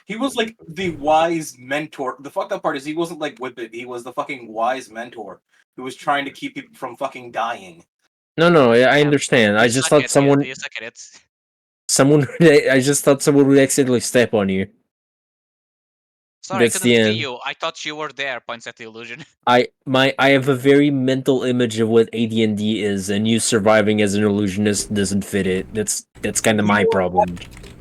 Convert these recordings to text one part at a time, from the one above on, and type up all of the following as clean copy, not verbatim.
he was like the wise mentor. The fucked up part is he wasn't like with it. He was the fucking wise mentor who was trying to keep people from fucking dying. No, I understand. I You just suck thought at someone, it. You suck at it. I just thought someone would accidentally step on you. Sorry, I That's the couldn't see end. you. I thought you were there. Points at the illusion. I have a very mental image of what AD&D is, and you surviving as an illusionist doesn't fit it. That's kind of my problem.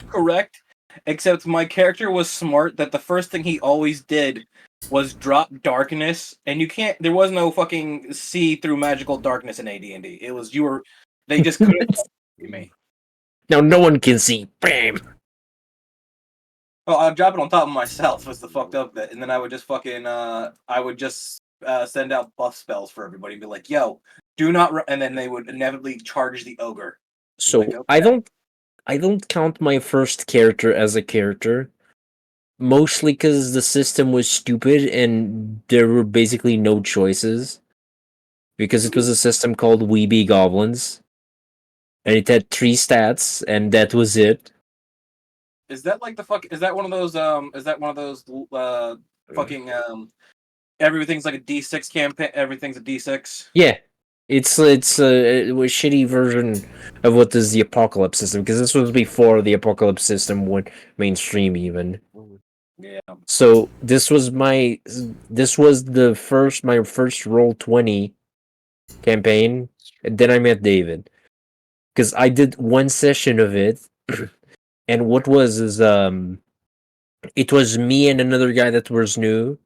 Correct. Except my character was smart that the first thing he always did was drop darkness, and you can't. There was no fucking see through magical darkness in AD&D. It was you were. They just couldn't see me. Now no one can see. Bam. Oh, I'd drop it on top of myself was the fucked up bit, and then I would just fucking I would just send out buff spells for everybody and be like, "Yo, do not," and then they would inevitably charge the ogre. So Like, I okay. don't count my first character as a character, mostly because the system was stupid and there were basically no choices. Because it was a system called Weeby Goblins, and it had 3 stats, and that was it. Is that like the fuck? Is that one of those? Is that one of those fucking everything's like a D6 campaign. Everything's a D6. Yeah, it's a shitty version of what is the Apocalypse system, because this was before the Apocalypse system went mainstream even. Yeah. So this was my my first Roll20 campaign, and then I met David because I did one session of it, and what was is it was me and another guy that was new,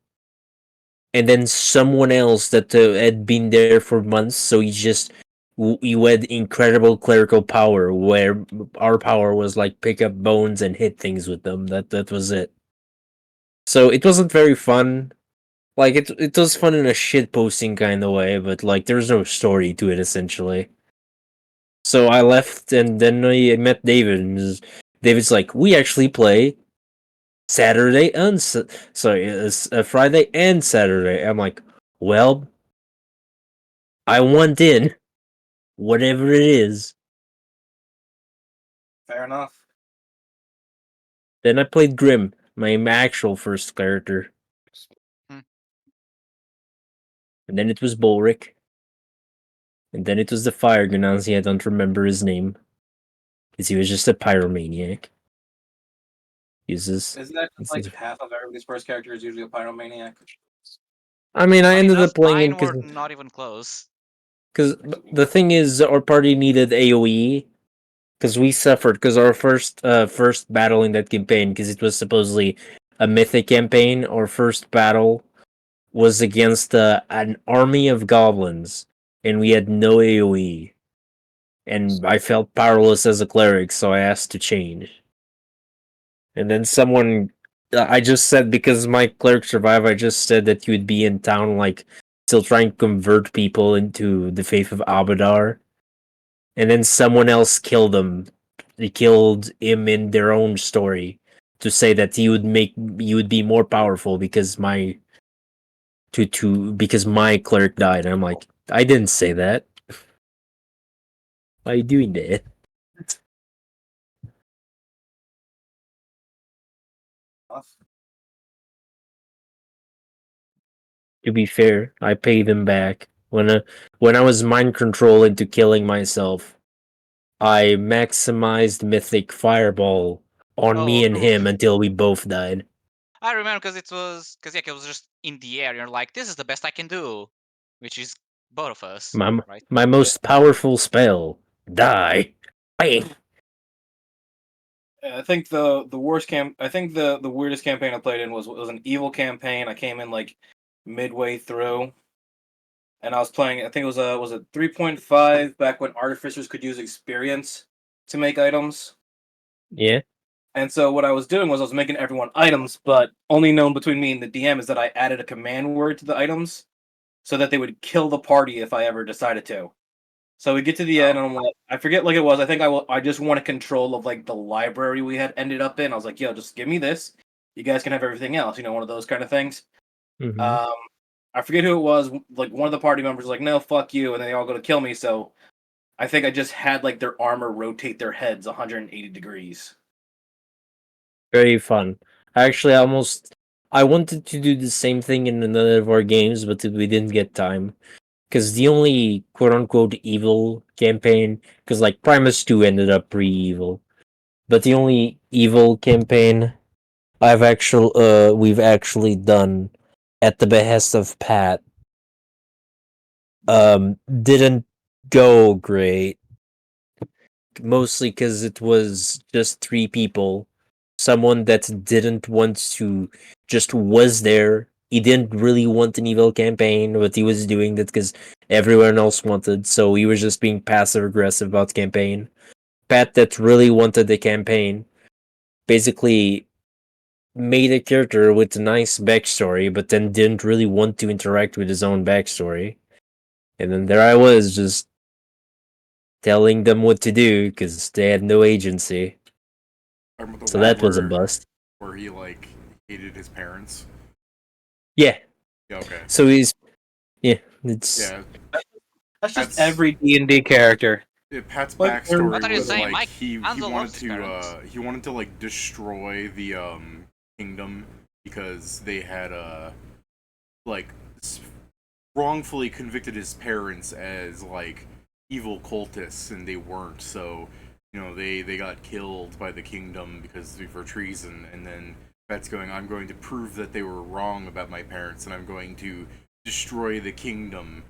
and then someone else that had been there for months. So you had incredible clerical power, where our power was like pick up bones and hit things with them. That was it. So it wasn't very fun. Like it was fun in a shit posting kind of way, but like there's no story to it essentially. So I left, and then I met David, and David's like, we actually play Saturday and Friday and Saturday. I'm like, well, I want in, whatever it is. Fair enough. Then I played Grim, my actual first character. Hmm. And then it was Bolric. And then it was the Fire Genasi, I don't remember his name. Because he was just a pyromaniac. Isn't that like half of everybody's first character is usually a pyromaniac? I mean, I Funny ended enough, up playing mine it were not even close. because the thing is, our party needed AoE because we suffered because our first battle in that campaign, because it was supposedly a mythic campaign. Our first battle was against an army of goblins, and we had no AoE, and I felt powerless as a cleric, so I asked to change. And then someone, I just said, because my cleric survived, I just said that you would be in town, like, still trying to convert people into the faith of Abadar. And then someone else killed him. They killed him in their own story to say that he would be more powerful because because my cleric died. And I'm like, I didn't say that. Why are you doing that? To be fair, I paid him back when I was mind controlled into killing myself. I maximized Mythic Fireball on me and him until we both died. I remember because it was just in the air. You're like, this is the best I can do, which is both of us, right? My most powerful spell, die. Bang. I think the worst I think the weirdest campaign I played in was an evil campaign. I came in like midway through, and I was playing. I think it was a 3.5 back when artificers could use experience to make items. Yeah. And so what I was doing was I was making everyone items, but only known between me and the DM is that I added a command word to the items so that they would kill the party if I ever decided to. So we get to the end, and I'm like, I forget like it was. I think I just wanted control of like the library we had ended up in. I was like, yo, just give me this. You guys can have everything else. You know, one of those kind of things. Mm-hmm. I forget who it was. Like one of the party members was like, no, fuck you, and then they all go to kill me. So I think I just had like their armor rotate their heads 180 degrees. Very fun. Actually, I wanted to do the same thing in another of our games, but we didn't get time. Because the only quote unquote evil campaign, because like Primus 2 ended up pretty evil, but the only evil campaign we've actually done at the behest of Pat didn't go great, mostly because it was just 3 people, someone that didn't want to, just was there. He didn't really want an evil campaign, but he was doing that because everyone else wanted, so he was just being passive aggressive about the campaign. Pat, that really wanted the campaign, basically made a character with a nice backstory, but then didn't really want to interact with his own backstory. And then there I was, just telling them what to do because they had no agency. So that was a bust. Where he like hated his parents. Yeah. Yeah, okay. So he's it's that's just every D&D character. Pat's backstory what are you was saying, like Mike? he wanted to like destroy the kingdom because they had like wrongfully convicted his parents as like evil cultists, and they weren't. So they got killed by the kingdom because for treason. And then Pat's going, I'm going to prove that they were wrong about my parents, and I'm going to destroy the kingdom.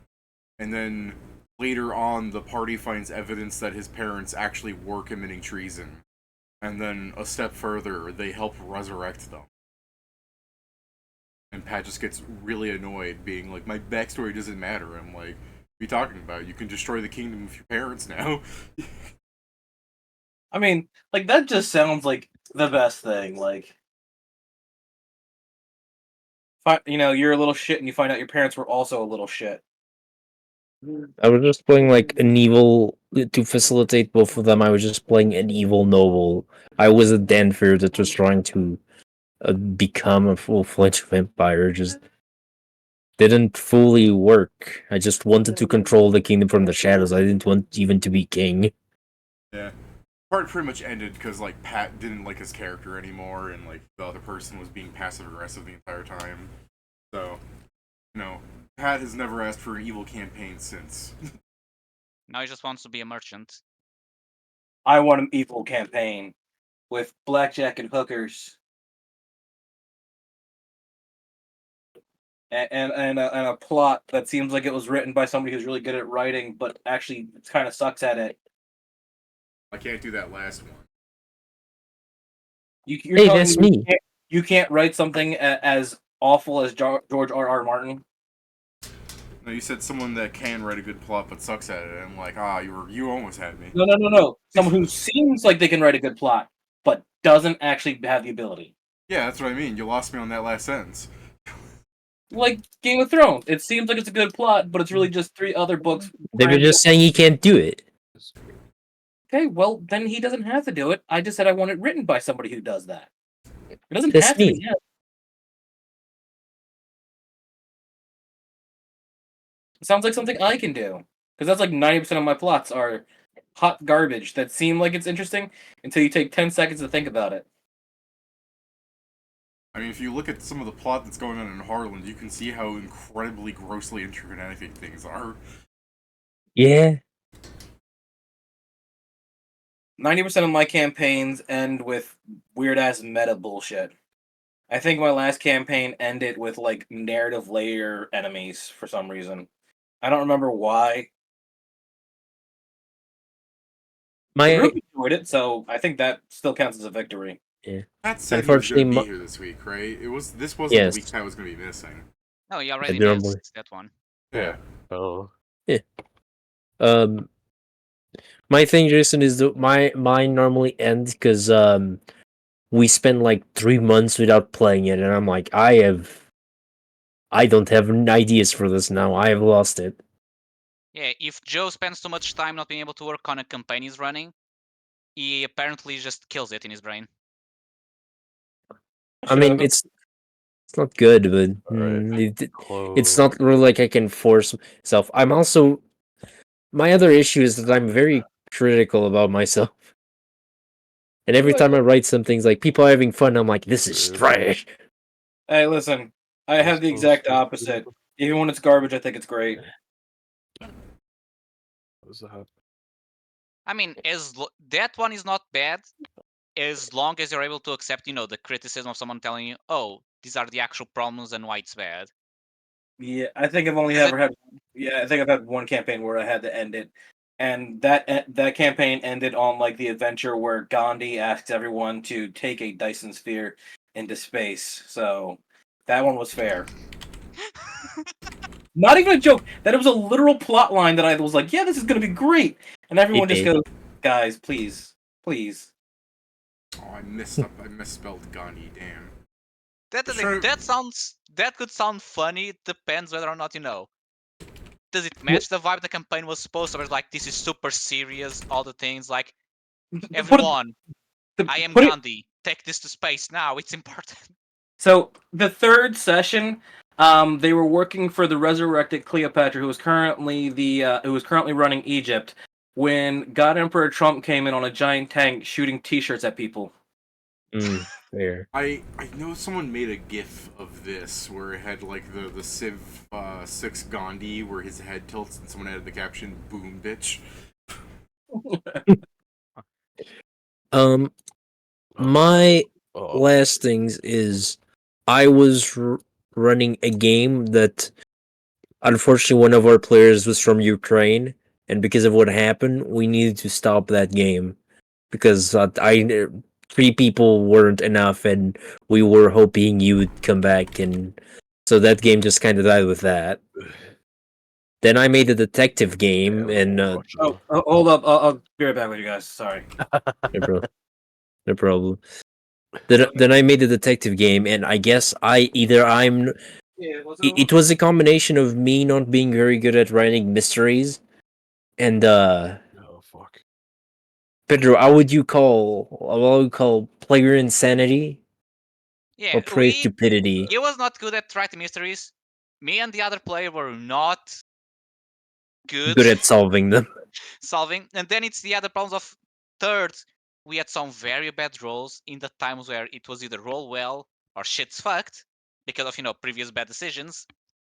And then later on, the party finds evidence that his parents actually were committing treason. And then a step further, they help resurrect them. And Pat just gets really annoyed, being like, my backstory doesn't matter. I'm like, what are you talking about? You can destroy the kingdom with your parents now. I mean, like, that just sounds like the best thing. Like, you're a little shit and you find out your parents were also a little shit. I was just playing like an evil to facilitate both of them. I was just playing an evil noble. I was a Danfer that was trying to become a full-fledged vampire. Just didn't fully work. I just wanted to control the kingdom from the shadows. I didn't want even to be king. Yeah. Part pretty much ended because like Pat didn't like his character anymore, and like the other person was being passive aggressive the entire time. So, Pat has never asked for an evil campaign since. Now he just wants to be a merchant. I want an evil campaign with blackjack and hookers. And a plot that seems like it was written by somebody who's really good at writing, but actually kind of sucks at it. I can't do that last one. Hey, that's me. You can't write something as awful as George R.R. Martin. No, you said someone that can write a good plot but sucks at it. I'm like, you almost had me. No. Someone who seems like they can write a good plot, but doesn't actually have the ability. Yeah, that's what I mean. You lost me on that last sentence. Like Game of Thrones. It seems like it's a good plot, but it's really just 3 other books. They were just saying he can't do it. Okay, well, then he doesn't have to do it. I just said I want it written by somebody who does that. It doesn't have to be him. It sounds like something I can do. Because that's like 90% of my plots are hot garbage that seem like it's interesting until you take 10 seconds to think about it. I mean, if you look at some of the plot that's going on in Harland, you can see how incredibly grossly interconnected things are. Yeah. 90% of my campaigns end with weird-ass meta bullshit. I think my last campaign ended with, like, narrative layer enemies for some reason. I don't remember why. The group enjoyed it, so I think that still counts as a victory. Yeah. Pat said he was going to be here this week, right? This wasn't the week Pat was going to be missing. No, you already missed that one. Yeah. Oh. Yeah. My thing, Jason, is that mine normally ends because we spend like 3 months without playing it, and I'm like, I don't have ideas for this now. I have lost it. Yeah, if Joe spends too much time not being able to work on a campaign he's running, he apparently just kills it in his brain. I mean, it's not good, but it's not really like I can force myself. I'm also, my other issue is that I'm very critical about myself. And every time I write some things like people are having fun, I'm like, this is trash. Hey, listen, I have the exact opposite. Even when it's garbage, I think it's great. I mean, that one is not bad, as long as you're able to accept, the criticism of someone telling you, "Oh, these are the actual problems and why it's bad." Yeah, I think I've only ever had. Yeah, I think I've had one campaign where I had to end it, and that campaign ended on like the adventure where Gandhi asks everyone to take a Dyson sphere into space. So that one was fair. Not even a joke. That it was a literal plot line that I was like, "Yeah, this is gonna be great," and everyone just goes, "Guys, please, please." Oh, I misspelled Gandhi. Damn. That could sound funny. It depends whether or not Does it match the vibe the campaign was supposed to? Where it's like, this is super serious, all the things like, everyone, I am Gandhi. Take this to space now. It's important. So the third session, they were working for the resurrected Cleopatra, who was currently running Egypt, when God Emperor Trump came in on a giant tank shooting T-shirts at people. Fair. I know someone made a GIF of this where it had like the Civ 6 Gandhi where his head tilts and someone added the caption "Boom, bitch." My last things is I was running a game that unfortunately one of our players was from Ukraine, and because of what happened, we needed to stop that game because three people weren't enough, and we were hoping you would come back, and so that game just kind of died with that. Then I made a detective game, and hold up, I'll be right back with you guys. Sorry. No problem. Then I made a detective game, and I guess it was a combination of me not being very good at writing mysteries, and Pedro, what would you call player insanity? Yeah, Or player stupidity? he was not good at writing mysteries. Me and the other player were not good at solving them. And then it's the other problems of third. We had some very bad rolls in the times where it was either roll well or shit's fucked because of previous bad decisions,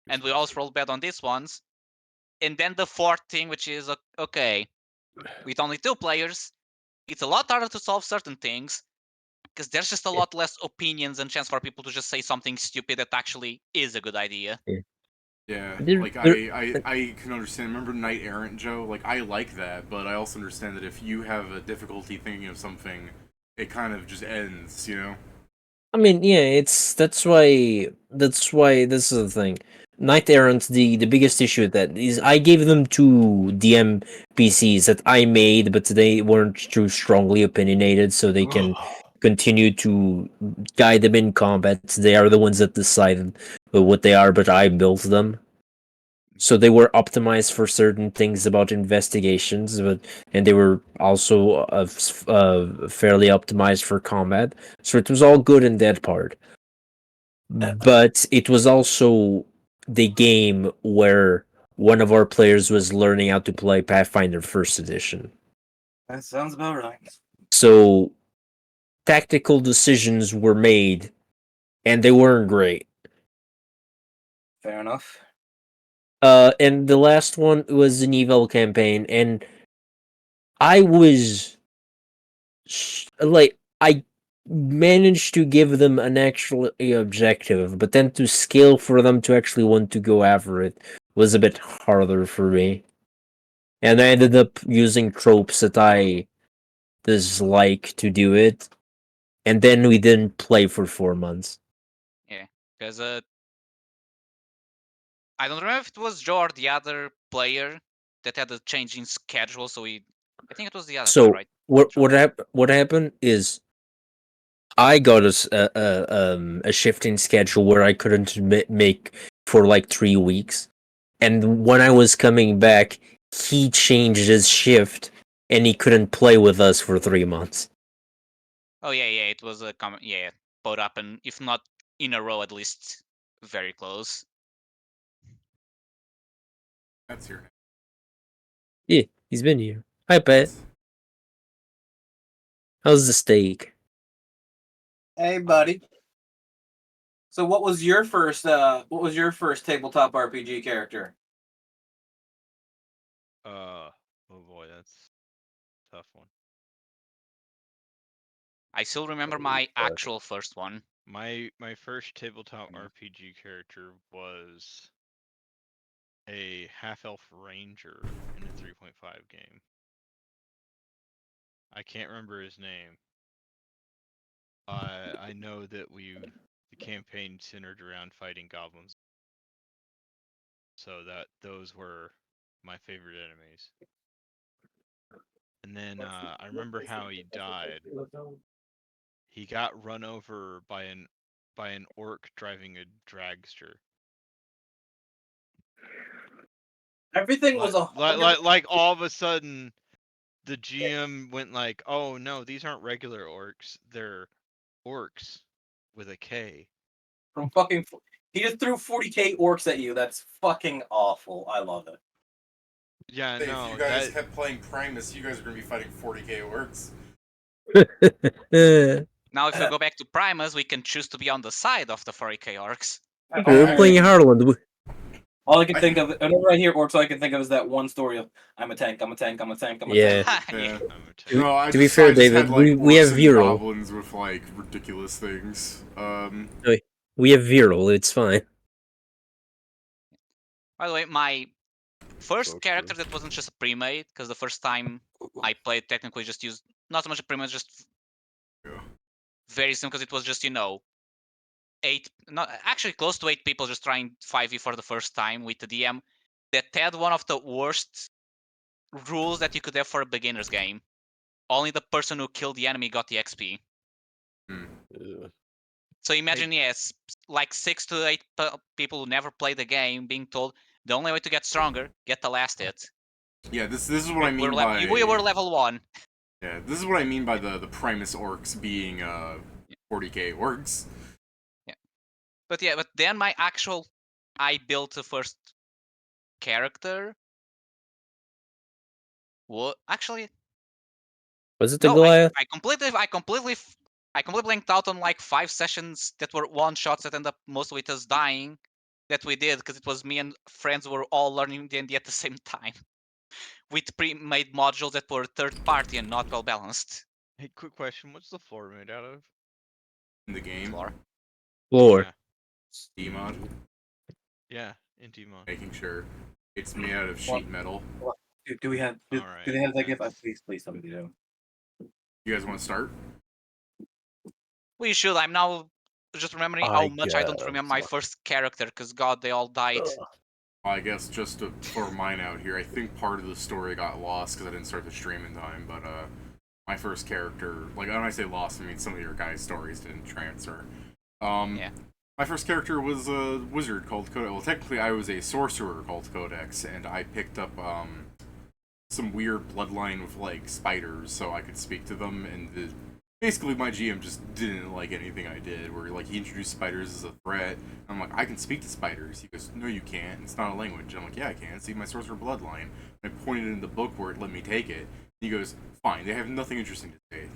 and we also rolled bad on these ones. And then the fourth thing, which is okay, with only two players, it's a lot harder to solve certain things because there's just a lot less opinions and chance for people to just say something stupid that actually is a good idea. Yeah, like I can understand. Remember Knight Errant, Joe? Like I like that, but I also understand that if you have a difficulty thinking of something, it kind of just ends, you know? I mean, yeah, that's why this is the thing. Knight Errant, the biggest issue with that is I gave them two DM PCs that I made, but they weren't too strongly opinionated, so they can continue to guide them in combat. They are the ones that decide what they are, but I built them. So they were optimized for certain things about investigations, and they were also fairly optimized for combat. So it was all good in that part. But it was also the game where one of our players was learning how to play Pathfinder First Edition. That sounds about right. So tactical decisions were made, and they weren't great. Fair enough. And the last one was an Evo campaign, and I was I managed to give them an actual objective, but then to scale for them to actually want to go after it was a bit harder for me. And I ended up using tropes that I dislike to do it, and then we didn't play for 4 months. Yeah, because I don't remember if it was Joe or the other player that had a change in schedule. So I think it was the other player, right? What happened is I got a shift in schedule where I couldn't make for like 3 weeks, and when I was coming back, he changed his shift, and he couldn't play with us for 3 months. Oh yeah, it was a comment. Yeah, both up, and if not in a row, at least very close. That's here. Yeah, he's been here. Hi, Pat. How's the steak? Hey, buddy. So, what was your first tabletop RPG character? Oh boy, that's a tough one. I still remember my actual first one. My first tabletop RPG character was a half-elf ranger in a 3.5 game. I can't remember his name. I know that the campaign centered around fighting goblins, so those were my favorite enemies. And then I remember how he died. He got run over by an orc driving a dragster. Everything was Like all of a sudden, the GM went like, "Oh no, these aren't regular orcs. They're orcs with a K." from fucking. He just threw 40k orcs at you. That's fucking awful. I love it. Yeah, Hey, no, if you guys that kept playing Primus, you guys are gonna be fighting 40k orcs. Now, if we go back to Primus, we can choose to be on the side of the 40k orcs. We're playing Harland. All I can think of, whenever I hear orcs, all I can think of is that one story of I'm a tank, I'm a tank, I'm a tank, I'm a Yeah. tank. Yeah. I'm a To- No, I to be just, fair, I just David, had, like, we have orcs and Viral. goblins with like ridiculous things. We have Viral. It's fine. By the way, my first So character true. that wasn't just a pre-made, because the first time I played technically just used not so much a pre-made, just Yeah. very simple, because it was just, eight, not actually close to 8 people just trying 5e for the first time with the DM that had one of the worst rules that you could have for a beginner's game. Only the person who killed the enemy got the XP. So imagine, yes, like 6 to 8 people who never played the game being told the only way to get stronger, get the last hit. Yeah, this is what I mean by We were level 1. yeah, this is what I mean by the Primus orcs being 40k orcs. But then I built the first character. What actually? Was it the No, Goliath? I completely blanked out on like 5 sessions that were one shots that ended up most with us dying. That we did because it was me and friends who were all learning D&D at the same time, with pre-made modules that were third party and not well balanced. Hey, quick question: what's the floor made out of? In the game, Floor. Floor. Yeah, D-mod, yeah, in Demon. making sure it's made out of sheet metal. Do we have? Do Alright, they have that gift? that's- Please tell me they do. You guys want to start? We should. I'm now just remembering how much I don't remember my first character because God, they all died. I guess just to throw mine out here, I think part of the story got lost because I didn't start the stream in time. But my first character, like when I say lost, I mean some of your guys' stories didn't transfer. Yeah. My first character was a wizard called Codex. Well, technically, I was a sorcerer called Codex, and I picked up some weird bloodline with like spiders, so I could speak to them. And basically, my GM just didn't like anything I did. Where like he introduced spiders as a threat. I'm like, I can speak to spiders. He goes, No, you can't. It's not a language. I'm like, Yeah, I can. See my sorcerer bloodline. And I pointed in the book where it let me take it. He goes, Fine. They have nothing interesting to say.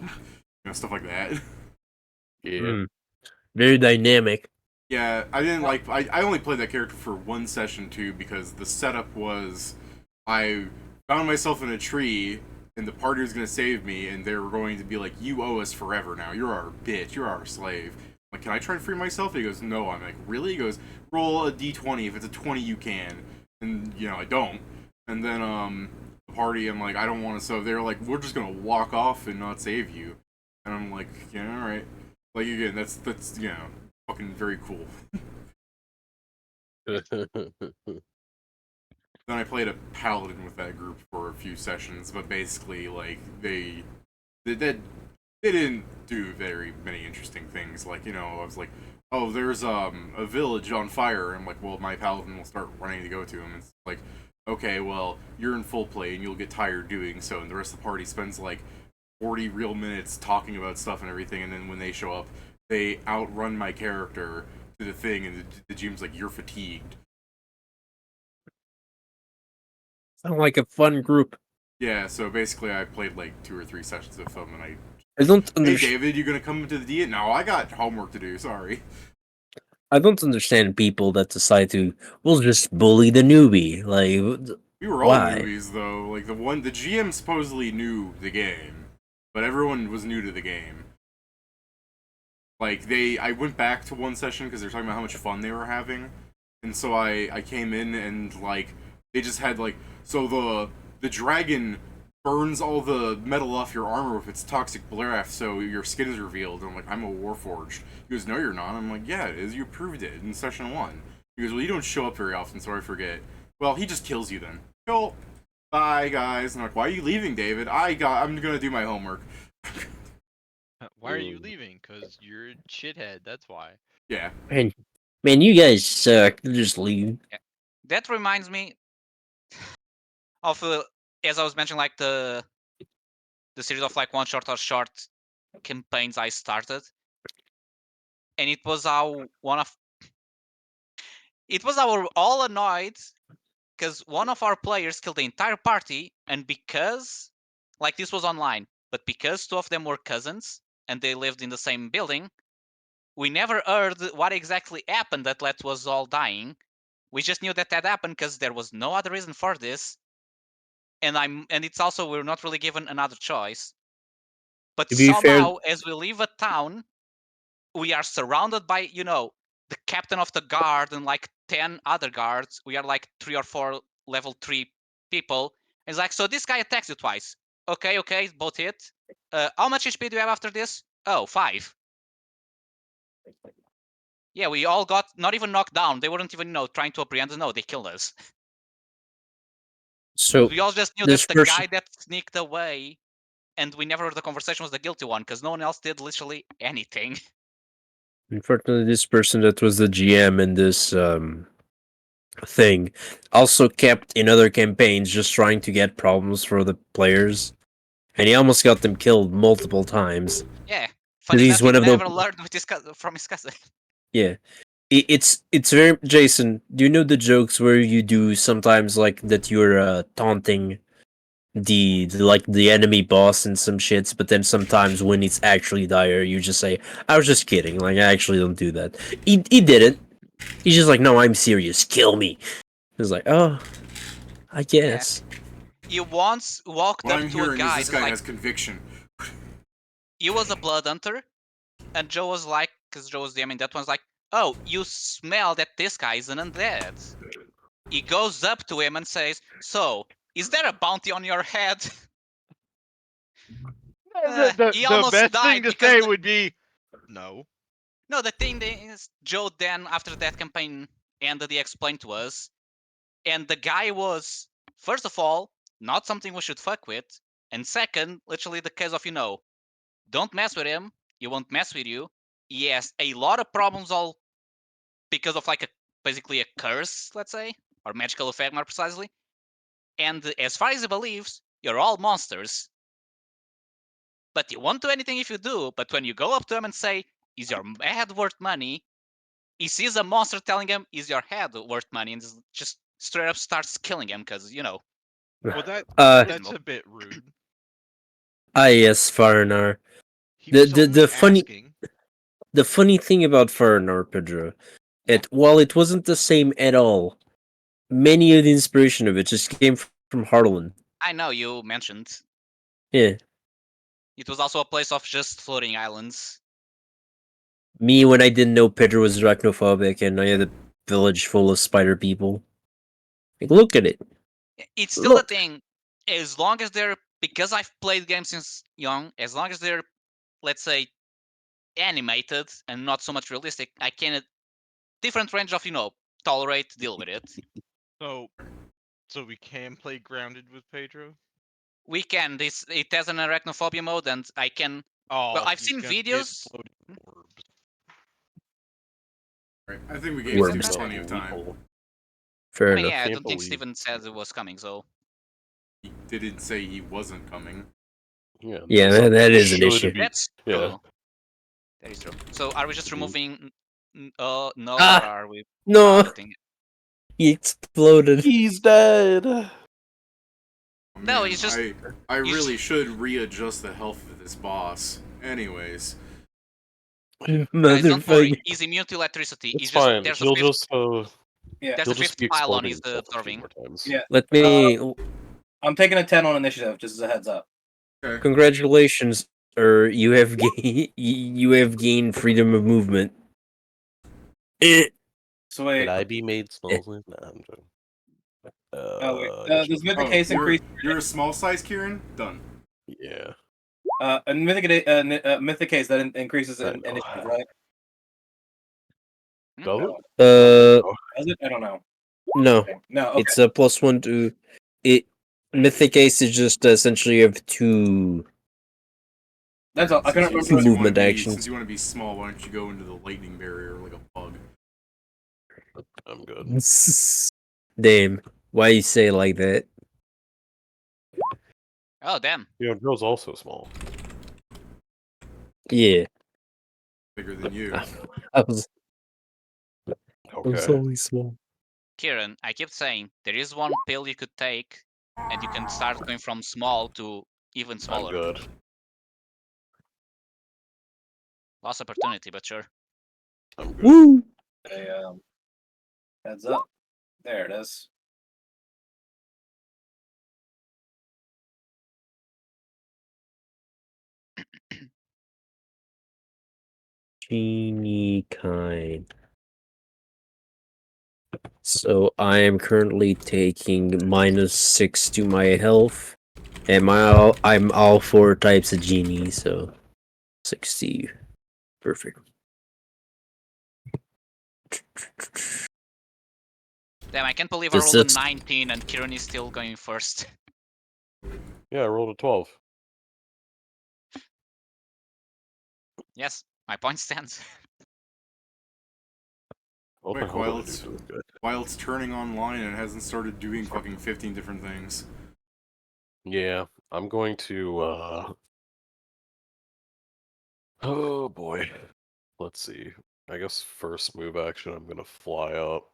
Stuff like that. Yeah. Very dynamic. Yeah, I didn't like. I only played that character for one session too because the setup was I found myself in a tree and the party was gonna save me and they were going to be like, "You owe us forever now. You're our bitch. You're our slave." I'm like, can I try to free myself? He goes, "No." I'm like, "Really?" He goes, "Roll a d20. If it's a 20, you can." And I don't. And then the party, I'm like, I don't want to. So they're like, "We're just gonna walk off and not save you." And I'm like, yeah, all right. Like again, that's fucking very cool. Then I played a paladin with that group for a few sessions, but basically, like they didn't do very many interesting things. Like I was like, oh, there's a village on fire. I'm like, well, my paladin will start running to go to him. It's like, okay, well, you're in full play and you'll get tired doing so, and the rest of the party spends like 40 real minutes talking about stuff and everything, and then when they show up, they outrun my character to the thing, and the GM's like, you're fatigued. Sound like a fun group. Yeah, so basically I played like 2 or 3 sessions with them, and I I don't Hey, understand. David, you gonna come to the DM? No, I got homework to do. Sorry. I don't understand people that decide to. We'll just bully the newbie. Like, We were all why? newbies though. Like the GM supposedly knew the game, but everyone was new to the game. Like I went back to one session because they're talking about how much fun they were having, and so I came in and like they just had like so the dragon burns all the metal off your armor with its toxic breath, so your skin is revealed. And I'm like, I'm a warforged. He goes, no, you're not. I'm like, yeah, it is. You proved it in session 1. He goes, well, you don't show up very often, so I forget. Well, he just kills you then. Cool. Bye, guys. And I'm like, why are you leaving, David? I'm gonna do my homework. Why are you leaving? Because you're a shithead, that's why. Yeah. Man, you guys suck. Just leave. That reminds me of as I was mentioning, like the series of like one shot or short campaigns I started, and it was how it was our all annoyed because one of our players killed the entire party, and because like this was online, but because two of them were cousins and they lived in the same building, we never heard what exactly happened that led to us all dying. We just knew that happened because there was no other reason for this, and it's also we're not really given another choice. But To be fair, somehow, as we leave a town, we are surrounded by the captain of the guard and like 10 other guards. We are like 3 or 4 level 3 people. It's like, so this guy attacks you twice. Okay, both hit. How much HP do you have after this? Oh, 5. Yeah, we all got not even knocked down. They weren't even trying to apprehend us. No, they killed us. so We all just knew that this the person. guy that sneaked away, and we never heard the conversation, was the guilty one because no one else did literally anything. Unfortunately, this person that was the GM in this thing also kept in other campaigns just trying to get problems for the players, and he almost got them killed multiple times. Yeah. Because Funny he's enough, he one of the never learned with from his cousin. yeah. It's very Jason. Do you know the jokes where you do sometimes like that you're taunting the like the enemy boss and some shits, but then sometimes when it's actually dire, you just say, "I was just kidding." Like I actually don't do that. He did it. He's just like, "No, I'm serious. Kill me." It's like, oh, I Yeah. guess. You once walked What up I'm to a hearing is guy this that's guy like, has conviction. he was a blood hunter, and Joe was like, because Joe was DMing that one's like, oh, you smell that this guy is an undead. He goes up to him and says, so, is there a bounty on your head? He The almost best thing died to because say would be no. no, the thing is, Joe then, after that campaign ended, he explained to us, and the guy was, first of all, not something we should fuck with, and second, literally the case of, don't mess with him, he won't mess with you. He has a lot of problems all because of like basically a curse, let's say, or magical effect more precisely. And as far as he believes, you're all monsters. But he won't do anything if you do. But when you go up to him and say, is your head worth money? He sees a monster telling him, is your head worth money? And just straight up starts killing him because, Well, that's reasonable. a bit rude. Yes, Fahrenar. He The was the only the funny asking. the funny thing about Fahrenar, Pedro, Yeah. while it wasn't the same at all, many of the inspiration of it just came from Harlan. I know you mentioned. Yeah. It was also a place of just floating islands. Me when I didn't know Pedro was arachnophobic and I had a village full of spider people. Like, look at it. It's still the Look. thing. As long as they're, because I've played games since young, as long as they're, let's say, animated and not so much realistic, I can different range of tolerate, deal with it. So we can play grounded with Pedro. We can. It has an arachnophobia mode, and I can. Well, Oh, I've he's seen gonna get videos. floating orbs. Right. I think we gave Wait, Steven is that plenty of time. Fair I mean, enough. yeah, I Can't don't think believe- Steven said it was coming, so He didn't say he wasn't coming. Yeah, that is an issue. that's Yeah. true. That is true. So, are we just removing no, Ah, or are we No, putting it? he exploded. He's dead. I'm No, Man, it's just I you really should readjust the health of this boss. Anyways, guys, don't worry. Motherfucker. He's immune to electricity. It's He's just fine. there's a He'll fifth just Yeah. there's he'll a just fifth be pylon exploding he's himself a few absorbing. more times. Yeah. Let me. I'm taking a 10 on initiative, just as a heads up. okay. Congratulations, you have you have gained freedom of movement. Sweet. Could I be made small? Nah, I'm joking. Oh, wait. Initiative. Does Mythic Oh, Case increase? you're a small size, Kieran. Done. Yeah. And Mythic Case that increases I in know. initiative, right? Does it? Does it? I don't know. No, Okay. No. Okay. it's a +1 to it. Mythic Ace is just essentially you have two. That's all. I couldn't Since remember. you wanna Movement be- actions. Since you want to be small, why don't you go into the lightning barrier like a bug? I'm good. Damn, why you say it like that? Oh damn. Joe's also small. Yeah, Bigger than you. I was Okay. only small. Kieran, I keep saying there is one pill you could take and you can start going from small to even I'm smaller. good. Lost opportunity, but sure. I'm good. Woo! A heads up. There it is. Genie kind. So I am currently taking -6 to my health, and I'm all 4 types of genie, so 60. Perfect. Damn, I can't believe I Does rolled a that- 19 and Kieran is still going first. Yeah, I rolled a 12. Yes, my point stands. Well, Quick, I hope while I it's do good. while it's turning online and hasn't started doing fucking 15 different things. Yeah, I'm going to oh boy. Let's see. I guess first move action I'm gonna fly up.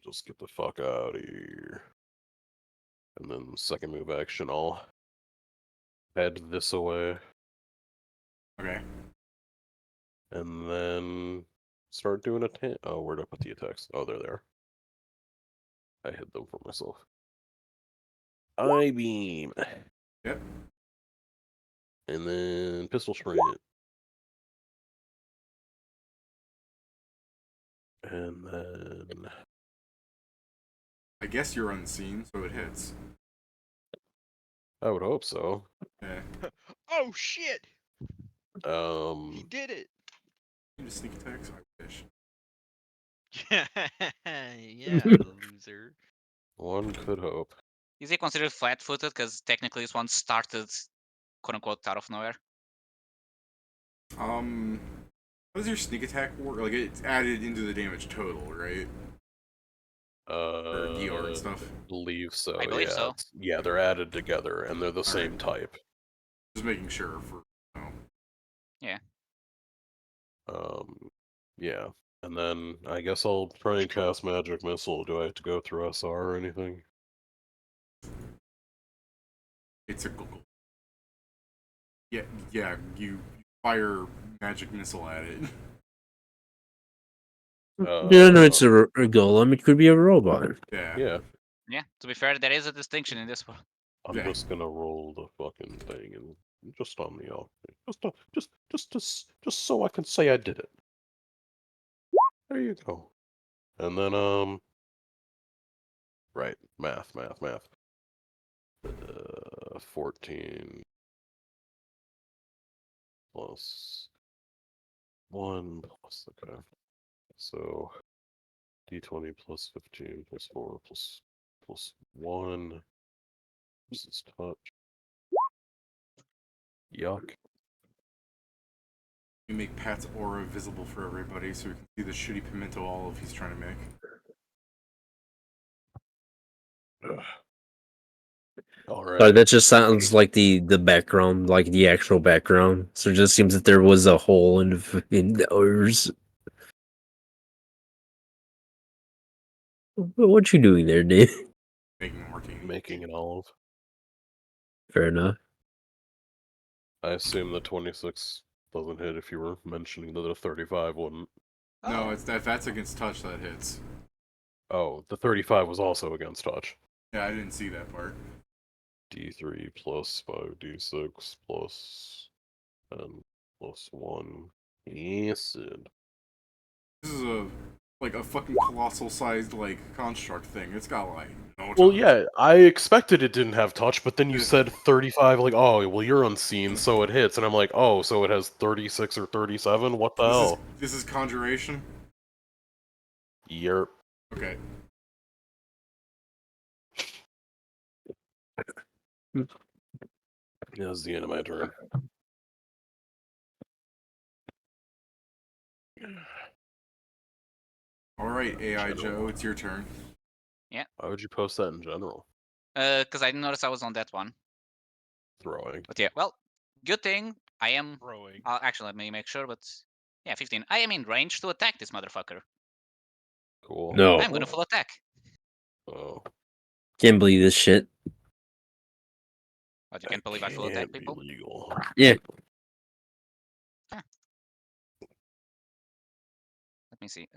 Just get the fuck out of here. And then second move action I'll head this away. Okay. And then start doing a oh, where'd I put the attacks? Oh, they're there. I hid them for myself. Eye beam. Yep. And then pistol sprint. And then I guess you're unseen, so it hits. I would hope so. Yeah. Oh shit! He Um did it! You just sneak attacks? I wish. Yeah, loser. one could hope. Is he considered flat-footed? Because technically this one started, quote-unquote, out of nowhere. How does your sneak attack work? Like, it's added into the damage total, right? Or DR and stuff? Believe so. I believe yeah, so. yeah, they're added together and they're the same type. Just making sure for. Oh. Yeah. And then I guess I'll try and cast Magic Missile. Do I have to go through SR or anything? It's a Google. Yeah, you fire magic missile at it. No, it's a golem. It could be a robot. Yeah. Yeah. Yeah, to be fair, there is a distinction in this one. I'm Yeah. just gonna roll the fucking thing and just on the off. Just so I can say I did it. There you go. And then right, math. 14 plus 1 plus okay. So d20 plus 15 plus 4 plus 1. This is touch. Yuck. You make Pat's aura visible for everybody so we can see the shitty pimento olive he's trying to make. Alright. Sorry, that just sounds like the background, like the actual background. So it just seems that there was a hole in ours. What you doing there, Dave? Making martini. Making an olive. Fair enough. I assume the 26 doesn't hit if you were mentioning that the 35 wouldn't. No, Oh. it's if that's against touch that hits. Oh, the 35 was also against touch. Yeah, I didn't see that part. D3 plus 5d6 plus 10 plus 1 acid. This is a fucking colossal sized construct thing. It's got no Well, touch. yeah, I expected it didn't have touch, but then you said 35, like, oh, well, you're unseen, so it hits, and I'm like, oh, so it has 36 or 37? What the hell? This is conjuration. Yerp. Okay. Yeah, it's the end of my turn. All right, AI Joe, it's your turn. Why would you post that in general? Because I didn't notice I was on that one. Throwing. But yeah, well, good thing I am. Throwing. Actually, let me make sure. But yeah, 15. I am in range to attack this motherfucker. Cool. No, I'm gonna full attack. Oh. can't believe this shit. But you can't believe I full attack Can't be people. legal. Yeah. Let me see.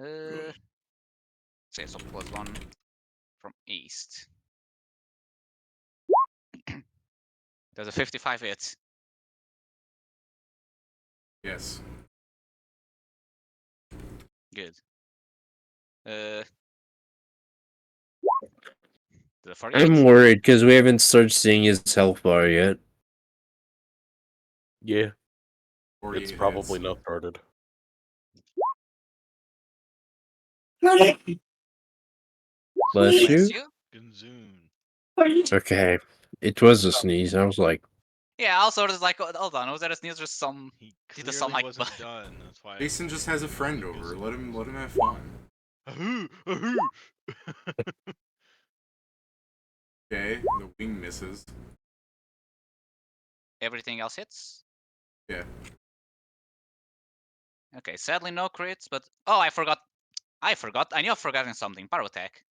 Say so +1 from east. There's a 55 hit. Yes. Good. The 48. I'm worried because we haven't started seeing his health bar yet. Yeah, 48 it's hits. probably not started. Bless you. Bless you. Gonzoon. Okay. It was a sneeze. I was like, Yeah, also there's like, hold on, was that a sneeze or some? He Did the sound clearly like wasn't done. That's why. Jason just has a friend over. Let him have fun. Ahoo! Ahoo! Okay, the wing misses. Everything else hits? Yeah. Okay, sadly no crits, but oh, I forgot. I knew I've forgotten something. Power attack.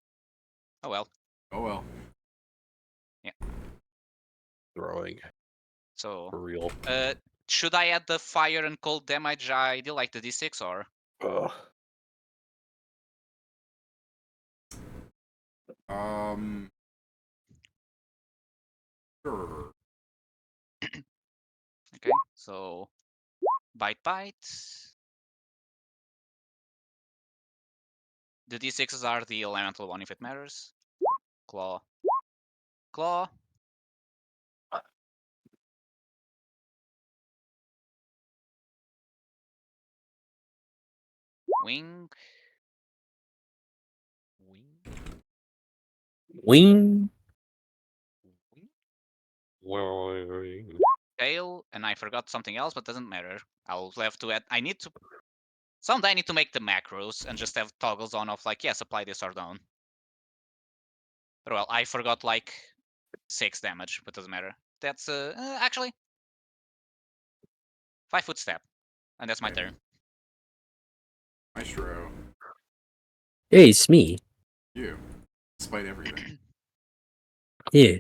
Oh well. Oh well. Throwing. So, For real. should I add the fire and cold damage I deal like the d6 or? Ugh. Sure. Okay, so bite. The d6s are the elemental one if it matters. Claw. Wing. wing. Tail, and I forgot something else, but doesn't matter. I'll have to add. Someday I need to make the macros and just have toggles on of like, yes, apply this or down. But well, I forgot like 6 damage, but doesn't matter. That's actually 5-foot step, and that's my Okay. turn. Maestro. Hey, it's me. You. Despite everything. Yeah.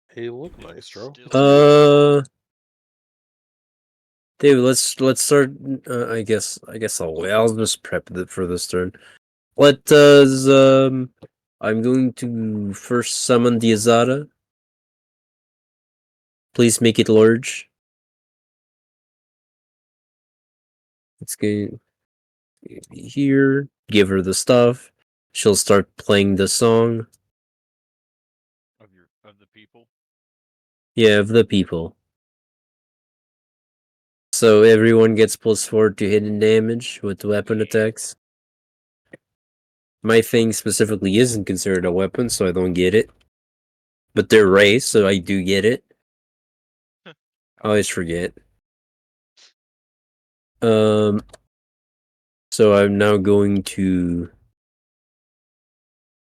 Hey, look, Maestro. Still David, let's start. I guess I'll just prep for this turn. Let us. I'm going to first summon the Azada. Please make it large. It's going to be here. Give her the stuff. She'll start playing the song. of the people. Yeah, of the people. So everyone gets +4 to hidden damage with weapon attacks. My thing specifically isn't considered a weapon, so I don't get it. But they're raised, so I do get it. I always forget. So I'm now going to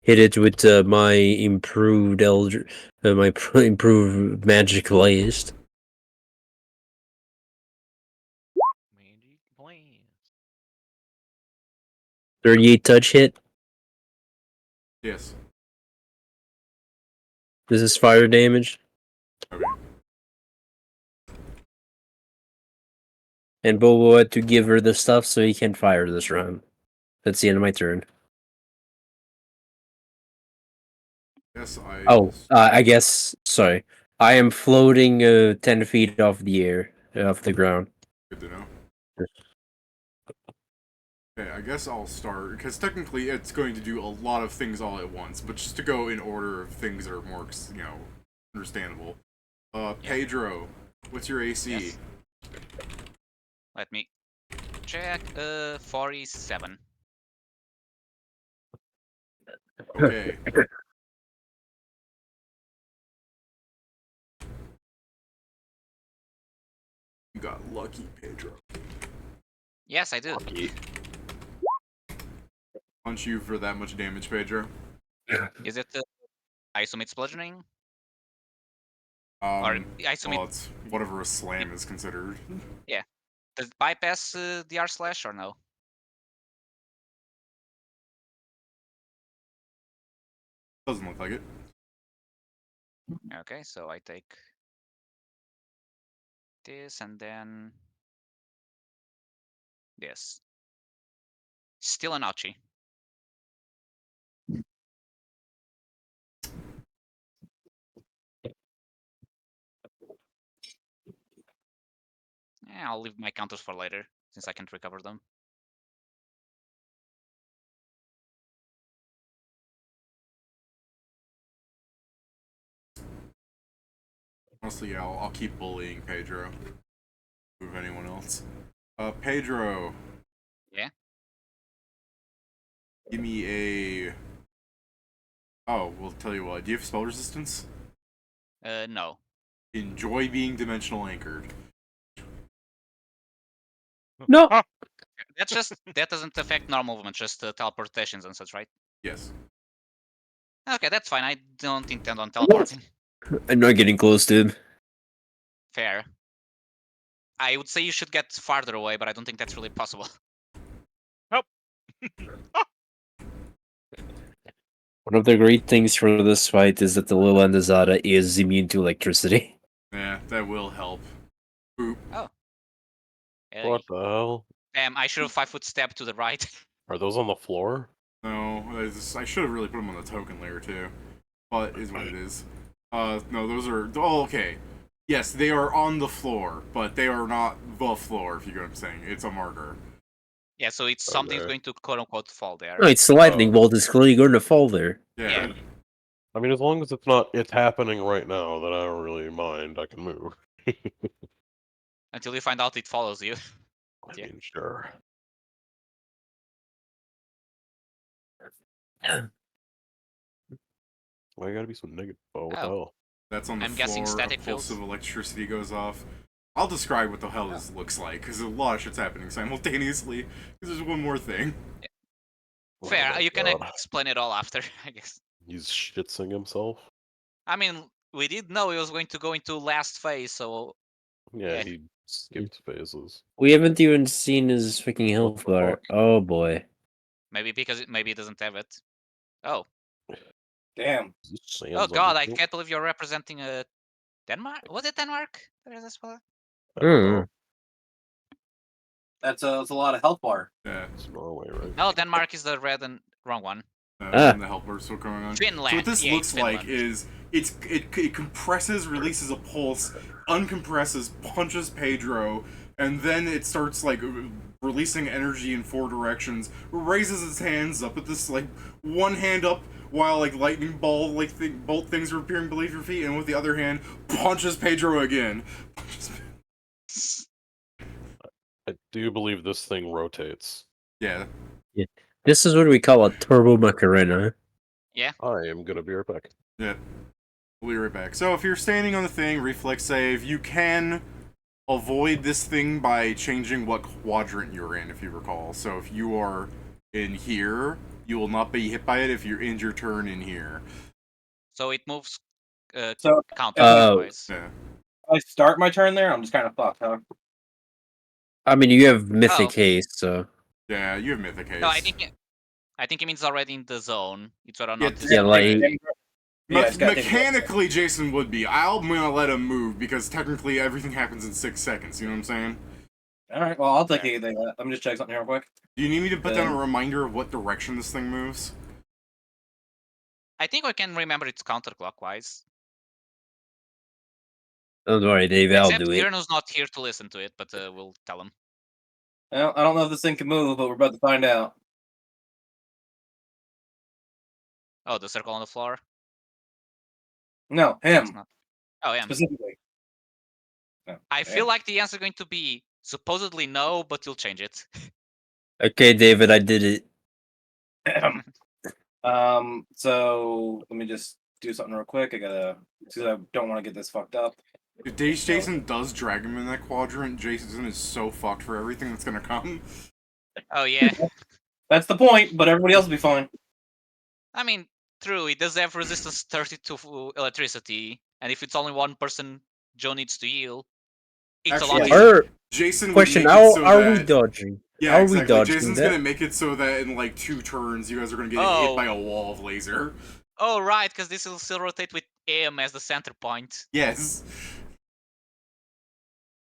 hit it with my improved improved magic blast. Magic plans. 38 touch hit. Yes. This is fire damage. Okay. And Bobo had to give her the stuff so he can fire this round. That's the end of my turn. Yes, I guess. Sorry, I am floating 10 feet off the air, off the ground. Good to know. Okay, I guess I'll start, because technically it's going to do a lot of things all at once, but just to go in order of things that are more, understandable. Pedro, what's your AC? Yes. Let me check. 47. Okay. You got lucky, Pedro. Yes, I do. Lucky. Punch you for that much damage, Pedro. Is it isomate bludgeoning? Or isomate? Well, it's whatever a slam is considered. Does it bypass the R slash or no? Doesn't look like it. Okay, so I take this and then this. Still an ouchie. Yeah, I'll leave my counters for later, since I can't recover them. Honestly, yeah, I'll keep bullying Pedro. Move anyone else. Pedro. Yeah? Give me a... Oh, we'll tell you what. Do you have spell resistance? No. Enjoy being dimensional anchored. No. That's just, that doesn't affect normal movement, just teleportations and such, right? Yes. Okay, that's fine. I don't intend on teleporting. I'm not getting close to him. Fair. I would say you should get farther away, but I don't think that's really possible. One of the great things for this fight is that the little Andazada is immune to electricity. Yeah, that will help. Boop. What the hell? Damn, I should have 5-foot step to the right. Are those on the floor? No, I should have really put them on the token layer too. But is what it is. No, those are... Oh, okay. Yes, they are on the floor, but they are not the floor, if you get what I'm saying. It's a marker. Yeah, so it's something's Okay. going to quote-unquote fall there. No, it's the lightning bolt is clearly going to fall there. Yeah. Yeah. I mean, as long as it's happening right now, then I don't really mind. I can move. Until you find out it follows you. I Yeah. mean, sure. Why you gotta be so negative? Oh, what the Oh. hell? That's on the I'm floor. guessing static a pulse fields. of electricity goes off. I'll describe what the hell this looks like, because a lot of shit's happening simultaneously. Because there's one more thing. Oh Fair, my you can God. explain it all after, I guess. He's shitsing himself. I mean, we did know he was going to go into last phase, so Yeah, Yeah. he skipped phases. We haven't even seen his freaking health the bar. fuck? Oh boy. maybe because maybe it doesn't have it. Oh, Damn. Is this Sans oh God! I Undertale? can't believe you're representing Denmark. Was it Denmark? There is this one. I don't know. That's a lot of health bar. Yeah. It's Norway, right? No, Denmark is the red and wrong one. And the helper still going on. Finland. So what this Yeah, looks it's like Finland. is it compresses, releases a pulse, uncompresses, punches Pedro, and then it starts like releasing energy in 4 directions. Raises its hands up with this like one hand up while like lightning ball bolt things are appearing beneath your feet, and with the other hand punches Pedro again. I do believe this thing rotates. Yeah. This is what we call a turbo Macarena. I am gonna be right back. Yeah. We'll be right back. So if you're standing on the thing, reflex save, you can avoid this thing by changing what quadrant you're in, if you recall. So if you are in here, you will not be hit by it if you're in your turn in here. So it moves So counterclockwise. Yeah. if I start my turn there, I'm just kind of fucked, huh? I mean, you have mythic Oh. haste, so Yeah, you have mythic haste. No, I think I think it means already in the zone. It's whether or Yeah, not this Yeah, is like Yeah, it's gotta take a mechanically, Jason would be. I'm gonna let him move because technically everything happens in 6 seconds. You know what I'm saying? All right, well, I'll take Fair. anything. Let me just check something here real quick. Do you need me to put down a Then- reminder of what direction this thing moves? I think we can remember it's counterclockwise. don't worry, Dave, I'll Except do it. Irno's not here to listen to it, but we'll tell him. Well, I don't know if this thing can move, but we're about to find out. Oh, the circle on the floor? No, It's him not. Oh, yeah. specifically. No, I him. feel like the answer is going to be supposedly no, but you'll change it. Okay, David, I did it. So let me just do something real quick. Because I don't want to get this fucked up. If Jason does drag him in that quadrant, Jason is so fucked for everything that's gonna come. Oh, yeah. That's the point, but everybody else will be fine. I mean, true, it does have resistance 30 to electricity, and if it's only one person Joe needs to heal, it's a lot Actually, easier. Jason would Question: make it Are so are that... we dodging? Yeah, Are exactly. we dodging Jason's that? gonna make it so that in like 2 turns, you guys are gonna get hit Oh. by a wall of laser. Oh, right, because this will still rotate with him as the center point. Yes.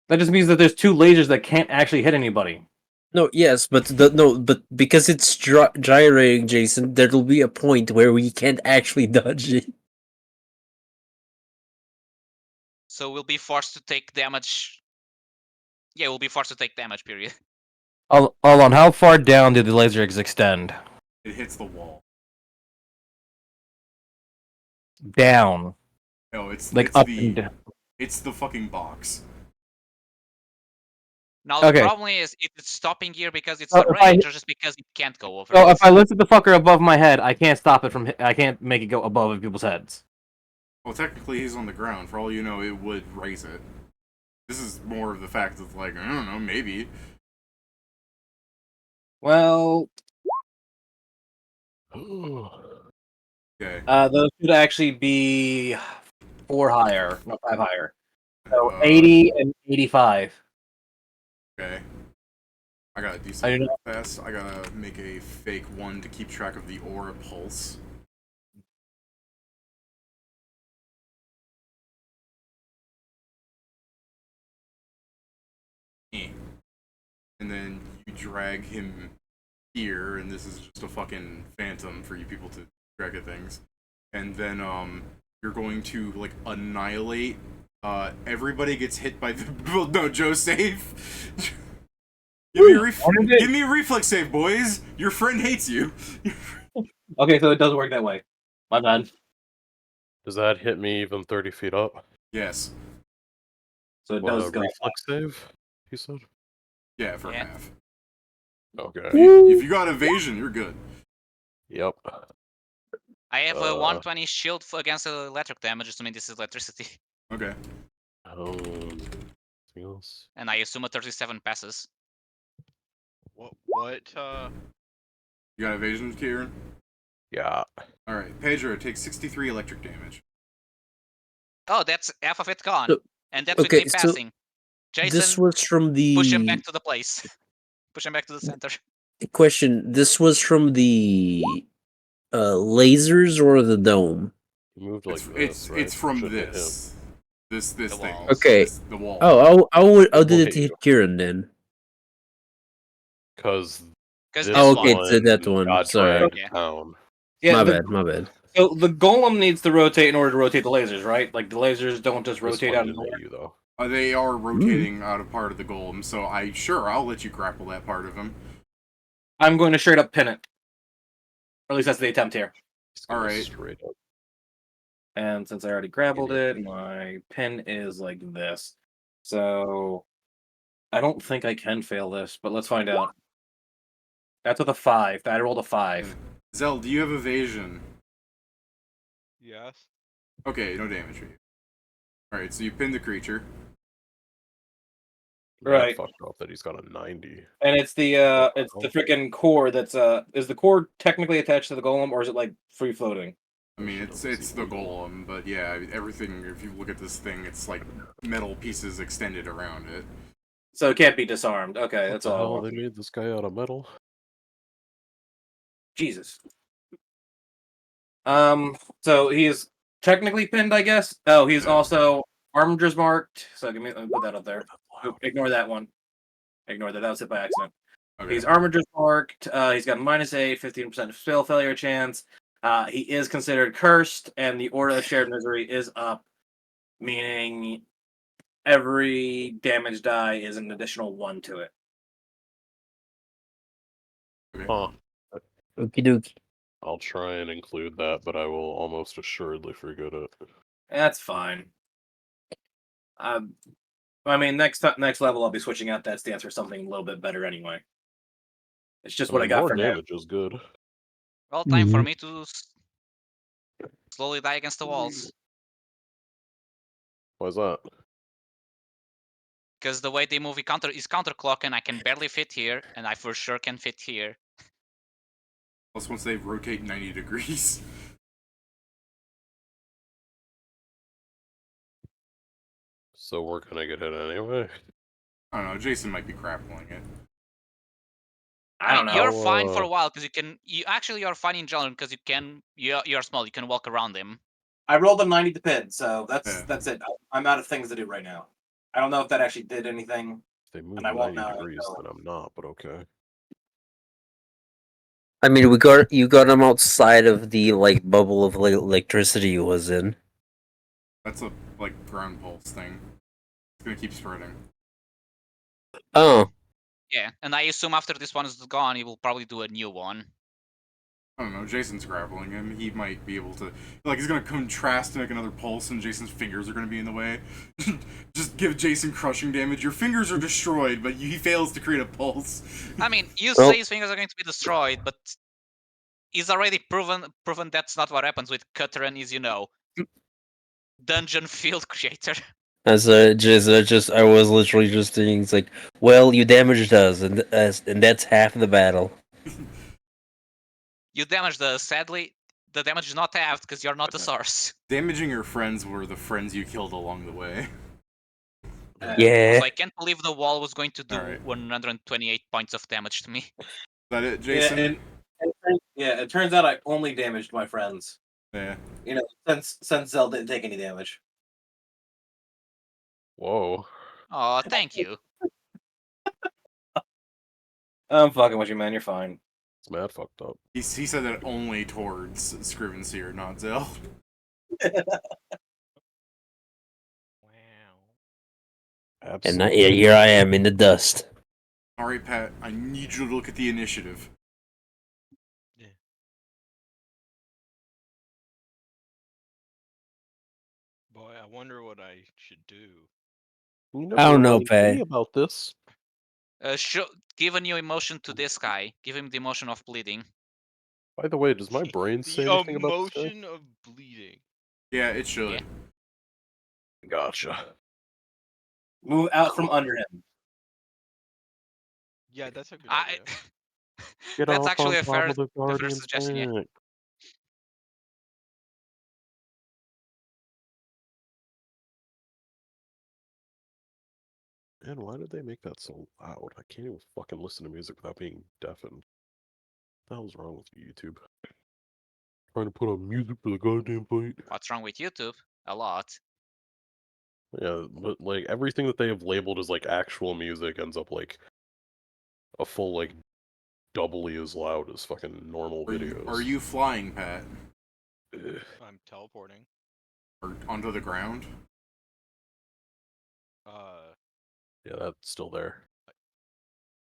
That just means that there's 2 lasers that can't actually hit anybody. No, yes, but but because it's gyrating, Jason, there'll be a point where we can't actually dodge it. So we'll be forced to take damage. Yeah, we'll be forced to take damage, period. Hold on, how far down do the lasers extend? It hits the wall. Down. No, it's Like it's up the and down. it's the fucking box. Now the Okay. problem is if it's stopping here because it's So the if I- range, or just because it can't go over. So it. if I lift the fucker above my head, I can't stop it from. I can't make it go above people's heads. Well, technically he's on the ground. For all you know, it would raise it. This is more of the fact of like, I don't know, maybe. Well, Okay. those should actually be 4 higher, not 5 higher. So Uh, 80 and 85. Okay. I gotta do I something do real fast. I gotta make a fake one to keep track of the aura pulse. And then you drag him here, and this is just a fucking phantom for you people to drag at things. And then you're going to like annihilate. Everybody gets hit by the. Well, no, Joe's safe. Give me a reflex save, boys. Your friend hates you. Okay, so it does work that way. My bad. Does that hit me even 30 feet up? Yes. So it What, does a go. reflex save, you said? Yeah, for Yeah. half. Okay. If you got evasion, you're good. Yep. I have a 120 shield against electric damage, assuming this is electricity. Okay. Anything else? And I assume a 37 passes. What? You got evasion, Kieran? Yeah. Alright. Pedro takes 63 electric damage. Oh, that's half of it gone. So- And that's with okay, me so passing. this Jason, was from the push him back to the place. Push him back to the center. question. This was from the lasers or the dome. You moved like It's this, right? from Should hit him. this. This The thing. walls. Okay. The wall. Oh, how did it hit you. hit Kieran then? Because Because this this Oh, okay, one. so that one. got Sorry. dragged Yeah. down. Yeah, my the, bad. My bad. So the golem needs to rotate in order to rotate the lasers, right? Like the lasers don't just This rotate one out of didn't nowhere. hit you though. They are rotating out of part of the golem, so I'll let you grapple that part of him. I'm going to straight up pin it. Or at least that's the attempt here. Just go Alright. Straight up. And since I already grappled it, my pin is like this. So I don't think I can fail this, but let's find out. That's with a 5. I rolled a 5. Zell, do you have evasion? Yes. Okay, no damage for you. Alright, so you pin the creature. Right. Fucked up that he's got a 90. And it's the freaking core that's is the core technically attached to the golem, or is it like free floating? I mean, it's the golem, but yeah, everything, if you look at this thing, it's like metal pieces extended around it. So it can't be disarmed. Okay, that's What the hell, all. they made this guy out of metal? Jesus. So he is technically pinned, I guess. Oh, he's also armor's marked. So let me put that up there. Oop, ignore that one. Ignore that. That was hit by accident. Okay. He's armor's marked. He's got -8, 15% spell failure chance. He is considered cursed, and the Aura of Shared Misery is up, meaning every damage die is an additional 1 to it. Huh. Okie dokie. I'll try and include that, but I will almost assuredly forget it. That's fine. I mean, next level, I'll be switching out that stance for something a little bit better anyway. It's just what I got more for now. damage is good. Well, time for Mhm. me to slowly die against the walls. Why's that? Because the way they move is counterclock, and I can barely fit here, and I for sure can fit here. Plus, once they rotate 90 degrees. So we're gonna get hit anyway. I don't know. Jason might be grappling it. I don't know. You're fine for a while because you're fine in general because you're small. You can walk around him. I rolled a 90 to pin, so Yeah. that's it. I'm out of things to do right now. I don't know if that actually did anything. If they move And I won't 90 know degrees, until- then I'm not, but okay. I mean, you got him outside of the like bubble of electricity he was in. That's a ground pulse thing. It's gonna keep spreading. Oh, Yeah, and I assume after this one is gone, he will probably do a new one. I don't know. Jason's grappling him. He might be able to. He's gonna contrast to make another pulse, and Jason's fingers are gonna be in the way. Just give Jason crushing damage. Your fingers are destroyed, but he fails to create a pulse. I mean, you Well- say his fingers are going to be destroyed, but he's already proven that's not what happens with Cutteran. Is dungeon field creator. I was literally just thinking, it's like, well, you damaged us, and that's half the battle. You damaged us. Sadly, the damage is not halved because you're not a source. Damaging your friends were the friends you killed along the way. Yeah. So I can't believe the wall was going to do Alright. 128 points of damage to me. Is that it, Jason? It turns out I only damaged my friends. Yeah. You know, since Zell didn't take any damage. Whoa. Oh, thank you. I'm fucking with you, man. You're fine. It's mad fucked up. He said that only towards Scrivenseer, not Zell. Wow. And Absolutely. here I am in the dust. Alright, Pat, I need you to look at the initiative. Boy, I wonder what I should do. You I don't know, reminded me Pat. about this. Give a new emotion to this guy. Give him the emotion of bleeding. By the way, does my brain say The anything about this guy? emotion of bleeding. Yeah, it should. Yeah. Gotcha. Move out from under him. Yeah, that's a good idea. Get That's up actually on a top fair, of the a fair Guardian suggestion. Yeah. tank. Man, why did they make that so loud? I can't even fucking listen to music without being deafened. What the hell's wrong with you, YouTube? Trying to put on music for the goddamn fight. What's wrong with YouTube? A lot. Yeah, but everything that they have labeled as actual music ends up a full doubly as loud as fucking normal videos. Are you flying, Pat? Ugh. I'm teleporting. Or onto the ground? Yeah, that's still there.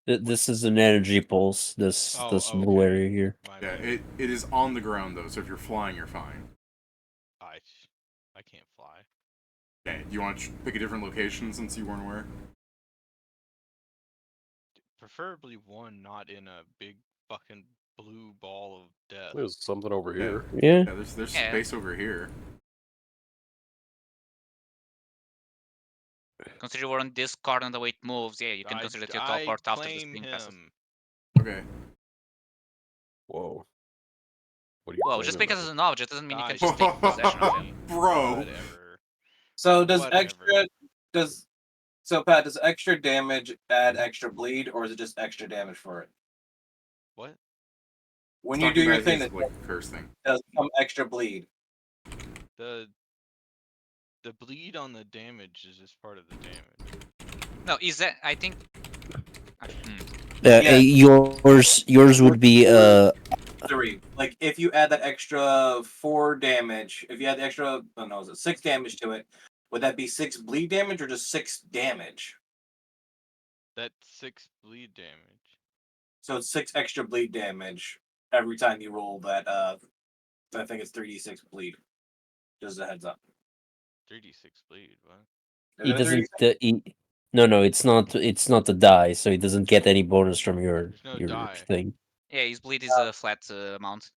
This is an energy pulse. This blue okay. area here. My Yeah, bad. it is on the ground though, so if you're flying, you're fine. I can't fly. Okay, do you want to pick a different location since you weren't aware? Preferably one not in a big fucking blue ball of death. There's something over here. Yeah. Yeah, there's Yeah. space over here. Consider we're on this card and the way it moves. Yeah, you can consider that you teleport after this claim thing passes. him. Okay. Whoa. What are you Well, just claiming because of it's it? an object doesn't mean you can Guys, just take possession of him. Bro. Whatever. So does Whatever. Pat, does extra damage add extra bleed, or is it just extra damage for it? What? When you Talking do your about thing, his, that like, first thing. does some extra bleed. The bleed on the damage is just part of the damage. No, is that? I think. Yeah. Yours would be 3. Like if you add that extra 4 damage, if you add the extra, oh no, is it 6 damage to it? Would that be 6 bleed damage or just 6 damage? That's 6 bleed damage. So it's 6 extra bleed damage every time you roll that. I think it's 3d6 bleed. Just a heads up. 3d6 bleed. What? Is he it doesn't. 3d6? No, it's not. It's not the die, so he doesn't get any bonus from your There's no die. thing. Yeah, his bleed is a flat amount.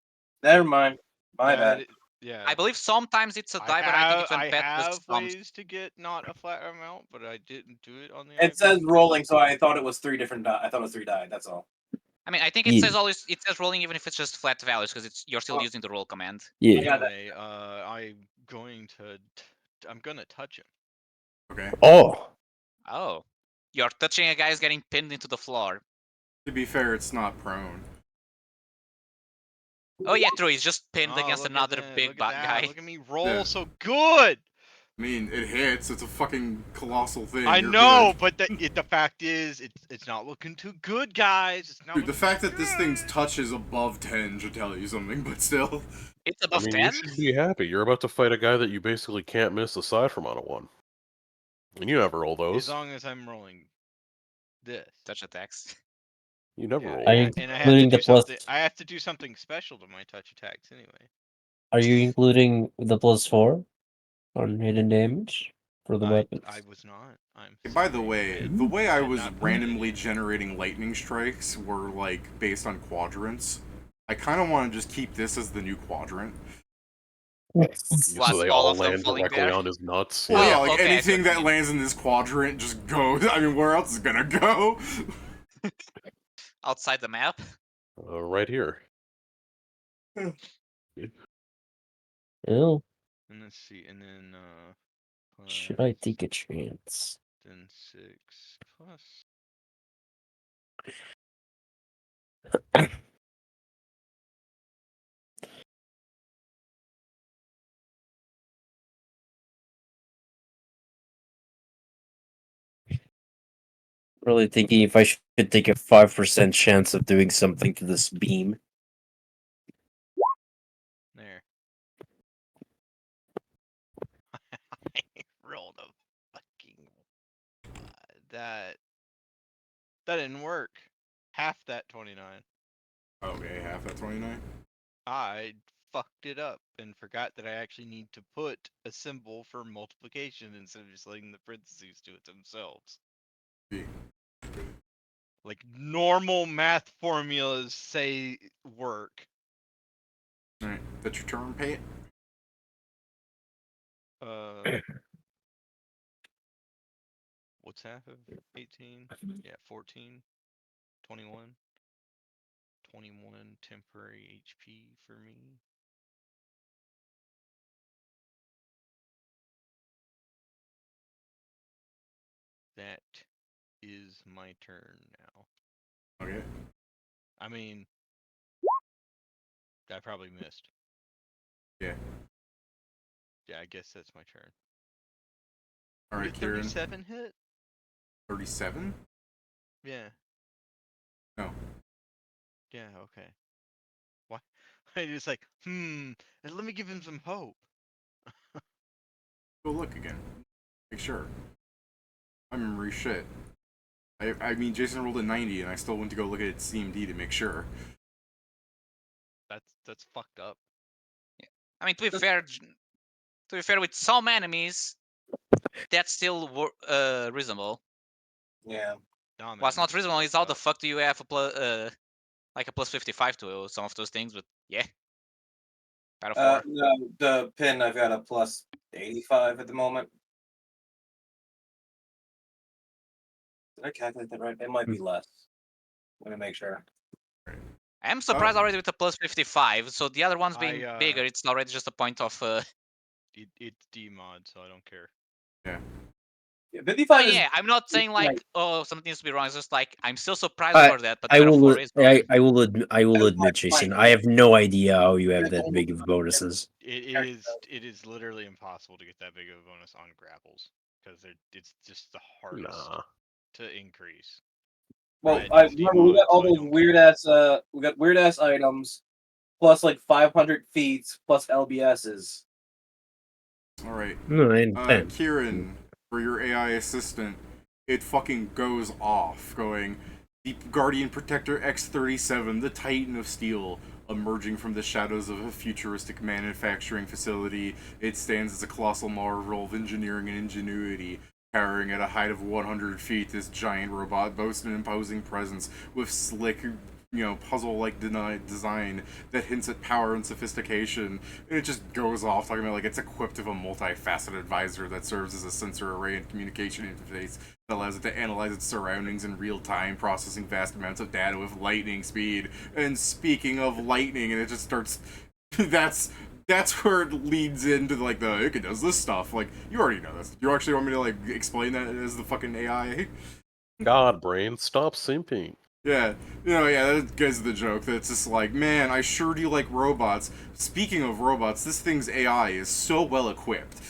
Never mind. My That bad. Yeah. I believe sometimes it's a die, but I think it went bad with have some. ways to get not a flat amount, but I didn't do it on the. It says rolling, so I thought it was 3 different die. I thought it was 3 die. That's all. I mean, I think it Yeah. says always. It says rolling even if it's just flat values because you're still Oh. using the roll command. Yeah. got that. Anyway, I'm gonna touch him. Okay. Oh. Oh, you're touching a guy who's getting pinned into the floor. To be fair, it's not prone. Oh yeah, true. He's just pinned Oh, against look at another that, big look at that, guy. Look at me roll Yeah. so good. I mean, it hits. It's a fucking colossal thing. I You're know, good. but the fact is, it's not looking too good, guys. It's not. Dude, the looking fact too that this good. thing's touch is above 10 should tell you something, but still. It's I above mean, 10. you should be happy. You're about to fight a guy that you basically can't miss aside from on a 1. And you never roll As those. long as I'm rolling this. Touch attacks. You never Yeah, roll Are you those. and I have to including do the plus? something. I have to do something special to my touch attacks anyway. Are you including the +4 on hidden damage for the weapons? I was not. Hey, by the sorry. way, the way I was randomly generating lightning strikes were like based on quadrants. I kind of want to just keep this as the new quadrant. So Was they all all of them land falling directly there? on his nuts. Well, Yeah. yeah, like okay, I see anything what you that mean. lands in this quadrant just goes. I mean, where else is gonna go? Outside the map. Right here. Oh, And let's see, and then should I take a chance? then 6 plus. Really thinking if I should take a 5% chance of doing something to this beam. There. I rolled a fucking that didn't work. Half that 29. Okay, half at 29. I fucked it up and forgot that I actually need to put a symbol for multiplication instead of just letting the parentheses do it themselves. See. Like normal math formulas say work. Alright, that's your turn, Pate. What's half of 18? Yeah, 14, 21. 21 temporary HP for me. That is my turn now. Okay. I mean, I probably missed. Yeah. Yeah, I guess that's my turn. Alright, Did Kieran. 37 hit? 37? Yeah. No. Yeah, okay. Why? I just like, let me give him some hope. Go look again. Make sure. My memory shit. I mean, Jason rolled a 90, and I still went to go look at CMD to make sure. That's fucked up. I mean, to be fair, with some enemies, that's still reasonable. Yeah. Nah, man, What's not that's reasonable is fucked how up. the fuck do you have like a plus 55 to some of those things? But yeah, out of 4. No, the pin I've got a plus 85 at the moment. Did I calculate that right? It might be less. Let me make sure. I am surprised already with a plus 55. So the other ones being bigger, it's already just a point of. It's D mod, so I don't care. Yeah. 55 is yeah, I'm not saying like, right. oh, something needs to be wrong. It's just like I'm still surprised I- for that, but I will. therefore is wrong. I will admit, Jason. I have no idea how you have that big of bonuses. It is literally impossible to get that big of a bonus on grapples because it's just the hardest Nah. to increase. Well, Red I is remember we got default, all so I those don't weird care. ass we got weird ass items plus like 500 feats plus LBSs. All right, No, I understand. Kieran, for your AI assistant, it fucking goes off, going, the Guardian Protector X37, the Titan of Steel, emerging from the shadows of a futuristic manufacturing facility. It stands as a colossal marvel of engineering and ingenuity. Towering at a height of 100 feet, this giant robot boasts an imposing presence with slick, puzzle-like design that hints at power and sophistication. And it just goes off talking about like it's equipped with a multifaceted visor that serves as a sensor array and communication interface that allows it to analyze its surroundings in real time, processing vast amounts of data with lightning speed. And speaking of lightning, and it just starts. That's where it leads into like it does this stuff. Like you already know this. You actually want me to like explain that as the fucking AI? God, brain, stop simping. Yeah, that guy's the joke. That's just like, man, I sure do like robots. Speaking of robots, this thing's AI is so well equipped.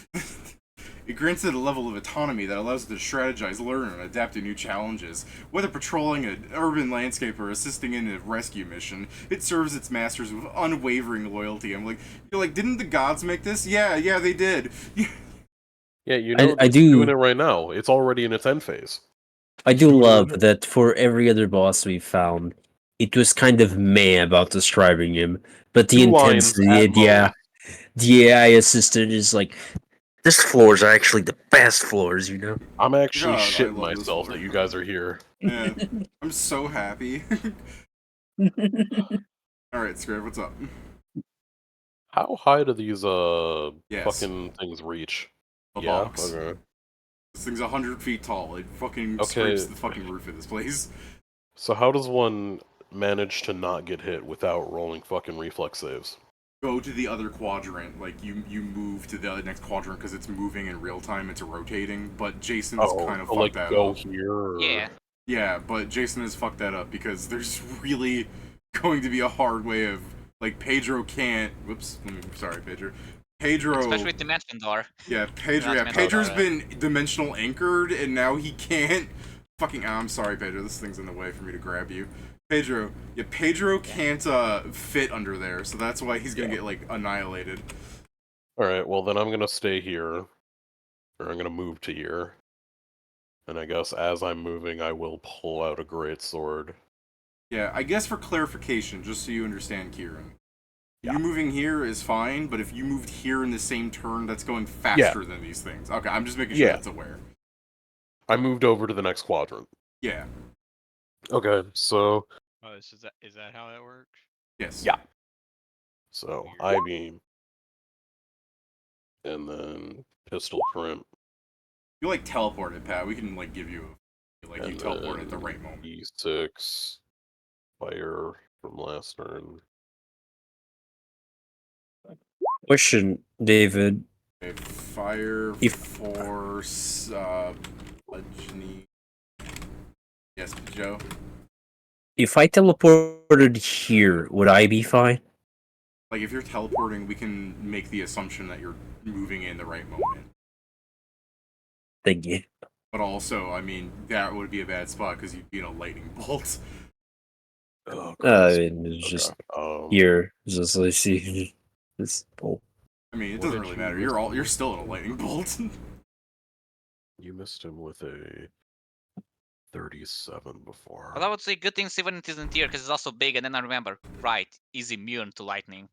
It grants it a level of autonomy that allows it to strategize, learn, and adapt to new challenges. Whether patrolling an urban landscape or assisting in a rescue mission, it serves its masters with unwavering loyalty. You're like, didn't the gods make this? Yeah, they did. Yeah, you know, I it's do- doing it right now. It's already in its end phase. I It's do doing it love right that for every other boss we found, it was kind of meh about describing him, but the Two lines intensity, at the AI assistant is like, these floors are actually the best floors, you know? I'm actually God, I shitting love this myself floor. that you guys are here. Yeah, I'm so happy. Alright, Scrap, what's up? How high do these Yes. fucking things reach? A Yeah, box. okay. This thing's 100 feet tall. It fucking scrapes the fucking roof of this place. So how does one manage to not get hit without rolling fucking reflex saves? Go to the other quadrant. Like, you move to the next quadrant because it's moving in real time. It's rotating. But Jason's kind of so, fucked like that go up. here. Or... Yeah. Yeah, but Jason has fucked that up because there's really going to be a hard way of like Pedro can't. Whoops. Sorry, Pedro. Pedro. Especially with Dimension Door. Yeah, Pedro. Yeah, Pedro's been dimensional anchored, and now he can't. Fucking. I'm sorry, Pedro. This thing's in the way for me to grab you. Pedro. Yeah, Pedro can't fit under there, so that's why he's gonna get like annihilated. All right. Well, then I'm gonna stay here, or I'm gonna move to here. And I guess as I'm moving, I will pull out a great sword. Yeah, I guess for clarification, just so you understand, Kieran. Yeah. You moving here is fine, but if you moved here in the same turn, that's going faster than these things. Okay, I'm just making sure that's aware. I moved over to the next quadrant. Yeah. Okay, so... Oh, is that how that works? Yes. Yeah. So, I-beam. And then pistol print. You like teleported, Pat. We can like give you like And you teleport at the right moment. E6. Fire from last turn. Question, David. Okay, fire, If- force, bludgeoning. Yes, Joe. If I teleported here, would I be fine? Like if you're teleporting, we can make the assumption that you're moving in the right moment. Thank you. But also, I mean, that would be a bad spot because you'd be in a lightning bolt. Oh, I mean, it's just okay. here. Just like see this. Oh. I mean, it What doesn't did really you matter. miss? You're still in a lightning bolt. You missed him with a 37 before. But I would say good thing Steven isn't here because he's also big, and then I remember, right, he's immune to lightning.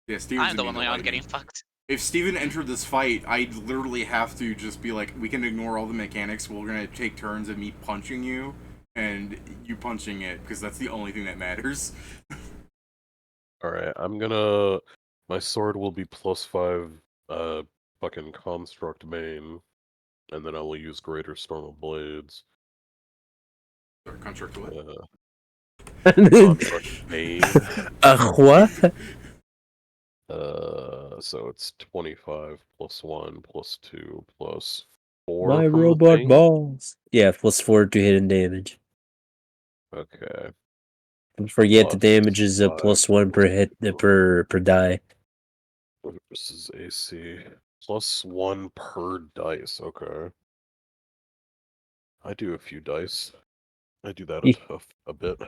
Yeah, Steven's I'm the one immune to not getting lightning. fucked. If Steven entered this fight, I'd literally have to just be like, we can ignore all the mechanics. We're gonna take turns of me punching you and you punching it because that's the only thing that matters. Alright, I'm gonna... My sword will be +5 fucking Construct Main. And then I will use Greater Storm of Blades. Sorry, construct what? Construct Main. What? So it's 25 +1 +2 +4 4 My from the robot thing? balls. Yeah, +4 to hidden damage. Okay. Don't forget the Plus damage is a 5 +1 per hit per die. versus AC. +1 per dice. Okay. I do a few dice. I do that a bit.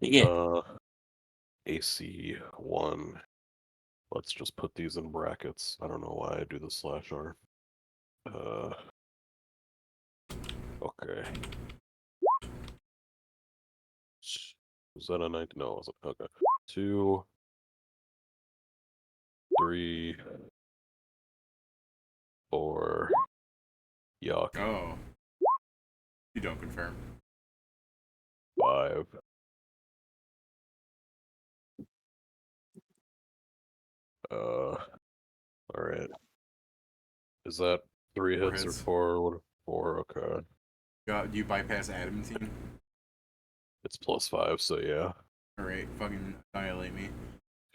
Yeah. AC 1. Let's just put these in brackets. I don't know why I do the /R. Okay. Was that a 19? No, it wasn't. Okay. 2, 3, 4. Yuck. Oh. You don't confirm. 5. Alright. Is that 3 4 hits or hits. 4? What? 4, okay. Do you bypass adamantine? It's +5, so yeah. Alright, fucking annihilate me.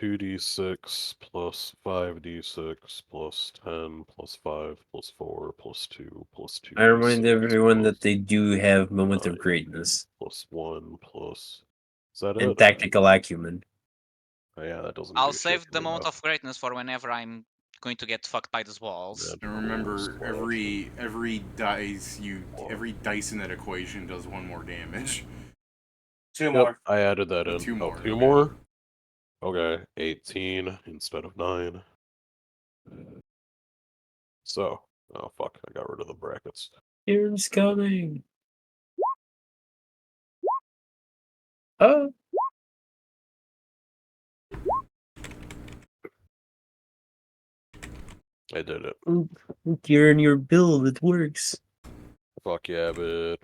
2d6 plus 5d6 plus 10 plus 5 plus 4 plus 2 plus 2. I remind everyone that they do have moment of 9 greatness plus 1 plus. Is that and it? tactical acumen. Oh, yeah, that doesn't I'll do shit save for the me moment now. of greatness for whenever I'm going to get fucked by those walls. Red And cool remember, splash. every dice in that equation does 1 more damage. 2 Yep, more. I added that Oh, in. 2 more, 2 okay. more? Okay, 18 instead of 9. So, oh fuck, I got rid of the brackets. Here's coming. Oh, I did it. you're in your build. It works. Fuck yeah, bitch.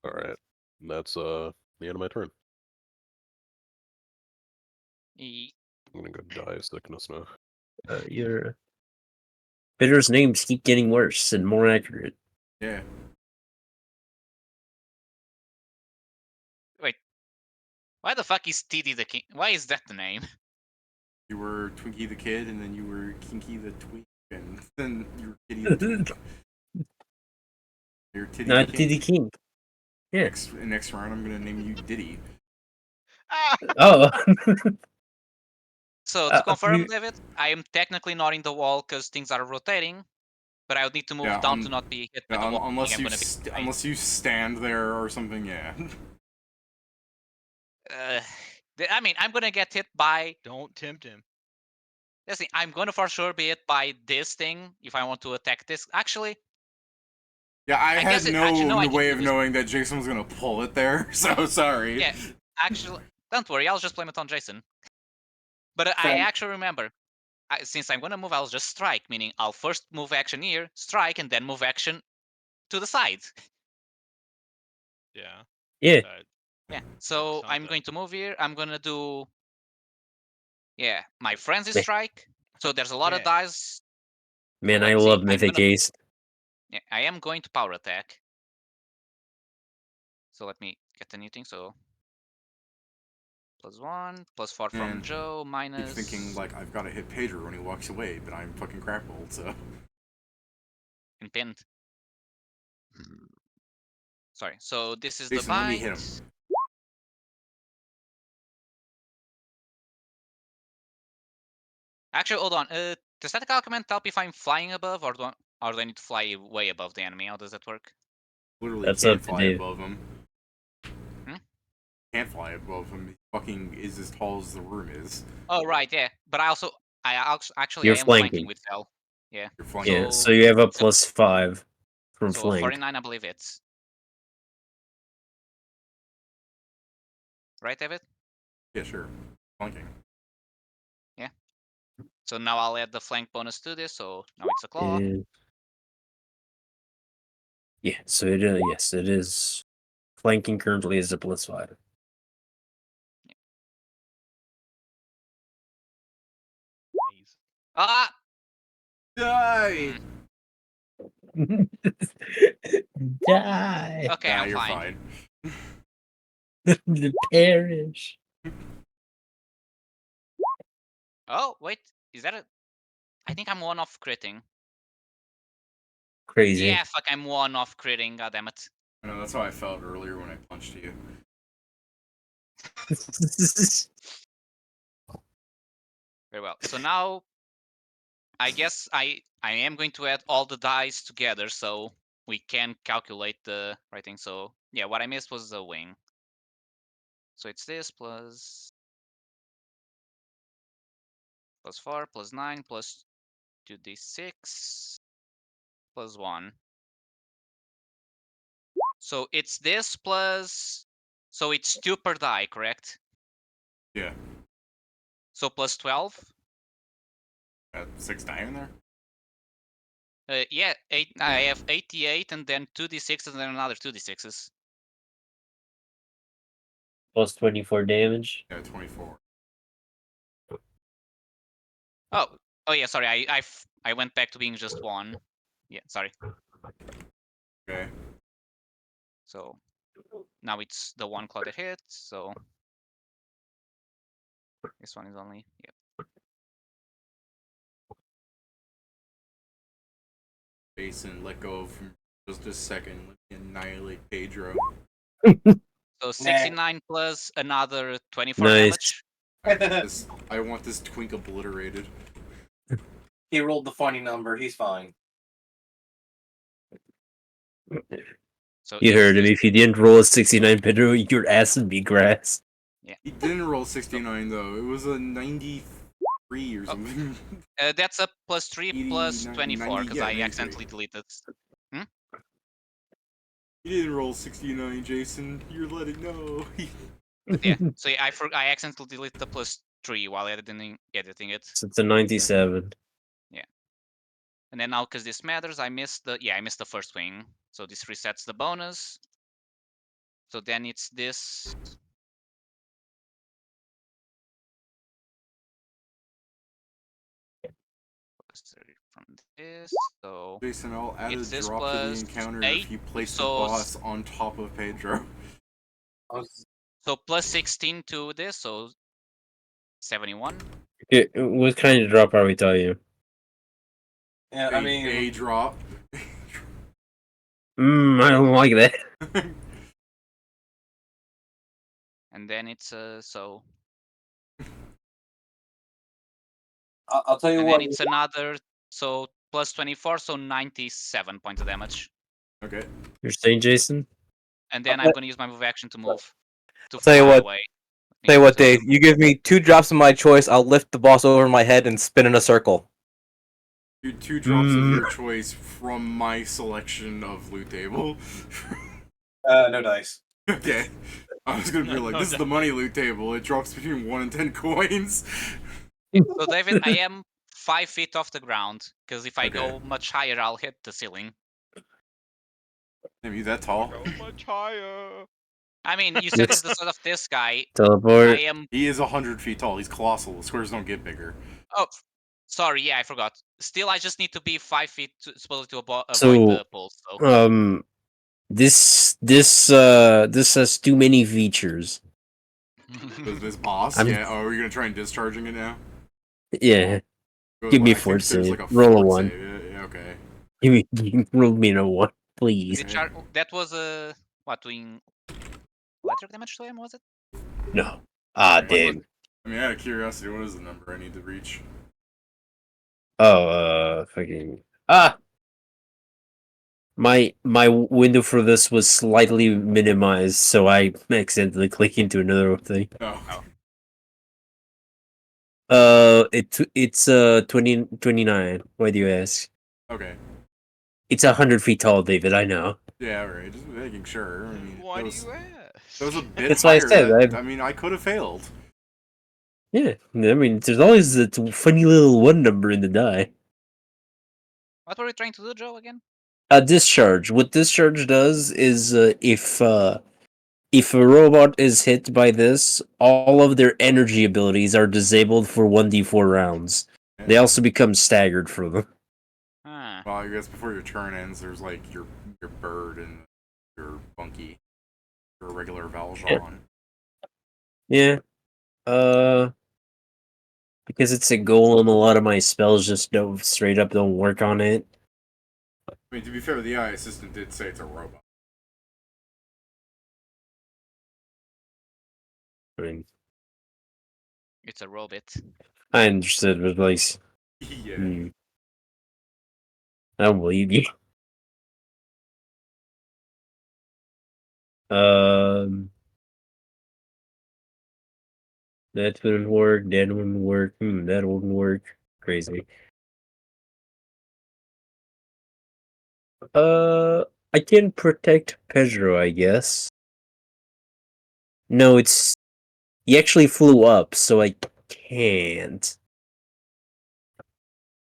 Alright, that's the end of my turn. E- I'm gonna go die of sickness now. Your Bitter's names keep getting worse and more accurate. Yeah. Wait. Why the fuck is TD the king? Why is that the name? You were Twinkie the Kid, and then you were Kinky the Tweak, and then you were Kitty the Twink. You're Titty Not the King. Diddy King. Yeah. Next round, I'm gonna name you Diddy. Ah! Oh. So to confirm, you- David, I am technically not in the wall because things are rotating, but I would need to move Yeah, down to not be hit by the wall. unless I'm you gonna be fine. unless you stand there or something, yeah. I mean, I'm gonna get hit by. Don't tempt him. Listen, I'm gonna for sure be hit by this thing if I want to attack this. Actually, Yeah, I I had guess actually, no, I need way to of use- knowing that Jason was gonna pull it there, so sorry. Yeah, actually, don't worry. I'll just blame it on Jason. But I Fair. actually remember, since I'm gonna move, I'll just strike. Meaning, I'll first move action here, strike, and then move action to the side. Yeah. yeah. Yeah. So I'm something. going to move here. I'm gonna do. Yeah, my frenzy Meh. strike. So there's a lot of Yeah. dice. Man, So I let's see. love Mythic Ace. Yeah, I am going to power attack. So let me get the new thing. So +1, +4 from Man, Joe, Keep minus. thinking like I've got to hit Pedro when he walks away, but I'm fucking grappled, so. And pinned. Sorry. So this is Jason, the let me bite. hit him. Actually, hold on. Does that comment help if I'm flying above, or do I need to fly way above the enemy? How does that work? Literally That's can't up to fly Dave. above him. Hmm? Can't fly above him. He fucking is as tall as the room is. Oh right, yeah. But actually You're I am flanking flanking. with Fel. Yeah. You're flanking. Yeah, so you have a +5 from So flank. 49, I believe it's. Right, David? Yeah, sure. Flanking. So now I'll add the flank bonus to this. So now it's a claw. And... yeah, so yes, it is. Flanking currently is a +5. Nice. Ah! Die! Die. Okay, Nah, I'm you're fine. The perish. Oh, wait. Is that a... I think I'm 1 off critting. Crazy. Yeah, fuck, I'm 1 off critting. God damn it. I know that's how I felt earlier when I punched you. Very well. So now, I guess I am going to add all the dice together so we can calculate the right thing. So yeah, what I missed was the wing. So it's this plus 4 plus 9 plus 2d6 plus 1. So it's this plus. So it's 2 per die, correct? Yeah. So plus 12. 6 die in there. Yeah, 8. I have 88 and then 2d6s and then another 2d6s. Plus 24 damage. Yeah, 24. Oh yeah. Sorry, I went back to being just 1. Yeah, sorry. Okay. So now it's the 1 claw that hits. So this one is only Jason, let go of him just a second. Let me annihilate Pedro. So 69 plus another 24 Nice. damage. I want this twink obliterated. He rolled the funny number. He's fine. So You it's heard him. this- If you didn't roll a 69 Pedro, your ass would be grass. He didn't roll 69 though. It was a 93 or something. That's a plus 3 plus 80, 24 because yeah, I 93. accidentally deleted. You didn't roll 69, Jason. You're letting no. Yeah. So yeah, I accidentally deleted the plus 3 while editing it. So it's a 97. And then now, because this matters, I missed the first wing. So this resets the bonus. So then it's this. Plus 30 from this. So Jason, I'll add It's a this drop to the plus encounter 8, if you place the so boss on top of Pedro. so plus 16 to this, so 71. Okay, what kind of drop are we telling you? Yeah, I A mean, drop. I don't like that. And then it's so I'll tell you and what. then it's another so plus 24, so 97 points of damage. Okay. You're saying, Jason? And then Okay. I'm gonna use my move action to move to Tell you fly what- away. Tell you what, So- Dave. You give me 2 drops of my choice. I'll lift the boss over my head and spin in a circle. Do 2 drops of your choice from my selection of loot table. No dice. Okay. I was gonna be like, this is the money loot table. It drops between 1 and 10 coins. So David, I am 5 feet off the ground because if I Okay. go much higher, I'll hit the ceiling. Damn, you that tall? Go much higher. I mean, you said it's the sort of this guy. I Teleport. am. He is 100 feet tall. He's colossal. The squares don't get bigger. Oh, sorry. Yeah, I forgot. Still, I just need to be 5 feet supposed to avoid So, the pulse. So. This has too many features. This boss? I'm- Yeah. Oh, are you gonna try and discharging it now? Yeah. Go- Give me I a think fort there's save. like a Roll a fort 1. save. Yeah, okay. You roll me a 1, please. That was a what doing electric damage to him, was it? No. What Damn. I mean, out of curiosity, what is the number I need to reach? Oh, fucking. My window for this was slightly minimized, so I accidentally clicked into another thing. Oh. It's 29. Why do you ask? Okay. It's 100 feet tall, David. I know. Yeah, alright. Just making sure. I mean, Why that do was, you ask? that was a bit That's why I higher. said, I mean, I could have failed. Yeah, I mean, there's always that funny little 1 number in the die. What were we trying to do, Joe? Again? Discharge. What discharge does is if a robot is hit by this, all of their energy abilities are disabled for 1d4 rounds. They also become staggered for them. Ah. Well, I guess before your turn ends, there's like your bird and your bunkie, your regular Valjean. Yeah. Because it's a goal and a lot of my spells just don't straight up don't work on it. I mean, to be fair, the AI assistant did say it's a robot. I mean, It's a robot. I understood, but like, Yeah. I don't believe you. Um, that wouldn't work. That wouldn't work. That wouldn't work. Crazy. I can protect Pedro, I guess. No, it's he actually flew up, so I can't.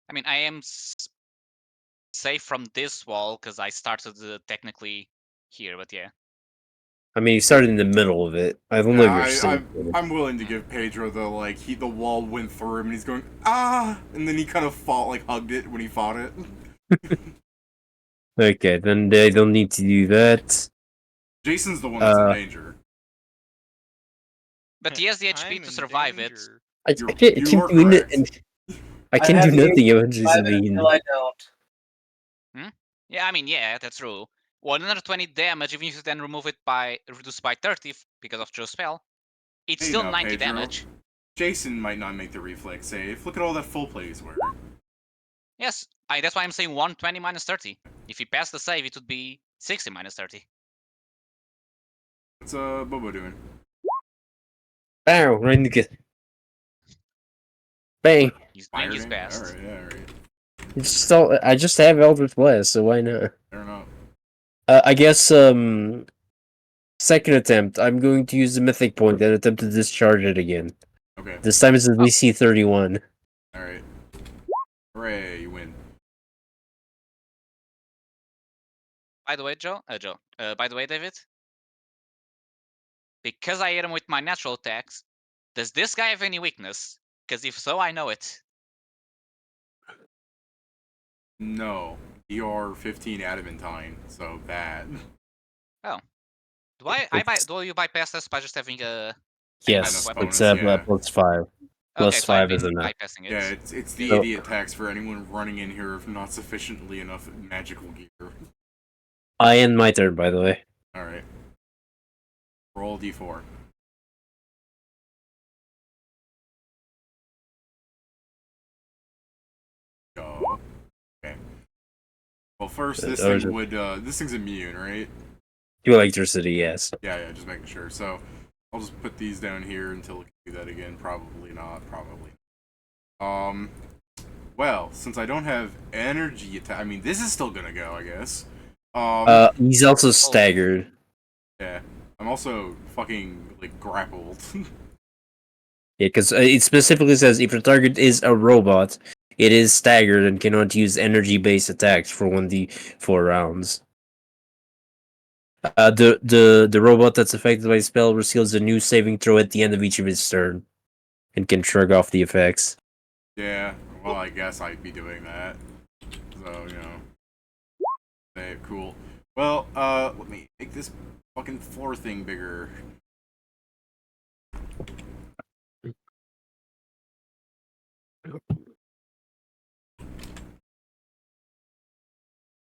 I mean, I am safe from this wall because I started technically here, but yeah. I mean, he started in the middle of it. I don't know if you're safe. I'm willing to give Pedro the wall went through him and he's going and then he kind of hugged it when he fought it. Okay, then they don't need to do that. Jason's the one that's in danger. But he has the HP I'm to in survive danger. I You can't are do correct. it. I can do nothing about Jason being. Until I don't. Yeah, I mean, yeah, that's true. 120 damage, even if you then remove it by reduced by 30 because of Joe's spell. It's Hey still now, 90 Pedro. damage. Jason might not make the reflex save. Look at all that full play he's wearing. Yes, that's why I'm saying 120 minus 30. If he passed the save, it would be 60 minus 30. What's Bobo doing? Ow, right in the gut. Bang. He's doing his Firing? best. Alright, yeah, alright. It's all, I just have Eldritch Blast, so why not? Fair enough. I guess, second attempt, I'm going to use the Mythic Point and attempt to discharge it again. Okay. This time it's at DC 31. Alright. Hooray, you win. By the way, by the way, David, because I hit him with my natural attacks, does this guy have any weakness? Because if so, I know it. No. DR 15 adamantine, so bad. Do you bypass this by just having a Yes, weapon? it's yeah. plus 5. Plus Okay, so I've 5 is been enough. bypassing it. Yeah, it's the So- idiot tax for anyone running in here with not sufficiently enough magical gear. I end my turn, by the way. Alright. Roll D4. Go. Okay. Well, first, this thing would, this thing's immune, right? To electricity, yes. Yeah, just making sure. So, I'll just put these down here until we can do that again. Probably not, probably. Well, since I don't have energy attack, I mean, this is still gonna go, I guess. He's also staggered. Yeah. I'm also fucking, grappled. Yeah, because it specifically says if the target is a robot, it is staggered and cannot use energy-based attacks for 1d4 rounds. The robot that's affected by the spell receives a new saving throw at the end of each of its turn, and can shrug off the effects. Yeah, well, I guess I'd be doing that. So, Okay, cool. Well, let me make this fucking floor thing bigger.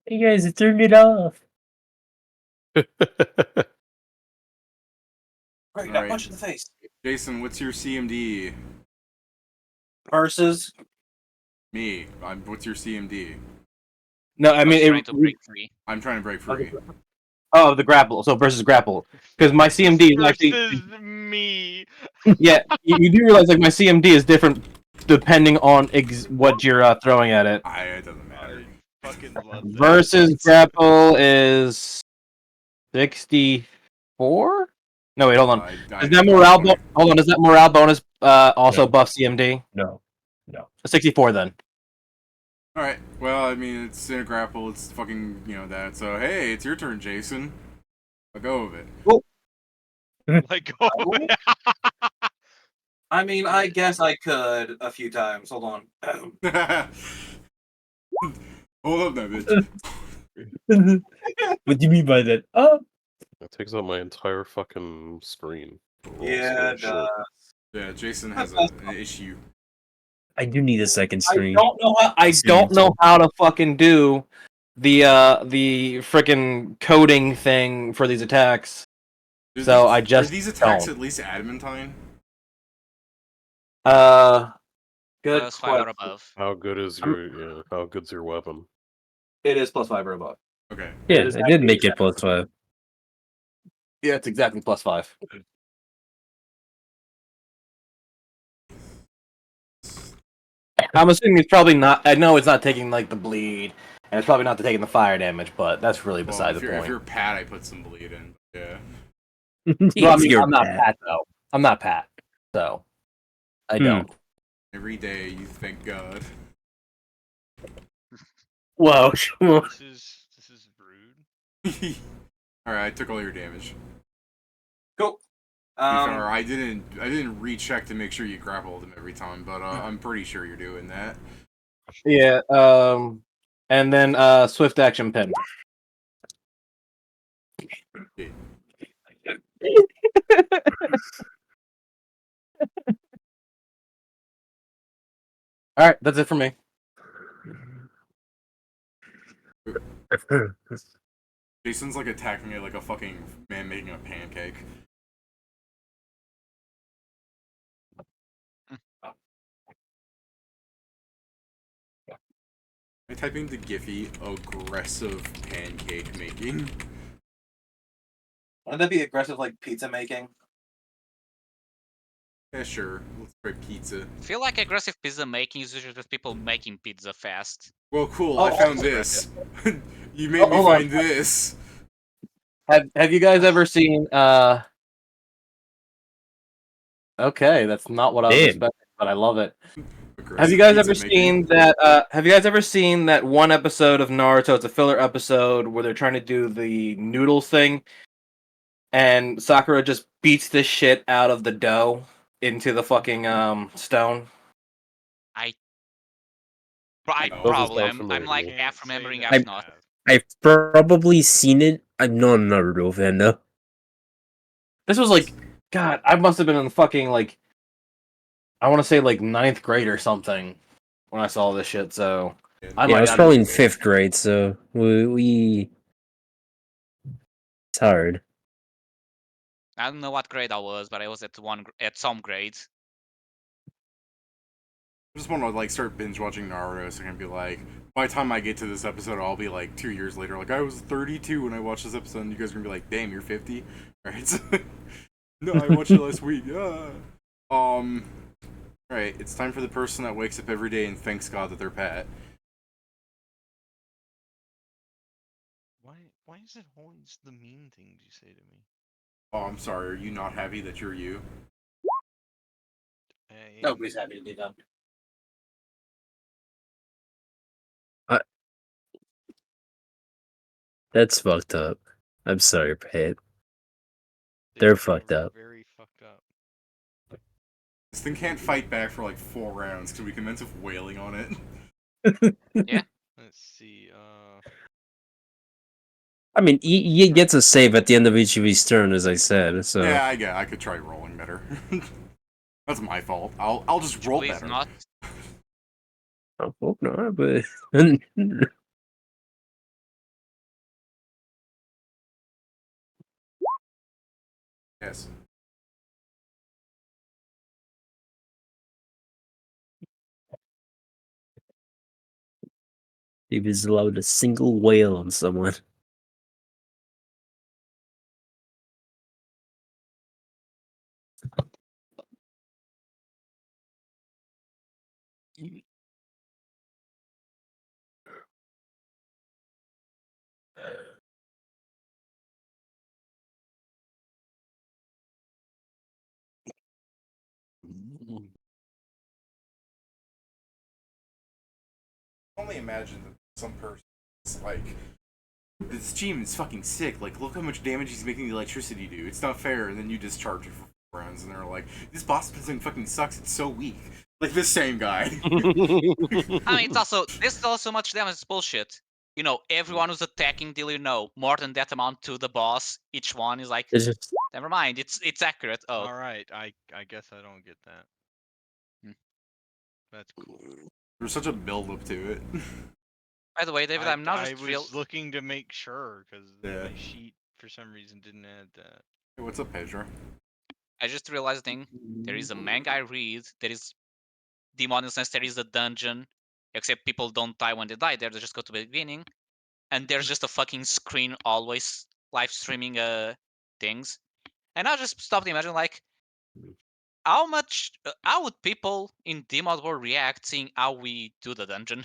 Hey guys, it turned it off. Right, Alright. punch in the face. Jason, what's your CMD? Versus. Me. What's your CMD? No, I mean Trying to break free. I'm trying to break free. Oh, the grapple. So versus grapple, because my CMD is actually. Versus me. Yeah, you do realize my CMD is different depending on what you're throwing at it. It doesn't matter. I fucking love that. Versus grapple is 64. No, wait, hold on. Is that morale? Hold on, is that morale bonus also No. buff CMD? No. 64 then. Alright, well, I mean, it's in a grapple, it's fucking, that. So, hey, it's your turn, Jason. Let go of it. Like, oh, I mean, I guess I could a few times. Hold on. Hold up now, bitch. What do you mean by that? Oh, That takes up my entire fucking screen. Yeah, Shit. Yeah, Jason has an issue. I do need a second I stream. don't know how. I don't know how to fucking do the freaking coding thing for these attacks. So I just are these attacks don't. at least adamantine? Good +5 or question. above. How good is your how good's your weapon? It is +5 or above. Okay. Yeah, It is I did make actually it +5. Yeah, it's exactly +5. I'm assuming it's probably not. I know it's not taking like the bleed, and it's probably not taking the fire damage, but that's really Well, beside if the you're point. Pat, I put some bleed in. Yeah. Well, I mean, You're I'm not bad. Pat though. I'm not Pat, so I don't. Every day you thank God. Whoa. This is rude. Alright, I took all your damage. Cool. To be fair, I didn't recheck to make sure you grappled him every time, but I'm pretty sure you're doing that. Yeah. And then swift action pin. Yeah. All right, that's it for me. Jason's like attacking it like a fucking man making a pancake. I type into Giphy aggressive pancake making. Wouldn't that be aggressive like pizza making? Yeah, sure. Let's try pizza. I feel like aggressive pizza making is usually just people making pizza fast. Well, cool. Oh, I found also this. You made me hold on. find this. Have you guys ever seen Okay, that's not what I was Damn. expecting, but I love it. Aggressive Have you guys pizza ever making. seen that? Have you guys ever seen that one episode of Naruto? It's a filler episode where they're trying to do the noodles thing, and Sakura just beats the shit out of the dough into the fucking stone. Probably. sound I'm familiar like to me. half remembering, Say half that not. I have. I've probably seen it. I'm not a Naruto fan though. This was like, God, I must have been in the fucking like, I want to say like 9th grade or something when I saw this shit. So I Yeah, I might was not. probably in 5th grade, so we it's hard. I don't know what grade I was, but I was at some grade. I just want to like start binge watching Naruto so I can be like, by the time I get to this episode, I'll be like 2 years later. Like I was 32 when I watched this episode, and you guys are gonna be like, "Damn, you're 50." Right? So, no, I watched it last week. Alright, it's time for the person that wakes up every day and thanks God that they're Pat. Why is it always the mean things you say to me? Oh, I'm sorry. Are you not happy that you're you? I am- Nobody's happy to do that. That's fucked up. I'm sorry, Pat. they They're are fucked up. Very fucked up. This thing can't fight back for like 4 rounds. Can we commence with wailing on it? Let's see. I mean, he gets a save at the end of each of his turn, as I said. So Yeah, I could try rolling better. That's my fault. I'll just roll Please better. not. I hope not. But Yes. he was allowed a single wail on someone. Only imagine that some person is like, this team is fucking sick. Like, look how much damage he's making the electricity do. It's not fair. And then you discharge it for 4 rounds, and they're like, this boss thing fucking sucks. It's so weak. Like this same guy. I mean, it's also this is also much damage. It's bullshit. You know, everyone who's attacking dealer more than that amount to the boss. Each one is like, It's just never mind. It's accurate. Oh, All right. I guess I don't get that. That's cool. There's such a build up to it. By the way, David, I'm now I just was looking to make sure because Yeah. my sheet for some reason didn't add that. Hey, what's up, Pedro? I just realized thing. There is a manga I read. There is Demon Sense. There is a dungeon. Except people don't die when they die. They just go to the beginning, and there's just a fucking screen always live streaming things. And I just stopped imagining like how would people in Demon World react seeing how we do the dungeon?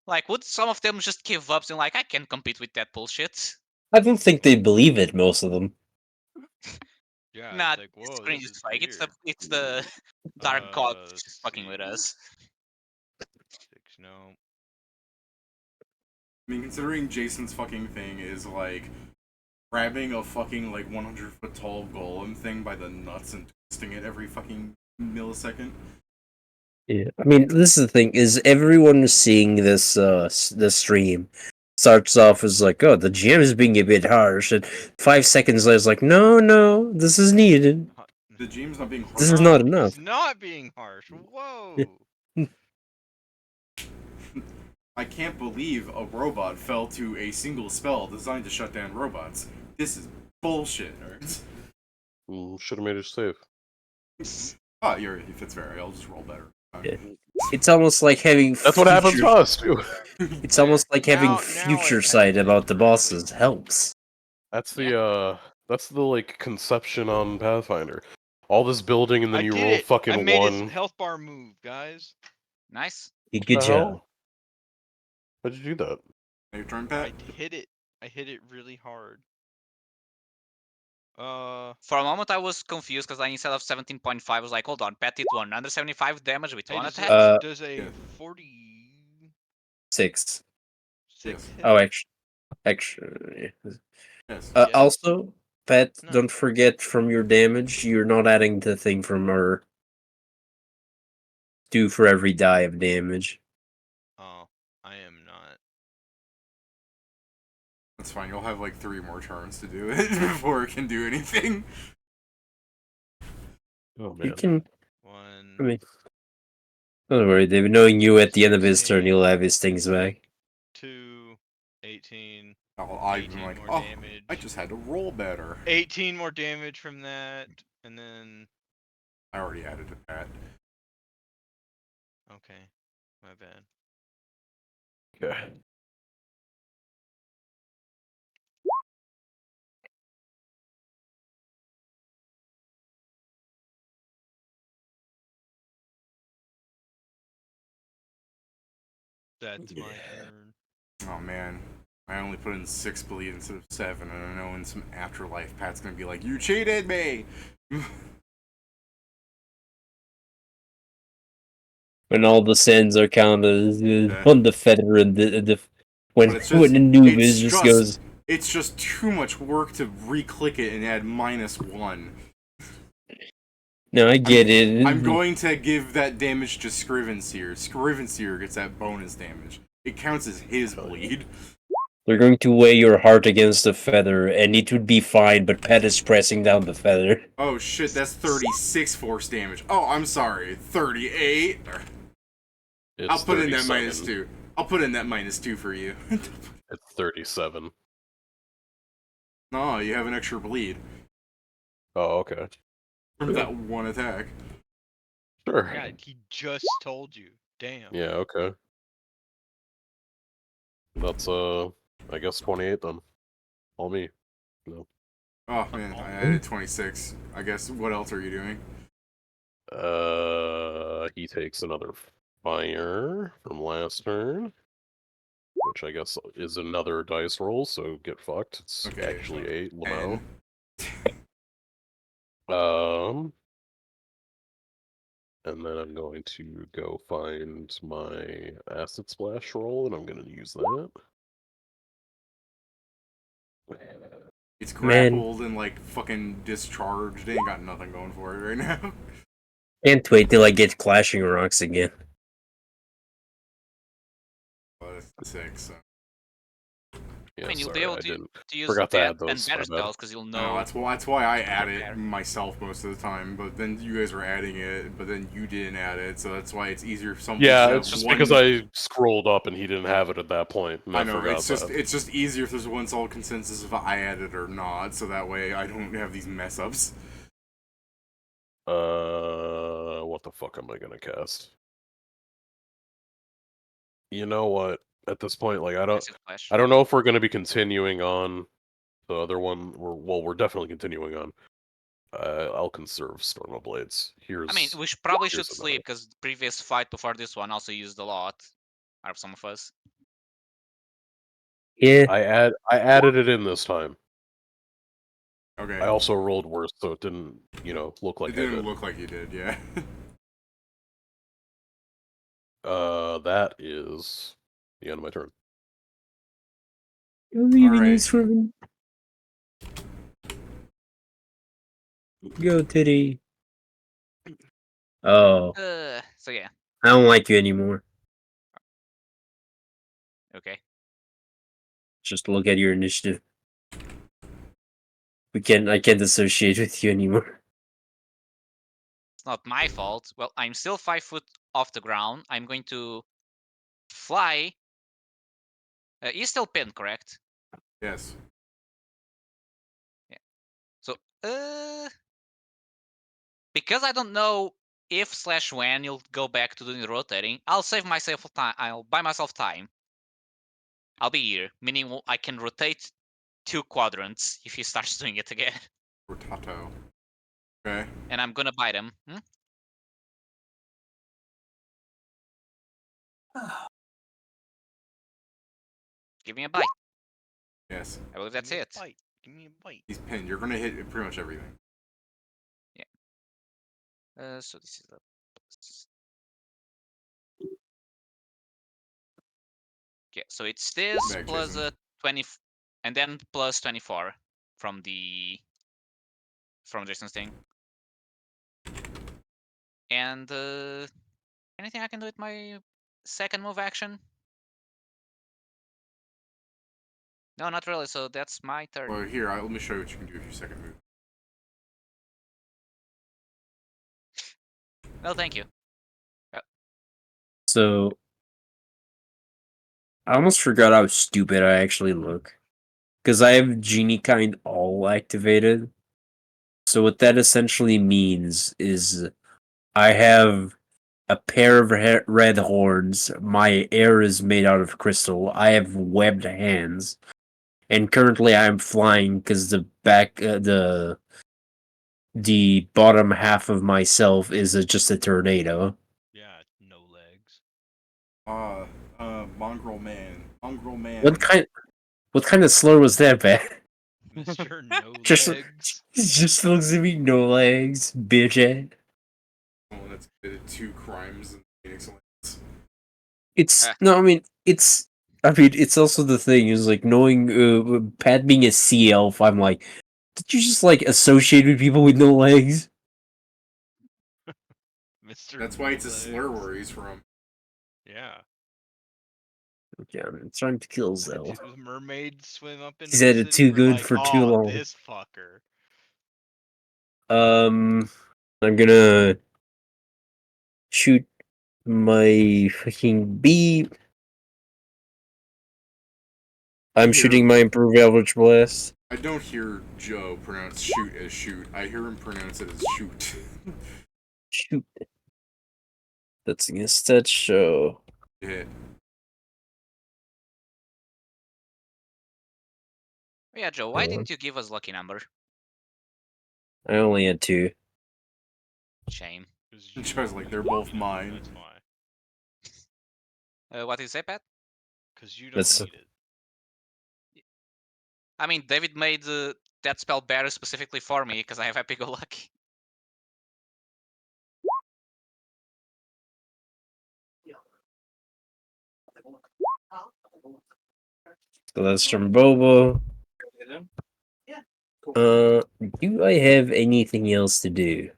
Like, would some of them just give up and like I can't compete with that bullshit? I don't think they believe it. Most of them. Yeah, Nah, it's like, this whoa, screen this is is fake. weird. It's the dark god Let's fucking with see. us. 6, no. I mean, considering Jason's fucking thing is like grabbing a fucking like 100-foot tall golem thing by the nuts and twisting it every fucking millisecond. Yeah, I mean, this is the thing: is everyone seeing this this stream starts off as like, "Oh, the GM is being a bit harsh," and 5 seconds later, it's like, "No, this is needed. The GM's not being This harsh. is not He's enough." not being harsh. Whoa. I can't believe a robot fell to a single spell designed to shut down robots. This is bullshit, nerds. Should have made it safe. Oh, that's fair. I'll just roll better. Yeah. It's almost like having. That's what happens to us too. It's almost like having Now future it sight has about the been bosses helps. That's the like conception on Pathfinder. All this building and then I you did roll it. fucking I made one. his health bar move, guys. Nice. Good the job. hell? How'd you do that? Your turn, I Pat. hit it. I hit it really hard. For a moment, I was confused because instead of 17.5, I was like, hold on, Pat did 175 damage with Hey, one does attack. does a Yeah. 46 6. Yes. hit? Oh, actually. Yes. Yeah. Also, Pat, No. don't forget from your damage, you're not adding the thing from our 2 for every die of damage. Oh, I am not. That's fine. You'll have like 3 more turns to do it before it can do anything. Oh man. You can. One. I mean, don't worry, David. Knowing you at the end of his turn, 16. he'll have his things back. 2. 18. I'm 18 like, more oh, damage. I just had to roll better. 18 more damage from that, and then I already added to Pat. okay, my bad. Okay. That's my turn. Oh man, I only put in 6 bleed instead of 7, and I know in some afterlife, Pat's gonna be like, "You cheated me." When all the sins are counted on the feather and the when But it's just- when the noob it's is just just- goes. It's just too much work to re-click it and add -1. No, I get it. I'm going to give that damage to Scrivenseer. Scrivenseer gets that bonus damage. It counts as his bleed. They're going to weigh your heart against the feather, and it would be fine, but Pat is pressing down the feather. Oh shit, that's 36 force damage. Oh, I'm sorry, 38. I'll put in that -2. I'll put in that -2 for you. It's 37. No, you have an extra bleed Oh, okay. from that one attack. Sure. Yeah, he just told you. Damn. Yeah, okay. That's I guess 28 then. All me. No. Oh man, I added 26. I guess, what else are you doing? He takes another fire from last turn, which I guess is another dice roll, so get fucked. It's Okay, actually so 8, Lamau. 10. And then I'm going to go find my acid splash roll, and I'm going to use that. It's grappled and like fucking discharged. They ain't got nothing going for it right now. Can't wait till I get clashing rocks again. Well, that's 6. So. Yeah, I mean, you'll sorry, be able I to didn't. use Forgot to that add those. and better My bad. spells because you'll No, know. that's why I add prepare. it myself most of the time. But then you guys were adding it, but then you didn't add it, so that's why it's easier for some people Yeah, to it's have just one. because I scrolled up and he didn't have it at that point, and I know forgot it's just that. it's just easier if there's one solid consensus if I add it or not, so that way I don't have these mess ups. What the fuck am I gonna cast? You know what? At this point, like I Massive Flash. don't know if we're gonna be continuing on the other one. We're definitely continuing on. I'll conserve Storm of Blades. Here's. I mean, we probably should here's another sleep because the previous fight before this one also used a lot out of some of us. Yeah. I added it in this time. Okay. I also rolled worse, so it didn't, look like It I didn't did. look like you did, yeah. That is the end of my turn. Alright. Go, Titty. Oh, So yeah, I don't like you anymore. okay. Just look at your initiative. I can't associate with you anymore. It's not my fault. Well, I'm still 5 foot off the ground. I'm going to fly. He's still pinned, correct? Yes. So, because I don't know if/when you'll go back to doing the rotating, I'll save myself time. I'll buy myself time. I'll be here, meaning I can rotate 2 quadrants if he starts doing it again. Rotato. Okay. And I'm gonna bite him. Give me a bite. Yes. I believe that's it. Give me a bite. He's pinned. You're gonna hit pretty much everything. So this is the. Yeah, so it's this Back, plus Jason. a 20, and then plus 24 from Jason's thing. And anything I can do with my second move action? No, not really. So that's my turn. Well, here, let me show you what you can do with your second move. No, thank you. So, I almost forgot how stupid I actually look. Because I have Genie Kind all activated. So what that essentially means is I have a pair of red horns. My air is made out of crystal. I have webbed hands, and currently I'm flying because the bottom half of myself is just a tornado. Yeah, no legs. Mongrel man. Mongrel man. What kind of slur was that, Pat? Mr. No Just Legs. just looks at me, no legs, bitch. Someone that's committed 2 crimes in Phoenix Lands. It's no, I mean it's also the thing is like knowing Pat being a sea elf. I'm like, did you just like associate with people with no legs? Mr. That's No why it's a Legs. slur where he's from. Yeah. Okay, I'm trying to kill Did Zell. the mermaid swim up into He's the had it city? too We're good like, for too oh, long. this fucker. I'm gonna shoot my fucking bee. I'm shooting my improved average blast. I don't hear Joe pronounce shoot as shoot. I hear him pronounce it as shoot. Shoot. That's against that show. Hit. Yeah, Joe, why didn't you give us lucky number? I only had 2. Shame. Joe's like, they're both mine. That's why. What did you say, Pat? Because you don't That's need it. I mean, David made that spell better specifically for me because I have Happy Go Lucky. so that's from Bobo. Do I have anything else to do?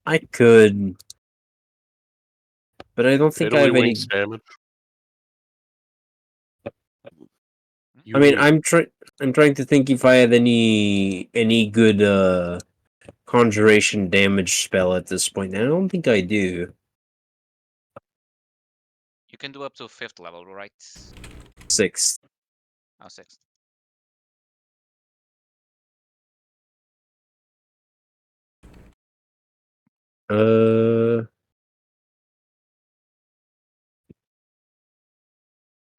I could, but I don't think I Italy have any. wings damage. I mean, I'm trying to think if I had any good conjuration damage spell at this point. And I don't think I do. You can do up to 5th level, right? 6th. Oh, 6th.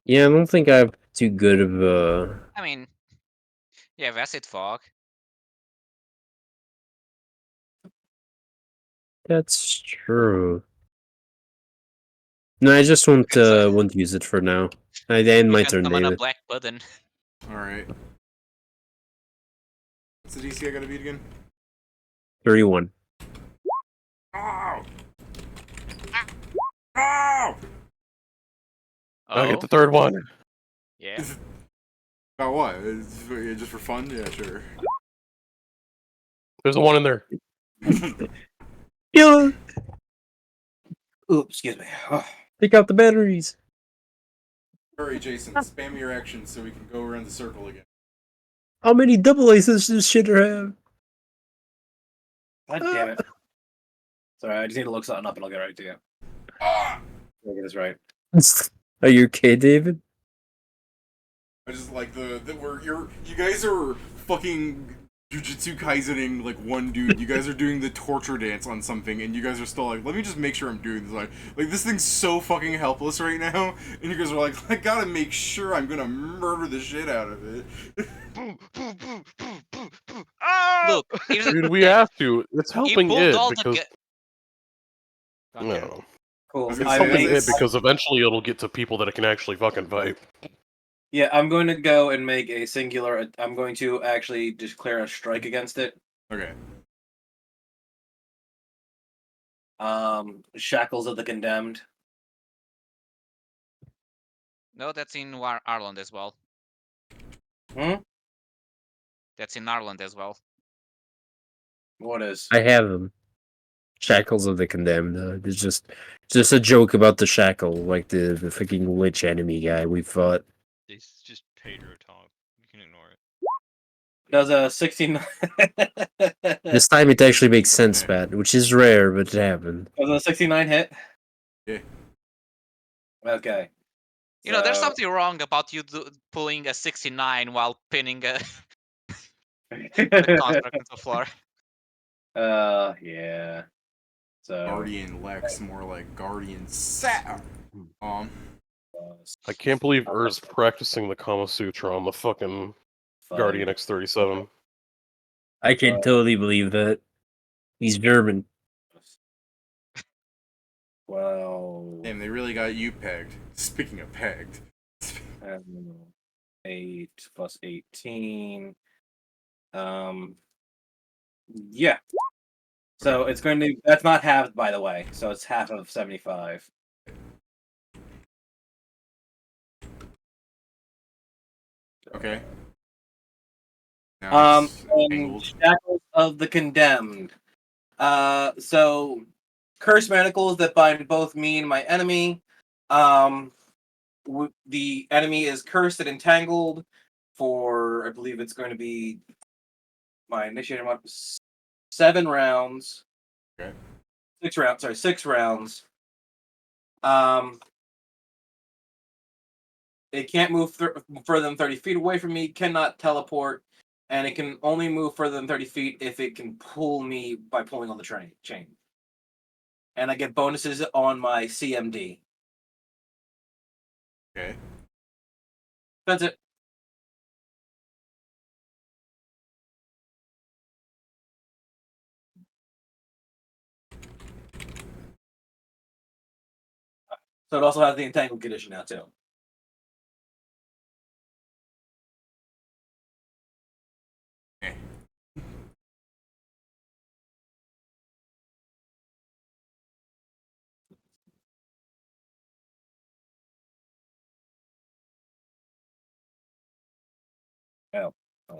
Yeah, I don't think I have too good of I mean, you have Acid Fog. That's true. No, I just won't use it for now. I end You my can turn, summon a David. Black Puddin. Alright. What's the DC I gotta beat again? 31. Oh! Oh! I get Oh, the third one. yeah. About what? Just for fun? Yeah, sure. There's a one in there. Yeah, Oops, excuse me. pick out the batteries. Hurry, Jason. Spam your actions so we can go around the circle again. How many double aces does shitter have? God damn it. Sorry, I just need to look something up and I'll get right to you. Ah! I'll get this right. Are you okay, David? I just like you guys are fucking Jujutsu Kaisening like one dude. You guys are doing the torture dance on something, and you guys are still like, let me just make sure I'm doing this. Like this thing's so fucking helpless right now, and you guys are like, I gotta make sure I'm gonna murder the shit out of it. Look, here's the Dude, we thing. have to. It's He helping pulled it all because the. no, Cool. I was it's gonna say, helping that's- it because eventually it'll get to people that it can actually fucking fight. Yeah, I'm going to go and make a singular. I'm going to actually declare a strike against it. Okay. Shackles of the Condemned. No, that's in Ireland as well. Hmm? That's in Ireland as well. What is? I have them. Shackles of the Condemned. It's just a joke about the shackle, like the freaking lich enemy guy we fought. It's just Pedro talk. You can ignore it. Does a 69. This time it actually makes sense, Pat, which is rare, but it happened. Does a 69 hit? Yeah. Okay. You know, there's So- something wrong about you pulling a 69 while pinning a construct into the floor. Yeah. So. Guardian Lex, more like Guardian Sat. I can't believe Ur's practicing the Kama Sutra on the fucking Guardian X37. I can totally believe that. He's German. Well. Damn, they really got you pegged. Speaking of pegged. 8 plus 18. Yeah. So it's going to. That's not halved, by the way. So it's half of 75. Okay. Now it's And angled. Shackles of the Condemned. So curse manacles that bind both me and my enemy. The enemy is cursed and entangled for, I believe it's going to be my initiator mod, 7 rounds. Okay. 6 rounds. Sorry, 6 rounds. It can't move further than 30 feet away from me. Cannot teleport, and it can only move further than 30 feet if it can pull me by pulling on the chain. And I get bonuses on my CMD. Okay. That's it. So it also has the entangled condition now too. Eh. Yeah. I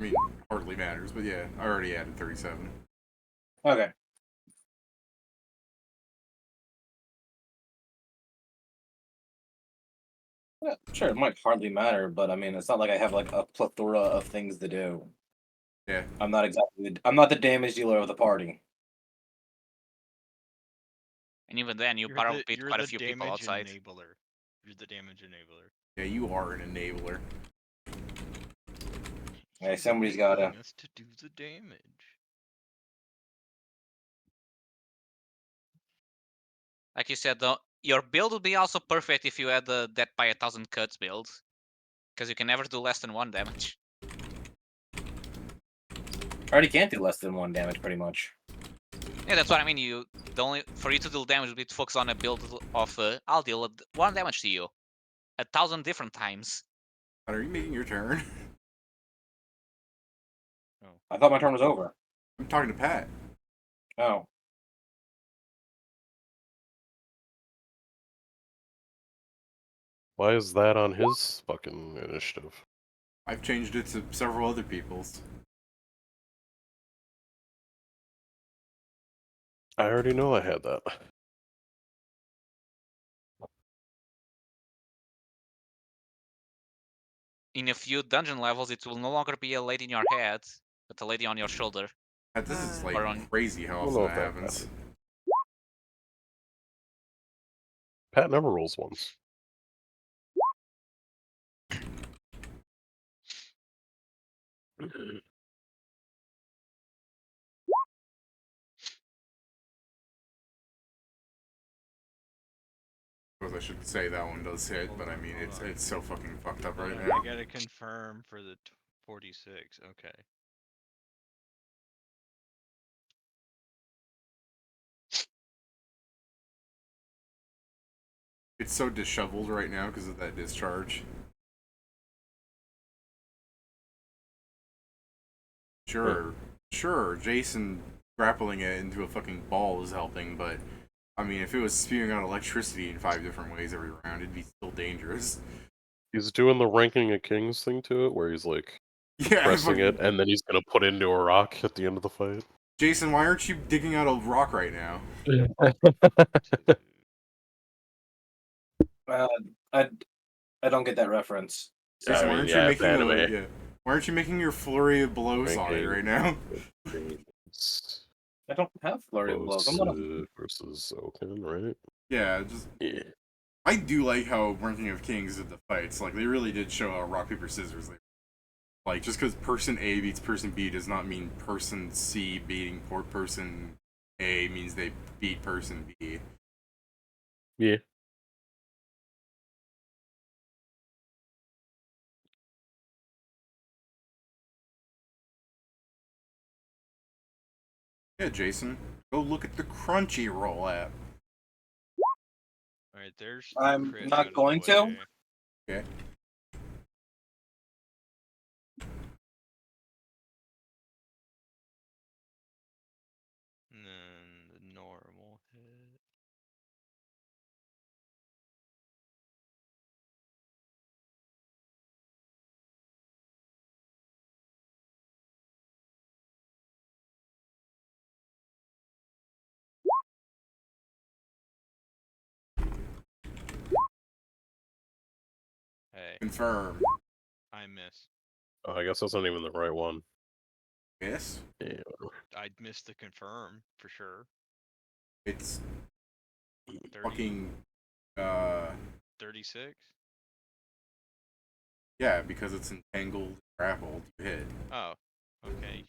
mean, hardly matters, but yeah, I already added 37. Okay. Yeah, sure, it might hardly matter, but I mean, it's not like I have like a plethora of things to do. Yeah. I'm not the damage dealer of the party. And even then, you You're probably the, beat you're quite a the few people damage outside. enabler. You're the damage enabler. Yeah, you are an enabler. Hey, He's somebody's gotta. enabling us to do the damage. Like you said, though, your build would be also perfect if you had the Death by 1,000 Cuts build. Because you can never do less than 1 damage. I already can't do less than 1 damage, pretty much. Yeah, that's what I mean. For you to deal damage would be to focus on a build of I'll deal 1 damage to you 1,000 different times. Are you making your turn? I thought my turn was over. I'm talking to Pat. Oh. Why is that on his fucking initiative? I've changed it to several other people's. I already know I had that. In a few dungeon levels, it will no longer be a lady in your head, but a lady on your shoulder. Pat, this is like Or on- crazy how I don't often know that if that happens. happened. Pat never rolls ones. I suppose I should say that one does hit, Hold but I on, mean hold on. it's so fucking fucked up Hold right on, now. I gotta confirm for the 46. Okay. It's so disheveled right now because of that discharge. Sure, Jason grappling it into a fucking ball is helping, but I mean, if it was spewing out electricity in 5 different ways every round, it'd be still dangerous. He's doing the ranking of kings thing to it, where he's like Yeah, pressing it, fucking... and then he's gonna put it into a rock at the end of the fight. Jason, why aren't you digging out a rock right now? I don't get that reference. Jason, I why mean, aren't you yeah, it's making anime. why aren't you making your flurry of blows on it Ranking right now? I don't have flurry of blows. I'm not a... versus Oaken, right? Yeah, just Yeah. I do like how Ranking of Kings did the fights. Like, they really did show how rock, paper, scissors. Like, just because person A beats person B does not mean person C beating person A means they beat person B. Yeah. Yeah, Jason, go look at the Crunchyroll app. Alright, there's I'm Chris not out of the going to. way. Okay. And then the normal hit. Hey, Confirm. I miss. Oh, I guess that's not even the right one. Yes? Yeah. I'd miss the confirm for sure. It's 30, fucking, 36? yeah, because it's entangled, grappled, you hit. Oh, okay.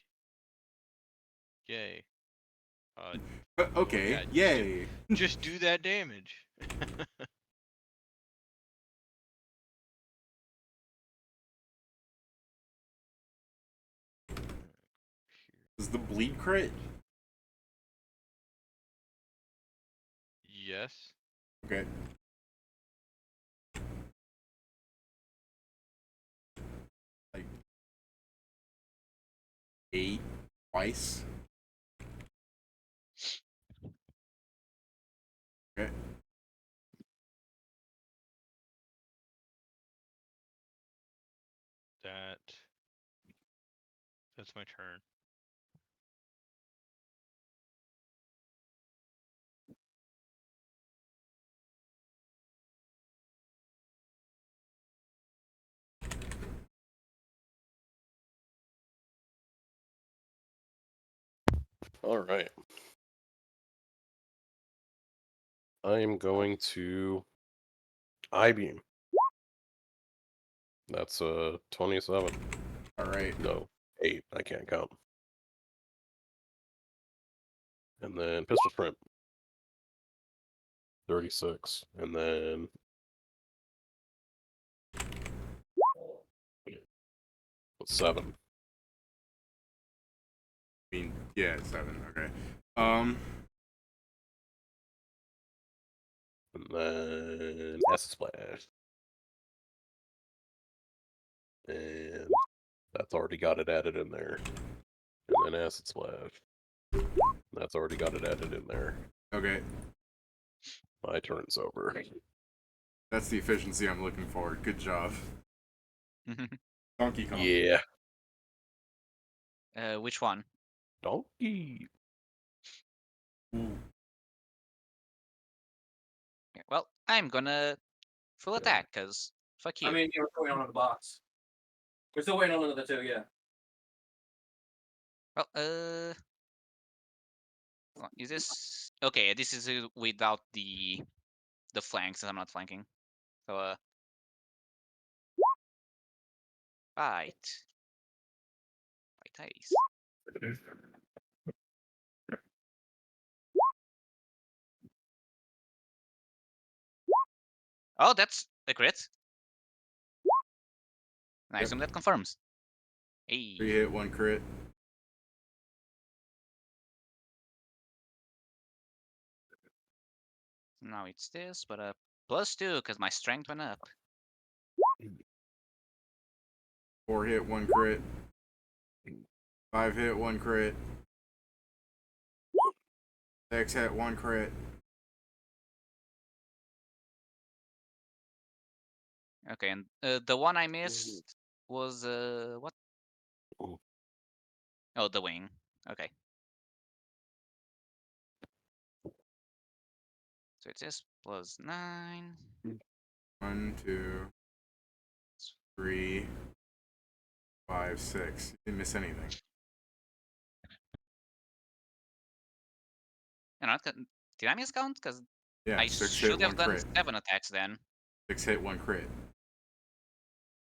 Yay. Okay, yeah, yay! Just do that damage. Is the bleed crit? Yes. Okay. Like 8 twice. Okay. That's my turn. All right. I am going to I-beam. That's 27. All right. No, 8. I can't count. And then pistol sprint. 36. And then 7. I mean, yeah, 7. Okay. And then acid splash. And that's already got it added in there. And then acid splash. That's already got it added in there. Okay. My turn's over. That's the efficiency I'm looking for. Good job. Donkey Kong. Yeah. Which one? Donkey. Ooh. Okay, well, I'm gonna full attack, because fuck you. I mean, we're going on in the box. We're still waiting on another 2, yeah. Well, hold on, is this okay? This is without the flanks, as I'm not flanking. So fight, ice. Oh, that's a crit. I assume that confirms. Hey. 3 hit, 1 crit. Now it's this, but +2 because my strength went up. 4 hit, 1 crit. 5 hit, 1 crit. 6 hit, 1 crit. Okay, and the one I missed was what? Oh, the wing. Okay. So it's this +9. 1, 2, 3, 5, 6. You didn't miss anything. You know, did I miscount? Because Yeah, I 6 should hit, have 1 done crit. 7 attacks then. 6 hit, 1 crit.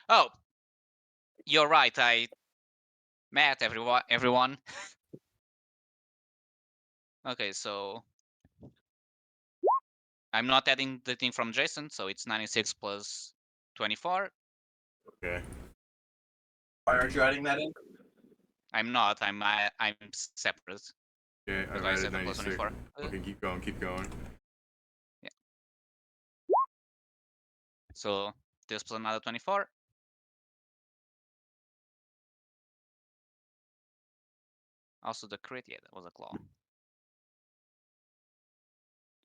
Oh, you're right. I met everyone. Okay, so I'm not adding the thing from Jason, so it's 96 plus 24. Okay. Why aren't you adding that in? I'm not. I'm separate. Okay, That's I've why I added said the plus 96. 24. Okay, keep going, keep going. Yeah. So this plus another 24. Also the crit, yeah, that was a claw.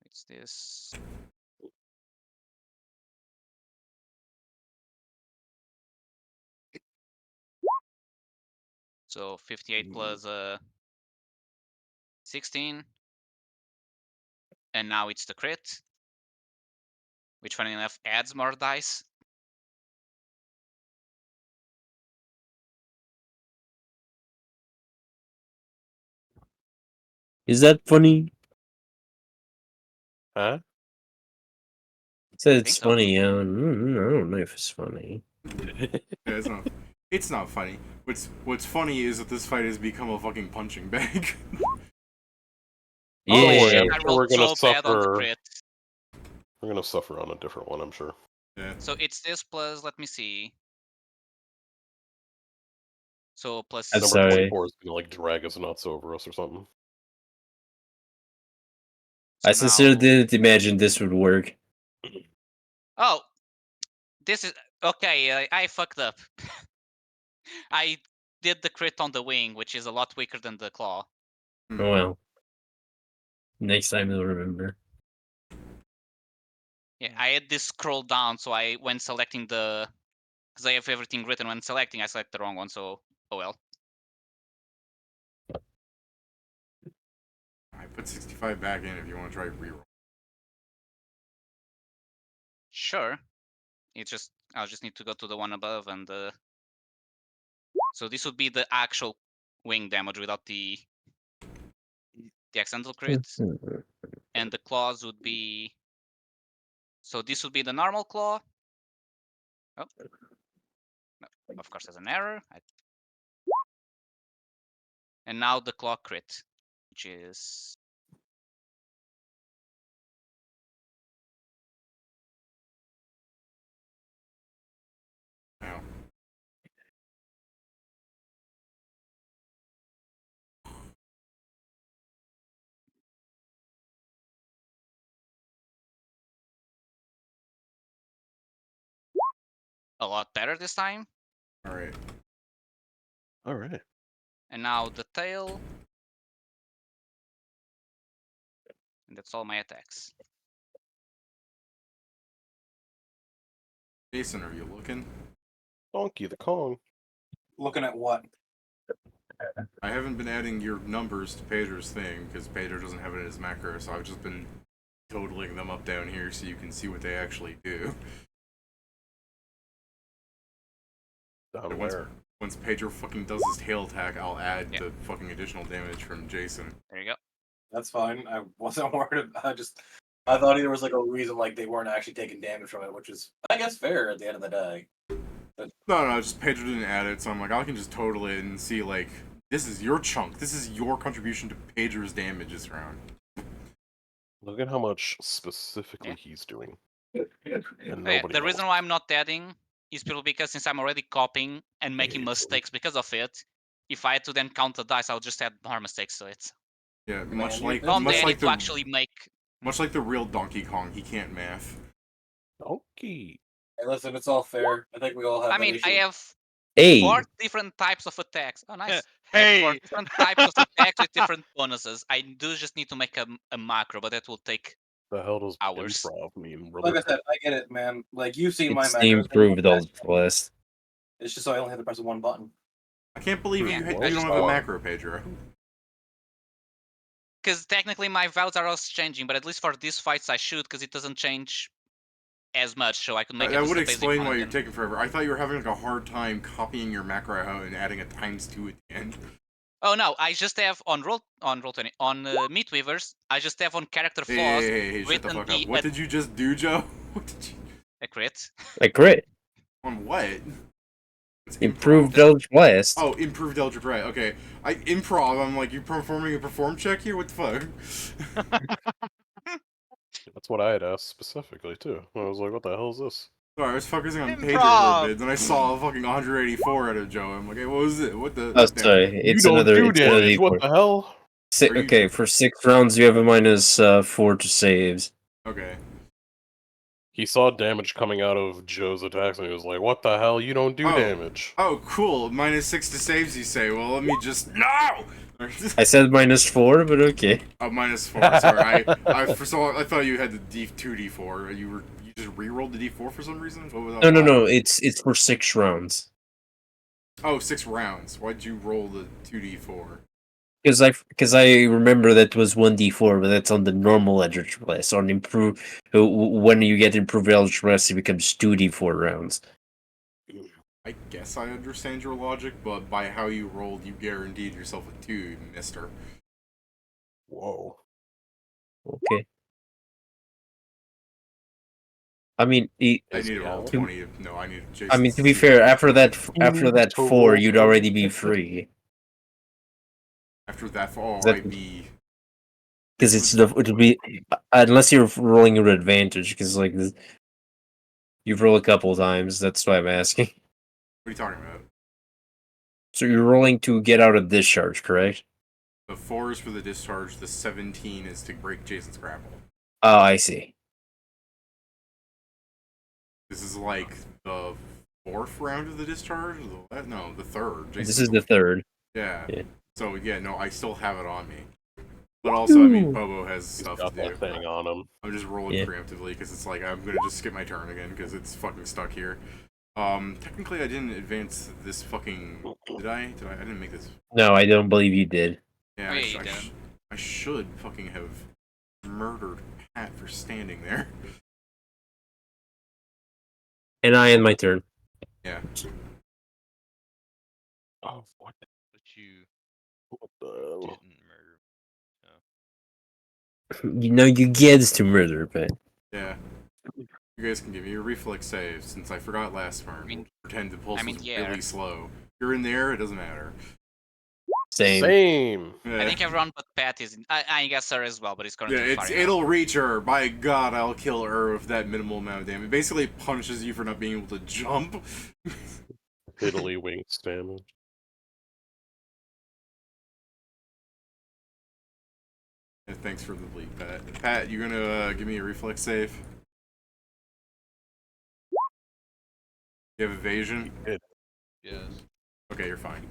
It's this. So 58 plus 16. And now it's the crit, which funny enough adds more dice. Is that funny? Huh? Said I it's think so. funny. I don't know if it's funny. Yeah, it's not funny. What's funny is that this fight has become a fucking punching bag. Yeah, Holy Don't worry, shit, I'm I sure rolled we're gonna so bad on the suffer. crit. We're gonna suffer on a different one, I'm sure. Yeah. So it's this plus, let me see. So plus I'm Number sorry. 24 is gonna like drag us nuts over us or something. So I sincerely now... didn't imagine this would work. Oh, this is okay. I fucked up. I did the crit on the wing, which is a lot weaker than the claw. Oh well. Next time you'll remember. Yeah, I had this scroll down, so I when selecting the, because I have everything written when selecting, I select the wrong one. So oh well. I put 65 back in if you want to try reroll. Sure. I'll just need to go to the one above and so this would be the actual wing damage without the the accidental crit, and the claws would be. So this would be the normal claw. Oh, no, of course, there's an error. And now the claw crit, which is. Ow. A lot better this time. Alright. All right. And now the tail. And that's all my attacks. Jason, are you looking? Donkey the Kong. Looking at what? I haven't been adding your numbers to Pedro's thing, because Pedro doesn't have it in his macro, so I've just been totaling them up down here so you can see what they actually do. Down Once- where? Once Pedro fucking does his tail attack, I'll add Yeah. the fucking additional damage from Jason. There you go. That's fine. I wasn't worried. I thought there was like a reason like they weren't actually taking damage from it, which is I guess fair at the end of the day. No, just Pedro didn't add it, so I'm like, I can just total it and see, like, this is your chunk. This is your contribution to Pedro's damage this round. Look at how much specifically he's doing. And Oh, nobody yeah, the else. reason why I'm not adding is purely because since I'm already copying and making mistakes because of it, if I had to then count the dice, I'll just add more mistakes to it. Yeah, Man, much you- like that's Someday I much need like to the actually make. much like the real Donkey Kong, he can't math. Donkey. Hey, listen, it's all fair. I think we all have. I that mean, issue. I have Hey, 4 different types of attacks. Oh, nice. I have 4 Hey! different types of attacks with different bonuses. I do just need to make a macro, but that will take. The hell does Hours. improv mean, brother? Like I said, I get it, man. Like you've seen my it's the macros. improved Eldritch Blast. It's just so I only have to press one button. I can't believe Yeah, you, I you don't just- have a macro, Pedro. Because technically my values are also changing, but at least for these fights I should, because it doesn't change as much, so I could make it That just would a basic explain one why and you're then- taking forever. I thought you were having like a hard time copying your macro out and adding a ×2 at the end. Oh no, I just have on roll 20 on Meat Weavers. I just have on character flaws Hey, shut the written fuck up. the What did you just do, Joe? What did you... a crit. I crit. On what? It's Improved improv. Eldritch Blast. Oh, improved Eldritch, right, okay. Improv, I'm like, you performing a perform check here? What the fuck? That's what I had asked specifically, too. I was like, what the hell is this? Sorry, I was focusing on Pedro for a Improv! bit, then I saw a fucking 184 out of Joe. I'm like, hey, what was it? What the? Oh, damn. sorry. It's you don't another. do It's another damage. What D4. the hell? Si- Are you- okay, for 6 rounds, you have a minus 4 to saves. Okay. He saw damage coming out of Joe's attacks, and he was like, what the hell? You don't do Oh. damage. Oh, cool. -6 to saves, you say. Well, let me just... No! I said minus 4, but okay. Oh, -4. Sorry, I thought you had the D2D4. You just re-rolled the D4 for some reason. What was that? No. It's for 6 rounds. Oh, 6 rounds. Why'd you roll the 2D4? Because I remember that was 1d4, but that's on the normal Eldritch Blast. On improve, when you get improved Eldritch Blast, it becomes 2d4 rounds. I guess I understand your logic, but by how you rolled, you guaranteed yourself a 2, mister. Whoa. Okay. I mean, I Is need to roll Cal- 20. No, I need Jason. I mean, to be fair, after that total 4, you'd already damage. be free. After that, oh, That- I'd be... Because it'll be unless you're rolling your advantage. Because like you've rolled a couple times. That's why I'm asking. What are you talking about? So you're rolling to get out of discharge, correct? The 4 is for the discharge, the 17 is to break Jason's grapple. Oh, I see. This is like the 4th round of the discharge? No, the 3rd. This is the 3rd. Yeah. Yeah. So, yeah, no, I still have it on me. But also, I mean, Bobo has He's stuff got to do. that thing on him. I'm just rolling Yeah. preemptively because it's like I'm gonna just skip my turn again because it's fucking stuck here. Technically I didn't advance this fucking. Did I? I didn't make this. No, I don't believe you did. Yeah, Oh, yeah, you did. I should fucking have murdered Pat for standing there. And I end my turn. Yeah. Oh, what But you the hell? didn't murder. You know, you get to murder, but Yeah. You guys can give me a reflex save since I forgot last turn. We'll pretend the pulse I'm in was the air. really slow. If you're in the air, it doesn't matter. same. Same. Yeah. I think everyone but Pat is in. I guess Sir as well, but he's Yeah, currently far enough. it'll reach her. By God, I'll kill her with that minimal amount of damage. It basically punishes you for not being able to jump. Italy wings damage. Yeah, thanks for the lead, Pat. Pat, you gonna give me a reflex save? You have evasion? Good. Yes. Okay, you're fine.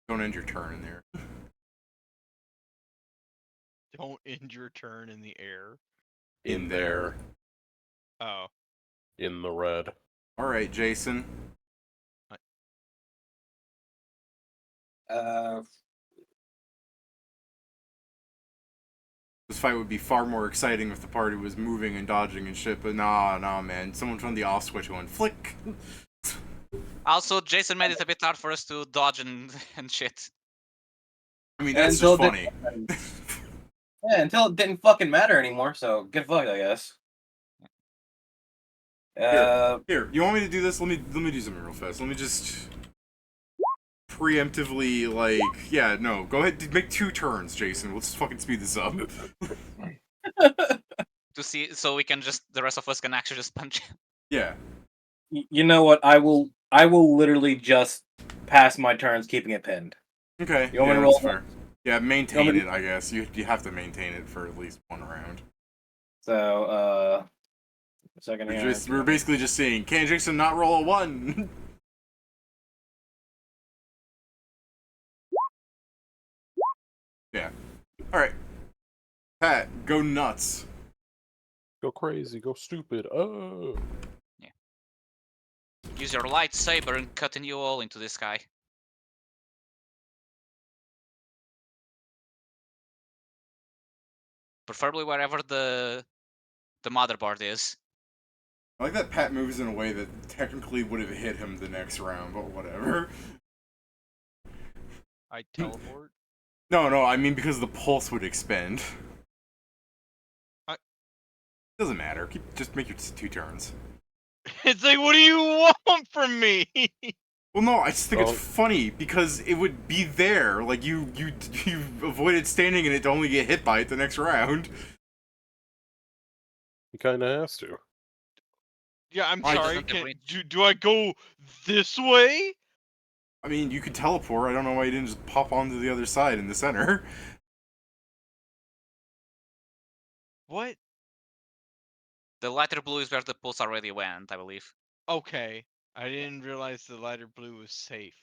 Don't end your turn in there. Don't end your turn in the air. In there. Oh. In the red. Alright, Jason. This fight would be far more exciting if the party was moving and dodging and shit, but nah, man. Someone turned the off switch and flick. Also, Jason made it a bit hard for us to dodge and shit. I mean, that's Until just funny. Yeah, until it didn't fucking matter anymore, so get fucked, I guess. Here, you want me to do this? Let me do something real fast. Let me just preemptively, like, yeah, no, go ahead, make 2 turns, Jason. Let's fucking speed this up. To see, so we can just the rest of us can actually just punch. Yeah. You know what? I will literally just pass my turns keeping it pinned. Okay. You want me Yeah, to that's roll? fair. Yeah, maintain me it, I guess. You have to maintain it for at least 1 round. So, a second here. We're basically just saying, can Jason not roll a 1? Yeah. Alright. Pat, go nuts. Go crazy. Go stupid. Oh. Use your lightsaber and cutting you all into the sky. Preferably wherever the motherboard is. I like that Pat moves in a way that technically would have hit him the next round, but whatever. I teleport. No, I mean because the pulse would expend. I- Doesn't matter. Just make your 2 turns. It's like, what do you want from me? Well, no, I just think Oh. it's funny because it would be there. Like you avoided standing in it to only get hit by it the next round. He kind of has to. Yeah, I'm Why sorry. doesn't Can, every- do I go this way? I mean, you could teleport. I don't know why you didn't just pop onto the other side in the center. What? The lighter blue is where the pulse already went, I believe. Okay. I didn't realize the lighter blue was safe.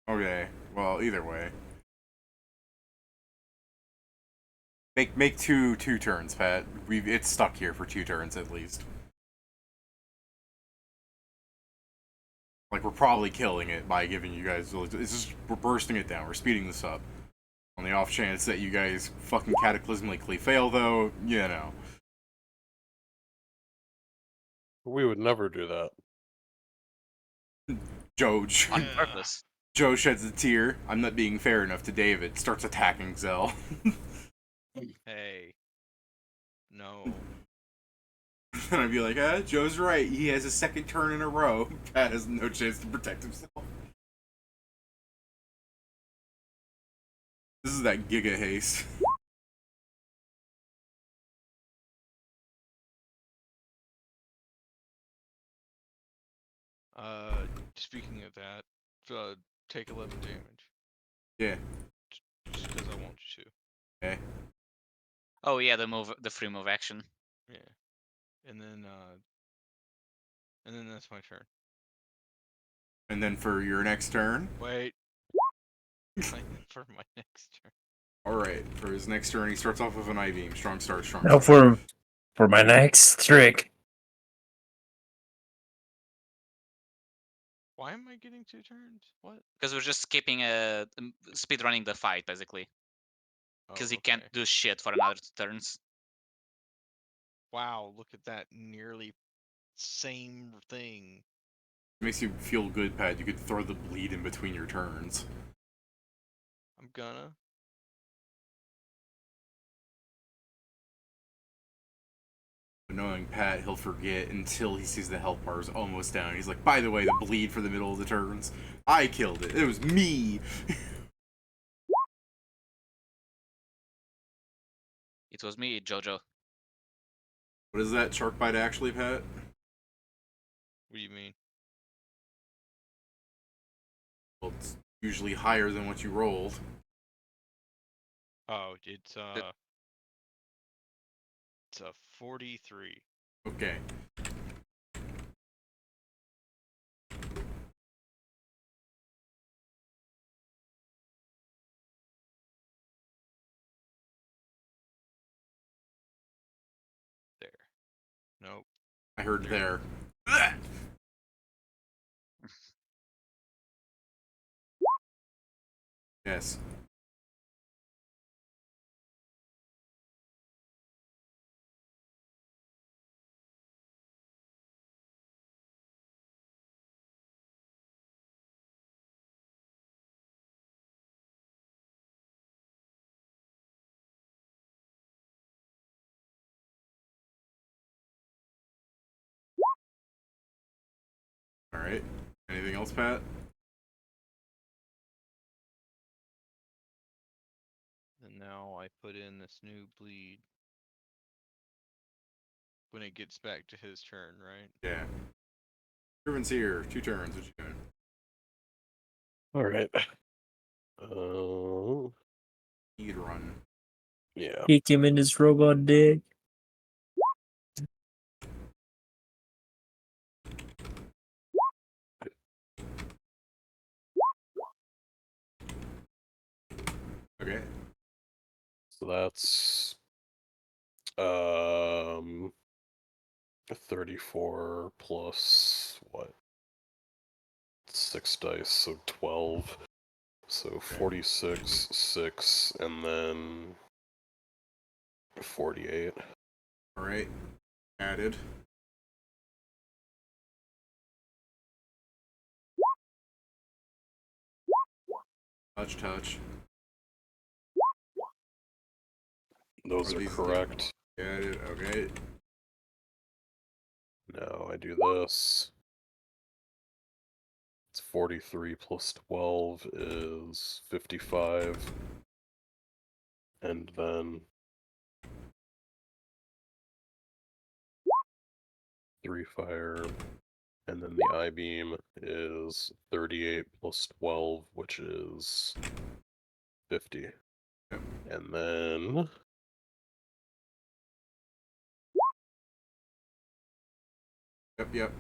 Okay. Well, either way. Make two turns, Pat. It's stuck here for 2 turns at least. Like, we're probably killing it by giving you guys... It's just, we're bursting it down. We're speeding this up. On the off chance that you guys fucking cataclysmically fail, though, you know. We would never do that. Joe On Yeah. purpose. Joe sheds a tear. I'm not being fair enough to David. Starts attacking Zell. Hey. No. And I'd be like, Joe's right. He has a 2nd turn in a row. Pat has no chance to protect himself. This is that Giga Haste. Speaking of that, take 11 damage. Yeah. Just because I want you to. Okay. Oh yeah, the free move action. Yeah. And then that's my turn. And then for your next turn. Wait. For my next turn. Alright, for his next turn, he starts off with an I-beam. Strong start. now for my next trick. Why am I getting 2 turns? What? Because we're just skipping speed running the fight basically. Because he can't do shit for another 2 turns. Wow, look at that nearly same thing. Makes you feel good, Pat. You could throw the bleed in between your turns. I'm gonna. Knowing Pat, he'll forget until he sees the health bar is almost down. He's like, by the way, the bleed for the middle of the turns, I killed it. It was me. It was me, Jojo. What is that shark bite actually, Pat? What do you mean? Well, it's usually higher than what you rolled. Oh, it's a 43. Okay. There. Nope. I heard there. Yes. Alright. Anything else, Pat? And now I put in this new bleed. When it gets back to his turn, right? Yeah. Irvin's here. 2 turns. What you doing? All right. Speed run. Yeah. Kick him in his robot dick. Okay. So that's 34 plus what? 6 dice, so 12. So 46, 6, and then 48. Alright. Added. Touch. Those Are are these correct. Added. Okay. Now I do this. It's 43 plus 12 is 55. And then 3 fire. And then the I-beam is 38 plus 12, which is 50. Yep. And then Yep.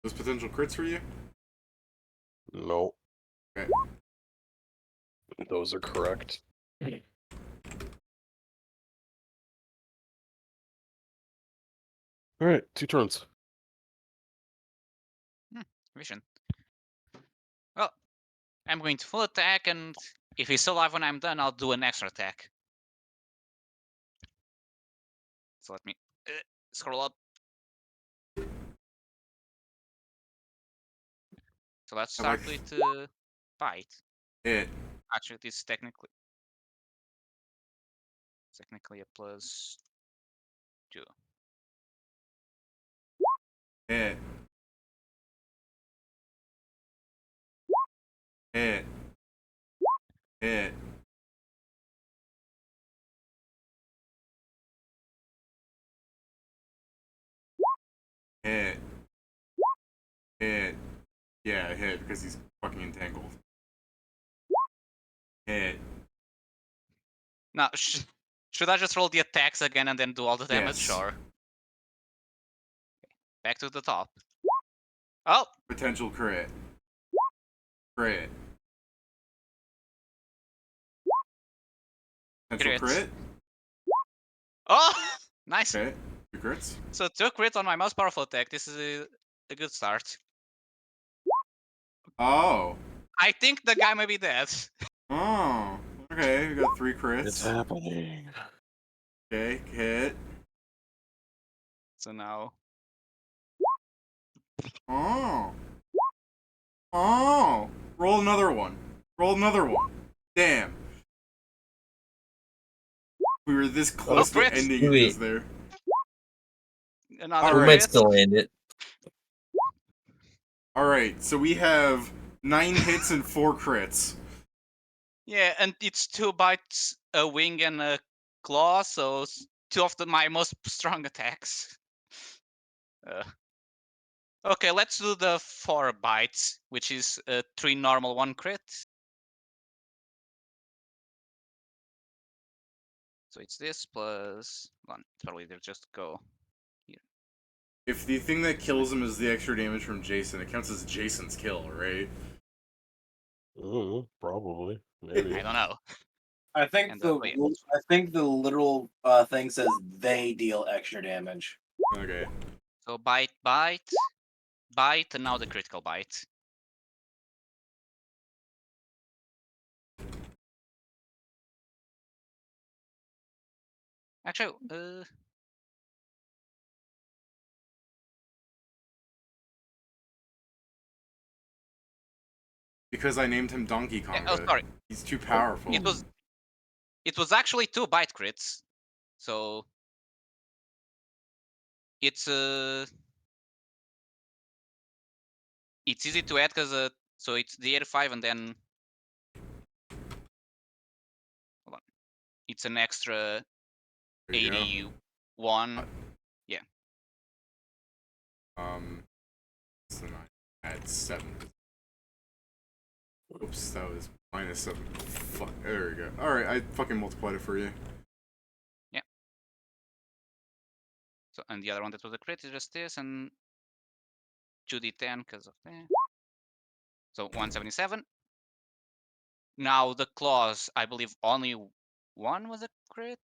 Those potential crits for you? nope. Okay. Those are correct. Alright, 2 turns. Vision. Well, I'm going to full attack, and if he's still alive when I'm done, I'll do an extra attack. So let me scroll up. So let's I like- start with bite. Hit. Actually, this is technically a +2. Hit. Hit. Hit. Hit. Hit. Yeah, hit because he's fucking entangled. Hit. Now, should I just roll the attacks again and then do all the damage? Yes. Or back to the top. Oh, Potential crit. Crit. Potential Crit. crit. oh, nice. Okay. 2 crits. So 2 crits on my most powerful attack. This is a good start. Oh. I think the guy may be dead. Oh. Okay, we got 3 crits. It's happening. Okay, hit. So now, Oh. Oh. Roll another one. Roll another one. Damn. We were this close to crit. ending it Wait. just there. Another All We right. might crit. still end it. Alright, so we have 9 hits and 4 crits. Yeah, and it's 2 bites, a wing, and a claw, so 2 of my most strong attacks. Okay, let's do the 4 bites, which is 3 normal, 1 crit. So it's this plus 1. Probably they'll just go. If the thing that kills him is the extra damage from Jason, it counts as Jason's kill, right? Probably. Maybe. I don't know. I think And, the wait. I think the literal thing says they deal extra damage. Okay. So bite, bite, and now the critical bite. Actually, Because I named him Donkey yeah, Kong. oh sorry, He's too powerful. it was actually 2 bite crits. So it's easy to add because so it's the 85 and then hold on, it's an extra There you go. 81. Yeah. So now I add 7. Oops, that was -7. Fuck, there we go. Alright, I fucking multiplied it for you. So and the other one that was a crit is just this and 2d10 because of that. So 177. Now the claws, I believe only 1 was a crit.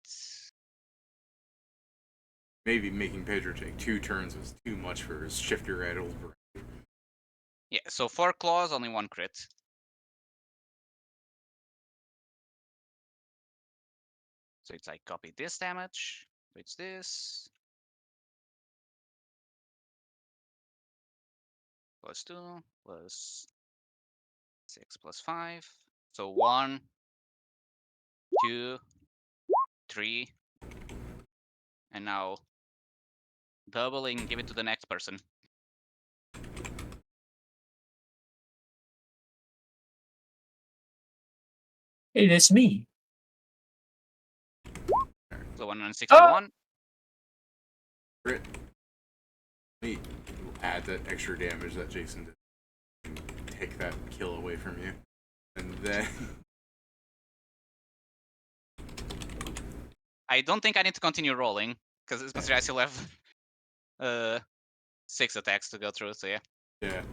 Maybe making Pedro take 2 turns was too much for his shifter at over. Yeah, so 4 claws, only 1 crit. So it's like copy this damage. So it's this. +2 plus 6 plus 5. So 1, 2, 3. And now doubling, give it to the next person. Hey, that's me. So 161. Crit. Neat. Add that extra damage that Jason did. And take that kill away from you. And then... I don't think I need to continue rolling, because considering I still have 6 attacks to go through, so yeah. Yeah.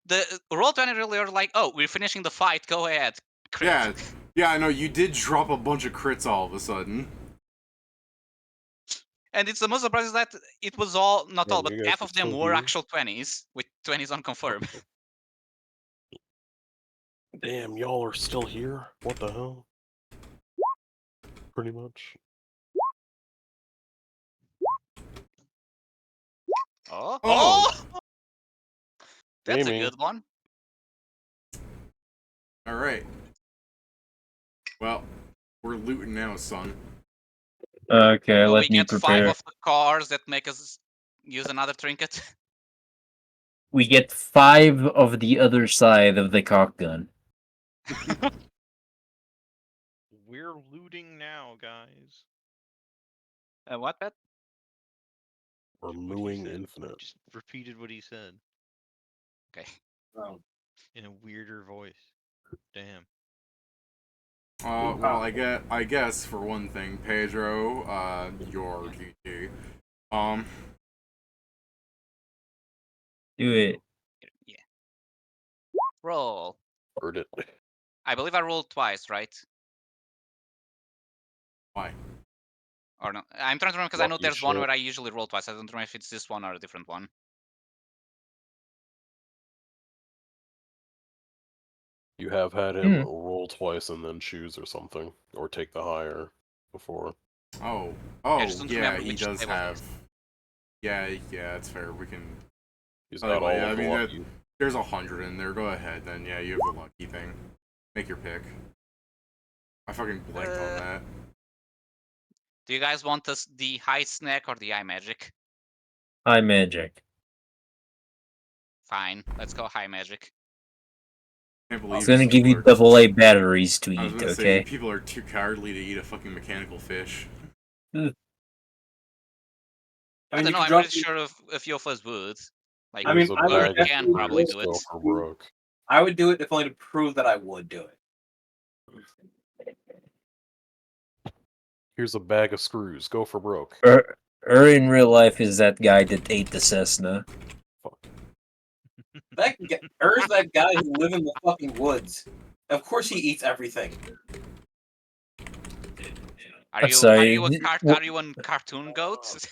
The Roll20 really are like, oh, we're finishing the fight, go ahead. Crit. Yeah, I know, you did drop a bunch of crits all of a sudden. And it's the most surprising that it was all, not Yeah, all, but you guys half are of them still were here? actual 20s, with 20s on confirm. Damn, y'all are still here? What the hell? Pretty much. Oh! Oh! That's Gaming. a good one. Alright. Well, we're looting now, son. Okay, So let we me get 5 prepare. of the cars that make us use another trinket. We get 5 of the other side of the cock gun. We're looting now, guys. What, Pat? We're What he mooing said. infinite. Just repeated what he said Okay. Oh. in a weirder voice. Damn. Well, I guess for one thing, Pedro, your GG. Do it. Yeah. Roll. Heard it. I believe I rolled twice, right? Why? Or no? I'm trying to remember because I know Lucky there's one shit. where I usually roll twice. I don't remember if it's this one or a different one. You have had him roll twice and then choose or something. Or take the higher before. Oh, I just don't remember he which does table it have. is. Yeah, it's fair. We can. He's Tell you got what, all yeah, of I the mean, lucky. There's 100 in there. Go ahead, then. Yeah, you have the lucky thing. Make your pick. I fucking blanked on that. Do you guys want us the high snack or the eye magic? High magic. Fine, let's go high magic. I can't I believe was gonna these give people you are. AA batteries to I was eat, gonna say okay? people are too cowardly to eat a fucking mechanical fish. I mean, don't you know. could I'm drop. pretty sure if a few of us would. Like, I mean, Here's a I would bag of can definitely probably screws, do do it. go for broke. I would do it if only to prove that I would do it. Here's a bag of screws, go for broke. In real life is that guy that ate the Cessna. Ur's that guy who lives in the fucking woods. Of course, he eats everything. Are I'm you sorry, are you a cartoon goat?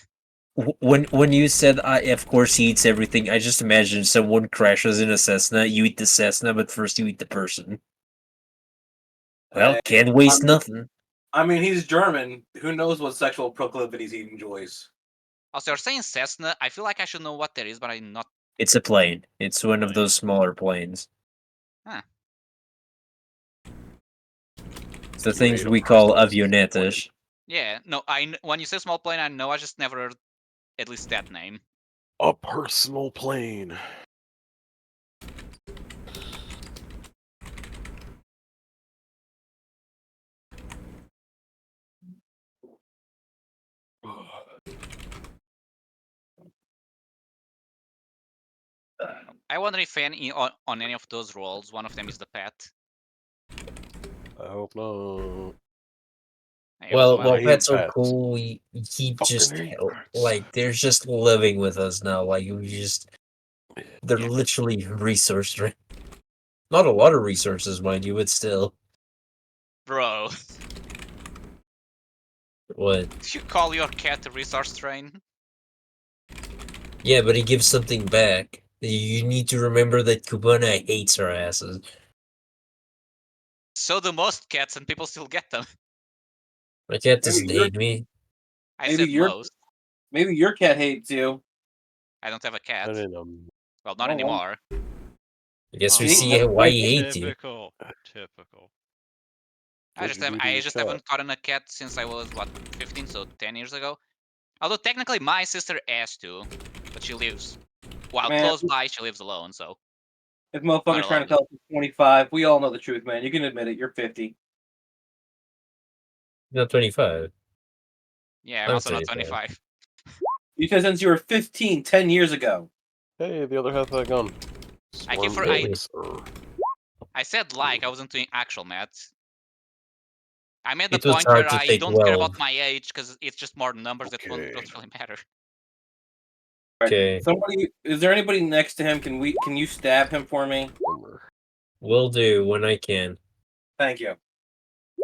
When you said of course he eats everything, I just imagined someone crashes in a Cessna, you eat the Cessna, but first you eat the person. Well, can't waste nothing. I mean, he's German. Who knows what sexual proclivities he enjoys? Also, you're saying Cessna. I feel like I should know what that is, but I'm not. It's a plane. It's one of those smaller planes. Huh. It's the You things ate a we call personal avionetas. Yeah, no. When you say small plane, I know. I just never heard at least that name. A personal plane. I wonder if on any of those rolls, one of them is the pet. I hope not. It was Well, hate pets are pets. cool. We keep Fucking just hate pets. like they're just living with us now. Like they're Yeah. literally resource drain. Not a lot of resources, mind you, but still. Bro, What? do you call your cat a resource train? Yeah, but he gives something back. You need to remember that Kubana hates our asses. So do most cats, and people still get them. My cat Maybe doesn't your hate me. I maybe said your most. maybe your cat hates you. I don't have a I cat. didn't Well, not Oh, well. anymore. I guess we See, see that's why like he hates you. Typical. Typical. What'd you do to I your just cat? haven't gotten a cat since I was 15, so 10 years ago. Although technically my sister has to, but she lives Man, close by. She lives alone, so this not motherfucker's trying to allowed. tell us he's 25. We all know the truth, man. You can admit it. You're 50. Not 25. Yeah, I'm I'm also not 25. 25. You said since you were 15, 10 years ago. Hey, the other half of that gun. I keep Swarm I- eggs, or- I said like I wasn't doing actual math. I'm at the It was point hard where to I take don't care about 12. my age because it's just more numbers that Okay. don't really matter. Okay, Is there anybody next to him? Can you stab him for me? Bummer. will do when I can. Thank you.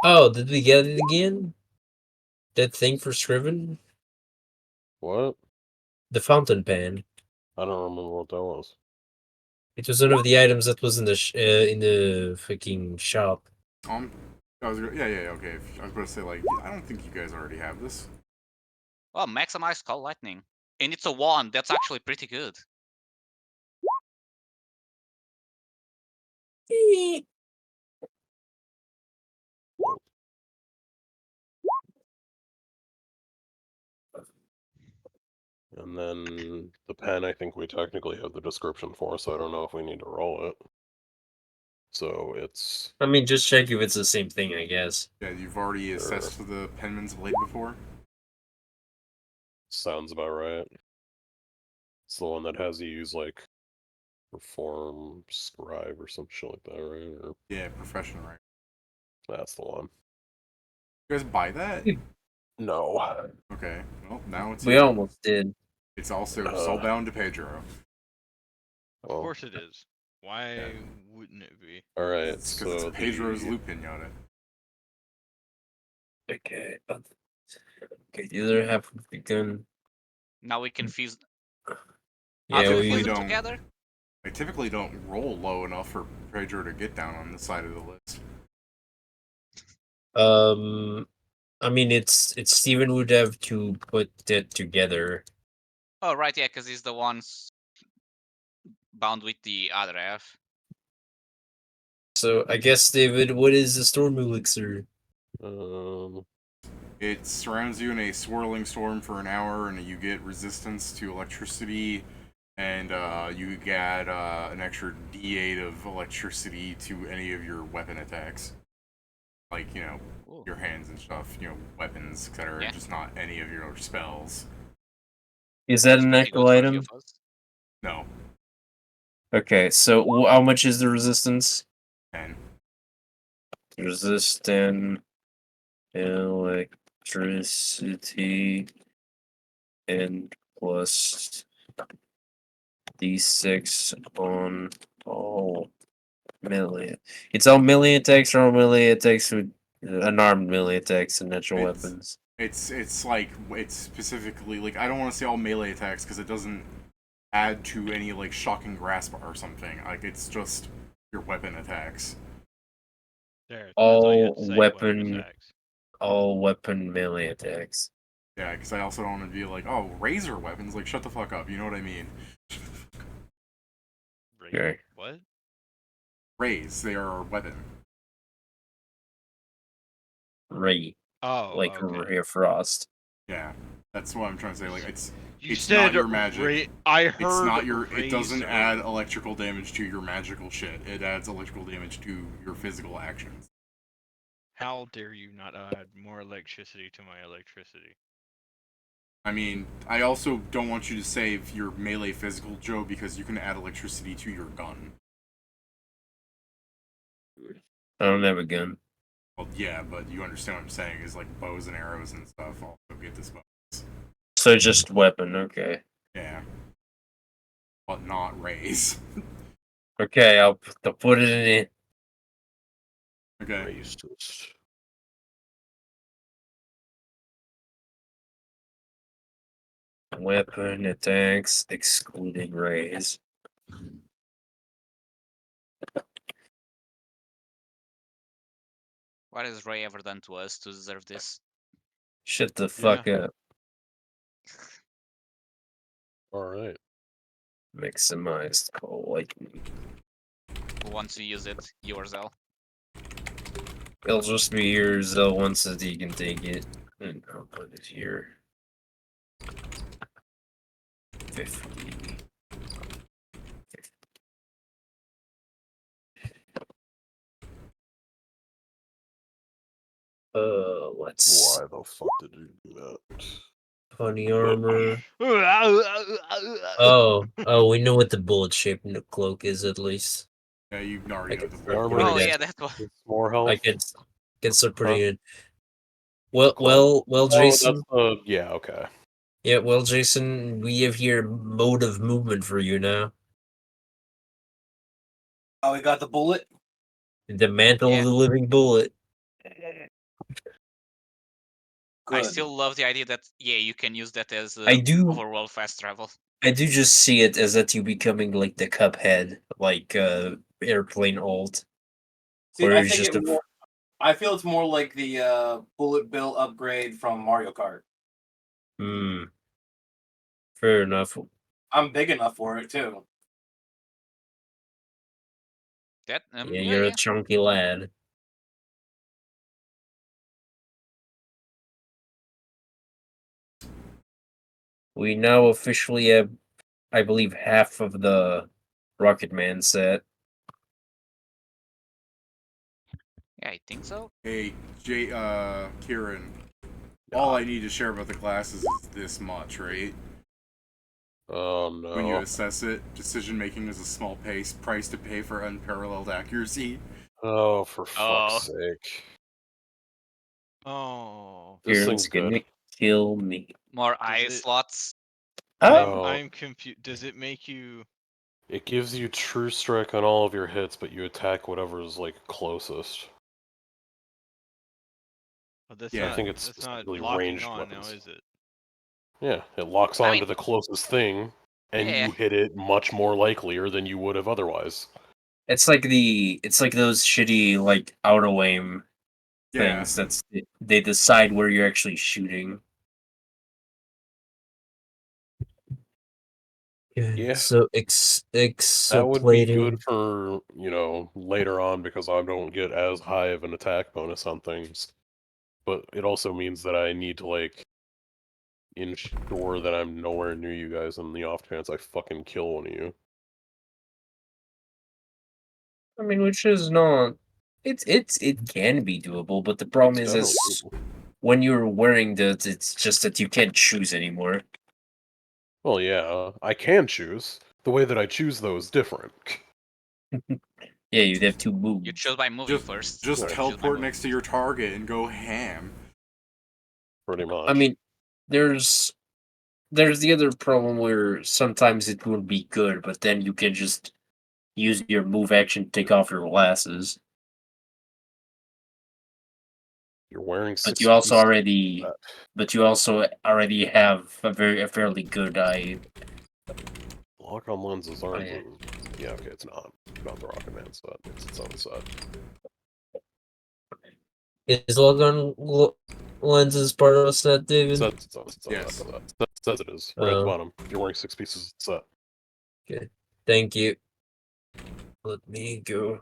Oh, did we get it again? That thing for Scriven? What? The fountain pen. I don't remember what that was. It was one of the items that was in the fucking shop. Okay. I was gonna say, like, I don't think you guys already have this. Well, maximize call lightning, and it's a wand. That's actually pretty good. And then the pen, I think we technically have the description for, so I don't know if we need to roll it. So it's I mean, just check if it's the same thing, I guess. Yeah, you've already assessed the penman's blade before. sounds about right. It's the one that has you use like perform scribe or some shit like that, right? Or Yeah, professional, right? that's the one. You guys buy that? No. Okay. Well, now it's We here. almost did. It's also soulbound to Pedro. Of Well, course it is. Why wouldn't it be? all right. It's because So it's Pedro's the, loot pinata. Okay. Okay, the other half of the gun. Now we can fuse. Yeah, Can we we fuse don't- them together? I typically don't roll low enough for Pedro to get down on the side of the list. I mean, it's Steven would have to put that together. Oh right, yeah, because he's the ones bound with the other half. So I guess, David, what is the storm elixir? It surrounds you in a swirling storm for an hour, and you get resistance to electricity, and you get an extra D8 of electricity to any of your weapon attacks. Like, Ooh. your hands and stuff, weapons, etc. Yeah. Just not any of your spells. Is that It's an pretty actual good for item? few of us. No. Okay, so how much is the resistance? 10. Resistant electricity and plus D6 on all melee. It's all melee attacks or all melee attacks with unarmed melee attacks and natural It's- weapons. It's like, it's specifically, like, I don't want to say all melee attacks, because it doesn't add to any, like, shocking grasp or something. Like, it's just your weapon attacks. There, that's All you have to say, weapon attacks. all weapon melee attacks. Yeah, because I also don't want to be like, oh, razor weapons. Like, shut the fuck up. You know what I mean? Okay. What? Raise, they are a weapon. Ray. Oh, Like okay. Ray of Frost. Yeah, that's what I'm trying to say. Like, it's You not your magic. I heard. It's not your. It doesn't razor. add electrical damage to your magical shit. It adds electrical damage to your physical actions. How dare you not add more electricity to my electricity? I mean, I also don't want you to save your melee physical, Joe, because you can add electricity to your gun. I don't have a gun. Well, yeah, but you understand what I'm saying, is like bows and arrows and stuff also get this bonus. So just weapon, okay. Yeah. But not raise. Okay, I'll put it in it. Okay. Raised it. Weapon attacks excluding raise. What has Ray ever done to us to deserve this? Shut the fuck up. Alright. Maximized call lightning. Who wants to use it? You or Zell? It'll just be here. Zell wants that he can take it. And I'll put it here. 50. Let's Why the fuck did you do that? funny armor. Oh, we know what the bullet shaped cloak is at least. Yeah, you already know the start Armor. putting Oh that- yeah, that one. It's more health. I can start putting Huh? it. Well, Oh, Jason. yeah, okay. Yeah, well, Jason, we have here mode of movement for you now. Oh, we got the bullet. The mantle Yeah. of the living bullet. I Good. still love the idea that you can use that as I do. overworld fast travel. I do just see it as that you becoming like the Cuphead, like airplane ult. See, Where I he's think just it more, I feel it's more like the bullet bill upgrade from Mario Kart. Fair enough. I'm big enough for it too. That Yeah, you're a chunky lad. We now officially have, I believe, half of the Rocket Man set. Yeah, I think so. Hey, Kieran. All I need to share about the classes is this much, right? Oh no. When you assess it, decision making is a small price to pay for unparalleled accuracy. Oh, for Oh. fuck's sake. Oh. This Kieran's thing's gonna good. kill me. More Does eye it- slots. No. I'm confused. Does it make you? It gives you true strike on all of your hits, but you attack whatever is like closest. Oh, that's Yeah, I not. think it's that's not specifically locking ranged on weapons. now, is it? Yeah, it locks I on to mean- the closest thing, and Yeah. you hit it much more likelier than you would have otherwise. It's like those shitty like auto aim Yeah. things. They decide where you're actually shooting. Yeah. So That would be good exoplating. for, later on because I don't get as high of an attack bonus on things. But it also means that I need to, ensure that I'm nowhere near you guys in the off chance I fucking kill one of you. I mean, which is not. It can be doable, but the problem It's is definitely doable. when you're wearing the, it's just that you can't choose anymore. Well, yeah, I can choose. The way that I choose, though, is different. Yeah, you'd have to move. You chose by moving Just first. just Right. You choose by teleport moving. next to your target and go ham. Pretty much. I mean, there's the other problem where sometimes it will be good, but then you can just use your move action to take off your glasses. You're wearing But 6 you also pieces. already, but you also already have a fairly good eye. Lock-on lenses aren't yeah. the... Yeah, okay, it's not the Rocket Man set. It's its own set. Is logon lenses part of a set, David? Sets its own Yes. set. Says it is. Right at the Oh. bottom. You're wearing 6 pieces of the set. Okay. Thank you. Let me go.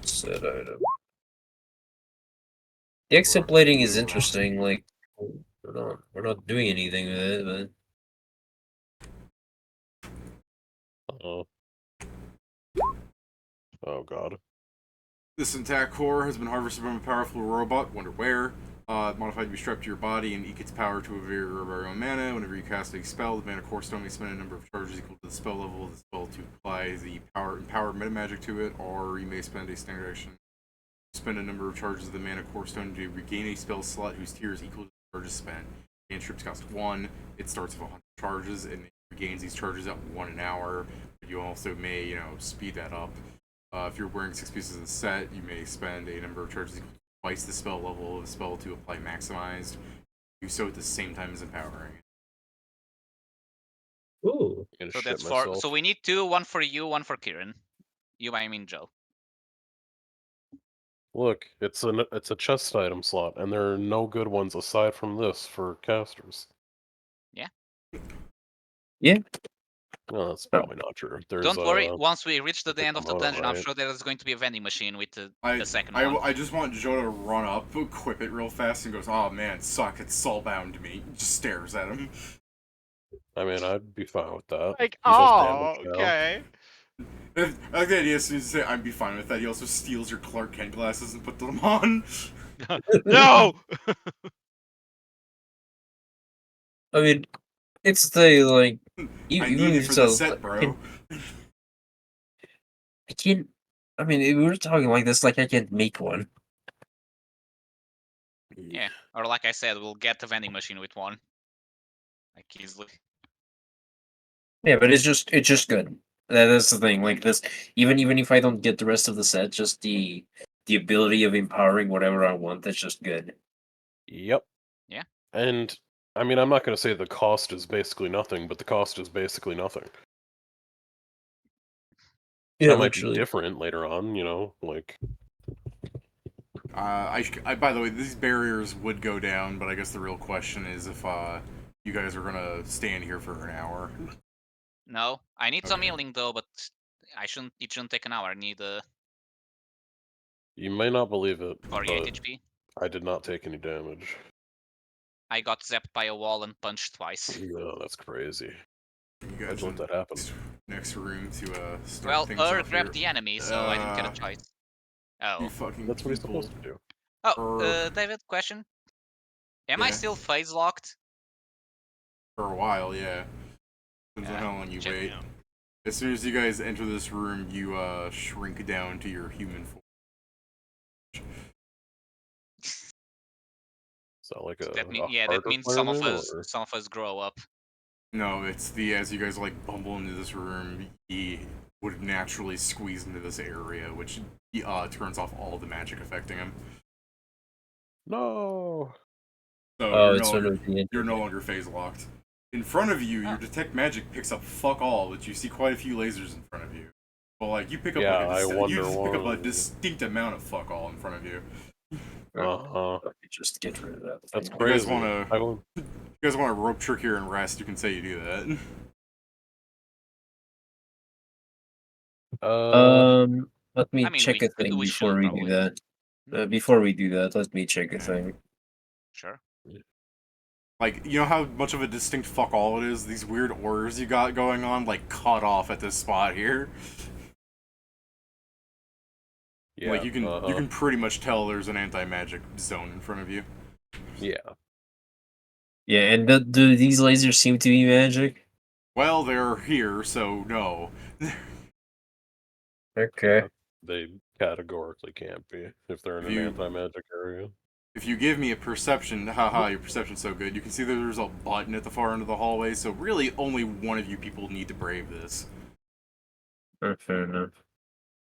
Set item. The exoplating is interesting. Like, we're not doing anything with it, but Uh-oh. Oh, God. This attack core has been harvested from a powerful robot, wonder where. Modified to be strapped to your body and eke its power to a very own mana. Whenever you cast a spell, the mana core stone may spend a number of charges equal to the spell level of the spell to apply the empowered meta magic to it, or you may spend a standard action. Spend a number of charges of the mana core stone to regain a spell slot whose tier is equal to the charges spent. Cantrips cost 1. It starts with 100 charges and it regains these charges at 1 an hour. But you also may, speed that up. If you're wearing 6 pieces of the set, you may spend a number of charges equal to twice the spell level of the spell to apply maximized. Do so at the same time as empowering. ooh. I'm gonna So shit that's myself. 4. So we need 2, 1 for you, 1 for Kieran. You, I mean Joe. Look, it's a chest item slot, and there are no good ones aside from this for casters. Yeah. Yeah. No, that's probably not true. There's Don't worry. Once we reach the the end of the kimono, dungeon, I'm right? sure there's going to be a vending machine with the second I, one. I just want Joe to run up, equip it real fast, and goes, "Oh man, suck! It's soulbound to me." Just stares at him. I mean, I'd be fine with that. Like, He's just oh, damaged now. okay. I like the idea as soon as you say, "I'd be fine with that." He also steals your Clark Kent glasses and puts them on. No! I mean, it's the like. I Even need it if for the so, set, bro. I can't. I mean, if we were talking like this, like I can't make one. Yeah. Or like I said, we'll get the vending machine with one. Like easily. Yeah, but it's just good. That's the thing. Like this, even if I don't get the rest of the set, just the ability of empowering whatever I want. That's just good. Yep. Yeah. And I mean, I'm not going to say the cost is basically nothing, but the cost is basically nothing. Yeah, That might be different later on, like. By the way, these barriers would go down, but I guess the real question is if you guys are gonna stand here for an hour. No, I need some Okay. healing though, but it shouldn't take an hour. I need You may not believe it, 48 but HP. I did not take any damage. I got zapped by a wall and punched twice. No, that's crazy. You How'd guys you let that happen? next room to start Well, things off grabbed here. the enemy, so I didn't get a choice. You Oh. fucking That's what he's people. supposed to do. Oh, David, question. Am I Yeah. still phase locked? For a while, yeah. Depends on how long you check wait. me out. As soon as you guys enter this room, you shrink down to your human form. Is that like a That means some of us grow up. No, it's as you guys like bumble into this room, he would naturally squeeze into this area, which turns off all the magic affecting him. No. So it's sort of you're no longer phase locked. In front of you, your detect magic picks up fuck all, but you see quite a few lasers in front of you. But like you pick up Yeah, pick up a distinct amount of fuck all in front of you. Uh-huh. just get rid of that. That's thing. You guys crazy. want to rope trick here and rest? You can say you do that. Let me I mean, check a thing we before should we probably. do that. Before we do that, let me check a thing. Sure. Like, you know how much of a distinct fuck all it is? These weird orders you got going on, like, cut off at this spot here. Yeah, Like, you can pretty much tell there's an anti-magic zone in front of you. Yeah. Yeah, and do these lasers seem to be magic? Well, they're here, so no. Okay. They categorically can't be if they're in If an you- anti-magic area. If you give me a perception, haha, your perception's so good, you can see that there's a button at the far end of the hallway, so really only one of you people need to brave this. Fair enough.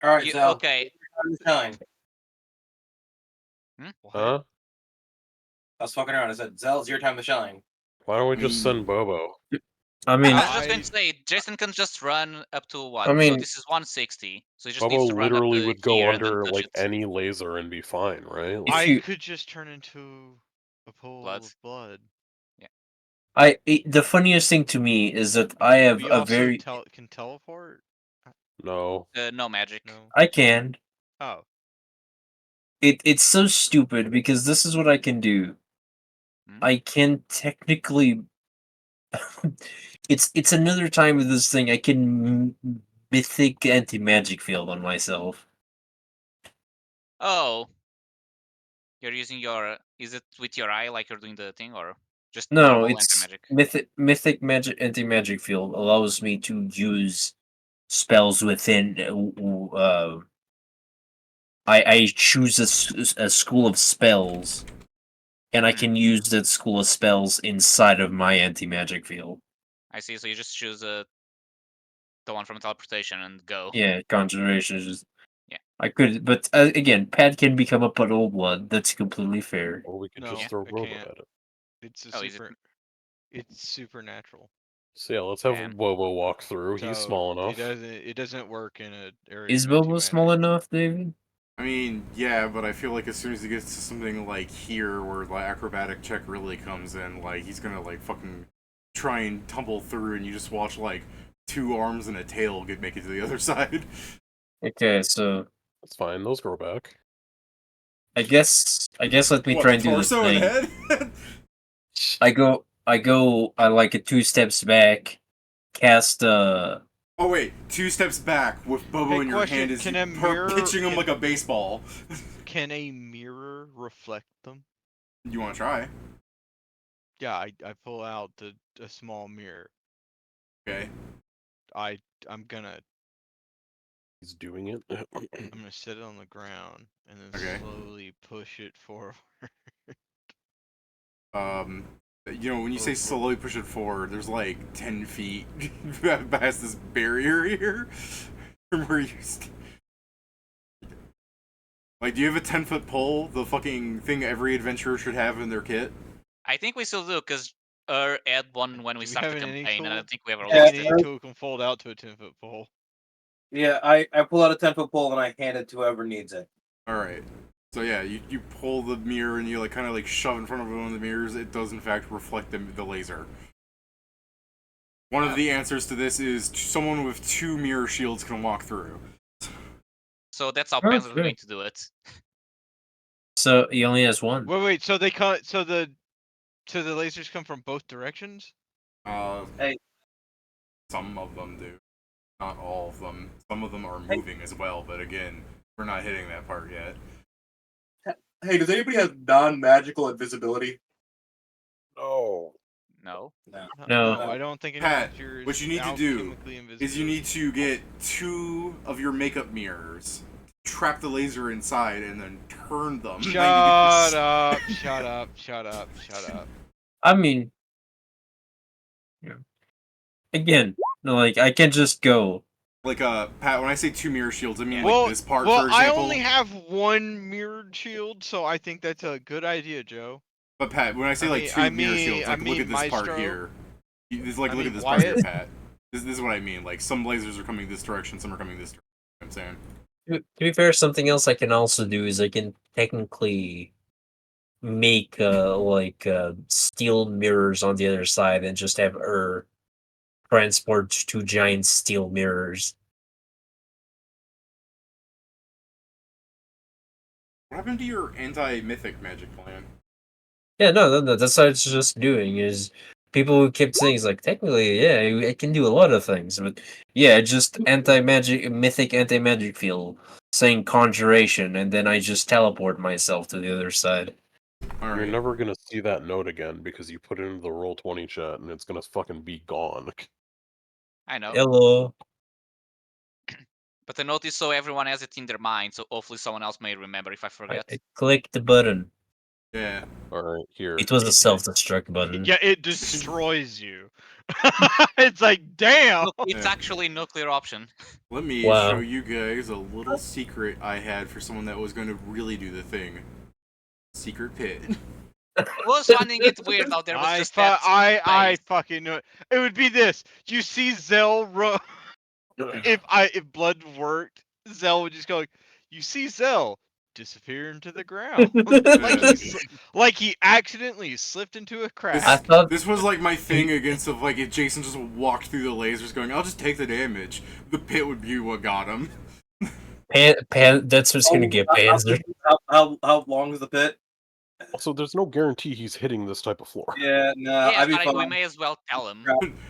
All right, Sal. Okay. Time to shine. Huh? I was fucking around. I said, Zell, it's your time to shine. Why don't we just send Bobo? I mean, I was just going to say, Jason can just run up to what? I mean- so this is 160. So he just Bobo needs to run up literally to would go here and then under touch like it. any laser and be fine, right? If I you- could just turn into a pool Blood. of blood. the funniest thing to me is that I have We a also very can teleport. No. No magic. No. I can. Oh. It's so stupid because this is what I can do. Hmm? I can technically it's another time with this thing I can mythic anti-magic field on myself. Oh. You're using your. Is it with your eye like you're doing the thing or just No, normal it's anti-magic? mythic magic anti-magic field allows me to use spells within I choose a school of spells and I can use that school of spells inside of my anti-magic field. I see. So you just choose the one from teleportation and go. Yeah, conjuration is just. Yeah. I could, but again, Pat can become a puddle blood. That's completely fair. Or we could No, just throw I Bobo can't. at it. It's a Oh, is it- super. It's supernatural. So yeah, let's have Damn. Bobo walk through. So He's small enough. It doesn't work in an area. Is of Bobo anti-magic. small enough, David? I mean, yeah, but I feel like as soon as he gets to something like here, where the acrobatic check really comes in, like, he's gonna, like, fucking try and tumble through, and you just watch, like, 2 arms and a tail make it to the other side. Okay, so That's fine. Those grow back. I guess let me What, try the and do this torso and thing. head? I like a 2 steps back, cast Oh wait, 2 steps back with Bobo Hey, in your question, hand is can you a mirror- pitching him can- like a baseball. Can a mirror reflect them? You want to try? Yeah, I pull out a small mirror. Okay. I'm gonna He's doing it. I'm gonna set it on the ground and then Okay. slowly push it forward. You know, when you say slowly push it forward, there's like 10 feet past this barrier here from where you like, do you have a 10-foot pole? The fucking thing every adventurer should have in their kit? I think we still do because had one when we Do we started have the an any campaign, and I tool? think we ever I lost think it. any tool can fold out to a 10-foot pole. Yeah, I pull out a 10-foot pole and I hand it to whoever needs it. Alright. So yeah, you pull the mirror and you like kind of like shove in front of one of the mirrors. It does in fact reflect the laser. One of the answers to this is someone with 2 mirror shields can walk through. So that's how Oh, Panzer is sure. going to do it. so he only has one. Wait, so they cut so the lasers come from both directions? Hey. Some of them do. Not all of them. Some of them are moving as well, but again, we're not hitting that part yet. Hey, does anybody have non-magical invisibility? No. No. No. I don't think Pat, it's what you need to do invisible. is you need to get 2 of your makeup mirrors, trap the laser inside, and then turn them. Shut up, shut up, shut up, shut up. I mean, yeah. Again, no, like I can just go. Like, Pat, when I say 2 mirror shields, I mean Well, like this part, well, for example. I only have one mirrored shield, so I think that's a good idea, Joe. But Pat, when I say like 2 mirror shields, like look at this part here. Look at this part here, Pat. This is what I mean. Like some lasers are coming this direction, some are coming this direction. You know what I'm saying. To be fair, something else I can also do is I can technically make steel mirrors on the other side and just have her transport two giant steel mirrors. What happened to your anti-mythic magic plan? Yeah, no. That's what it's just doing. Is people who kept saying it's like technically, yeah, it can do a lot of things, but yeah, just mythic anti magic field saying conjuration, and then I just teleport myself to the other side. All You're right. never gonna see that note again because you put it into the Roll20 chat and it's gonna fucking be gone. I know. Hello. But the note is so everyone has it in their mind, so hopefully someone else may remember if I I forget. clicked the button. Yeah. Alright, here. It was a self-destruct button. Yeah, it destroys you. It's like, damn. Look, it's Yeah. actually nuclear option. Let me Wow. show you guys a little secret I had for someone that was going to really do the thing. Secret pit. I was finding it weird how there was just that I space. fucking know it. It would be this. You see Zell if blood worked, Zell would just go you see Zell disappear into the ground. like he accidentally slipped into a crack. I thought This was like my thing against of like if Jason just walked through the lasers going, I'll just take the damage. The pit would be what got him. that's what's gonna get Panzer. How long is the pit? Also, there's no guarantee he's hitting this type of floor. Yeah, no, Yeah, I'd be but we fine. may as well tell him.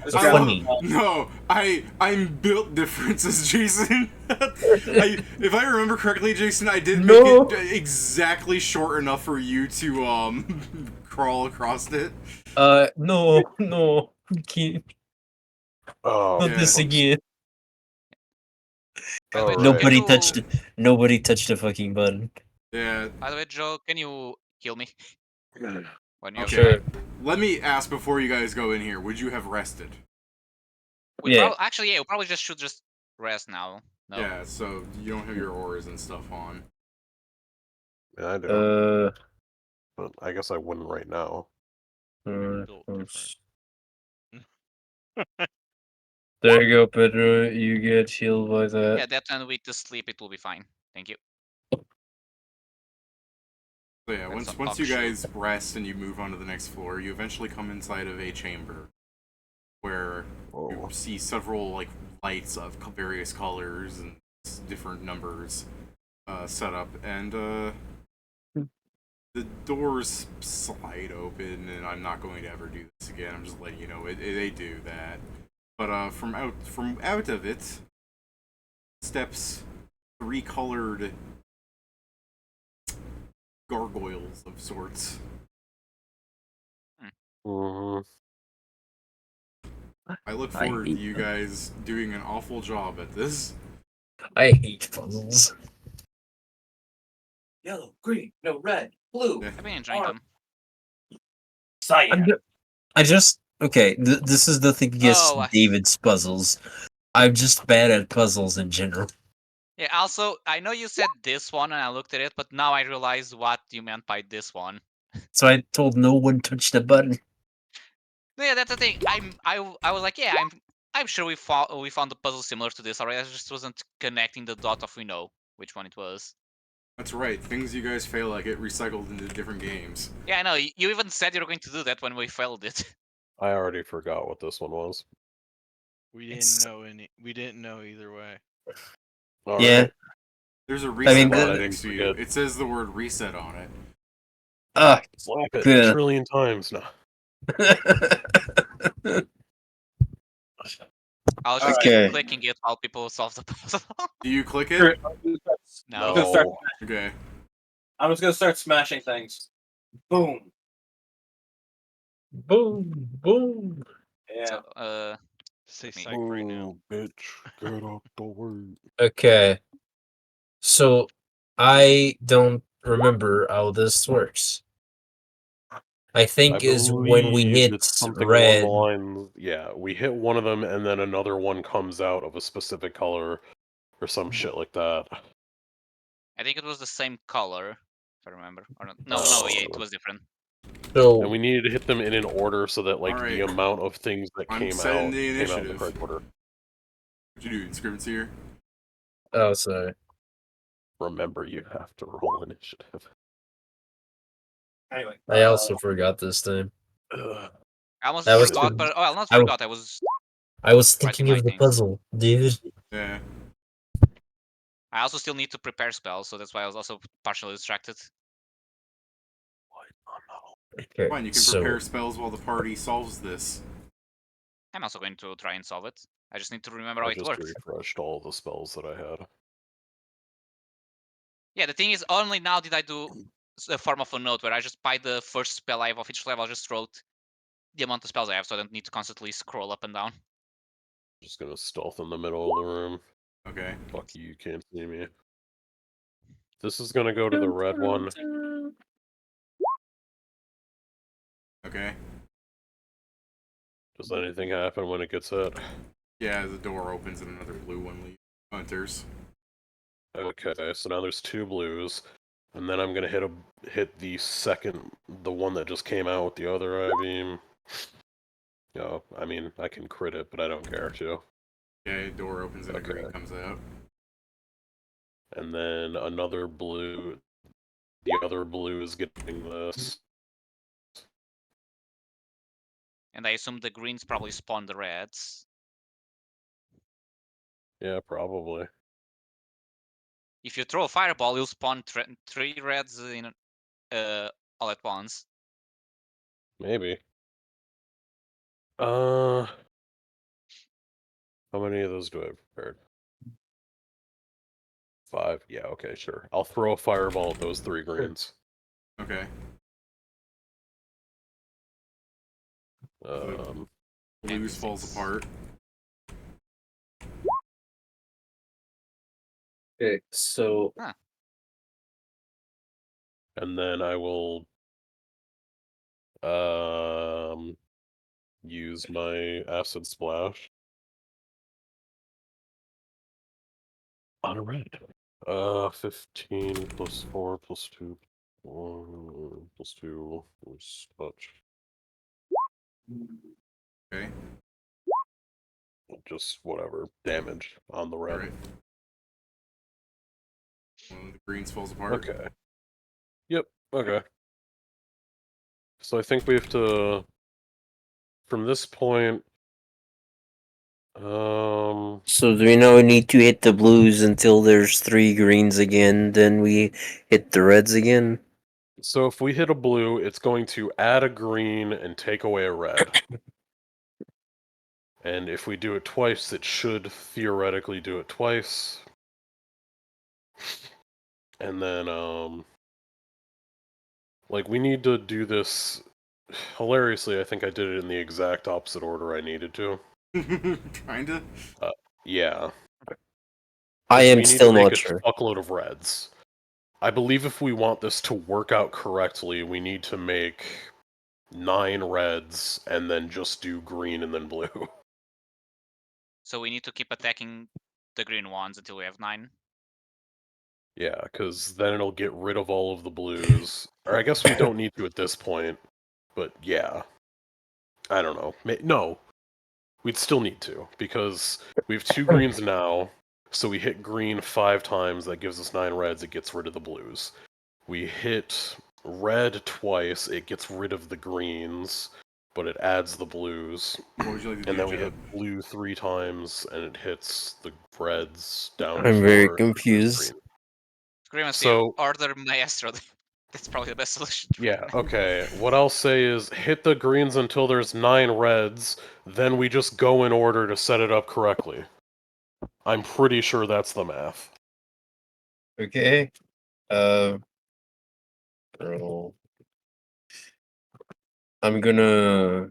Just I grab love- the ball. No, I'm built different as Jason. If I remember correctly, Jason, I did make No. it exactly short enough for you to crawl across it. No, can't. Oh, Not Yeah. this again. By the way, Alright. Joe, can Nobody you- touched it. Nobody touched the fucking button. Yeah. By the way, Joe, can you kill me? When you're Okay. Sure. Let me ask before you guys go in here. Would you have rested? Yeah. Actually, yeah, we probably should just rest now. No. Yeah. So you don't have your auras and stuff on. Yeah, I do. Uh. But I guess I wouldn't right now. We're built different. There you go, Pedro. You get healed by that. Yeah, that and with the sleep, it will be fine. Thank you. So yeah, That's once a you talk guys rest and you move on to the next floor, you eventually come inside of a chamber where you Oh. see several like lights of various colors and different numbers set up, and the doors slide open. And I'm not going to ever do this again. I'm just letting you know they do that. But from out of it steps three colored gargoyles of sorts. Mm-hmm. I look I forward to hate you them. guys doing an awful job at this. I hate puzzles. Yellow, green, no, red, blue, Yeah. I've been enjoying Orange. them. cyan. I just okay. This is the thing against Oh, David's puzzles. I'm just bad at puzzles in general. yeah, also, I know you said this one and I looked at it, but now I realize what you meant by this one. So I told no one touch the button. No, yeah, that's the thing. I was like, yeah, I'm sure we found a puzzle similar to this already. I just wasn't connecting the dot of we know which one it was. That's right. Things you guys fail at get recycled into different games. Yeah, I know. You even said you were going to do that when we failed it. I already forgot what this one was. We didn't It's- know we didn't know either way. All Yeah. right. There's a reset mean, button the- next to you. It says the word reset on it. Ah. Slap it Yeah. a trillion times now. I was just Okay. keep clicking it while people solve the puzzle. Do you click it? Sure. No. I'm gonna start. Okay. I'm just gonna start smashing things. Boom. Boom, boom. Yeah. So, Stay Me. psych right now. Oh, bitch, get up the way. Okay. So I don't remember how this works. I think is when we believe hit it's something red. along the lines. Yeah, we hit one of them, and then another one comes out of a specific color, or some shit like that. I think it was the same color, if I remember. Or not. No, Oh. yeah, it was different. So And we needed to hit them in an order so that like Alright. the amount of things that I'm came setting out the came out in the initiative. correct order. What'd you do? Inscriptions here? oh sorry. Remember, you have to roll initiative. Anyway, I also forgot this time. Ugh. I almost That was forgot, good. but not I w- forgot. I was I was Writing thinking my of the things. puzzle, dude. Yeah. I also still need to prepare spells, so that's why I was also partially distracted. Okay, Fine, you can prepare spells while the party solves this. I'm also going to try and solve it. I just need to remember how I it just works. refreshed all the spells that I had. Yeah, the thing is, only now did I do a form of a note where I just buy the first spell I have of each level. I just wrote the amount of spells I have, so I don't need to constantly scroll up and down. Just gonna stealth in the middle of the room. Okay. Fuck you can't see me. This is gonna go to the red one. Okay. Does anything happen when it gets hit? Yeah, the door opens and another blue one enters. Okay, so now there's 2 blues, and then I'm gonna hit the one that just came out with the other I-beam. No, I mean I can crit it, but I don't care to. Yeah, door opens and a green Okay. comes out. And then another blue. The other blue is getting this. And I assume the greens probably spawn the reds. Yeah, probably. If you throw a fireball, you'll spawn 3 reds in all at once. Maybe. How many of those do I have prepared? 5. Yeah, okay, sure. I'll throw a fireball at those 3 greens. Okay. Blues falls apart. Okay, so And then I will use my acid splash on a red. 15 plus 4 plus 2 plus 2 plus touch. Okay. Just whatever damage on the red. Alright. One of the greens falls apart. Okay. Yep. Okay. So I think we have to, from this point, So do we now need to hit the blues until there's 3 greens again, then we hit the reds again? So if we hit a blue, it's going to add a green and take away a red. And if we do it twice, it should theoretically do it twice. And then, like, we need to do this. Hilariously, I think I did it in the exact opposite order I needed to. Kinda? Yeah. I am we need still to make not a sure. fuckload of reds. I believe if we want this to work out correctly, we need to make 9 reds and then just do green and then blue. So we need to keep attacking the green ones until we have 9. Yeah, because then it'll get rid of all of the blues. Or I guess we don't need to at this point, but yeah. I don't know. No, we'd still need to, because we have 2 greens now, so we hit green 5 times, that gives us 9 reds, it gets rid of the blues. We hit red twice, it gets rid of the greens, but it adds the blues. What would you like to do, And then we Jeff? hit blue 3 times, and it hits the reds down I'm 4. very and confused. green. Grimace, So- order Maestro. That's probably the best solution. Yeah, okay. What I'll say is hit the greens until there's 9 reds, then we just go in order to set it up correctly. I'm pretty sure that's the math. Okay. Roll. I'm gonna.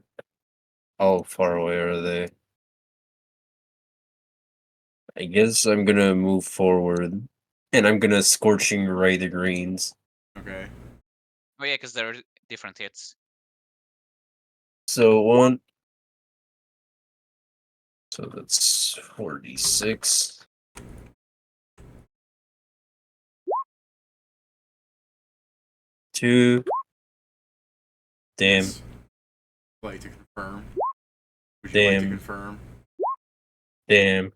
How far away are they? I guess I'm gonna move forward, and I'm gonna scorching ray the greens. Okay. Oh yeah, because there are different hits. So 1. So that's 46. 2. Damn. Yes. Would you like to confirm? Would you like to Damn. confirm? Damn.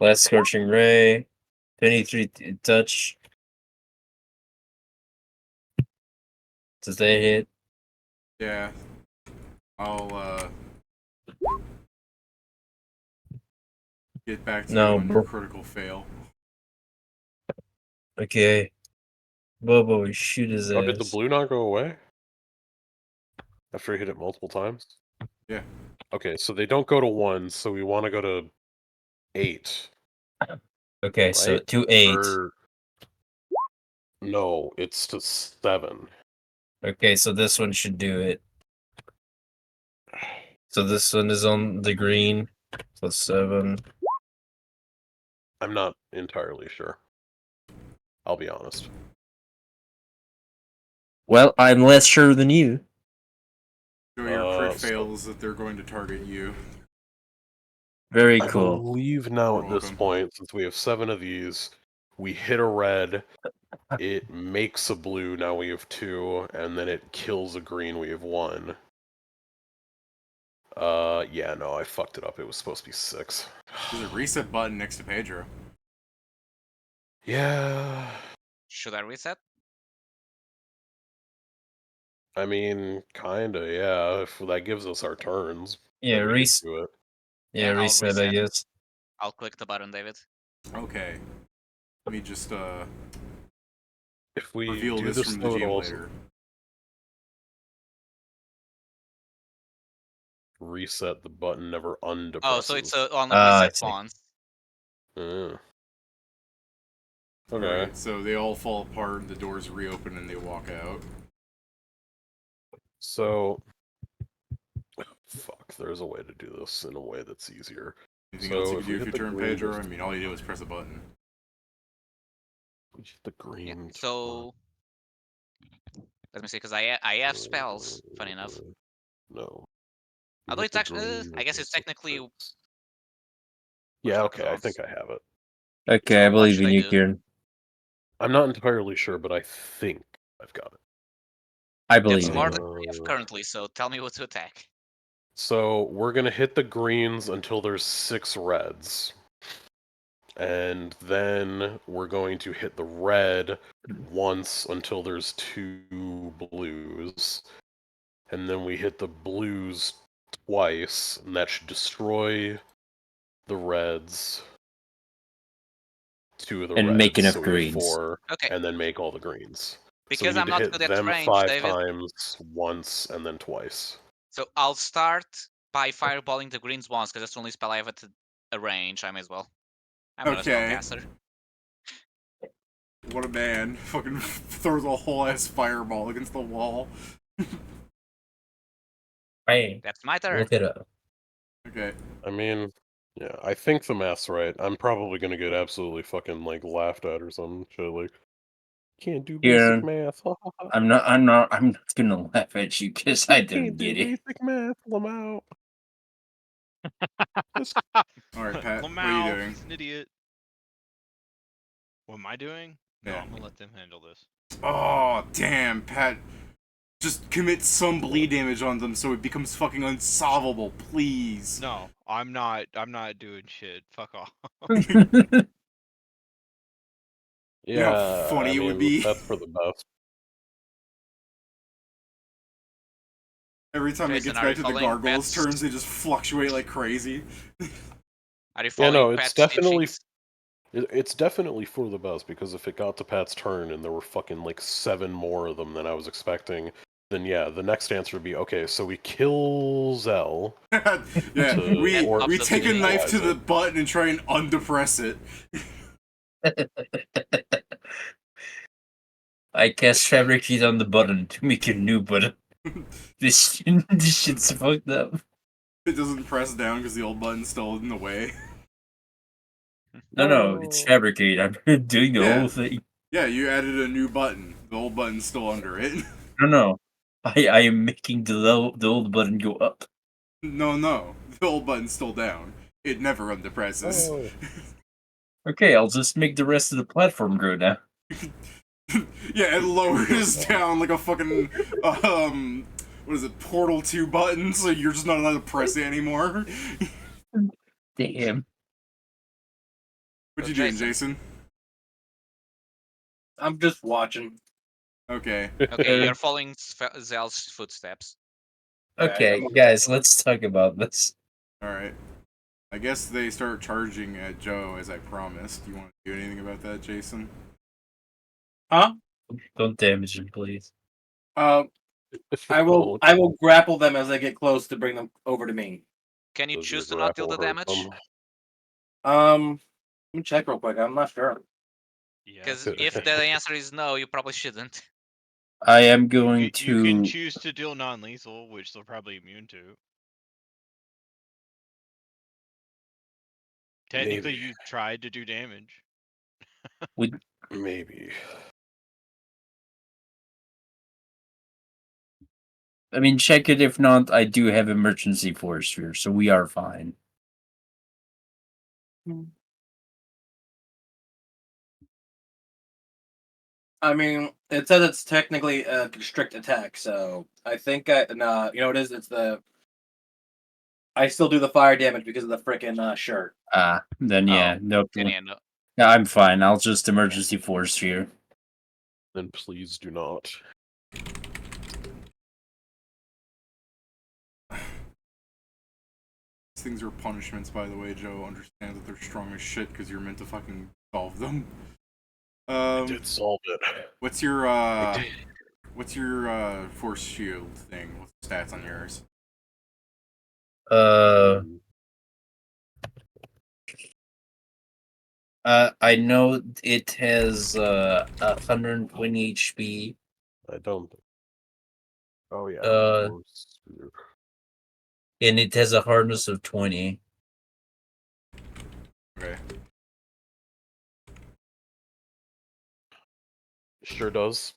Last scorching ray. 23 touch. Does that hit? Yeah. I'll get back to you No, on your bro. critical fail. Okay. Bobo, shoot his ass. Oh, did the blue not go away? After I hit it multiple times? Yeah. Okay, so they don't go to 1, so we want to go to 8. Okay, so Right? to 8. No, it's to 7. Okay, so this one should do it. So this one is on the green. So 7. I'm not entirely sure. I'll be honest. Well, I'm less sure than you. So your crit So- fails that they're going to target you. Very I cool. believe now You're at this welcome. point, since we have 7 of these, we hit a red, it makes a blue, now we have 2, and then it kills a green, we have 1. Yeah, no, I fucked it up. It was supposed to be 6. There's a reset button next to Pedro. Yeah, Should I reset? I mean, kinda, yeah. If that gives us our turns, Yeah, then we can do it. Yeah, Yeah, I'll reset, I reset. guess. I'll click the button, David. Okay. Let me just If we reveal do this this, from the though, it'll GM also later. reset the button, never undepresses. Oh, so it's on I reset see. once. Okay. Alright, so they all fall apart, the doors reopen, and they walk out. So, fuck, there's a way to do this in a way that's easier. Anything else you if can do we if hit you the turn green Pedro? just- I mean, all you do is press a button. we hit the green. So let me see, because I have spells. Funny enough. No. We Although hit it's the actually, green, I guess it it's technically. six. Yeah, Fuck okay, I zones. think I have it. Okay, So I what believe should in I you, do? Kieran. I'm not entirely sure, but I think I've got it. I That's believe in more you. than I have currently, so tell me what to attack. So we're gonna hit the greens until there's 6 reds. And then we're going to hit the red once until there's 2 blues. And then we hit the blues twice, and that should destroy the reds. 2 of the And reds, make enough so we have greens. 4, Okay, and then make all the greens. So we because need I'm to not hit good at them range, 5 David. times, once, and then twice. So I'll start by fireballing the greens once, because that's the only spell I have at a range. I may as well. I'm not a Okay. spellcaster. What a man. Fucking throws a whole ass fireball against the wall. Hey, That's my turn. look it up. Okay. I mean, yeah, I think the math's right. I'm probably gonna get absolutely fucking, like, laughed at or some shit, like, can't do basic Kieran, math. I'm not gonna laugh at you because I Can't don't do get it. basic math, Lamau. Alright, Pat, what are you Lamau, doing? he's an idiot. What am I doing? No, Yeah. I'm gonna let them handle this. Oh, damn, Pat. Just commit some bleed damage on them so it becomes fucking unsolvable, please. No, I'm not doing shit. Fuck off. You know how funny I it would mean, be? that's for the best. Every time it Jason, gets are you back to the following gargoyles Pat's- turns, they just fluctuate like crazy. Are you Yeah, following no, it's Pat's cheat definitely sheets? it's definitely for the best, because if it got to Pat's turn and there were fucking like 7 more of them than I was expecting, then yeah, the next answer would be, okay, so we kill Zell. Yeah, To- we or take a to knife to equalize the it. button and try and undepress it. I cast fabricate on the button to make a new button. This shit's fucked up. It doesn't press down because the old button's still in the way. No, it's fabricate. I'm doing the Yeah. whole thing. Yeah, you added a new button. The old button's still under it. No. I am making the old button go up. No. The old button's still down. It never undepresses. Oh. Okay, I'll just make the rest of the platform grow now. Yeah, it lowers down like a fucking, what is it, Portal 2 button, so you're just not allowed to press it anymore. Damn. What So you doing, Jason. Jason? I'm just watching. Okay. Okay, you're following Zell's footsteps. Okay, guys, let's talk about this. Alright. I guess they start charging at Joe as I promised. You want to do anything about that, Jason? Huh? Don't damage him, please. I will grapple them as they get close to bring them over to me. Can you Does choose to your not deal the grapple hurt damage? them? Let me check real quick. I'm not sure. Yeah. Because if the answer is no, you probably shouldn't. I am going You can to. choose to deal non-lethal, which they're probably immune to. Technically, Maybe. you tried to do damage. Maybe. I mean, check it. If not, I do have emergency force sphere, so we are fine. I mean, it says it's technically a constrict attack, so I think nah, you know what it is? It's the I still do the fire damage because of the frickin' shirt. Then yeah, no. Then yeah, no. Yeah, I'm fine. I'll just emergency force sphere. Then please do not. These things are punishments, by the way, Joe. Understand that they're strong as shit because you're meant to fucking solve them. I did solve it. What's your I did. what's your force shield thing? What's the stats on yours? I know it has 120 HP. I don't. Oh yeah. And it has a hardness of 20. Okay. Sure does.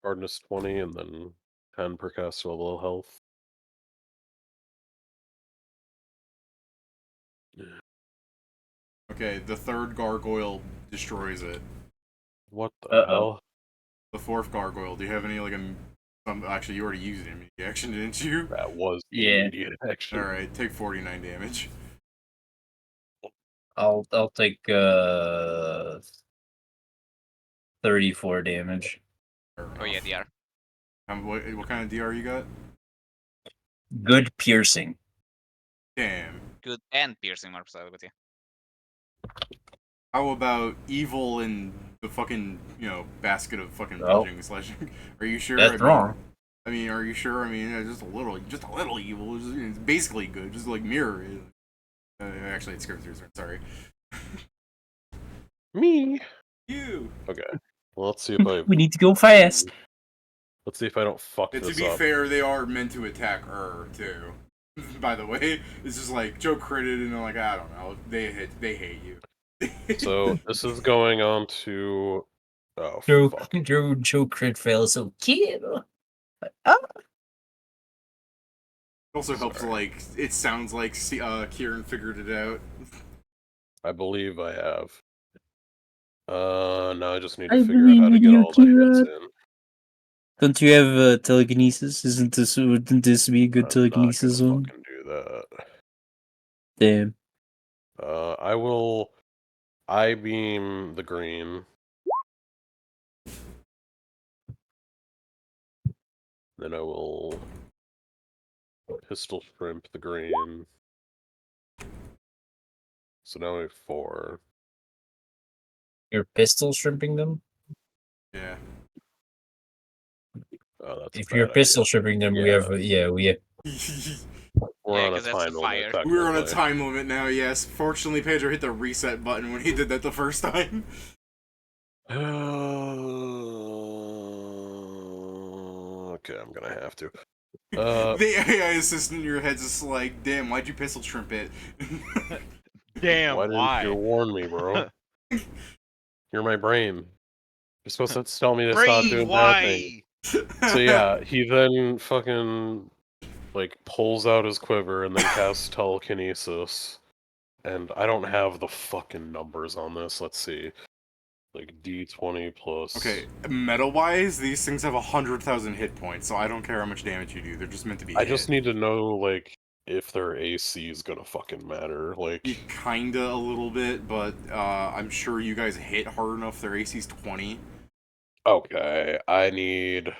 Hardness 20 and then 10 per cast level of health. Okay, the third gargoyle destroys it. What the hell? The fourth gargoyle. Do you have any like actually, you already used it in immediate action, didn't you? That was Yeah. immediate action. All right, take 49 damage. I'll take 34 damage. Oh yeah, DR. What kind of DR you got? Good piercing. Damn. Good and piercing, more precisely with you. How about evil in the fucking, basket of fucking Well, punching slashing? Are you sure? That's wrong. I mean, are you sure? I mean, just a little evil. It's basically good, just like mirror is. Actually, it's Script's turn. Sorry. Me. You. Okay. Well, let's see if I. We need to go fast. Let's see if I don't fuck And to this be up. fair, they are meant to attack her too. By the way, it's just like Joe critted, and they're like, I don't know, they hate you. So this is going on to. Oh Joe fuck. crit fail, so kill. Also helps, Sorry. like, it sounds like Kieran figured it out. I believe I have. Now I just need I to figure out how to believe get in you, all the hits Kieran. in. Don't you have telekinesis? Wouldn't this be a good I'm telekinesis not gonna one? fucking do that. Damn. I will I beam the green. Then I will pistol shrimp the green. So now I have 4. You're pistol shrimping them? Yeah. Oh, that's If a you're bad pistol idea. shrimping them, we Yeah. have we have We're Yeah, on a 'cause that's time the limit. fire. We're on a technically. time limit now, yes. Fortunately, Pedro hit the reset button when he did that the first time. Okay, I'm gonna have to. The AI assistant in your head's just like, damn, why'd you pistol shrimp it? Damn, Why didn't you warn me, bro? You're my brain. You're supposed to tell me to stop Brain, doing bad things. why? So yeah, he then fucking like pulls out his quiver and then casts telekinesis. And I don't have the fucking numbers on this. Let's see. Like D20 plus. Okay, meta-wise, these things have 100,000 hit points, so I don't care how much damage you do. They're just meant to be I hit. just need to know like if their AC is gonna fucking matter. Like, Kinda a little bit, but I'm sure you guys hit hard enough. Their AC's 20. okay, I need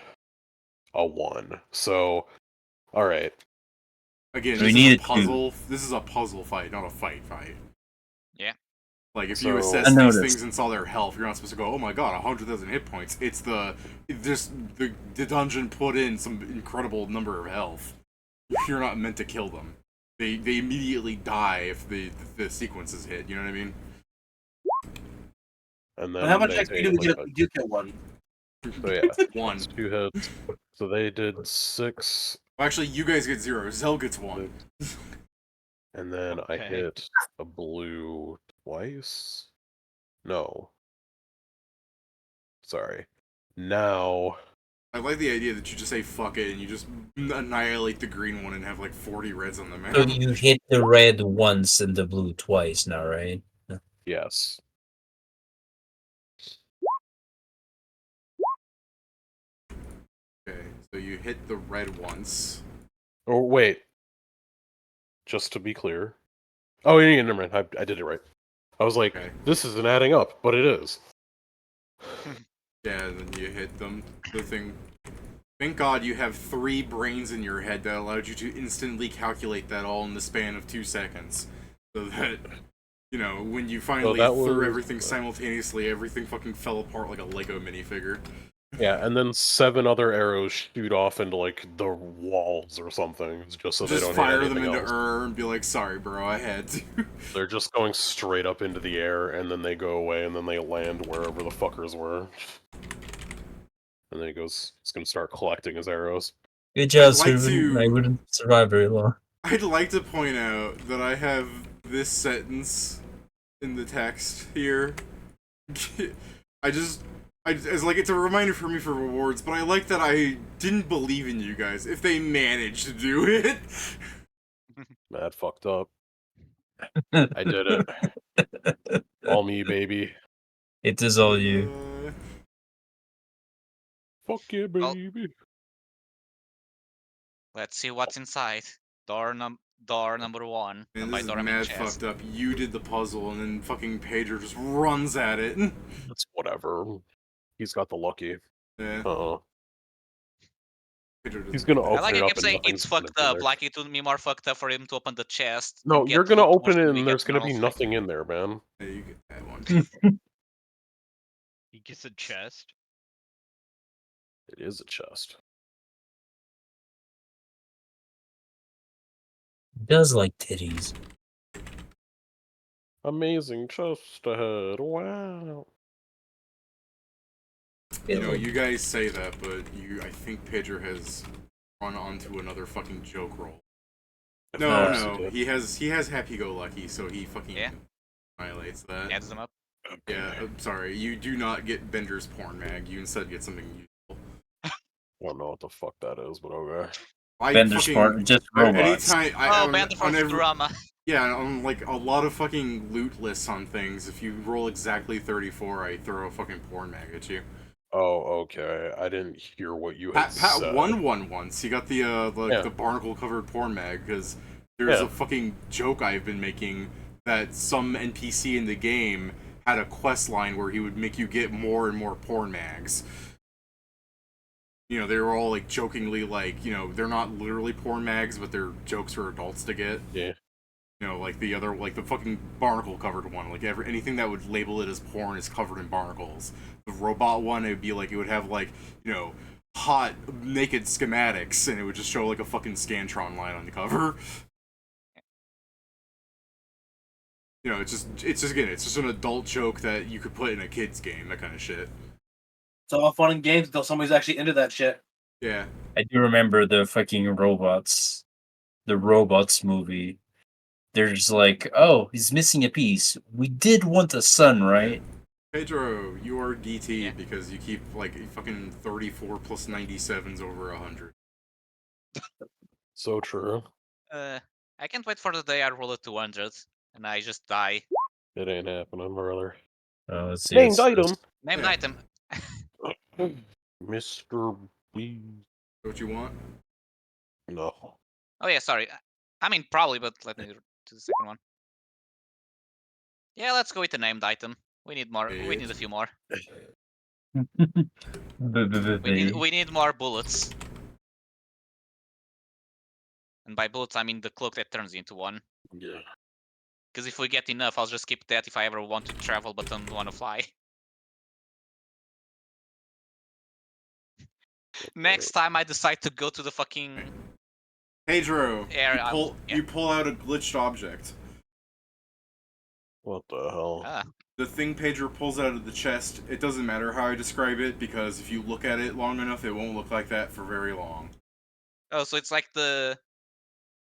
a 1. So, alright. Again, So we this is need a a 2. puzzle. This is a puzzle fight, not a fight. Yeah. Like, if So- you I assess these noticed. things and saw their health, you're not supposed to go, oh my god, 100,000 hit points. It's the dungeon put in some incredible number of health. You're not meant to kill them. They immediately die if the sequence is hit, you know what I mean? And then And how much they XP take, do we like, get if we do kill one? So yeah, One. it's 2 hits. So they did 6, Well, actually, you guys get 0. Zell gets 1. and then I Okay. hit a blue twice? No. Sorry. Now, I like the idea that you just say fuck it and you just annihilate the green one and have like 40 reds on the map. So you hit the red once and the blue twice now, right? yes. Okay, so you hit the red once. Oh, wait. Just to be clear. Oh, yeah, never mind. I did it right. I was like, Okay. this isn't adding up, but it is. Yeah, and then you hit them. The thing. Thank God you have 3 brains in your head that allowed you to instantly calculate that all in the span of 2 seconds. So that, you know, when you finally that threw was- everything simultaneously, everything fucking fell apart like a Lego minifigure. Yeah, and then 7 other arrows shoot off into, like, the walls or something, just so they Just don't hit fire them anything into else. and be like, sorry bro, I had to. They're just going straight up into the air, and then they go away, and then they land wherever the fuckers were. And then he's gonna start collecting his arrows. Good job, I'd like Servant. to- I wouldn't survive very long. I'd like to point out that I have this sentence in the text here. It's like it's a reminder for me for rewards, but I like that I didn't believe in you guys if they managed to do it. Mad fucked up. I did it. All me, baby. It is all you. Fuck yeah, Well- baby. Let's see what's inside. Door number 1. Man, And by this is door I mean mad chest. fucked up. You did the puzzle, and then fucking Pedro just runs at it. That's whatever. He's got the lucky. Yeah, Pedro He's doesn't- gonna I open like it I up kept and saying nothing's it's gonna fucked be up. there. Like it would be more fucked up for him to open the chest. No, and you're get gonna loot open once it we and get there's gonna be normal nothing strength. in there, man. Yeah, you get that one. He gets a chest. It is a chest. Does like titties. Amazing chest ahead. Wow. You know, you guys say that, but I think Pedro has run onto another fucking joke roll. No, course he no, did. he has happy-go-lucky, so he fucking Yeah. annihilates that. Adds them up. Yeah, I'm sorry, you do not get Bender's porn mag. You instead get something useful. I don't know what the fuck that is, but okay. I Bender's fucking part, just robots. anytime Oh, Band for on every, drama. yeah, on like a lot of fucking loot lists on things, if you roll exactly 34, I throw a fucking porn mag at you. Oh, okay. I didn't hear what you had Pat said. won one once. He got the Yeah. the barnacle covered porn mag because there's Yeah. a fucking joke I've been making that some NPC in the game had a quest line where he would make you get more and more porn mags. You know, they were all like jokingly like, you know, they're not literally porn mags, but they're jokes for adults to get. Yeah. You know, like the other, like the fucking barnacle covered one. Like anything that would label it as porn is covered in barnacles. The robot one, it would be like, it would have like, you know, hot naked schematics, and it would just show like a fucking Scantron line on the cover. You know, it's just again, it's just an adult joke that you could put in a kid's game, that kind of shit. It's all fun and games until somebody's actually into that shit. Yeah. I do remember the fucking robots. The robots movie. There's like, oh, he's missing a piece. We did want a son, right? Pedro, you are DT Yeah. because you keep like fucking 34 plus 97s over 100. So true. I can't wait for the day I roll a 200 and I just die. It ain't happening, brother. Let's see. Named item. Named Yeah. item. Mr. B. What you want? No. Oh yeah, sorry. I mean, probably, but let me do the second one. Yeah, let's go with the named item. We need more. We need a few more. We need more bullets. And by bullets, I mean the cloak that turns into one. Yeah. Because if we get enough, I'll just keep that if I ever want to travel but don't want to fly. Next time I decide to go to the fucking Pedro, air, you pull out a glitched object. What the hell? The thing Pedro pulls out of the chest, it doesn't matter how I describe it, because if you look at it long enough, it won't look like that for very long. Oh, so it's like the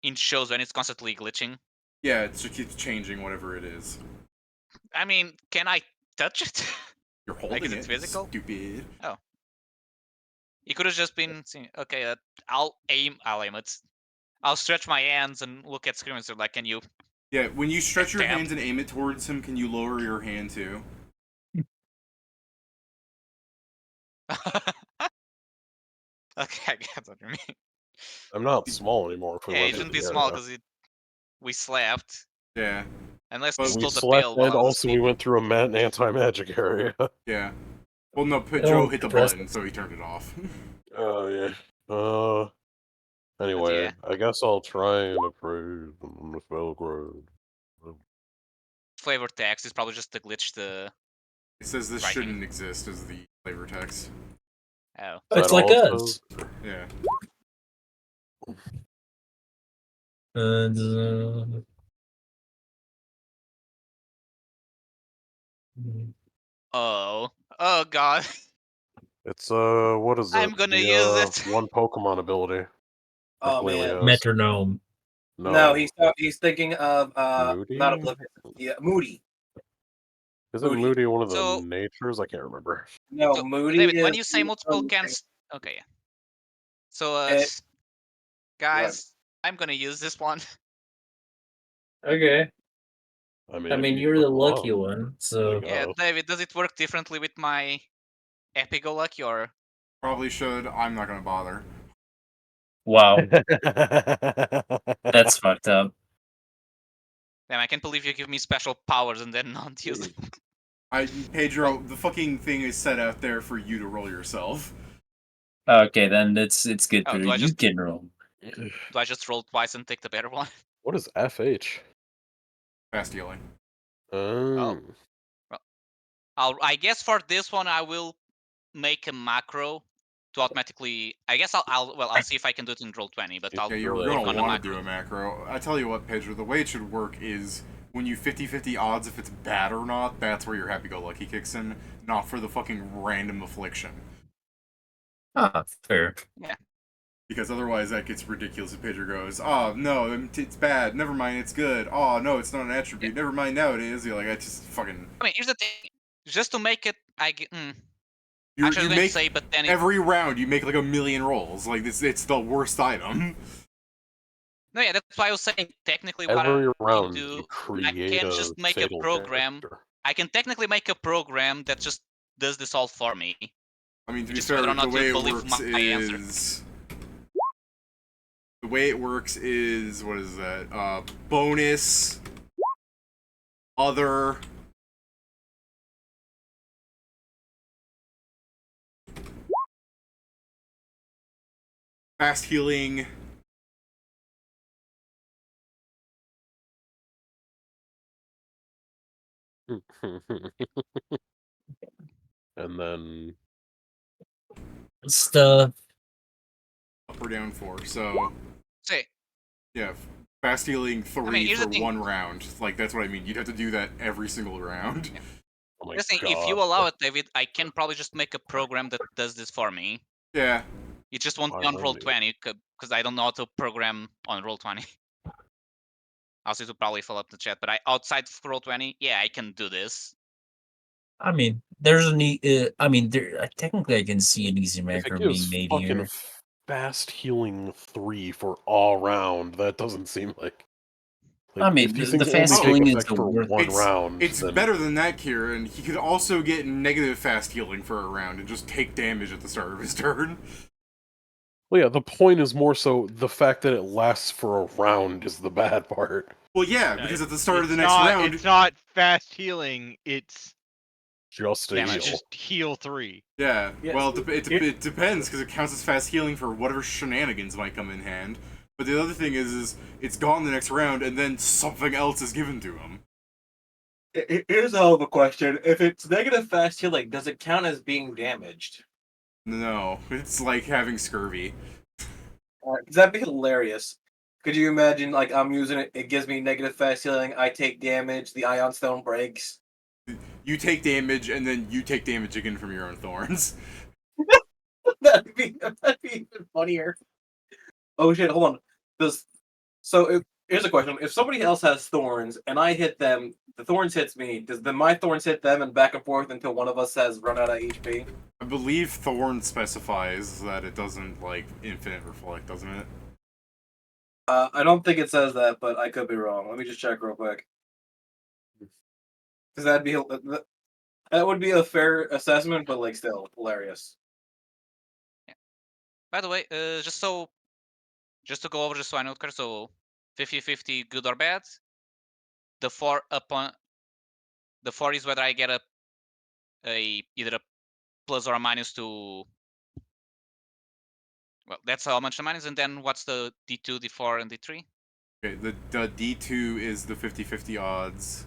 in shows when it's constantly glitching. Yeah, it just keeps changing whatever it is. I mean, can I touch it? You're holding like, is it, it physical? stupid. Oh. You could have just been saying, okay, I'll aim it. I'll stretch my hands and look at screen and say, like, can you... Yeah, when you stretch your Stab? hands and aim it towards him, can you lower your hand too? Okay, I get what you mean. I'm not small anymore. If we Yeah, went it to shouldn't the be small area. because we slept. Yeah. Unless But we We stole the slept, pill while and I was also we asleep. went through an anti-magic area. Yeah. Well, no, Joe hit the depressing. button, so he turned it off. Oh yeah. Anyway, yeah. I guess I'll try and approve on the Velcro. Flavor text is probably just to glitch the... It says this Writing. shouldn't exist as the flavor text. Oh. Is It's that like all it us. says? Yeah. Oh. Oh, God. It's what is it? I'm gonna The use it. one Pokemon ability. Oh, That Whaley man. has. Metronome. No, he's thinking of Moody? not Oblivious. Yeah, Moody. Isn't Moody. Moody one of the So- natures? I can't remember. No, So, Moody David, is when you say the multiple one thing- cans... Okay, yeah. So, guys, I'm gonna use this one. Okay. I mean, I if mean, you you're the put lucky on, one, so I Yeah, guess. David, does it work differently with my Epigo-Lucky or... Probably should. I'm not gonna bother. wow, that's fucked up. Damn, I can't believe you give me special powers and then not use them. Pedro, the fucking thing is set out there for you to roll yourself. Okay, then it's good. Oh, Peter. do I You just- can roll. Do I just roll twice and take the better one? What is FH? Fast healing. Oh. I guess for this one, I will make a macro to automatically... I guess I'll see if I can do it in Roll20, but I'll Yeah, you're Work gonna work on a want to macro. do a macro. I tell you what, Pedro, the way it should work is when you 50-50 odds if it's bad or not, that's where your happy-go-lucky kicks in, not for the fucking random affliction. Ah, fair. Because otherwise that gets ridiculous if Pedro goes, oh, no, it's bad, never mind, it's good, oh, no, it's not an attribute, never mind, now it is. You're like, I just fucking... I mean, here's the thing. Just to make it... Actually, You I was going to make say, but then... every round, you make like a million rolls. Like, it's the worst item. No, yeah, that's why I was saying, technically, what Every I round, do, you I create can a just make a fatal program. character. I can technically make a program that just does this all for me. I mean, to be Just fair, whether or the not way you it believe works my answer. is... The way it works is, what is that? Bonus, other, fast healing, And then Stuff. up or down 4. So, Say, yeah, fast healing 3 here's the for thing. 1 round. Like, that's what I mean. You'd have to do that every single round. oh my just saying, god. if you allow it, David, I can probably just make a program that does this for me. Yeah. It just won't Why be on wouldn't Roll20, because I don't know how to program on Roll20. Also, to probably fill up the chat, but outside of Roll20, yeah, I can do this. I mean, there's a need. I mean, there technically I can see an easy If macro it being gives made fucking here. fast healing 3 for all round, that doesn't seem like... I mean, if these the things fast only healing take is effect the for worst. one round, It's then better than that, Kieran. He could also get negative fast healing for a round and just take damage at the start of his turn. Well, yeah, the point is more so the fact that it lasts for a round is the bad part. Well, yeah, No, because at the start of the it's next not, round, it's not fast healing. It's Just a Damage. heal. just heal 3. yeah. Yes. Well, it depends because it counts as fast healing for whatever shenanigans might come in hand. But the other thing is it's gone the next round, and then something else is given to him. Here's a hell of a question. If it's negative fast healing, does it count as being damaged? No, it's like having scurvy. That'd be hilarious. Could you imagine, like, I'm using it, it gives me negative fast healing, I take damage, the Ion Stone breaks. You take damage, and then you take damage again from your own thorns. that'd be even funnier. Oh shit, hold on. Here's a question. If somebody else has thorns and I hit them, the thorns hits me, does then my thorns hit them and back and forth until one of us has run out of HP? I believe Thorn specifies that it doesn't, like, infinite reflect, doesn't it? I don't think it says that, but I could be wrong. Let me just check real quick. Because that would be a fair assessment, but like still hilarious. By the way, just to go over, just so I know, so 50-50 good or bad. The 4 is whether I get either a plus or a minus to. Well, that's how much the minus, and then what's the D2, D4, and D3? Okay, the D2 is the 50-50 odds.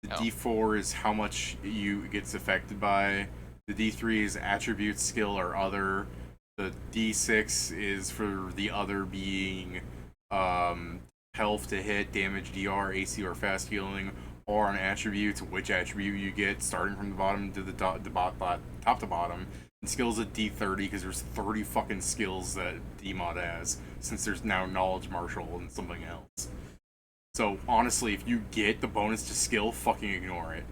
The Oh. D4 is how much you gets affected by. The D3 is attribute, skill, or other. The D6 is for the other being health to hit, damage, DR, AC, or fast healing, or on attributes, which attribute you get, starting from the bottom to the top to bottom. And skills at D30 because there's 30 fucking skills that DMod has, since there's now knowledge martial and something else. So honestly, if you get the bonus to skill, fucking ignore it.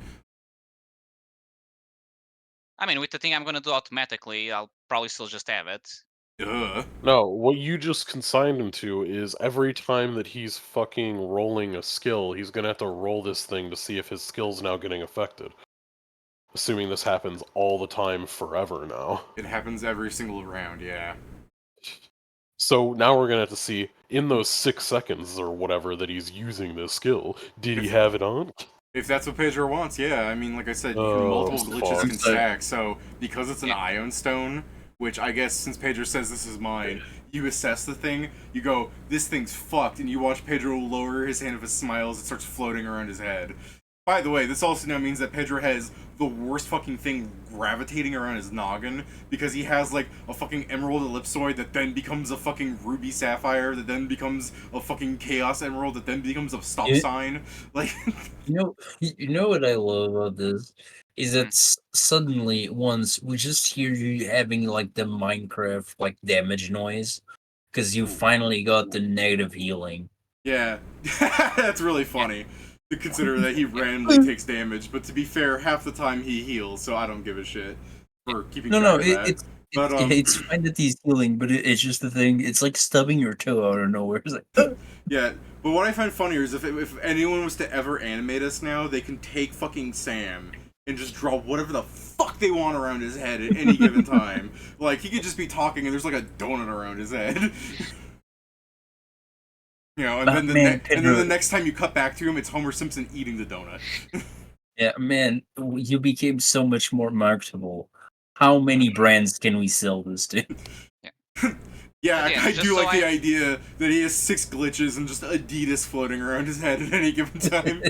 I mean, with the thing I'm gonna do automatically, I'll probably still just have it. Ugh. No, what you just consigned him to is every time that he's fucking rolling a skill, he's gonna have to roll this thing to see if his skill's now getting affected. Assuming this happens all the time forever now. It happens every single round, yeah. So now we're gonna have to see, in those 6 seconds or whatever that he's using this skill, did he have it on? If that's what Pedro wants, yeah. I mean, like I said, you can multiple glitches fuck. can stack. So because it's an Ion Stone, which I guess since Pedro says this is mine, you assess the thing. You go, this thing's fucked, and you watch Pedro lower his hand. If it smiles, it starts floating around his head. By the way, this also now means that Pedro has the worst fucking thing gravitating around his noggin, because he has like a fucking emerald ellipsoid that then becomes a fucking ruby sapphire that then becomes a fucking chaos emerald that then becomes a stop sign. Like, You know what I love about this is that suddenly once we just hear you having like the Minecraft like damage noise because you finally got the negative healing. yeah, that's really funny to consider that he randomly takes damage. But to be fair, half the time he heals, so I don't give a shit for keeping track of that. It's fine that he's healing, but it's just the thing. It's like stubbing your toe out of nowhere. It's like, yeah. But what I find funnier is if anyone was to ever animate us now, they can take fucking Sam and just draw whatever the fuck they want around his head at any given time. Like, he could just be talking and there's like a donut around his head. You know, and then the next time you cut back to him, it's Homer Simpson eating the donut. yeah, man, you became so much more marketable. How many brands can we sell this to? Yeah, Again, I just do so like the idea that he has 6 glitches and just Adidas floating around his head at any given time.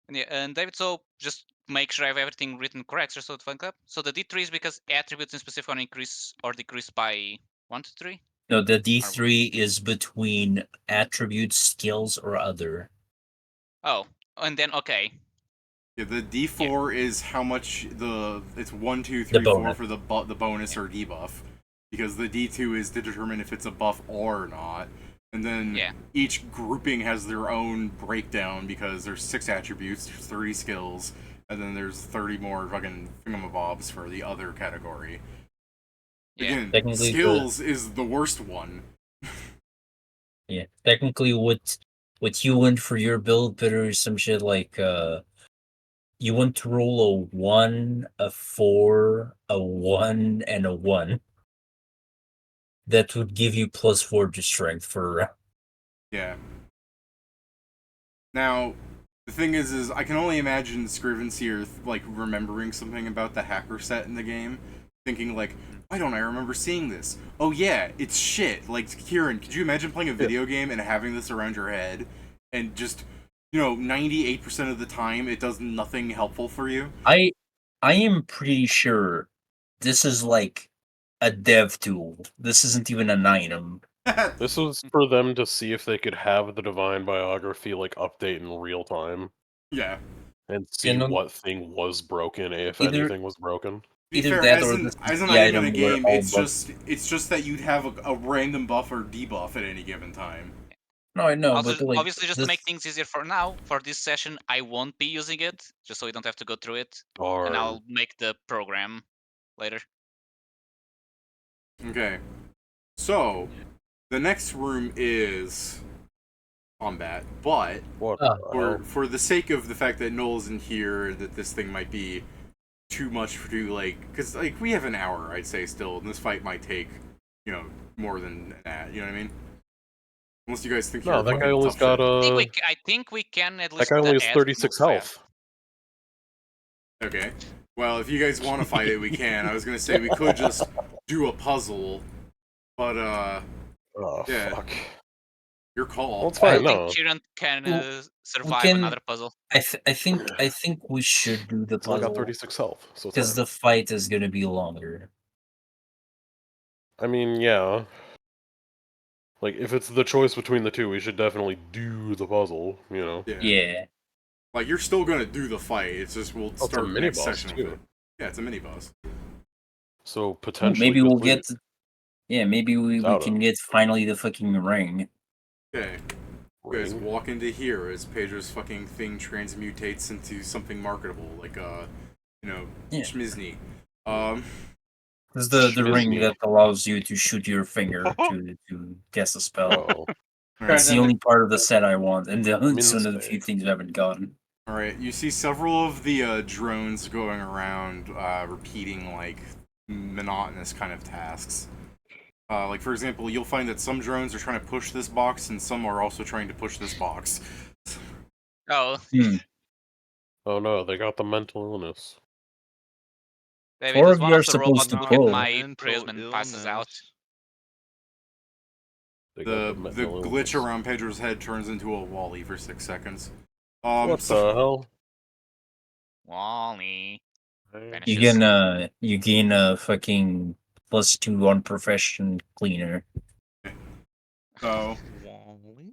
And David, so just make sure I have everything written correct, just so to fun up. So the D3 is because attributes in specific are increase or decrease by 1 to 3. No, the D3 is between attributes, skills, or other. Oh, and then okay. Yeah, the D4 is how much it's 1, 2, 3, 4 for the bonus or debuff, because the D2 is to determine if it's a buff or not, and then each grouping has their own breakdown because there's 6 attributes, there's 30 skills, and then there's 30 more fucking thingamabobs for the other category. Yeah. Again, skills is the worst one. Yeah, technically, what you want for your build, Peter, is some shit like you want to roll a 1, a 4, a 1, and a 1. that would give you +4 to strength for a round. Yeah. Now, the thing is I can only imagine Scrivens here, like, remembering something about the hacker set in the game, thinking, like, why don't I remember seeing this? Oh yeah, it's shit. Like, Kieran, could you imagine playing a video game and having this around your head, and just, 98% of the time it does nothing helpful for you? I am pretty sure this is like a dev tool. This isn't even an item. This was for them to see if they could have the divine biography like update in real time Yeah. and see know, what thing was broken, if either- anything was broken. To be Either fair, that as or an this as is an the item in a item where game, all it's just that you'd have a random buff or debuff at any given time. No, I know, Also, but like, obviously, just to make things easier for now, for this session, I won't be using it, just so we don't have to go through it, and I'll make the program later. Okay. So, the next room is combat, but What Ah. the hell? for the sake of the fact that Noel's in here, that this thing might be too much to, like, because, like, we have an hour, I'd say, still, and this fight might take, more than that, you know what I mean? Unless you guys think No, you're that fucking guy only tough got shit. I think we can at that least guy only has add 36 move health. Okay. Well, if you guys want to fight it, we can. I was gonna say we could just do a puzzle, but Oh Yeah. fuck. your call. Well, it's I fine. don't No, think Kieran can Well, survive can- another puzzle. I think we should do the he's only got puzzle 36 health, so it's because fine. the fight is gonna be longer. I mean, yeah. Like, if it's the choice between the two, we should definitely do the puzzle, Yeah. Like, you're still gonna do the fight. It's just we'll it's a start mini next boss, session too. with it. Yeah, it's a mini boss. So, potentially Maybe we'll could get. lose. Yeah, maybe we Without can him. get finally the fucking ring. Okay. You guys Ring. walk into here as Pedro's fucking thing transmutates into something marketable, like Yeah. Schmizny. This is the ring Schmizny. that allows you to shoot your finger to cast a spell. Oh, It's the only part of the set I want, and it's one of the Minstay. few things I haven't gotten. Alright, you see several of the drones going around repeating, like, monotonous kind of tasks. Like, for example, you'll find that some drones are trying to push this box, and some are also trying to push this box. Oh, oh no, they got the mental illness. maybe Four there's of one you of are the supposed robots to look pull. at my Mental prism and passes out. illness. They The got the mental glitch illness. around Pedro's head turns into a Wally for 6 seconds. What So- the hell? Wally. You gain a fucking +2 on profession cleaner. So, Wally?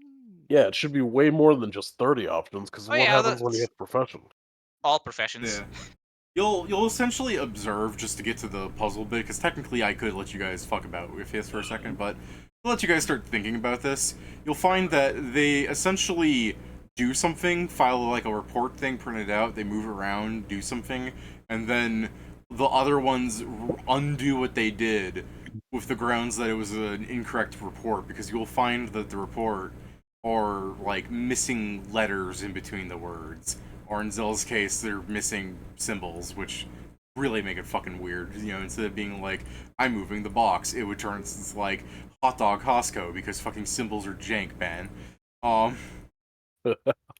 Yeah, it should be way more than just 30 options, because Oh, what yeah, happens when you that's- hit profession? All professions. yeah. You'll essentially observe just to get to the puzzle bit, because technically I could let you guys fuck about with this for a second, but to let you guys start thinking about this, you'll find that they essentially do something, file like a report thing, print it out, they move around, do something, and then the other ones undo what they did with the grounds that it was an incorrect report, because you'll find that the report are like missing letters in between the words. Or in Zell's case, they're missing symbols, which really make it fucking weird. Instead of being like, I'm moving the box, it would turn into like hot dog Costco, because fucking symbols are jank, man.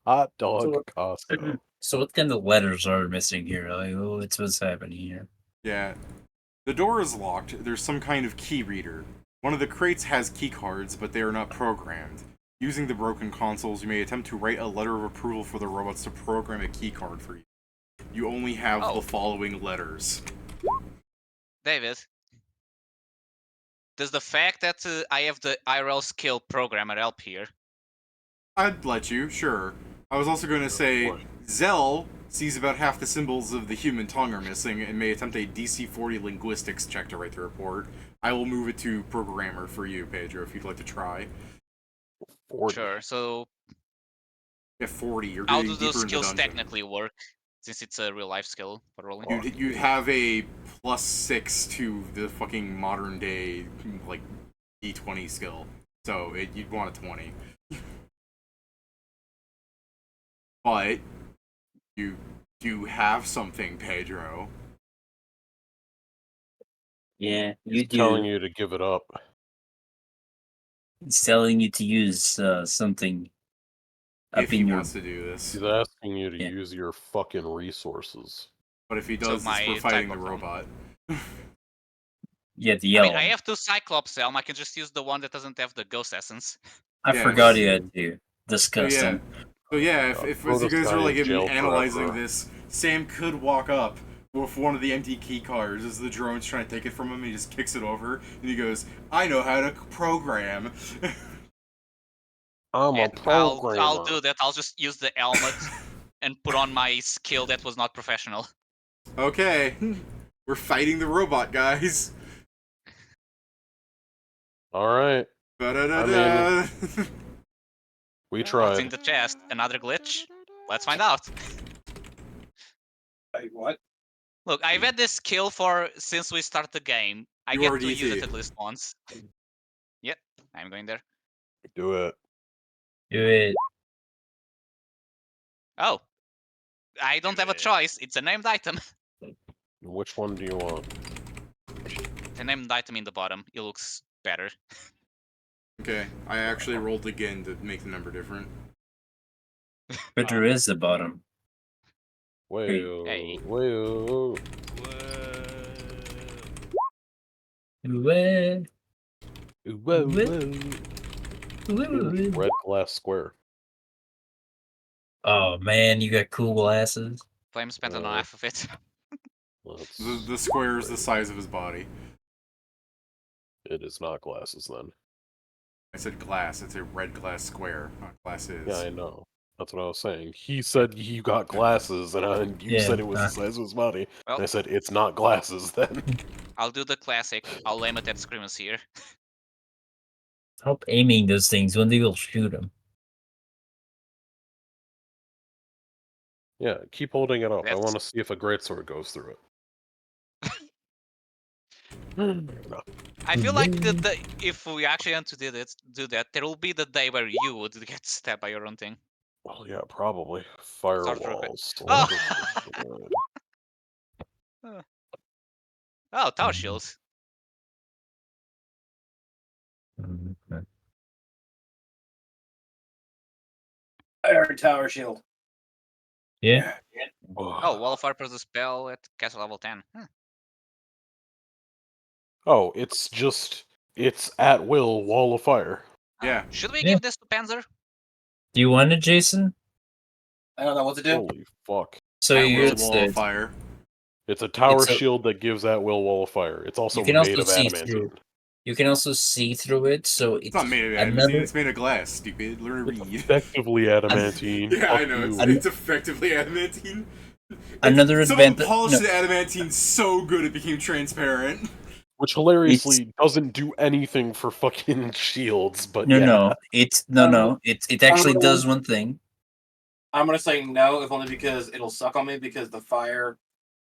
Hot dog So- Costco. So what kind of letters are missing here? Like, what's happening here? Yeah. The door is locked. There's some kind of key reader. One of the crates has key cards, but they are not programmed. Using the broken consoles, you may attempt to write a letter of approval for the robots to program a key card for you. You only have Oh. the following letters. David, does the fact that I have the IRL skill programmer help here? I'd let you, sure. I was also going to say, What? Zell sees about half the symbols of the human tongue are missing and may attempt a DC-40 linguistics check to write the report. I will move it to programmer for you, Pedro, if you'd like to try. 40. Sure. So Yeah, 40. You're how getting do those deeper in the skills dungeon. technically work? Since it's a real life skill for rolling. You'd have a +6 to the fucking modern day, like, D20 skill. So you'd want a 20. But you do have something, Pedro. Yeah, He's telling you to give it up. It's telling you to use something up If he in your. wants to do this. He's asking you to Yeah. use your fucking resources. But if he So does this, we're my fighting the Cyclops robot. Yeah, the I yellow. mean, I have 2 Cyclops Helm. I can just use the one that doesn't have the Ghost Essence. I Yeah, forgot so- you had to discuss yeah. them. So yeah, if as throw you this guys guy are like in jail analyzing forever. this, Sam could walk up with one of the empty key cards as the drone's trying to take it from him. He just kicks it over and he goes, "I know how to program." I'm a And programmer. I'll do that. I'll just use the helmet and put on my skill that was not professional. Okay, we're fighting the robot, guys. All right, Ba-da-da-da. we What's tried. in the chest? Another glitch? Let's find out. Wait, what? Look, I've had this skill for since we started the game. I You get are to use it DT. at least once. Yep, I'm going there. Do it. Do it. Oh, I don't have a choice. It's a named item. Which one do you want? The named item in the bottom. It looks better. Okay, I actually rolled again to make the number different. But there is a bottom. Way, Hey. way. Whoa. Whoa, Whoa. Red glass square. Oh man, you got cool glasses. Flame spent on half of it. Let's The square is the size of his body. It is not glasses then. I said glass. It's a red glass square, not glasses. Yeah, I know. That's what I was saying. He said you got glasses, and you Yeah, said it was the size of his body. Well, And I said it's not glasses then. I'll do the classic. I'll aim it at Screamers here. Stop aiming those things when they will shoot them. Yeah, keep holding it up. I That's- want to see if a greatsword goes through it. No. I feel like if we actually want to do that, there will be the day where you would get stabbed by your own thing. Well, yeah, probably. for a Firewalls. Oh! Good. Oh, tower shields. Iron Tower Shield. Yeah. Oh, Wall of Fire plus a spell at castle level 10. Oh, it's at will wall of fire. Yeah. Should we Yeah. give this to Panzer? Do you want it, Jason? I don't know what to do. Holy fuck. So At you will wall of fire. It's a tower It's a- shield that gives at will wall of fire. It's also You can made also of see adamantine. through. You can also see through it, so It's not made of adamantine. another. It's made of glass. Stupid. Learn to It's read. effectively adamantine. Yeah, I Fuck know. you. It's effectively adamantine. Another Someone advantage. polished No, the adamantine so good it became transparent. Which hilariously doesn't do anything for fucking shields, but yeah. no. It's no. It actually does one thing. I'm gonna say no, if only because it'll suck on me because the fire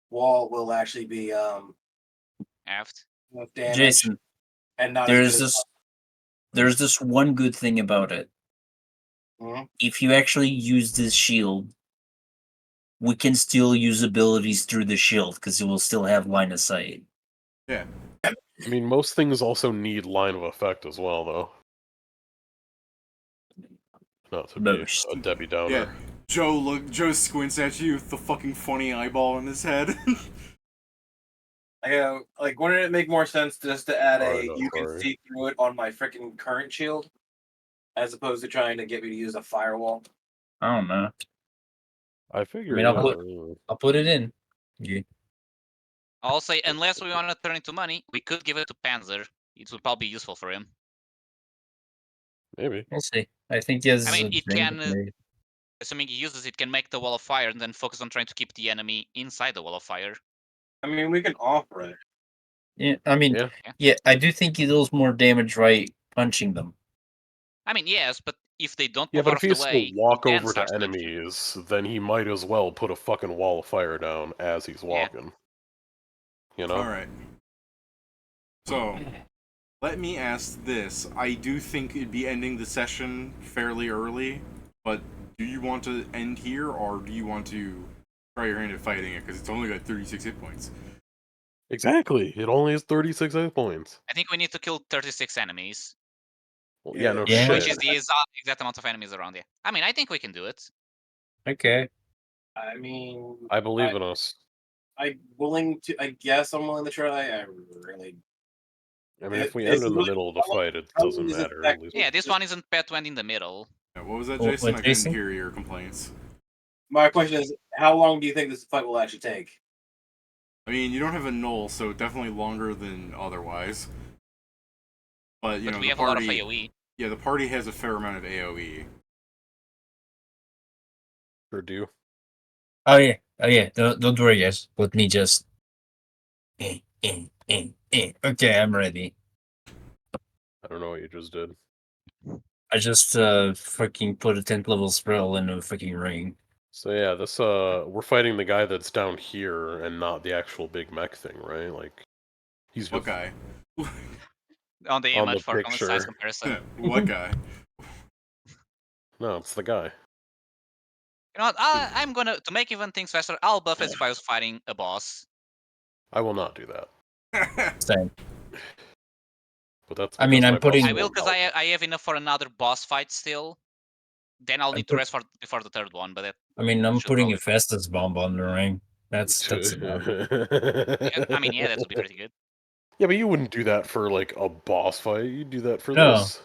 wall will actually be Aft. with damage Jason, and not there's as good as there's this one good thing about it. Mhm. If you actually use this shield, we can still use abilities through the shield because it will still have line of sight. Yeah. I mean, most things also need line of effect as well, though. Not to be Most. a Debbie Downer. Yeah. Joe squints at you with the fucking funny eyeball in his head. like wouldn't it make more sense just to add Sorry, you can sorry. see through it on my freaking current shield as opposed to trying to get me to use a firewall? I don't know. I figure. I mean, I'll put it in. Yeah. I'll say, unless we want to turn into money, we could give it to Panzer. It would probably be useful for him. Maybe. We'll see. I think he has. I mean, a it thing can, that may- Assuming he uses it, can make the wall of fire and then focus on trying to keep the enemy inside the wall of fire. I mean, we can offer it. Yeah, I mean, Yeah. yeah, I do think he does more damage right punching them. I mean, yes, but if they don't Yeah, move but out if he of has the to way, walk he then over to starts punching. enemies, then he might as well put a fucking wall of fire down as he's Yeah. walking. You know? Alright. So, let me ask this. I do think it'd be ending the session fairly early, but do you want to end here, or do you want to try your hand at fighting it? Because it's only got 36 hit points. Exactly. It only has 36 hit points. I think we need to kill 36 enemies. Well, yeah, no Yeah. which shit. is the exact amount of enemies around. Yeah, I mean, I think we can do it. Okay. I mean, I believe in us. I'm willing to. I guess I'm willing to try. I really. I mean, if we It's end in the really- middle of the fight, it how doesn't long is it matter. back- At least. Yeah, this one isn't bad to end in the middle. Yeah, what was that, What- Jason? what, I couldn't Jason? hear your complaints. My question is, how long do you think this fight will actually take? I mean, you don't have a null, so definitely longer than otherwise. But you But know, we the have a lot of party. AoE. Yeah, the party has a fair amount of AOE. Sure do. Oh yeah. Don't worry, guys. Let me just. Okay, I'm ready. I don't know what you just did. I just fucking put a 10th level spell in a fucking ring. So yeah, this we're fighting the guy that's down here and not the actual big mech thing, right? Like, he's What with guy? On the On image the for common size picture. comparison. What guy? No, it's the guy. You know what? I'm gonna to make even things faster. I'll buff as if I was fighting a boss. I will not do that. Same. But that's I mean, because I'm my putting- boss I will won't because help. I have enough for another boss fight still. Then I'll I'm need to rest before the third one. But that, I mean, I'm should putting probably- a fastest bomb on the ring. That's enough. I mean, yeah, that would be pretty good. Yeah, but you wouldn't do that for like a boss fight. You'd do that for No. this.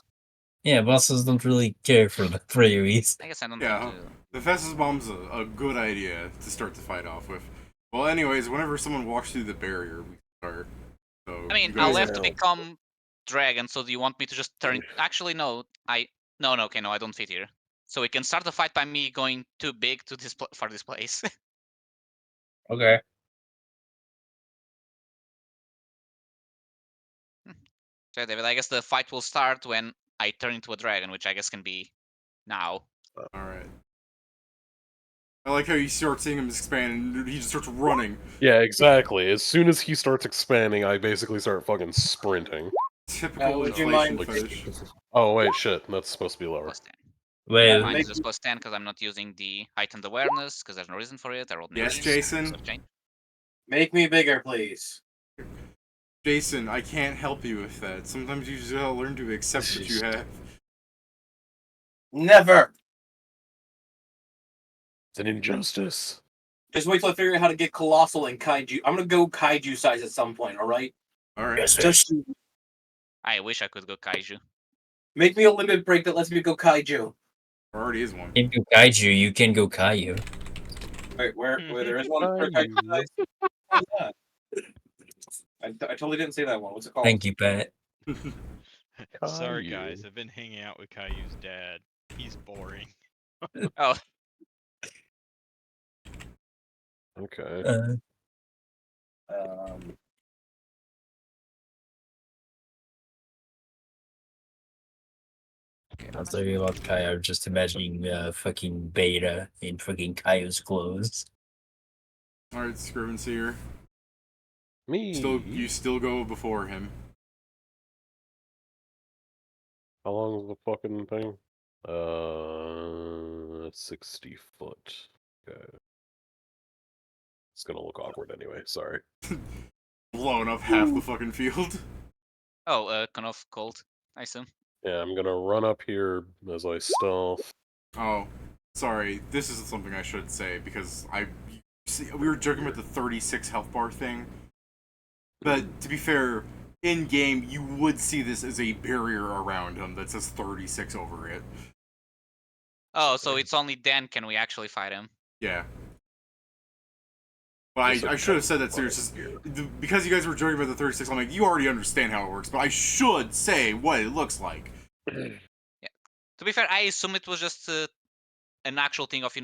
Yeah, bosses don't really care for the AoEs. I guess I don't Yeah, want to. the fastest bomb's a good idea to start the fight off with. Well, anyways, whenever someone walks through the barrier, we start. So I mean, you I'll guys- have to become dragon. So do you want me to just turn? Actually, no. No. Okay, no, I don't fit here. So we can start the fight by me going too big to this for this place. Okay. So David, I guess the fight will start when I turn into a dragon, which I guess can be now. All right. I like how you start seeing him expand, and he just starts running. Yeah, exactly. As soon as he starts expanding, I basically start fucking sprinting. Typical would you inflation mind- fetish. Oh wait, shit. That's supposed to be lower. Plus 10. Well, Mine make is just plus 10 because I'm not using the heightened awareness because there's no reason for it. I rolled Yes, negatives, Jason? so change. Make me bigger, please. Jason, I can't help you with that. Sometimes you just gotta learn to accept what you have. Never. It's an injustice. Just wait till I figure out how to get colossal and kaiju. I'm gonna go kaiju size at some point. All right. All right. yes, Just I wish I could go kaiju. make me a limit break that lets me go kaiju. There already is one. you can go kaiju, you can go Caillou. Wait, where there is one for kaiju size? What's that? I totally didn't say that one. What's it called? Thank you, Pat. Sorry, Caillou. guys. I've been hanging out with Caillou's dad. He's boring. Oh, Okay. Um, okay. I was talking about Caillou, just imagining fucking Beta in fucking Caillou's clothes. All right, Scrivenseer. Me. You still go before him. How long is the fucking thing? 60 foot. Okay. It's gonna look awkward anyway. Sorry. Blowing up half the fucking field. Oh, kind of cold. I assume. Yeah, I'm gonna run up here as I stealth. Oh, sorry. This is something I should say because we were joking about the 36 health bar thing. But to be fair, in game you would see this as a barrier around him that says 36 over it. Oh, so it's only then can we actually fight him? Yeah. But I should have said that seriously. Because you guys were joking about the 36, I'm like, you already understand how it works, but I should say what it looks like. To be fair, I assume it was just an actual thing of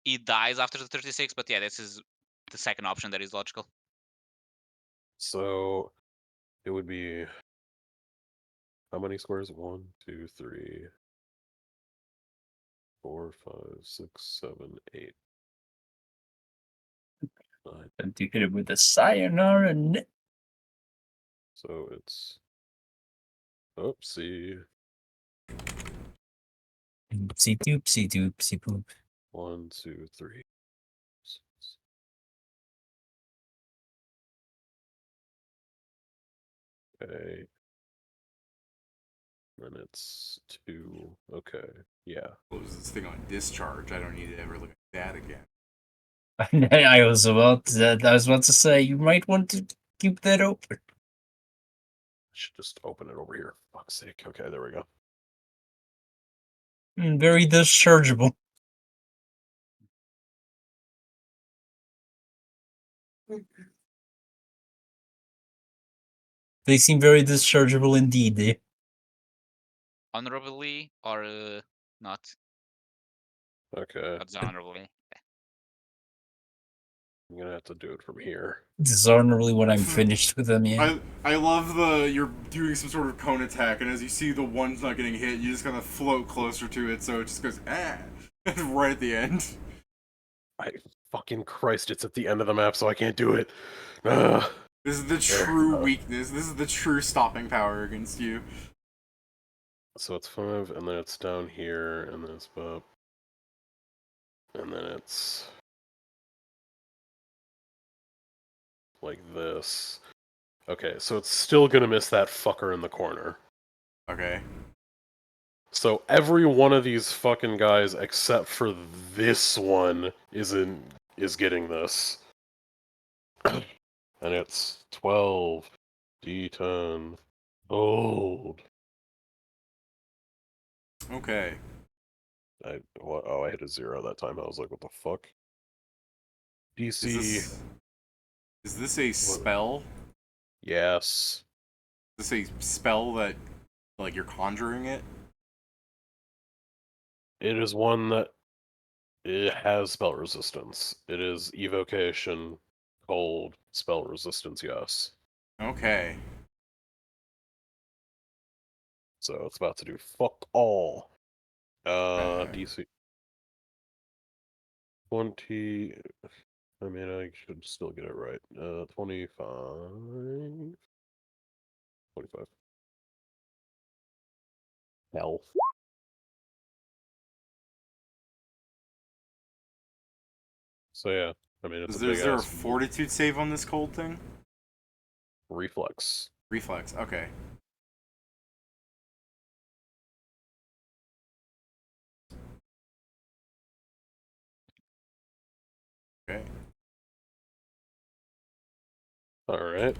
he dies after the 36. But yeah, this is the second option that is logical. So it would be how many squares? 1, 2, 3, 4, 5, 6, 7, 8. 9. And you hit it with a sayonara. So it's oopsie. Oopsie doopsie doopsie poop. 1, 2, 3. 6. Okay. Then it's 2. Okay, yeah. Close this thing on discharge. I don't need to ever look at that again. I was about to say you might want to keep that open. I should just open it over here. Fuck's sake. Okay, there we go. Very dischargeable. They seem very dischargeable indeed. Eh? Honorably or not? Okay, Not dishonorably. I'm gonna have to do it from here. Dishonorably when I'm finished with them, yeah. I love you're doing some sort of cone attack, and as you see the one's not getting hit, you just kind of float closer to it, so it just goes right at the end. I fucking Christ! It's at the end of the map, so I can't do it. Ugh. This is the true weakness. This is the true stopping power against you. So it's 5, and then it's down here, and then it's up, and then it's like this. Okay, so it's still gonna miss that fucker in the corner. Okay. So every one of these fucking guys, except for this one, is getting this. And it's 12 D10 gold. Okay. I hit a 0 that time. I was like, what the fuck? DC. Is this a spell? Yes. Is this a spell that, like, you're conjuring it? It is one that it has spell resistance. It is evocation, cold, spell resistance, yes. Okay. So it's about to do fuck all. DC 20. I mean, I should still get it right. 25. 25. Hell. So yeah, I mean, it's a big Is there a ass fortitude save on this cold thing? reflex. Reflex, okay. Okay. Alright.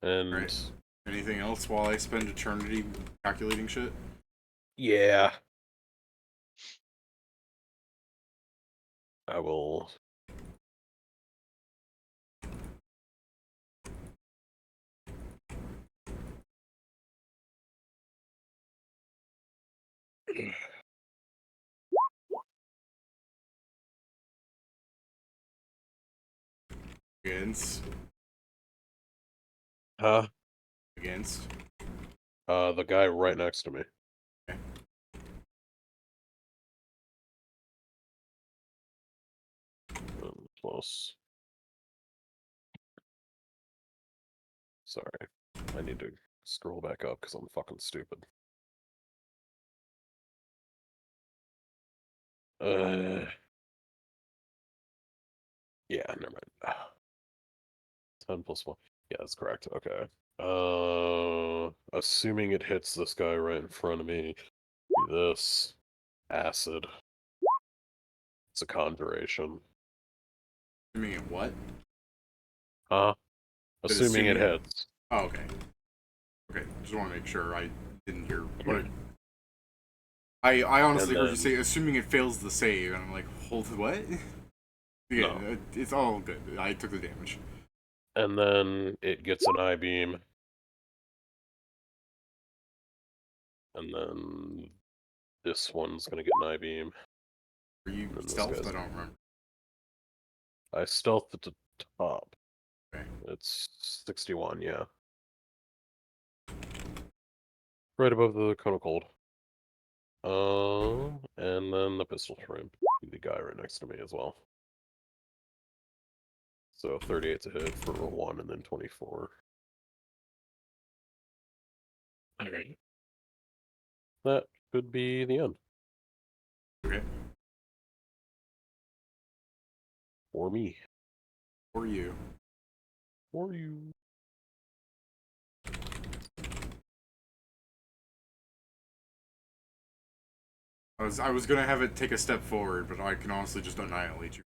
And Right. Anything else while I spend eternity calculating shit? yeah. I will. Against. Huh? Against. The guy right next to me. Okay. Plus. Sorry. I need to scroll back up because I'm fucking stupid. Yeah, never mind. 10 plus 1. Yeah, that's correct. Okay. Assuming it hits this guy right in front of me. This. Acid. It's a conjuration. Assuming it what? Huh? Assuming it assuming- hits. Oh, okay. Okay, just want to make sure I didn't hear what. I honestly heard you say, assuming it fails the save, and I'm like, hold what? Yeah, No. it's all good. I took the damage. And then it gets an I-beam. And then this one's gonna get an I-beam. Are you And then this stealthed? guy's- I don't remember. I stealthed at the top. Okay. It's 61, yeah. Right above the cone of cold. And then the pistol frame. The guy right next to me as well. So 38 to hit for 1 and then 24. Okay. That could be the end. Okay. For me. For you. For you. I was gonna have it take a step forward, but I can honestly just annihilate you.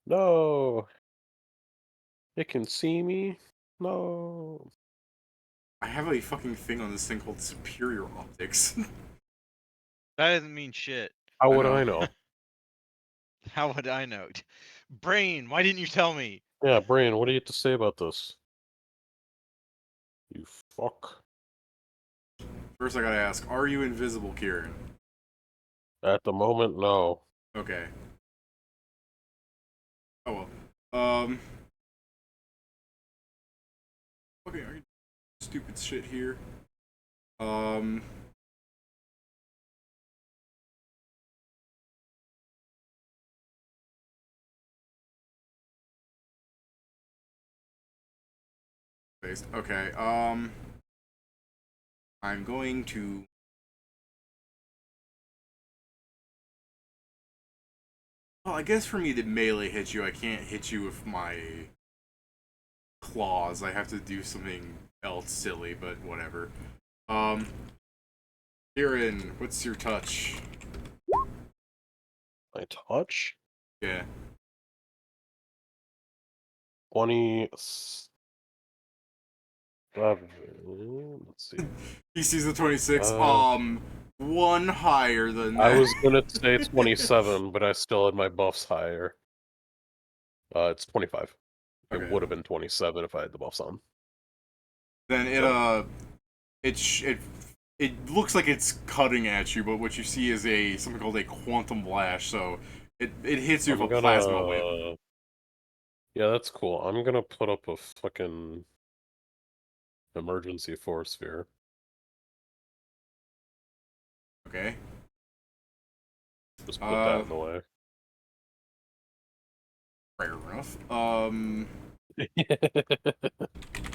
No. It can see me. No. I have a fucking thing on this thing called superior optics. That doesn't mean shit. How I would know. I know? How would I know? Brain, why didn't you tell me? Yeah, Brian, what do you have to say about this? You fuck. First, I gotta ask: are you invisible, Kieran? At the moment, no. Okay. Oh well. Okay, are you stupid shit here? Based. Okay. I'm going to. Well, I guess for me to melee hit you, I can't hit you with my claws. I have to do something else silly, but whatever. Kieran, what's your touch? My touch? Yeah. 27. Let's see. He sees the 26. One higher than that. I was gonna say 27, but I still had my buffs higher. It's 25. Okay. It would have been 27 if I had the buffs on. Then it looks like it's cutting at you, but what you see is something called a quantum blast. So it hits you with a plasma whip. Yeah, that's cool. I'm gonna put up a fucking emergency force sphere. Okay. Just put that in the way. Fair enough.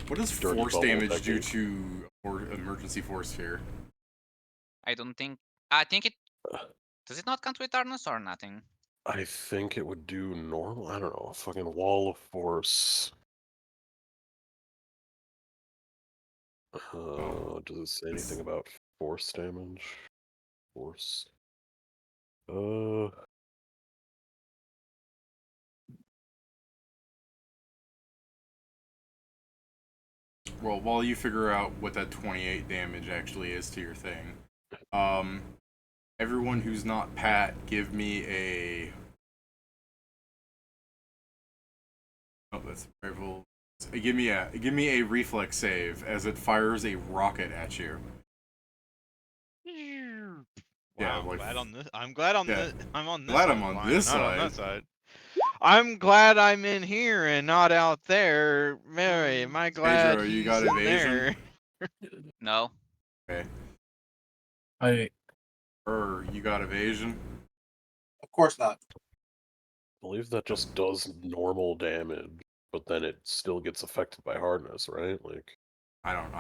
What does Dirty force bubble damage do technique. to emergency force sphere? I don't think. I think it. Does it not count with darkness or nothing? I think it would do normal. I don't know. A fucking wall of force. Does it say anything about force damage? Force. Well, while you figure out what that 28 damage actually is to your thing, everyone who's not Pat, give me a. Oh, that's rival. Give me a reflex save as it fires a rocket at you. Wow, Yeah, like, I'm glad on yeah. the I'm on this Glad side I'm of the on line, this not on side. that side. I'm glad I'm in here and not out there. Mary, am I glad Pedro, you he's got in evasion? there? No. Okay. I You got evasion? Of course not. I believe that just does normal damage, but then it still gets affected by hardness, right? Like, I don't know.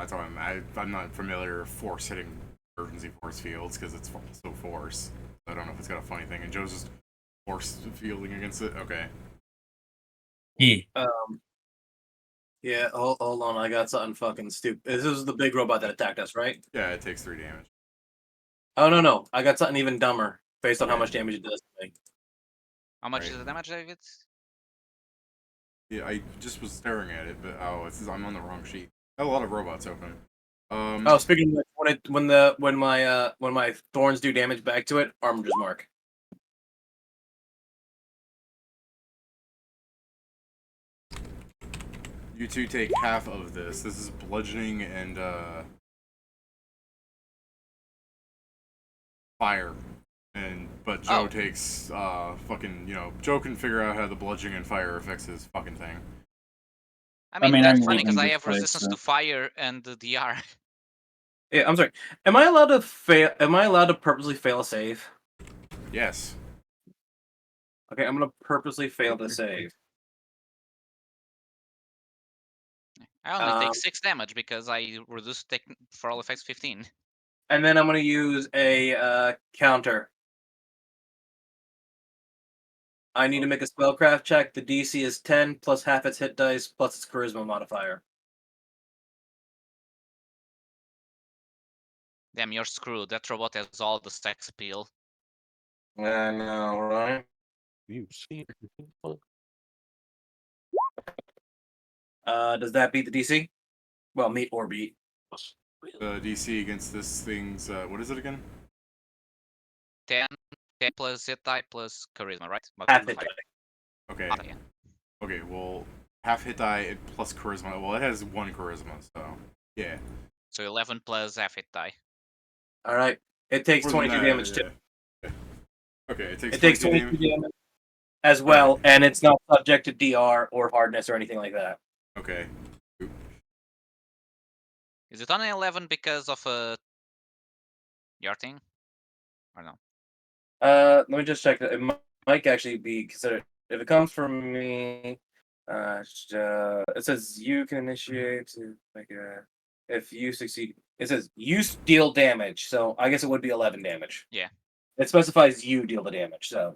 I'm not familiar with force hitting emergency force fields because it's so force. I don't know if it's got a funny thing. And Joe's just force fielding against it. Okay. yeah. Yeah, hold on. I got something fucking stupid. This is the big robot that attacked us, right? Yeah, it takes 3 damage. Oh, no. I got something even dumber based on how Okay. much damage it does to me. How much Right. is the damage, David? Yeah, I just was staring at it, but I'm on the wrong sheet. I have a lot of robots open. Oh, speaking of when my thorns do damage back to it, Armiger's mark. You two take half of this. This is bludgeoning and fire. But Joe takes Joe can figure out how the bludgeoning and fire affects his fucking thing. I mean, mean, that's I'm funny because leaving I this have place, resistance so- to fire and the DR. Yeah, I'm sorry. Am I allowed to fail? Am I allowed to purposely fail a save? Yes. Okay, I'm gonna purposely fail the save. I only take 6 damage because I reduced for all effects 15. And then I'm gonna use a counter. I need to make a spellcraft check. The DC is 10 plus half its hit dice plus its charisma modifier. Damn, you're screwed. That robot has all the sex appeal. I know, right? You see? Does that beat the DC? Well, meet or beat. DC against this thing's what is it again? 10 plus hit die plus charisma, right? Half hit die. Okay. Yeah. Okay, well, half hit die plus charisma. Well, it has 1 charisma, so yeah. So 11 plus half hit die. All right. It takes More than 22 that, damage too. yeah. Okay, it takes It takes 22 damage as well, and it's not subject to DR or hardness or anything like that. Okay. Is it on 11 because of your thing? Or no? Let me just check that. It might actually be considered if it comes from me. It says you can initiate to make a. If you succeed, it says you deal damage. So I guess it would be 11 damage. Yeah. It specifies you deal the damage. So.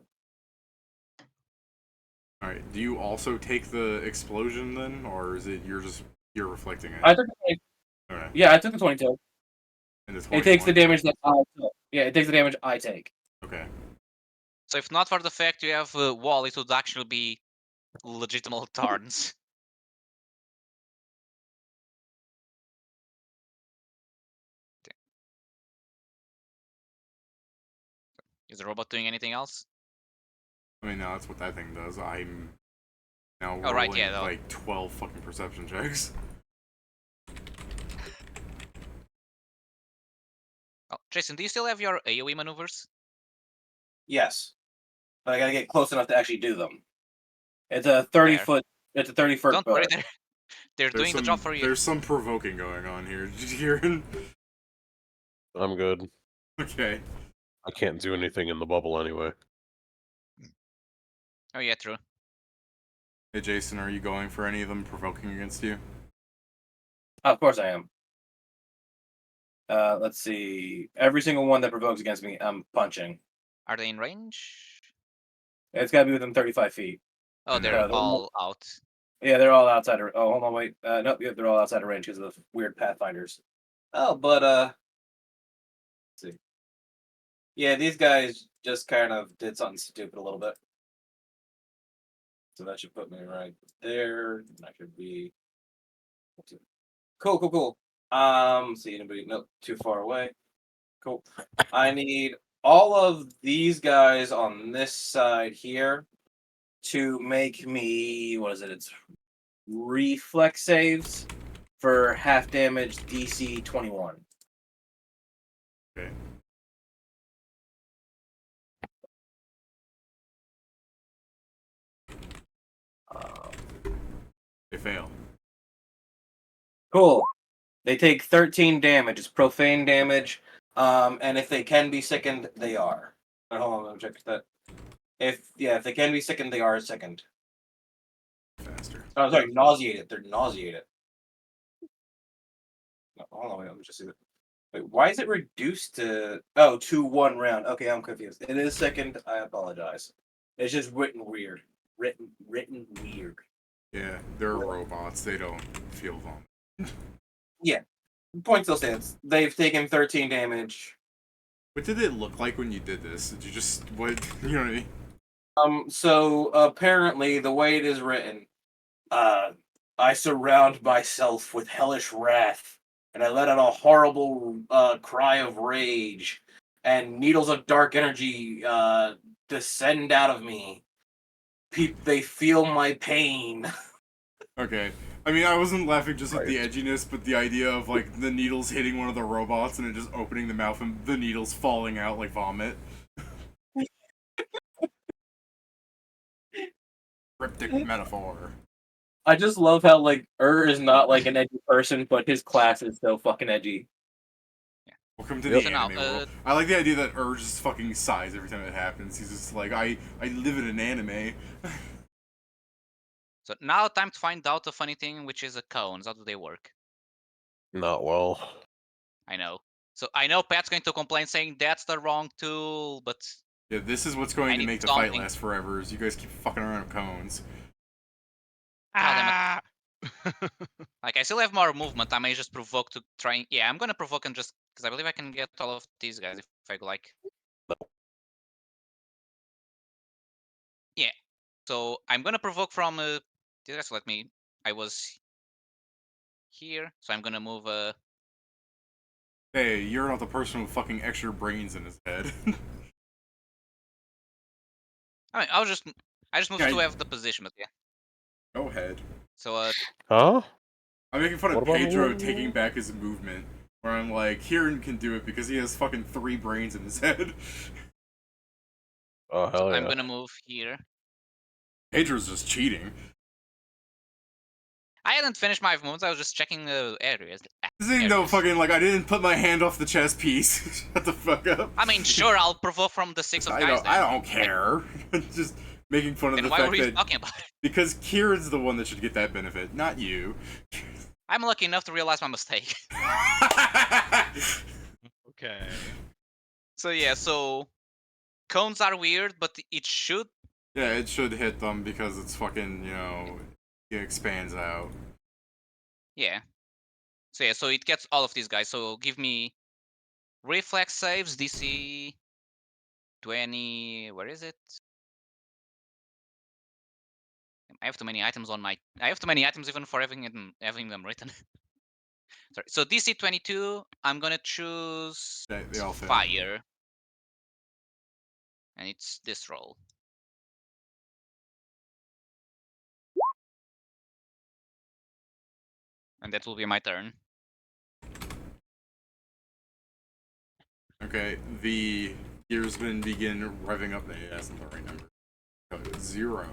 All right. Do you also take the explosion then, or is it you're reflecting it? I took the Okay. Yeah, I took the 22. And the It takes the 21. damage that I took. Yeah, it takes the damage I take. Okay. So if not for the fact you have wall, it would actually be legitimate turns. Is the robot doing anything else? I mean, no, that's what that thing does. I'm now rolling Oh, right, yeah, though. like 12 fucking perception checks. Oh, Jason, do you still have your AoE maneuvers? Yes, but I gotta get close enough to actually do them. It's a 30-foot. It's a 30-foot Don't worry, bird. they're doing the job for you. There's some provoking going on here. Did you hear it? I'm good. Okay. I can't do anything in the bubble anyway. Oh yeah, true. Hey, Jason, are you going for any of them provoking against you? Of course I am. Let's see. Every single one that provokes against me, I'm punching. Are they in range? It's gotta be within 35 feet. Oh, And they're they're- all out. Yeah, they're all outside of. Oh, hold on, wait. Nope, yeah, they're all outside of range because of the weird pathfinders. Oh, but let's see. Yeah, these guys just kind of did something stupid a little bit. So that should put me right there. That should be cool, cool, cool. See anybody? Nope, too far away. Cool. I need all of these guys on this side here to make me, what is it? It's reflex saves for half damage DC 21. Okay. They fail. Cool. They take 13 damage. It's profane damage. And if they can be sickened, they are. Hold on, let me check that. If they can be sickened, they are sickened. Faster. Oh, sorry, nauseated. They're nauseated. No, hold on, wait, let me just see that. Wait, why is it reduced to 1 round? Okay, I'm confused. It is second. I apologize. It's just written weird. Written weird. Yeah, they're robots. They don't feel them. Point still stands. They've taken 13 damage. What did it look like when you did this? Did you just what? You know what I mean? So apparently the way it is written, I surround myself with hellish wrath, and I let out a horrible cry of rage, and needles of dark energy descend out of me. They feel my pain. Okay. I mean, I wasn't laughing just at the edginess, but the idea of like the needles hitting one of the robots and it just opening the mouth and the needles falling out like vomit. Cryptic metaphor. I just love how like is not like an edgy person, but his class is so fucking edgy. Welcome to Yep. the So now, anime world. I like the idea that just fucking sighs every time it happens. He's just like, I live in an anime. So now time to find out the funny thing, which is cones. How do they work? Not well. I know. So I know Pat's going to complain saying that's the wrong tool, but Yeah, this is what's I going to need make the fight something. last forever, is you guys keep fucking around with cones. Ah, like I still have more movement. I may just provoke to try. Yeah, I'm gonna provoke and just because I believe I can get all of these guys if I like. So I'm gonna provoke from. Just let me. I was here, so I'm gonna move. Hey, you're not the person with fucking extra brains in his head. I mean, I just moved Yeah, to have the position, but yeah. Go ahead. So Huh? I'm making fun What of about Pedro me? taking back his movement, where I'm like, Kieran can do it because he has fucking 3 brains in his head. Oh hell I'm yeah! gonna move here. Pedro's just cheating. I hadn't finished my movements. I was just checking the areas. This ain't no fucking, like, I didn't put my hand off the chess piece. Shut the fuck up. I mean, sure, I'll provoke from the 6 of guys then. I don't care. Just making fun of Then the why were fact you that talking about it? because Kieran's the one that should get that benefit, not you. I'm lucky enough to realize my mistake. Okay. So yeah, so cones are weird, but it should. Yeah, it should hit them because it's fucking, it expands out. Yeah. So yeah, so it gets all of these guys. So give me reflex saves, DC 20. Where is it? I have too many items on my. I have too many items even for having them written. Sorry. So DC 22. I'm gonna choose They all fail. fire, and it's this roll. And that will be my turn. Okay, the gearsmen begin revving up. That's not the right number. 0.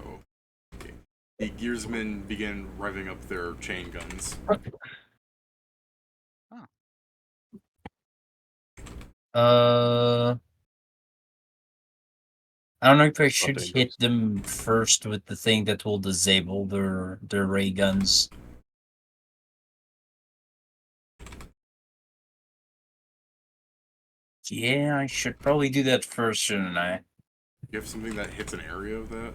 Okay. The gearsmen begin revving up their chain guns. I don't know if I should dangerous. hit them first with the thing that will disable their ray guns. Yeah, I should probably do that first, shouldn't I? You have something that hits an area of that?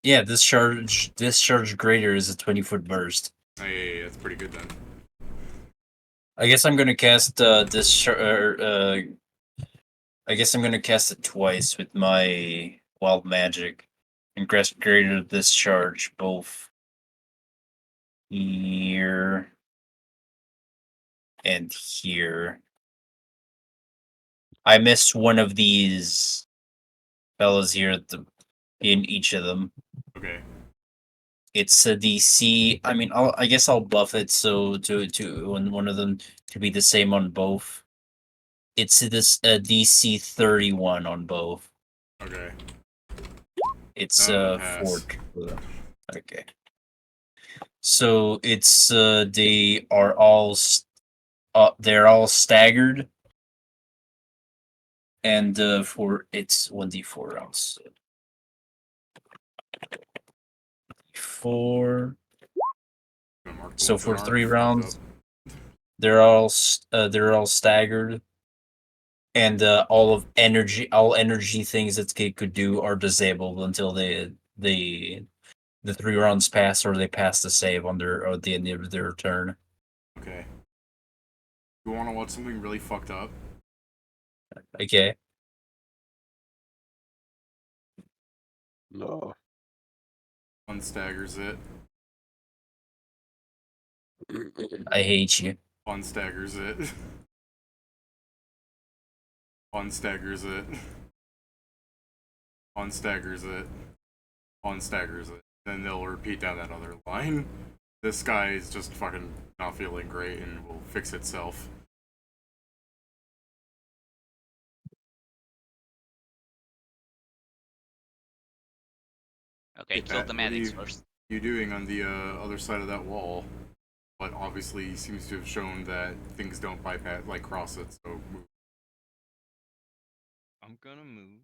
Yeah, discharge greater is a 20-foot burst. Oh, yeah, that's pretty good then. I guess I'm gonna cast I guess I'm gonna cast it twice with my wild magic and cast greater discharge both here and here. I missed one of these fellas here in each of them. Okay. It's a DC. I mean, I guess I'll buff it so to one of them to be the same on both. It's this DC 31 on both. Okay. It's No, it has. 4. Okay. So it's they are all they're all staggered, and for it's 1d4 rounds. 4. So for 3 rounds, they're all staggered, and all energy things that they could do are disabled until the 3 rounds pass or they pass the save on their at the end of their turn. Okay. You want to watch something really fucked up? Okay. No. Unstaggers it. I hate you. Unstaggers it. Unstaggers it. Unstaggers it. Unstaggers it. Then they'll repeat down that other line. This guy is just fucking not feeling great and will fix itself. Okay, Hey, kill Pat, the what are medics first. you doing on the other side of that wall? But obviously seems to have shown that things don't bypass, like, cross it, so move. I'm gonna move.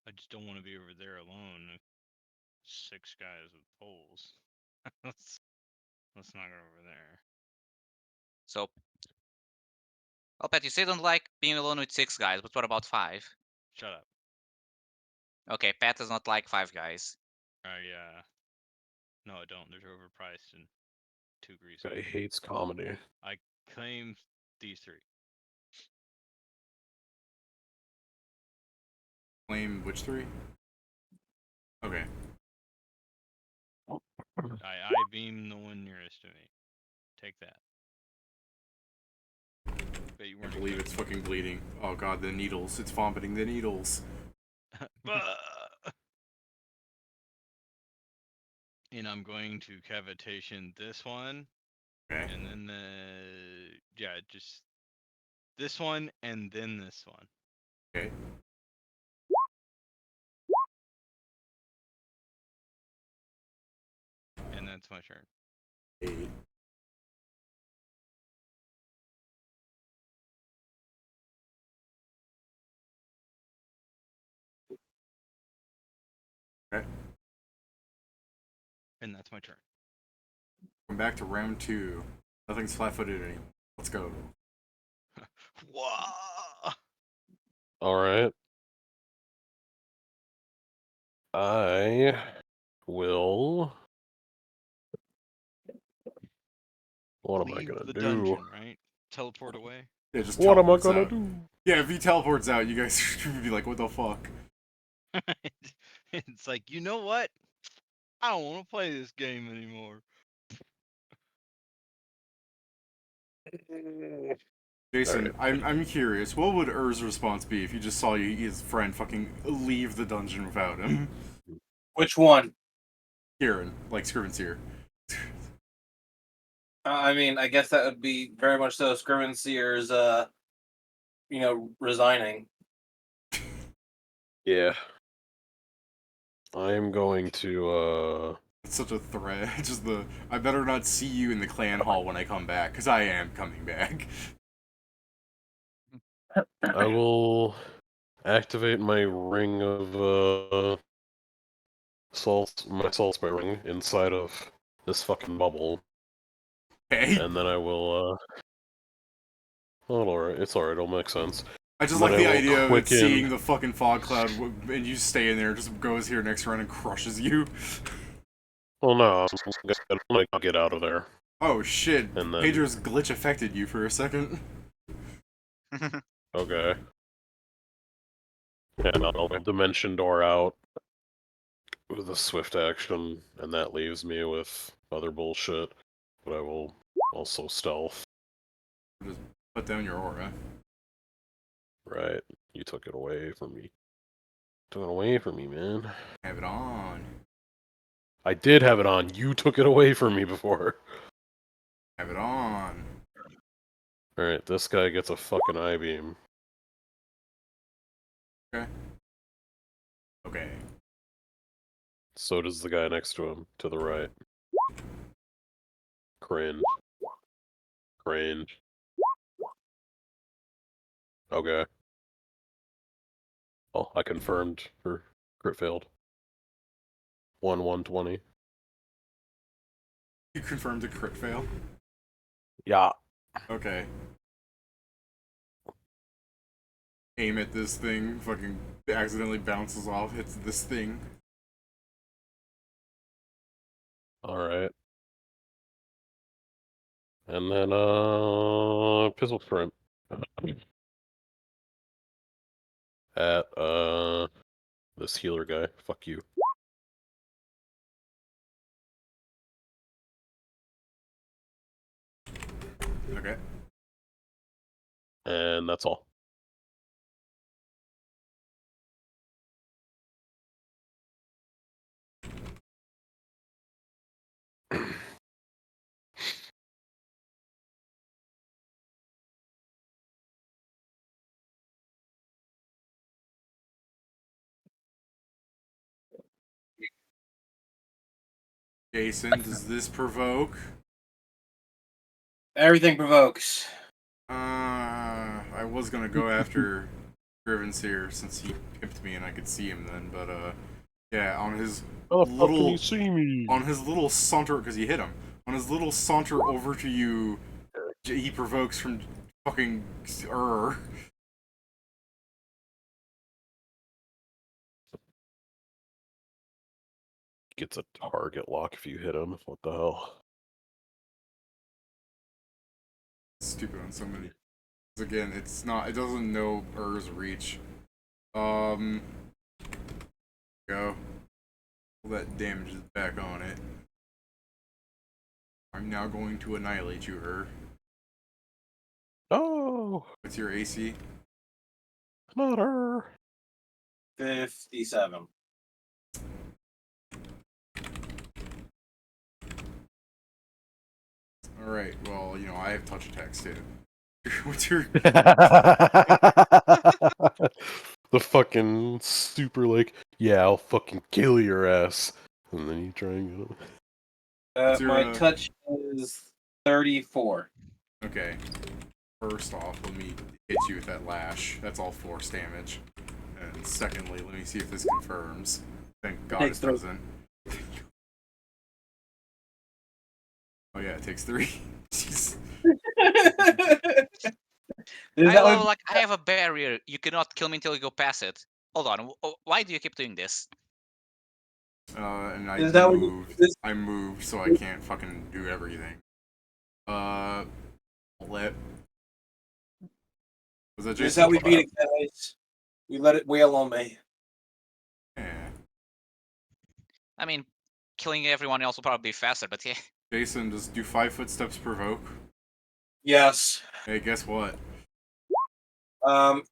I just don't want to be over there alone. 6 guys with poles. let's not go over there. So, well, Pat, you say you don't like being alone with 6 guys, but what about 5? Shut up. Okay, Pat does not like 5 guys. Yeah. No, I don't. They're overpriced and too greasy. Guy hates comedy. I claim these 3. Claim which 3? Okay. I beam the one nearest to me. Take that. Bet you I weren't believe it's expecting fucking bleeding. Oh god, the needles. It's vomiting the needles. that. And I'm going to cavitation this one, Okay. and then just this one, and then this one. Okay. And that's my turn. 8. Okay. And that's my turn. Come back to round 2. Nothing's flat-footed anymore. Let's go. Whoa! All right. I will. What am I Leave gonna the do? dungeon, right? Teleport away. Yeah, just What am I teleports gonna out. do? Yeah, if he teleports out, you guys would be like, what the fuck? It's like, you know what? I don't want to play this game anymore. Jason, Alright. I'm curious. What would Ur's response be if you just saw his friend fucking leave the dungeon without him? Which one? Kieran, like Scriven's here. I mean, I guess that would be very much so Scrivenseer's, resigning. Yeah. I am going to, It's such a threat. Just I better not see you in the clan hall when I come back, because I am coming back. I will activate my ring of, my salt spray ring inside of this fucking bubble, Okay? and then I will, oh, alright, it's alright, it'll make sense. I just Then like I the will idea of it quicken- seeing the fucking fog cloud and you stay in there, just goes here next round and crushes you. Well, no, I'm gonna get out of there. Oh shit, And then- Pedro's glitch affected you for a second. Okay. And I'll dimension door out with a swift action, and that leaves me with other bullshit. But I will also stealth. Just put down your aura. Right. You took it away from me. Took it away from me, man. Have it on. I did have it on. You took it away from me before. Have it on. Alright, this guy gets a fucking I-beam. Okay. Okay. So does the guy next to him, to the right. Cringe. Cringe. Okay. Oh, I confirmed her crit failed. 1/120. You confirmed a crit fail? Yeah. Okay. Aim at this thing, fucking accidentally bounces off, hits this thing. Alright. And then, pistol sprint. At, this healer guy. Fuck you. Okay. And that's all. Jason, does this provoke? Everything provokes. I was gonna go after Grievance here since he pimped me and I could see him then, but yeah, on his How the fuck can little you see me? on his little saunter, because he hit him, on his little saunter over to you, he provokes from fucking Gets a target lock if you hit him. What the hell? Stupid on so many. Again, it doesn't know Ur's reach. Go. All that damage is back on it. I'm now going to annihilate you, her. Oh, What's your AC? not her. 57. Alright, well, you know, I have touch attacks too. What's your... The fucking super, like, yeah, I'll fucking kill your ass. And then you try and get him. My touch is 34. Okay. First off, let me hit you with that lash. That's all force damage. And secondly, let me see if this confirms. Thank God Takes it three. doesn't. Oh yeah, it takes 3. Jeez. I have a barrier. You cannot kill me until you go past it. Hold on. Why do you keep doing this? And I Is that what moved. you- I moved, so I can't fucking do everything. Let. Was that This is Jason? how we beat it, guys. We let it wail on me. Yeah. I mean, killing everyone else will probably be faster, but yeah. Jason, does do 5 footsteps provoke? Yes. Hey, guess what?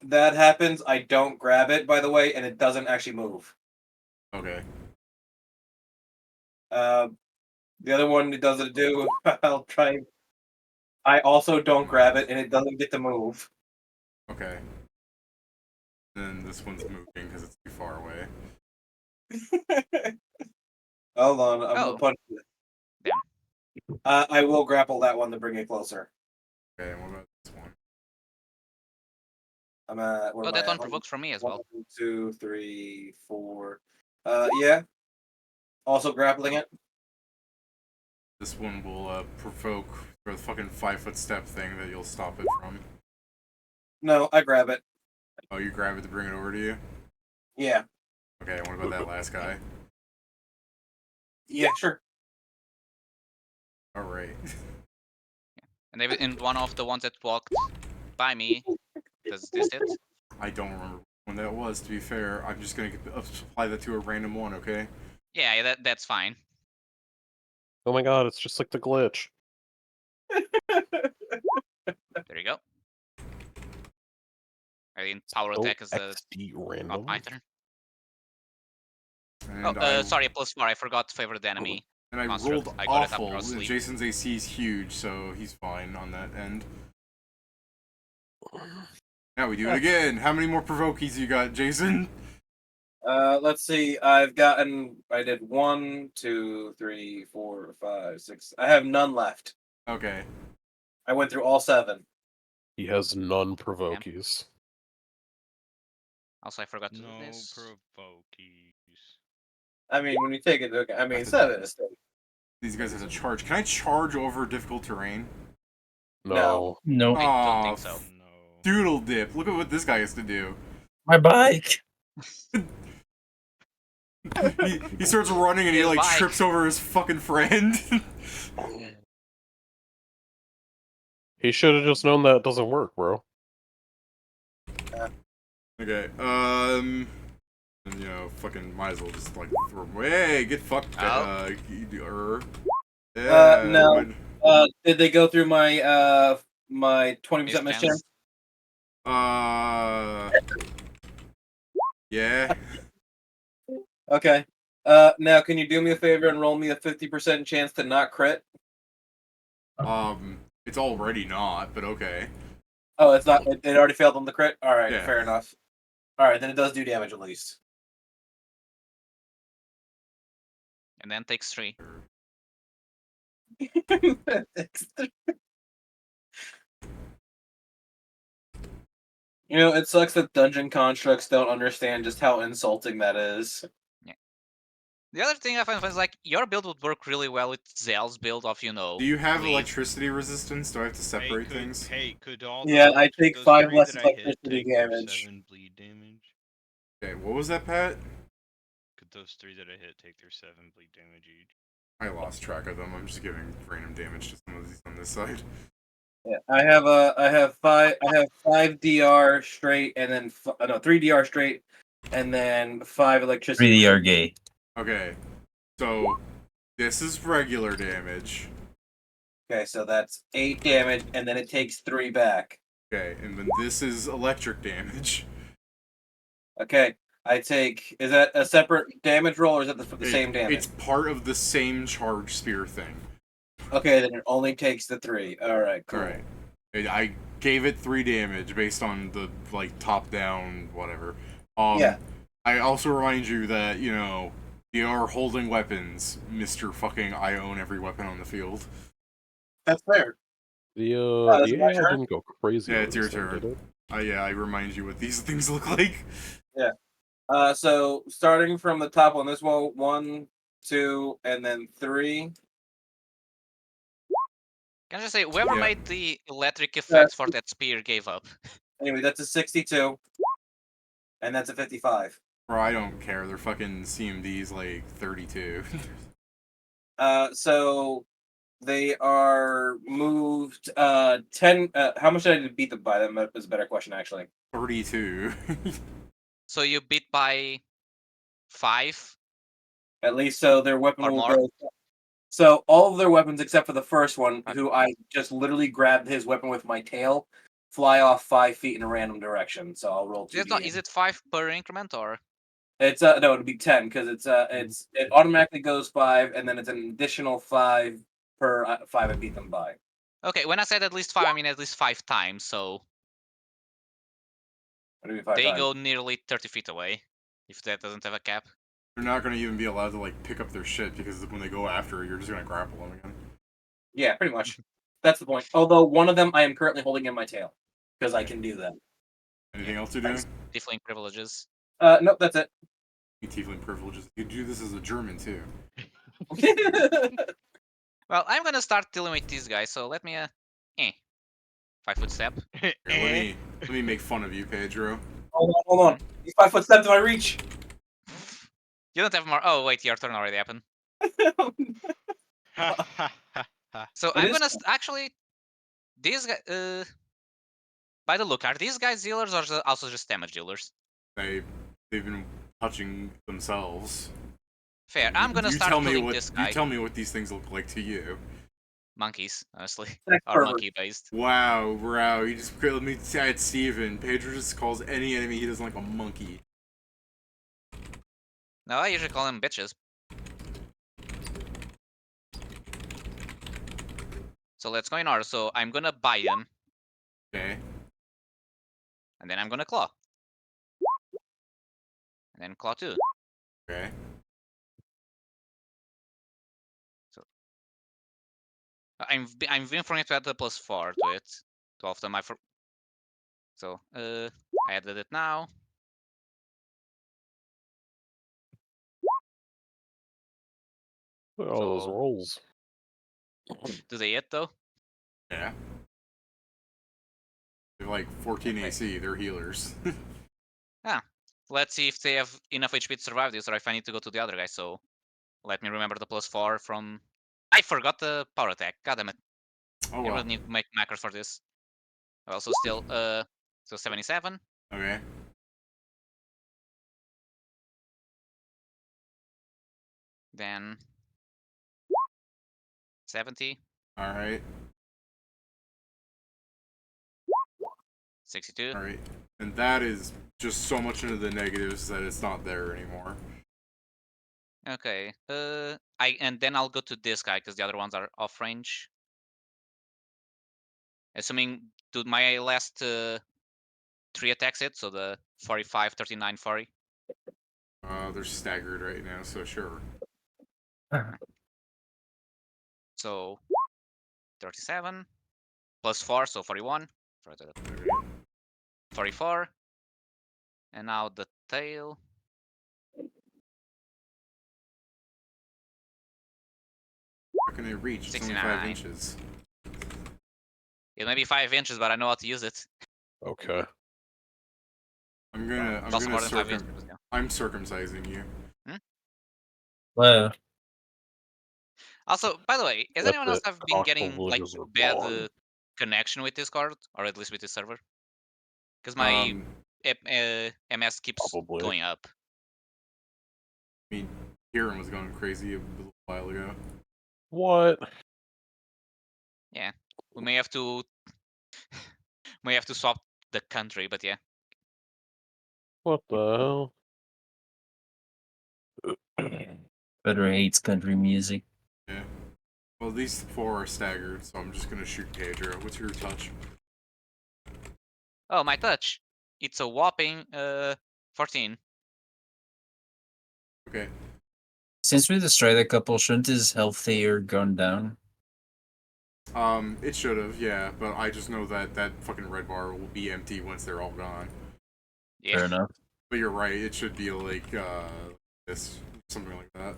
That happens. I don't grab it, by the way, and it doesn't actually move. Okay. The other one it doesn't do. I'll try. I also don't grab it, and it doesn't get to move. Okay. Then this one's moving because it's too far away. Hold on, I'm Oh. gonna punch it. Yeah. I will grapple that one to bring it closer. Okay, and what about this one? I'm at. Where Oh, am that I one at? provokes from me as well. 1, 2, 3, 4. Yeah. Also grappling it. This one will provoke for the fucking 5 foot step thing that you'll stop it from. No, I grab it. Oh, you grab it to bring it over to you? Yeah. Okay, and what about that last guy? Yeah, sure. Alright. And one of the ones that walked by me, does this hit? I don't remember when that was, to be fair. I'm just gonna apply that to a random one, okay? Yeah, that's fine. Oh my god, it's just like the glitch. There you go. I think power So attack is XD random. not my turn. And Sorry, +4. I forgot to favor the enemy. And I construct. rolled I got it after I awful. was asleep. Jason's AC is huge, so he's fine on that end. Now we do it again. How many more provokies you got, Jason? Let's see. I did 1, 2, 3, 4, 5, 6. I have none left. Okay. I went through all 7. He has none provokies. Also, I forgot to do No this. provokies. I mean, when you take it, okay. I mean, That's 7 is still. These guys have to charge. Can I charge over difficult terrain? No. No, I don't Aw, think so. No. Doodle dip. Look at what this guy has to do. my bike. He starts running and he His like bike. trips over his fucking friend. He should have just known that it doesn't work, bro. Okay. And, you know, fucking might as well just like throw him away. Hey, get fucked. Oh. Yeah, No. mine- Did they go through my my 20% miss chance? Yeah. Okay. Now can you do me a favor and roll me a 50% chance to not crit? It's already not, but okay. Oh, it's not. It already failed on the crit. All right, Yeah. fair enough. All right, then it does do damage at least. And then takes 3. You know, it sucks that dungeon constructs don't understand just how insulting that is. The other thing I find is like your build would work really well with Zell's build of Do you have leave. electricity resistance? Do I have to separate things? Hey, could all Yeah, those, I take those 5 three less that I hit electricity take their damage. 7 bleed damage? Okay, what was that, Pat? Could those 3 that I hit take their 7 bleed damage each? I lost track of them. I'm just giving random damage to some of these on this side. Yeah, I have 5 DR straight, and then 3 DR straight, and then 5 electricity. 3D are gay. Okay, So this is regular damage. Okay, so that's 8 damage, and then it takes 3 back. Okay, and then this is electric damage. Okay, I take. Is that a separate damage roll, or is it for the same damage? It's part of the same charge spear thing. Okay, then it only takes the 3. All right, cool. All right. I gave it 3 damage based on the like top down whatever. Yeah. I also remind you that you are holding weapons, Mister Fucking I own every weapon on the field. That's fair. The that's my AI turn? didn't go crazy. Yeah, on it's your this thing, turn. did it? Yeah, I remind you what these things look like. So starting from the top on this one, 1, 2, and then 3. Can I just say, whoever Yeah. made the electric effect for that spear gave up. Anyway, that's a 62, and that's a 55. Bro, I don't care. They're fucking CMDs like 32. So they are moved 10. How much did I beat them by? That is a better question, actually. 32. So you beat by 5. At least so their weapon Or will more? go. So all of their weapons except for the first one, Okay. who I just literally grabbed his weapon with my tail, fly off 5 feet in a random direction. So I'll roll 2 Is it 5 per increment or? It's no, it'll be 10 because it automatically goes 5, and then it's an additional 5 per 5 I beat them by. Okay, when I said at least 5, I mean at least 5 times. So What do you mean 5 they times? go nearly 30 feet away. If that doesn't have a cap. They're not gonna even be allowed to like pick up their shit because when they go after it, you're just gonna grapple them again. Yeah, pretty much. That's the point. Although one of them I am currently holding in my tail because I can do that. Anything else you're doing? Tiefling privileges. Nope, that's it. Tiefling privileges. You do this as a German too. Well, I'm gonna start dealing with these guys, so let me 5-foot step. Here, let me make fun of you, Pedro. Hold on. These 5-foot steps in my reach. You don't have more. Oh wait, your turn already happened. So It I'm is gonna actually these guys. By the look, are these guys healers or also just damage dealers? They've been touching themselves. Fair. I'm gonna start killing this guy. You tell me what these things look like to you. Monkeys, honestly, Sex or pervert. monkey based. Wow, you just let me at Steven. Pedro just calls any enemy he doesn't like a monkey. No, I usually call them bitches. So let's go in order. So I'm gonna buy him, Okay. and then I'm gonna claw, and then claw 2. Okay. I'm being for it to add the +4 to it. 12 of them. So I added it now. Look at all those So- rolls. Do they hit though? Yeah. They're like 14 Okay. AC. They're healers. Let's see if they have enough HP to survive this, or if I need to go to the other guy. So let me remember the +4 from. I forgot the power attack. God damn it! Oh I well. really need to make macros for this. Also, still so 77. Okay. Then 70, All right. 62. All right. And that is just so much into the negatives that it's not there anymore. Okay. And then I'll go to this guy because the other ones are off range. Assuming to my last 3 attacks hit, so the 45, 39, 40. They're staggered right now, so sure. So 37 +4, so 41. 44. And now the tail. How can they reach? It's only 5 69. inches. It may be 5 inches, but I know how to use it. Okay. It's also more than 5 inches. Yeah. I'm circumcising you. Well, Also, by the way, has That's anyone else it. have been Cock getting like privileges are bad gone. connection with Discord, or at least with this server? Because my MS keeps Probably. going up. I mean, Kieran was going crazy a little while ago. What? We may have to swap the country, but yeah. What the hell? Better hates country music. Yeah. Well, these 4 are staggered, so I'm just gonna shoot Pedro. What's your touch? Oh, my touch. It's a whopping 14. Okay. Since we destroyed a couple, shouldn't his health tier gone down? It should have, yeah, but I just know that that fucking red bar will be empty once they're all gone. Yeah. Fair enough. But you're right, it should be like, this, something like that.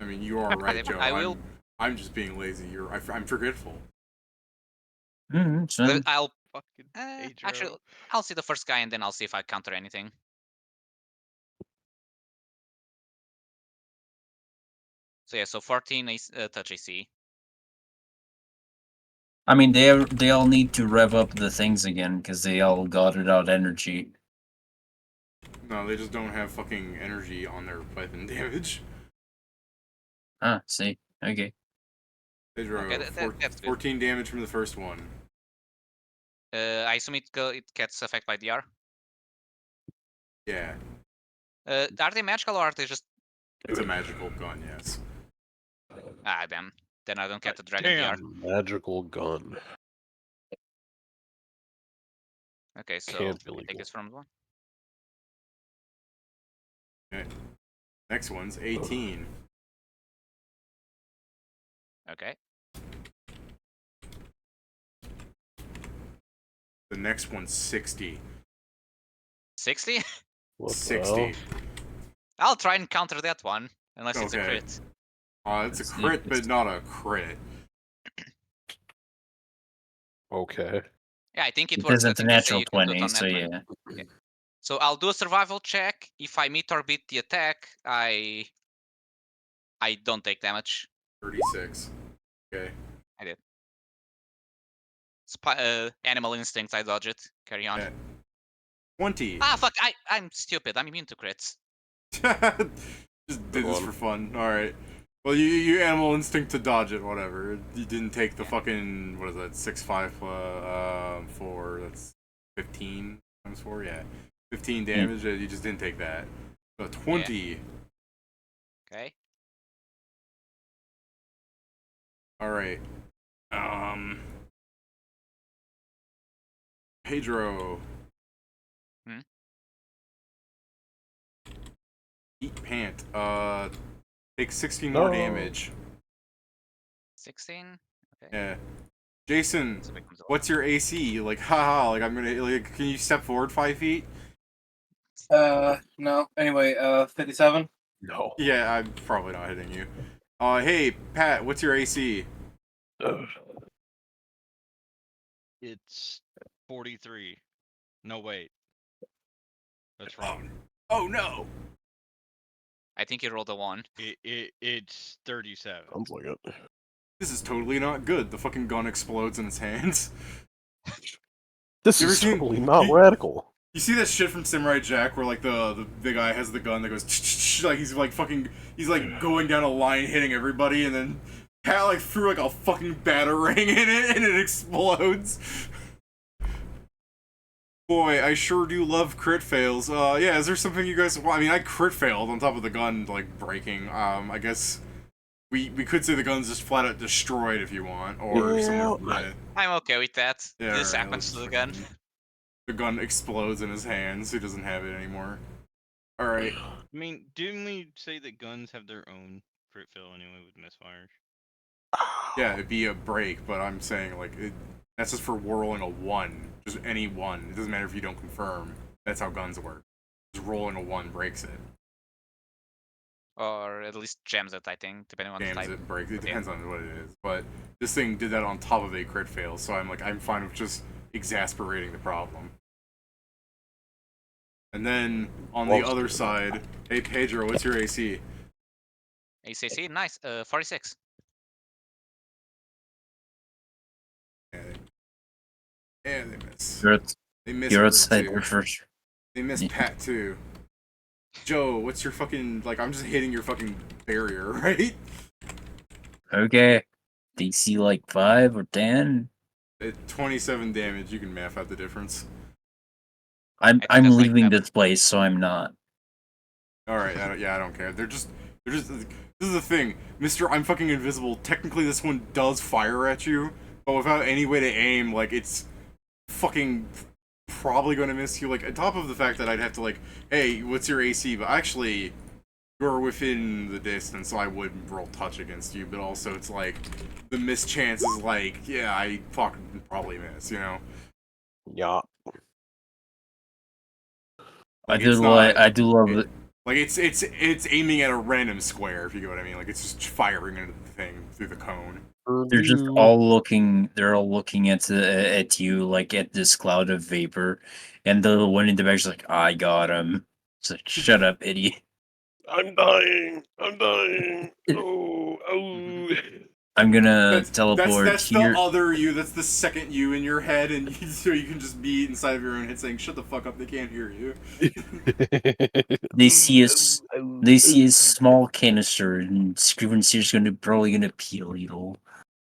I mean, you are right, Joe. I will. I'm just being lazy. I'm forgetful. So I'll Fucking actually, Pedro. I'll see the first guy and then I'll see if I counter anything. So yeah, so 14 touch AC. I mean, they all need to rev up the things again because they all got it out energy. No, they just don't have fucking energy on their weapon damage. Ah, see, okay. Pedro, Okay, that's good. 14 damage from the first one. I assume it gets affected by DR. Yeah, Are they magical or are they just it's a magical gun, yes. damn? Then I don't get the dragon DR. Damn. Magical gun. Okay, so Can't be I take legal. this from one. Okay. Next one's 18. Okay. The next one's 60. 60. What the 60. hell? I'll try and counter that one, unless it's a Okay. crit. It's a Let's see, crit, let's- but not a crit. Okay. Yeah, I think it It works. I isn't a think they say natural you can do it 20, on so net 20. yeah. So I'll do a survival check. If I meet or beat the attack, I don't take damage. 36. Okay. I did. Animal instincts. I dodge it. Carry on. Yeah. 20. Ah, fuck! I'm stupid. I'm immune to crits. Just did this for fun. Alright. Well, you animal instinct to dodge it, whatever. You didn't take the fucking, what is that, 6-5 4, that's 15 times 4, yeah. 15 damage, you just didn't take that. So 20. Okay. Alright. Pedro. Hmm? Eat pant. Take 60 more No. damage. 16. Okay. Yeah. Jason, So it becomes a lot. what's your AC? Like, haha, like I'm gonna, like, can you step forward 5 feet? No. Anyway, 57. No. Yeah, I'm probably not hitting you. Hey, Pat, what's your AC? It's 43. No, wait. That's wrong. Oh no! I think you rolled a 1. It's 37. Sounds like it. This is totally not good. The fucking gun explodes in his hands. This You ever is seen- totally not you- radical. You see that shit from Samurai Jack where like the guy has the gun that goes like he's like fucking he's like going down a line hitting everybody and then Pat like threw like a fucking batarang in it and it explodes. Boy, I sure do love crit fails. Yeah, is there something you guys want? I mean, I crit failed on top of the gun like breaking. I guess we could say the gun's just flat out destroyed if you want, or Yeah. something. I'm okay with that. Yeah, This alright, happens let's to the gun. fucking- The gun explodes in his hands. He doesn't have it anymore. All right. I mean, didn't we say that guns have their own crit fail anyway with misfires? Yeah, it'd be a break, but I'm saying like that's just for rolling a 1, just any 1. It doesn't matter if you don't confirm. That's how guns work. Just rolling a 1 breaks it. Or at least jams it, I think, depending on the Jams type. it, breaks it. Okay. Depends on what it is. But this thing did that on top of a crit fail, so I'm fine with just exasperating the problem. And then on the other side, hey Pedro, what's your AC? ACC, nice. 46. Yeah, they miss. You're at, They miss. you're her outside too. your first. They miss Yeah. Pat too. Joe, what's your fucking like? I'm just hitting your fucking barrier, right? Okay. DC like 5 or 10? 27 damage. You can math out the difference. I'm I think that's like leaving 7. this place, so I'm not. All right. Yeah, I don't care. They're just. This is the thing, Mister. I'm fucking invisible. Technically, this one does fire at you, but without any way to aim, like it's fucking probably going to miss you. Like on top of the fact that I'd have to like, hey, what's your AC? But actually, you're within the distance, so I would roll touch against you. But also, it's like the miss chance is like, yeah, I fucking probably miss. You know. Yeah. Like, it's I do love it, it. like it's aiming at a random square, if you get what I mean. Like it's just firing into the thing through the cone. They're just all looking. They're all looking at you like at this cloud of vapor, and the one in the back's like, "I got him." It's like, "Shut up, idiot." I'm dying. I'm dying. Oh. I'm gonna That's teleport the here. other you. That's the second you in your head, and so you can just be inside of your own head saying, "Shut the fuck up! They can't hear you." They see a small canister, and Scriven Seer's probably gonna peel you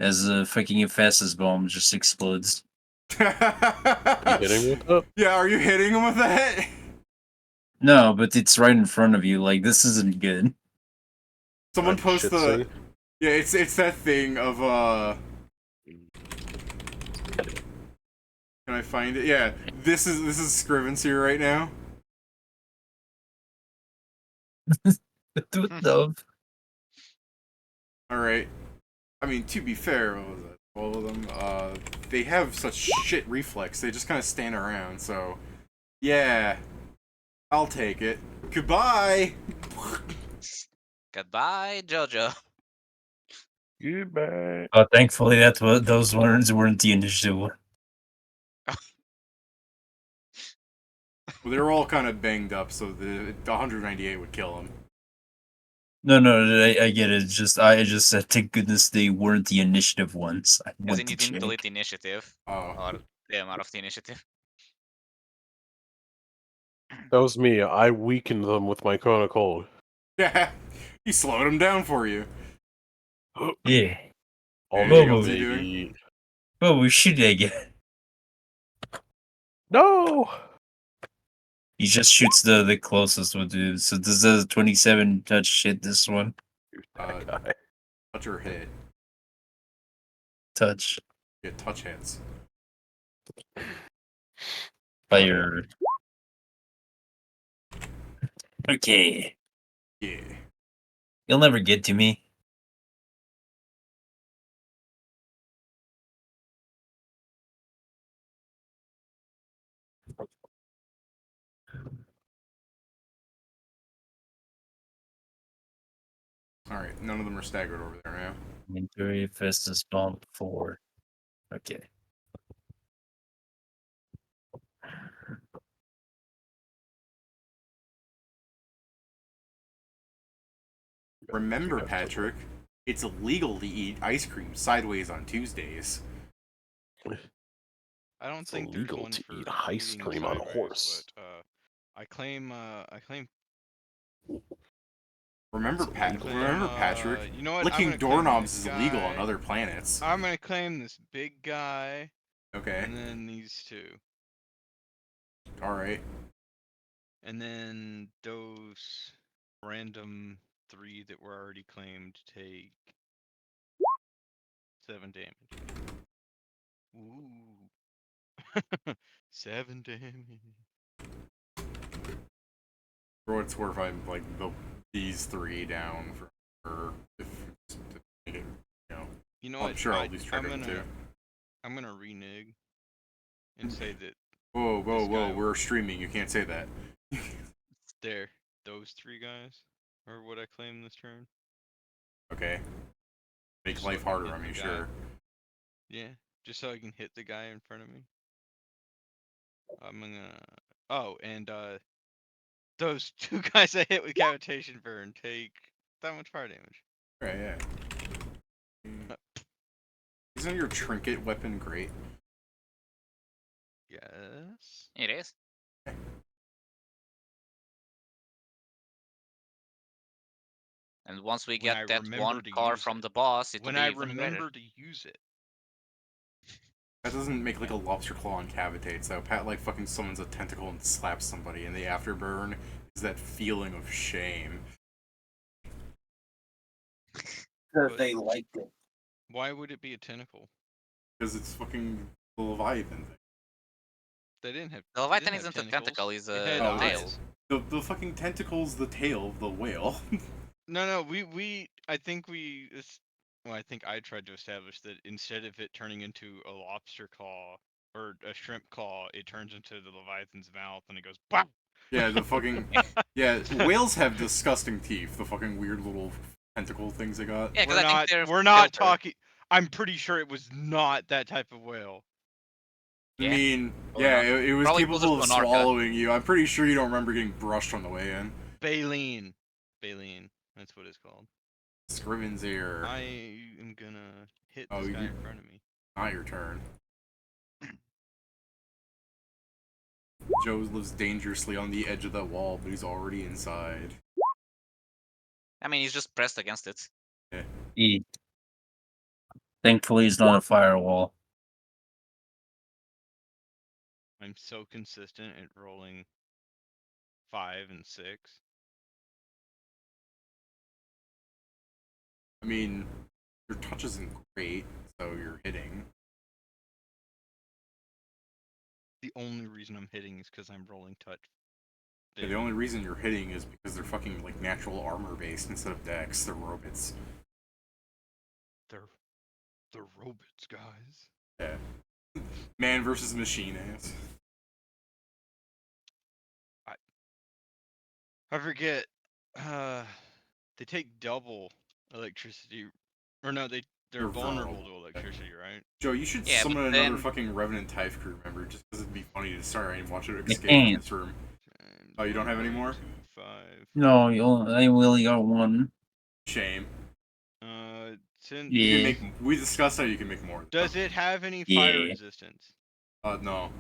as a fucking Ephesus bomb just explodes. You hitting me with that? Yeah, are you hitting him with that? No, but it's right in front of you. Like, this isn't good. Someone That post shit the. thing? Yeah, it's that thing of Can I find it? Yeah, this is Scrivens here right now. Love. All right. I mean, to be fair, what was it? All of them. They have such shit reflex. They just kind of stand around. So, yeah, I'll take it. Goodbye. Goodbye, Jojo. Goodbye. Oh, thankfully, that's what those words weren't the initiative one. Well, they were all kind of banged up, so the 198 would kill them. No, I get it. I just said, thank goodness they weren't the initiative ones. I As in, went you to didn't check. delete the initiative. Oh. Or them out of the initiative. That was me. I weakened them with my Chrono Cold. Yeah, he slowed them down for you. Yeah. All Anything me, else you baby. doing? Oh, we should again. No! He just shoots the closest one, dude. So this is 27 touch shit. This one Uh, That guy. touch or hit. touch Yeah, touch hits. fire. Okay, Yeah. you'll never get to me. All right, none of them are staggered over there now. Inventory Festus bomb 4. Okay. Remember, Patrick, it's illegal to eat ice cream sideways on Tuesdays. I don't It's think there's illegal one to for eat ice eating cream on a sideways, horse. But I claim Remember, It's illegal. Patrick, you know what? I'm licking gonna claim doorknobs this is illegal on guy. other planets. I'm gonna claim this big guy, Okay, and then these two, all right. and then those random 3 that were already claimed take 7 damage. Ooh. 7 damage. For what it's worth, I'm like these 3 down for her if to make it, you know. You know I'm what? sure I'll at least try to too. I'm gonna renege and say that Whoa, this guy we're streaming. You can't say that. there, those 3 guys are what I claim this turn. Okay. Make Just so life I can harder hit on the me, guy. sure. Yeah, just so I can hit the guy in front of me. I'm gonna. Oh, and those 2 guys I hit with cavitation burn take that much fire damage. Right, yeah. Isn't your trinket weapon great? Yes. It is. And once we When get I that remember one to car use from it. the boss, it'll When be I even remember better. to use it. That doesn't make like a lobster claw incavitate, so Pat like fucking summons a tentacle and slaps somebody, and the afterburn is that feeling of shame. Because they liked it. Why would it be a tentacle? Because it's fucking the Leviathan thing. They didn't have. The they Leviathan didn't have isn't a tentacle, he's It a had Oh, tail. eyes. The fucking tentacle's the tail of the whale. No, I think well, I think I tried to establish that instead of it turning into a lobster claw or a shrimp claw, it turns into the Leviathan's mouth and it goes BAM! Yeah, the fucking yeah. Whales have disgusting teeth. The fucking weird little tentacle things they got. Yeah, because I think they're We're not filtered. talking. I'm pretty sure it was not that type of whale. I Yeah, mean, probably yeah, not. it was Probably capable of closer to an orca. swallowing you. I'm pretty sure you don't remember getting brushed on the way in. Baleen. That's what it's called. Scriven's ear. I am gonna hit Oh, this guy you- in front of me. Not your turn. Joe lives dangerously on the edge of that wall, but he's already inside. I mean, he's just pressed against it. E. Thankfully, it's not a firewall. I'm so consistent at rolling 5 and 6. I mean, your touch isn't great, so you're hitting. The only reason I'm hitting is because I'm rolling touch. Yeah, the only reason you're hitting is because they're fucking like natural armor based instead of dex. They're robots. They're robots, guys. Yeah. Man versus machine ass. I forget. They take double electricity, or no, they're They're vulnerable vulnerable. to electricity, right? Joe, you should Yeah, but summon another then- fucking Revenant Type crew member just because it'd be funny to start and watch it They escape can't. this room. Oh, you don't have any more? 5. No, I only got one. Shame. Since You can Yeah. make. We discussed how you can make more. does it have any fire Yeah. resistance? No. All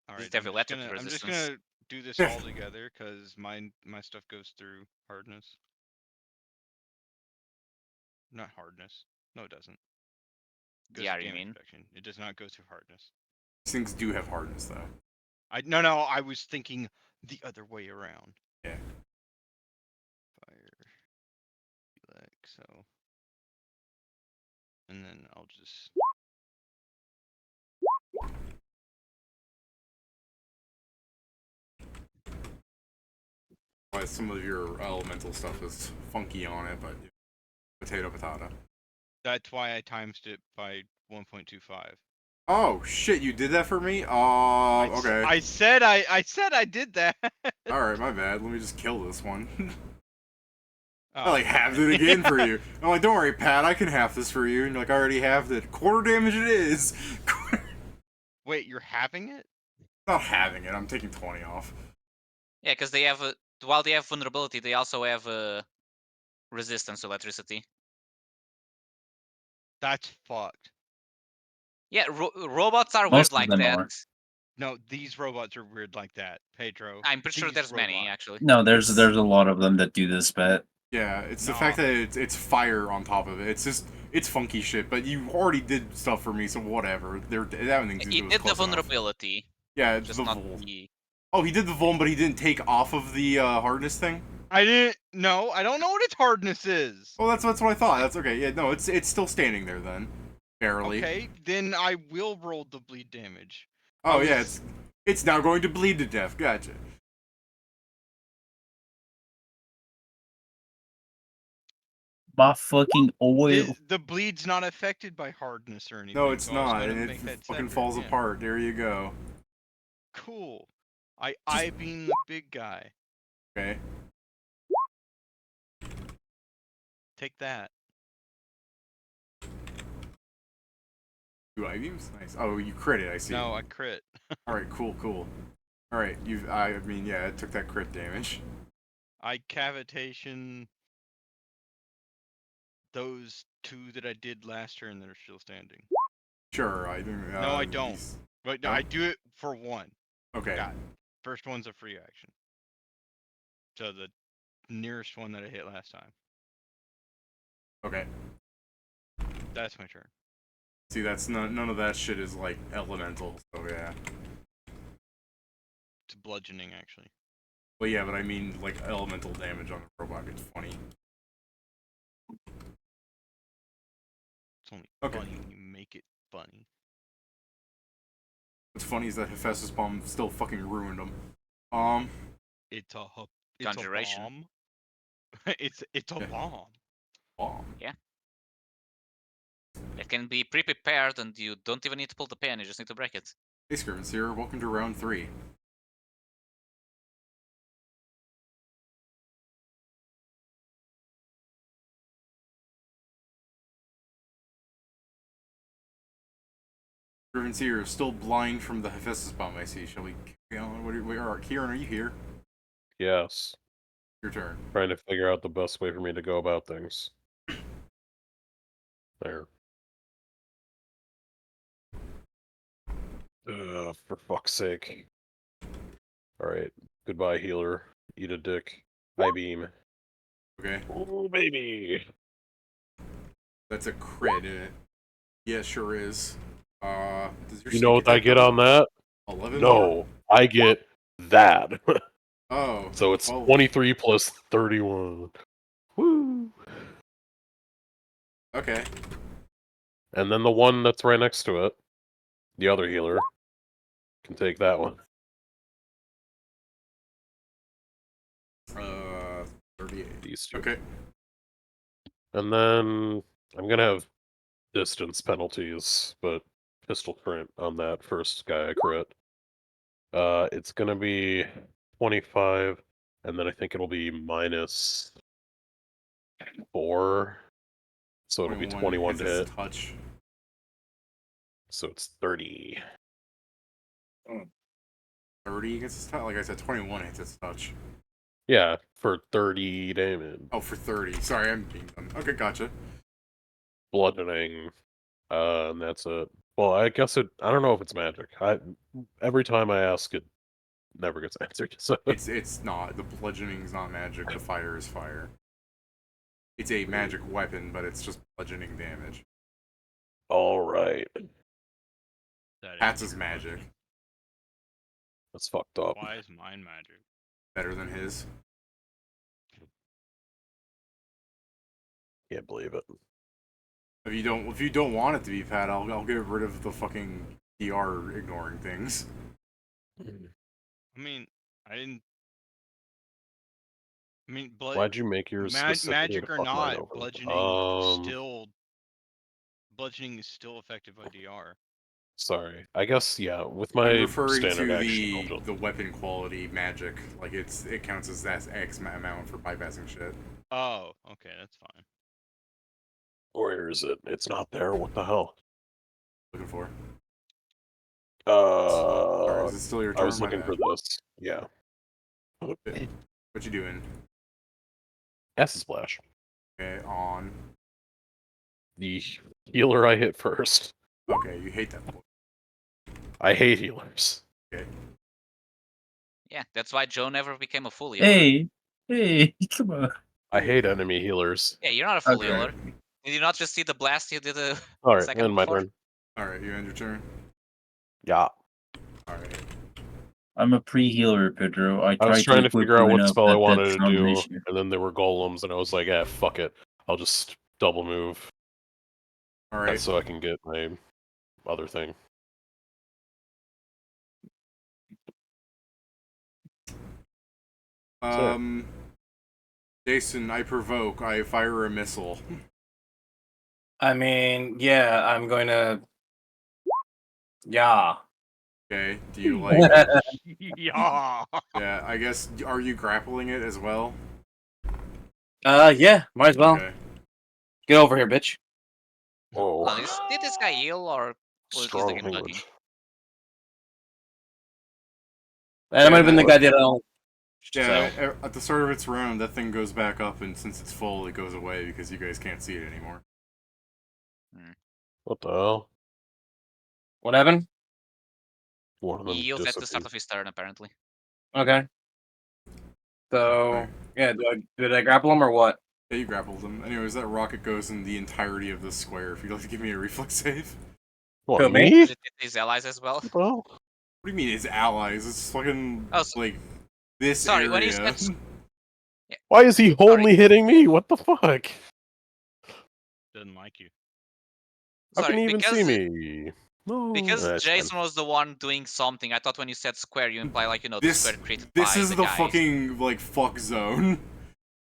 Does right, it have electric I'm just resistance? gonna do this all together because my stuff goes through hardness. Not hardness. No, it doesn't. It goes Yeah, through you damage mean? reduction. It does not go through hardness. These things do have hardness though. No, I was thinking the other way around. Yeah. Fire. Like so. And then I'll just. Why some of your elemental stuff is funky on it, but potato. That's why I times it by 1.25. Oh shit! You did that for me? Oh, okay. I said I did that. All right, my bad. Let me just kill this one. Oh, I like halved it again for you. I'm like, don't worry, Pat. I can half this for you. And you're like, I already halved it. Quarter damage it is. Wait, you're having it? Not having it. I'm taking 20 off. Yeah, because they have while they have vulnerability, they also have resistance to electricity. That's fucked. Yeah, robots are Most weird of like them that. are. No, these robots are weird like that, Pedro. I'm pretty sure These there's many robots. actually. No, there's a lot of them that do this, but Yeah, it's the No. fact that it's fire on top of it. It's just it's funky shit. But you already did stuff for me, so whatever. That having things to do He with did the close enough. vulnerability, Yeah, it's just the not Vol. the. Oh, he did the Vol, but he didn't take off of the hardness thing. I didn't. No, I don't know what its hardness is. Oh, that's what I thought. That's okay. Yeah, no, it's still standing there then, barely. Okay, then I will roll the bleed damage. Oh I yeah, was- it's now going to bleed to death. Gotcha. my fucking oil. The bleed's not affected by hardness or anything. No, it's so I was not. gonna It make that fucking separate, falls yeah. apart. There you go. Cool. I being the big guy. Okay. Take that. Two I-beams? Nice. Oh, you crit it, I see. No, I crit. Alright, cool. Alright, I mean, yeah, it took that crit damage. I cavitation those 2 that I did last turn that are still standing. Sure, I didn't. No, I don't. But No? I do it for 1. Okay. Got it. First one's a free action. So the nearest one that I hit last time. Okay. That's my turn. See, that's none of that shit is like elemental. So yeah. It's bludgeoning, actually. Well, yeah, but I mean like elemental damage on a robot. It's funny. It's only Okay. funny when you make it funny. What's funny is that Hephaestus bomb still fucking ruined him. It's a Conjuration. bomb. it's a Yeah. bomb. Bomb. It can be pre-prepared, and you don't even need to pull the pin. You just need to break it. Hey, Scrivens here. Welcome to round 3. Scrivens here is still blind from the Hephaestus bomb. I see. Shall we carry on? Kieran, are you here? Yes. Your turn. Trying to figure out the best way for me to go about things. There. For fuck's sake. Alright. Goodbye, healer. Eat a dick. I beam. Okay. Oh, baby! That's a crit, isn't it? Yeah, sure is. Does your You know what sneak I attack get go on that? 11? No. I get that. Oh. So it's 12. 23 plus 31. Woo! Okay. And then the one that's right next to it, the other healer, can take that one. 38. These two. Okay. And then I'm gonna have distance penalties, but pistol crit on that first guy I crit. It's gonna be 25, and then I think it'll be minus 4. So it'll be 21 to hits hit. his touch. So it's 30. 30 against his touch? Like I said, 21 hits his touch. Yeah, for 30 damage. Oh, for 30. Sorry, I'm being dumb. Okay, gotcha. Bludgeoning. And that's it. Well, I guess I don't know if it's magic. Every time I ask, it never gets answered. So It's not. The bludgeoning's not magic. The fire is fire. It's a magic weapon, but it's just bludgeoning damage. all right, That Pat's is is magic. that's fucked up. Why is mine magic? Better than his. Can't believe it. If you don't want it to be Pat, I'll get rid of the fucking DR ignoring things. I mean, I didn't. I mean, Why'd you make yours specifically magic to or fuck mine not, over? bludgeoning is still effective by DR. Sorry. I guess yeah. With I'm my referring standard to action, the weapon quality magic. Like it counts as that X amount for bypassing shit. Oh, okay, that's fine. where is it? It's not there. What the hell? Looking for. Or is it still your turn? I was My looking bad. for this. Yeah. What you doing? Acid splash. Okay, on. The healer I hit first. Okay, you hate that. I hate healers. Okay. Yeah, that's why Joe never became a full healer. Hey, come on. I hate enemy healers. Yeah, you're not a full Okay. healer. Did you not just see the blast you did a All right, second then my before? turn. All right, you end your turn. Yeah. All right. I'm a pre-healer, Pedro. I was tried trying to equip figure out you what enough spell I that wanted that's to not an do, issue. and then there were golems, and I was like, fuck it. I'll just double move. All right. So I can get my other thing. Jason, I provoke. I fire a missile. I mean, yeah, I'm going to. Yeah. Okay. Do you like? Yeah. Yeah. I guess. Are you grappling it as well? Yeah, might as well. Okay. Get over here, bitch. Oh, Did this guy heal or was he strong again bugging? language. That might have been the guy that I don't. Yeah. So. At the start of its round, that thing goes back up, and since it's full, it goes away because you guys can't see it anymore. What the hell? What happened? One of He them heals at the start disappeared. of his turn, apparently. Okay. So, Yeah, did I grapple him or what? Yeah, you grappled him. Anyways, that rocket goes in the entirety of the square. If you'd like to give me a reflex save. What, Who, me? me? Did it hit his allies as well? Well, What do you mean his allies? It's fucking Oh, so- like this sorry, area. when you said why is he only hitting me? What the fuck? Doesn't like you. How sorry, can he even because see me? No, because that's fine. Jason was the one doing something. I thought when you said square, you imply like the This square created this by is the the guys. fucking like fuck zone.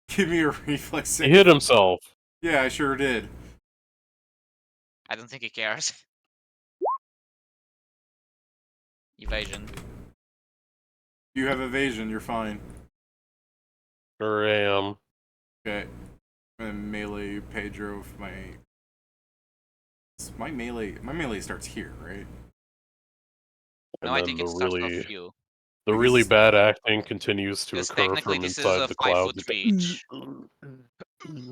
Give me a reflex He save. hit himself. Yeah, I sure did. I don't think he cares. Evasion. You have evasion. You're fine. Sure am. Okay. I'm gonna melee Pedro with my melee starts here, right? And No, I then think the it starts really off you. the I really guess- bad acting continues to Because occur technically from this is inside a the 5 cloud. foot reach.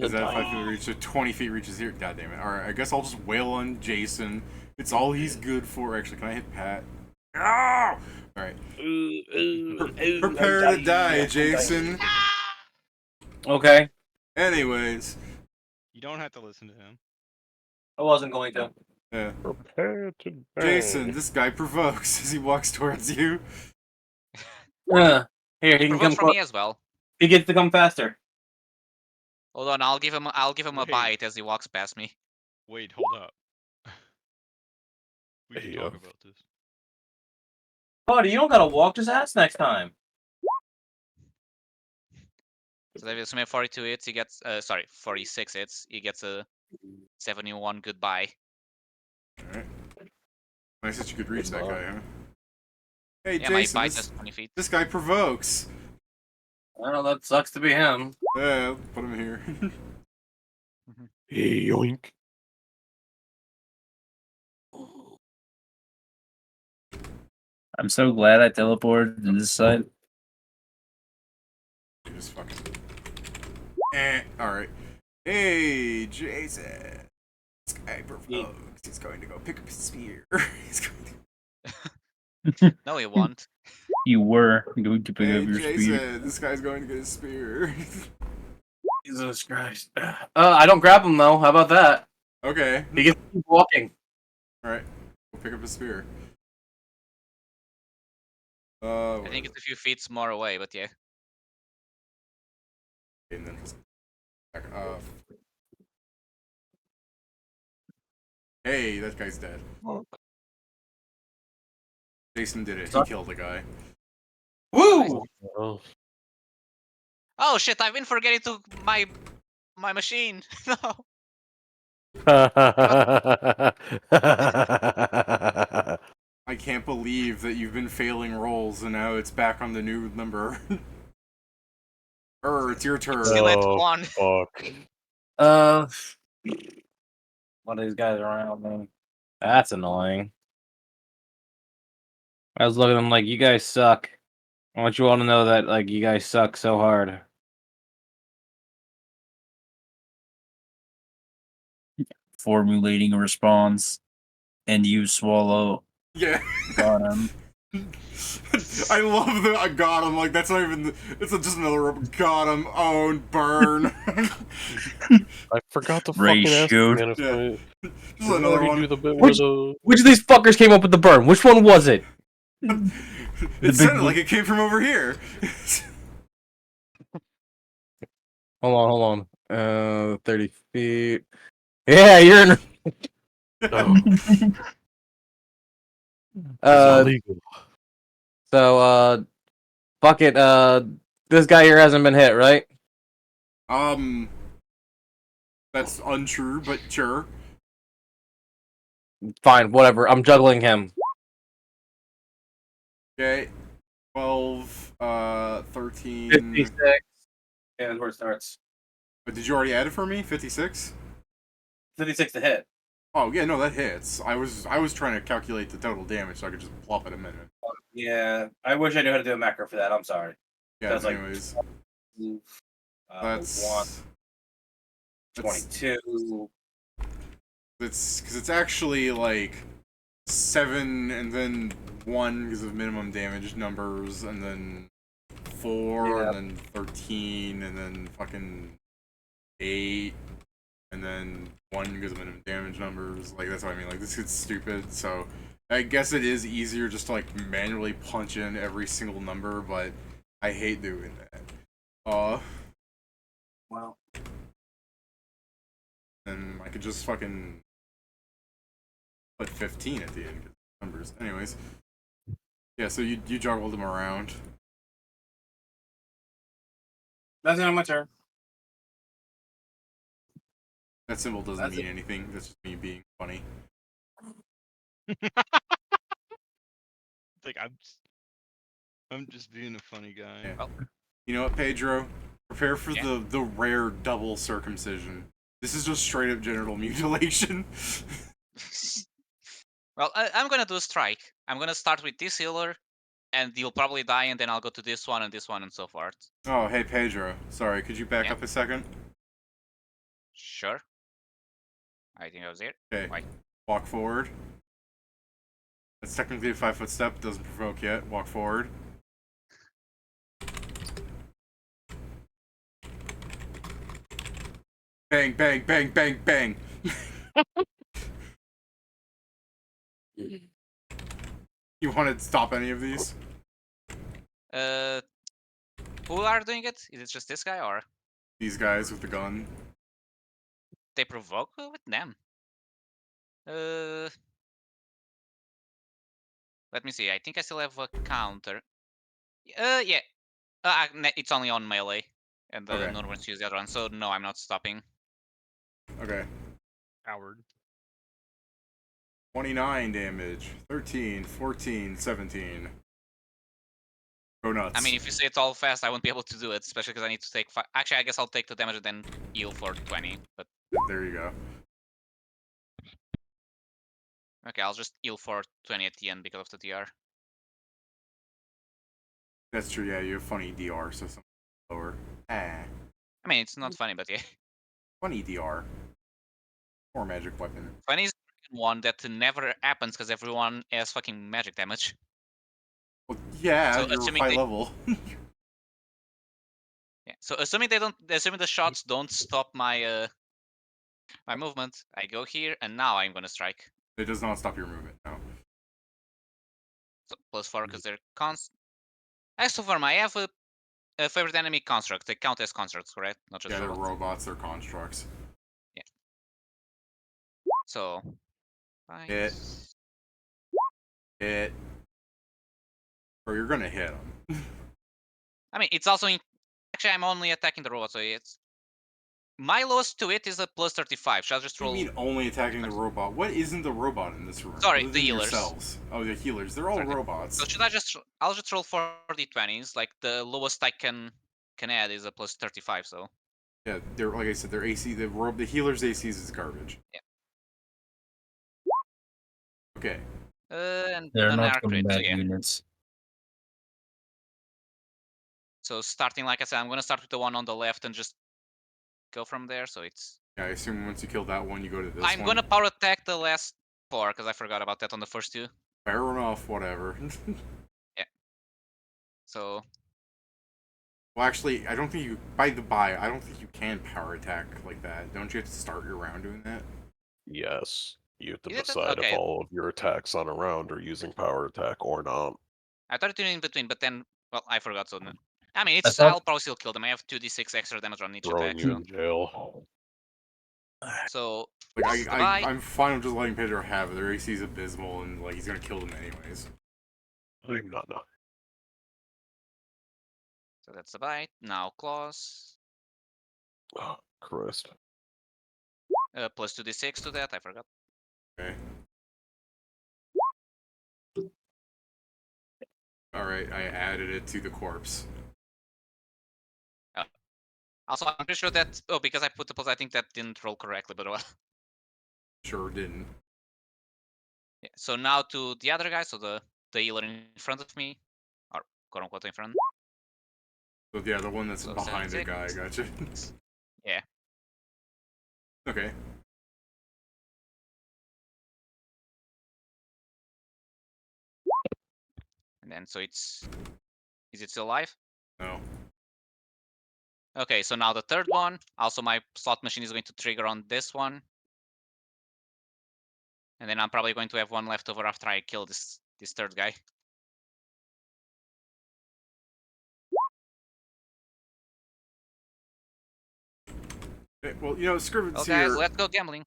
Is that 5 feet reach? So 20 feet reaches here. God damn it! All right, I guess I'll just wail on Jason. It's all he's good for. Actually, can I hit Pat? Oh! All right. Prepare to die, Jason. Okay, Anyways, You don't have to listen to him. I wasn't going to. yeah. Prepare to die. Jason, this guy provokes as he walks towards you. Here, he can Provoke come. from me as well. He gets to come faster. Hold on, I'll give him a Wait. bite as he walks past me. Wait, hold up. We There can you talk go. about this. Buddy, you don't gotta walk his ass next time. So if it's 42 hits, he gets 46 hits, he gets a 71 goodbye. Alright. Nice that you could reach that guy, huh? Hey, Yeah, my Jason, bite is 20 feet. this guy provokes. Well, that sucks to be him. Yeah, put him here. Yoink. I'm so glad I teleported to this side. Just fucking. Alright. Hey, Jason. This guy provokes. He's going to go pick up his spear. He's going to... No, he won't. You were going to pick Hey, up your Jason, spear. this guy's going to get his spear. Jesus Christ. I don't grab him though. How about that? Okay. He gets to keep walking. Alright. We'll pick up his spear. I think it's a few feet more away, but yeah. And then just back off. Hey, that guy's dead. Jason did it. He killed the guy. Woo! Oh. Oh shit, I've been forgetting to my machine. No. I can't believe that you've been failing rolls and now it's back on the new number. It's your turn. Still at Oh, 1. fuck. One of these guys around me. That's annoying. I was looking at them like, you guys suck. I want you all to know that, like, you guys suck so hard. Formulating a response, and you swallow. Yeah. Got him. I love that I got him. Like, that's not even. It's just another. Got him. Own. Burn. I forgot to Ray fucking ask shoot. again if Yeah. I Just another do one. the bit Which- where the... Which of these fuckers came up with the burn? Which one was it? It sounded like it came from over here. Hold on. 30 feet. Yeah, you're in. Oh, Uh, illegal. so, fuck it. This guy here hasn't been hit, right? That's untrue, but sure. Fine, whatever. I'm juggling him. Okay. 12, 13. 56. Yeah, that's where it starts. But did you already add it for me? 56? 56 to hit. Oh yeah, no, that hits. I was trying to calculate the total damage so I could just plop it a minute. Yeah, I wish I knew how to do a macro for that. I'm sorry. Yeah, That's like- anyways. That's 1, 22. It's because it's actually like 7 and then 1 because of minimum damage numbers, and then 4, Yeah. and then 13, and then fucking 8, and then 1 because of minimum damage numbers. Like, that's what I mean. Like, this gets stupid, so I guess it is easier just to, like, manually punch in every single number, but I hate doing that. Wow. And I could just fucking put 15 at the end, 'cause numbers. Anyways. Yeah, so you juggled them around. That's not my turn. That symbol doesn't That's mean it. anything. That's just me being funny. Like I'm just being a funny guy. Yeah. Well. You know what, Pedro? Prepare for Yeah. the rare double circumcision. This is just straight up genital mutilation. Well, I'm gonna do a strike. I'm gonna start with this healer, and you'll probably die, and then I'll go to this one, and so forth. Oh, hey Pedro. Sorry, could you back Yeah. up a second? Sure. I think I was here. Okay. Why? Walk forward. That's technically a 5-foot step. Doesn't provoke yet. Walk forward. Bang, bang, bang, bang, bang. You want to stop any of these? Who are doing it? Is it just this guy, or These guys with the gun. they provoke with them? Let me see. I think I still have a counter. Yeah. It's only on melee, and the Okay. Norman's use the other one. So no, I'm not stopping. Okay. Howard. 29 damage. 13, 14, 17. Go nuts. I mean, if you say it all fast, I won't be able to do it, especially because I need to take 5. Actually, I guess I'll take the damage and then heal for 20. But There you go. okay, I'll just heal for 20 at the end because of the DR. That's true, yeah, you have funny DR, so something lower. Ah. I mean, it's not funny, but yeah. Funny DR. Or magic weapon. Funny is one that never happens because everyone has fucking magic damage. Well, yeah, So you're assuming high they- level. Yeah. So assuming the shots don't stop my my movement, I go here, and now I'm gonna strike. It does not stop your movement, no. So +4 because they're const. As so far, I have a favorite enemy construct. They count as constructs, correct? Not just Yeah, they're robots. robots, they're constructs. So. Hit. Nice. Hit. Or you're gonna hit them. I mean, it's also actually I'm only attacking the robot, so it's my lowest to it is a +35. Shall I just What roll? do you mean only attacking the robot? What isn't the robot in this room? Sorry, Other the than healers. yourselves. Oh, the healers. They're all Sorry, robots. So should I just? I'll just roll 40 20s. Like the lowest I can add is a +35. So Yeah, they're like I said, their AC. The healers' ACs is garbage. Yeah. Okay. and They're an not arc crit. So combat yeah. units. So starting, like I said, I'm gonna start with the one on the left and just go from there. So it's. Yeah, I assume once you kill that one, you go to this I'm one. gonna power attack the last 4 because I forgot about that on the first 2. Fair enough. Whatever. So Well, actually, I don't think you. By the by, I don't think you can power attack like that. Don't you have to start your round doing that? Yes. You have to Is it? decide Okay. if all of your attacks on a round are using power attack or not. I tried to do in between, but then, well, I forgot. So, I mean, I it's. thought- I'll probably still kill them. I have 2d6 extra damage on each Throwing attack. you in jail. So, Like goodbye. I'm fine with just letting Pedro have it. Their AC is abysmal, and like he's gonna kill them anyways. I'm not. So that's the bite. Now claws. Oh, Christ. Plus 2d6 to that. I forgot. Okay. All right, I added it to the corpse. Also, I'm pretty sure that. Oh, because I put the plus, I think that didn't roll correctly, but well. Sure didn't. Yeah. So now to the other guy. So the healer in front of me, or quote unquote in front. So yeah, the one that's So behind the 76. guy. Gotcha. Yeah. Okay. And then so it's. Is it still alive? No. Okay, so now the third one. Also, my slot machine is going to trigger on this one. And then I'm probably going to have one left over after I kill this third guy. Well, you know, Scriven's Well, guys, here. let's go gambling.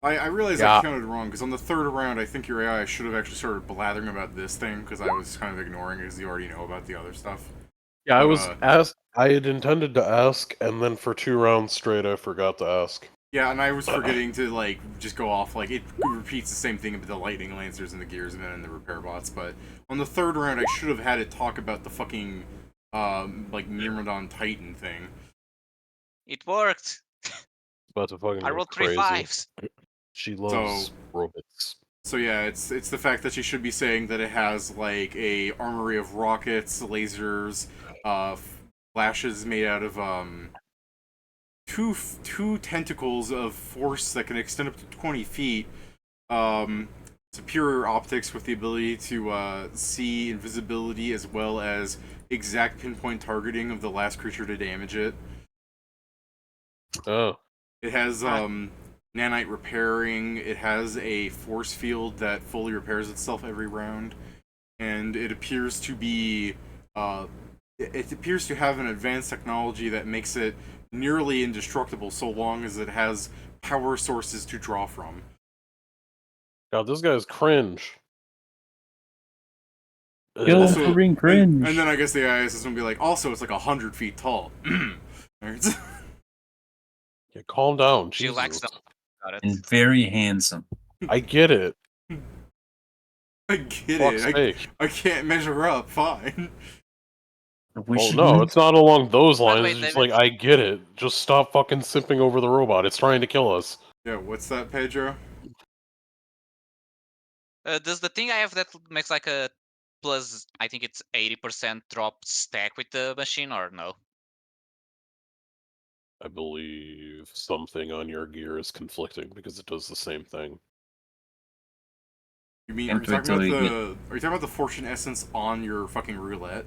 I realized Yeah. I counted wrong, because on the third round, I think your AI should have actually started blathering about this thing, because I was kind of ignoring it, because you already know about the other stuff. Yeah, I But, was asked. I had intended to ask, and then for 2 rounds straight, I forgot to ask. Yeah, and I was forgetting to, like, just go off, like, it repeats the same thing about the lightning lancers and the gearsmen and the repair bots, but on the third round, I should have had it talk about the fucking, like, Myrmidon Titan thing. It worked. About to fucking I go rolled 3 crazy. 5s. She loves robots. So yeah, it's the fact that she should be saying that it has, like, a armory of rockets, lasers, flashes made out of, two tentacles of force that can extend up to 20 feet, superior optics with the ability to see invisibility as well as exact pinpoint targeting of the last creature to damage it. Oh. It has nanite repairing, it has a force field that fully repairs itself every round, and it appears to be it appears to have an advanced technology that makes it nearly indestructible so long as it has power sources to draw from. God, this guy's cringe. Kill Also- for being cringe. And then I guess the AI system will be like, also, it's like 100 feet tall. Nerds. Yeah, calm down. She Jesus. lacks them. Got it. And very handsome. I get it. I get Fuck's it. sake. I can't measure up. Fine. Well, no, it's not along those By the lines. way, It's just David- like, I get it. Just stop fucking simping over the robot. It's trying to kill us. Yeah, what's that, Pedro? Does the thing I have that makes like a plus, I think it's 80% drop stack with the machine, or no? I believe something on your gear is conflicting because it does the same thing. You mean, Can't wait till you are you talking about the fortune essence on your fucking roulette?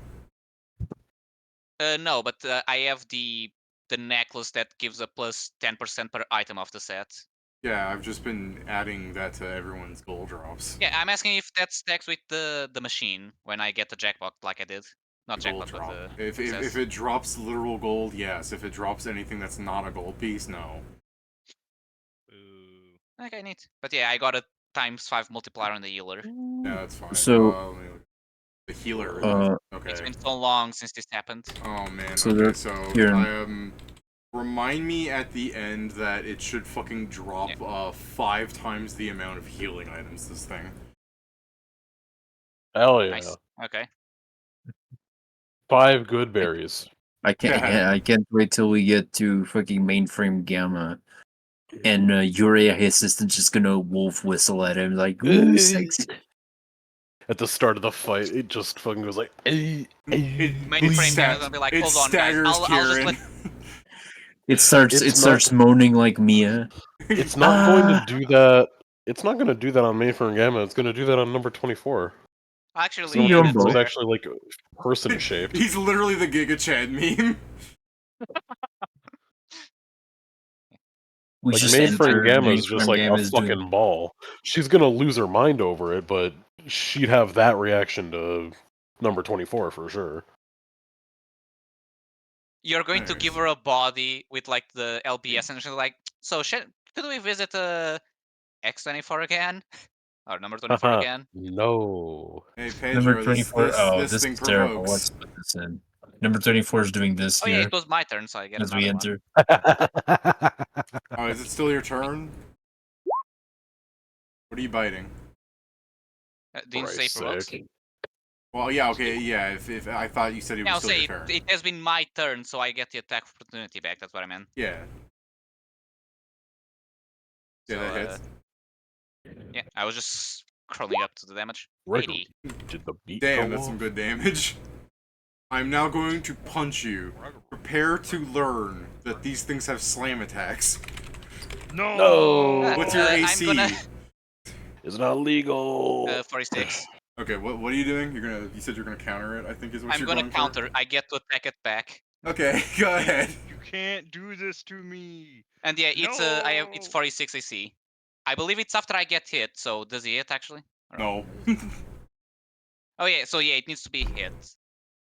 No, but I have the necklace that gives a plus 10% per item of the set. Yeah, I've just been adding that to everyone's gold drops. Yeah, I'm asking if that stacks with the machine when I get the jackpot, like I did. Not The gold jackpot, drop. but the If success. it drops literal gold, yes. If it drops anything that's not a gold piece, no. Ooh. Okay, neat. But yeah, I got a ×5 multiplier on the healer. Yeah, that's fine. So- Let me look. The healer. Okay. It's been so long since this happened. Oh man. So okay, there- so here. remind me at the end that it should fucking drop 5 times the amount of healing items. This thing. Hell yeah. Nice. Okay. 5 good berries. I can't. Yeah. I can't wait till we get to fucking mainframe gamma, and Urea assistant just gonna wolf whistle at him like, "Ooh, sexy." At the start of the fight, it just fucking goes like, It Mainframe game is gonna be like, it hold on, guys. staggers I'll just Kieran. let. It starts. It's It starts moaning like Mia. it's not going to do that. It's not going to do that on Mainframe Gamma. It's going to do that on number 24. Actually, Number yeah, Yumbo. that's 24 is fair. actually like person shaped. He's literally the Giga Chad meme. We Like just Mainframe entered Gamma is just Mainframe like a Gamma's fucking doing- ball. She's gonna lose her mind over it, but she'd have that reaction to number 24 for sure. You're going to Nice. give her a body with like the LBS, and she's like, so could we visit X24 again? Or number 24 again? No. Hey Pedro, Number 24. this thing is terrible. provokes. Let's put this in. Number 24 is doing this Oh yeah, here it was my turn, so I get as we another one. enter. Oh, is it still your turn? What are you biting? Didn't say Christ's provokes. sake. Well, yeah, okay, yeah. If I thought you said it Yeah, was I'll still say your turn. it has been my turn, so I get the attack opportunity back. That's what I meant. Yeah. Yeah, So, that hits. Yeah, I was just scrolling up to the damage. Gregory, 80. did the beat Damn, go that's some off? good damage. I'm now going to punch you. Prepare to learn that these things have slam attacks. No! What's your AC? I'm gonna It's not legal. 46. Okay, what are you doing? You said you're gonna counter it, I think is what I'm you're gonna going counter. I get to attack it back. for. Okay, go ahead. You can't do this to me. And yeah, it's No! 46 AC. I believe it's after I get hit. So does he hit actually? Or No. Oh yeah, so yeah, it needs to be hit.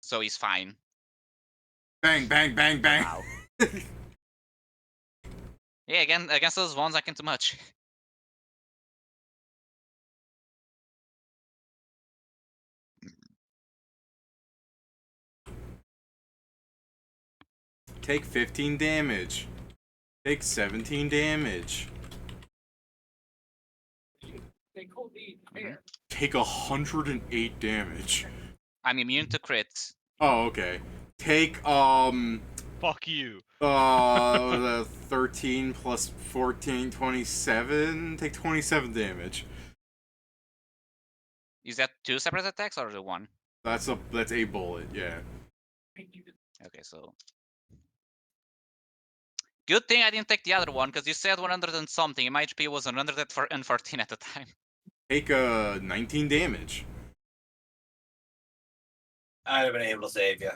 So he's fine. Bang, bang, bang, bang. Wow. Yeah, again against those ones I can too much. Take 15 damage. Take 17 damage. Take 108 damage. I'm immune to crits. Oh, okay. Take Fuck you. 13 plus 14, 27. Take 27 damage. Is that 2 separate attacks or the 1? That's a bullet, yeah. Okay, so good thing I didn't take the other one, because you said 100 and something, and my HP was 114 at the time. Take 19 damage. I'd have been able to save you.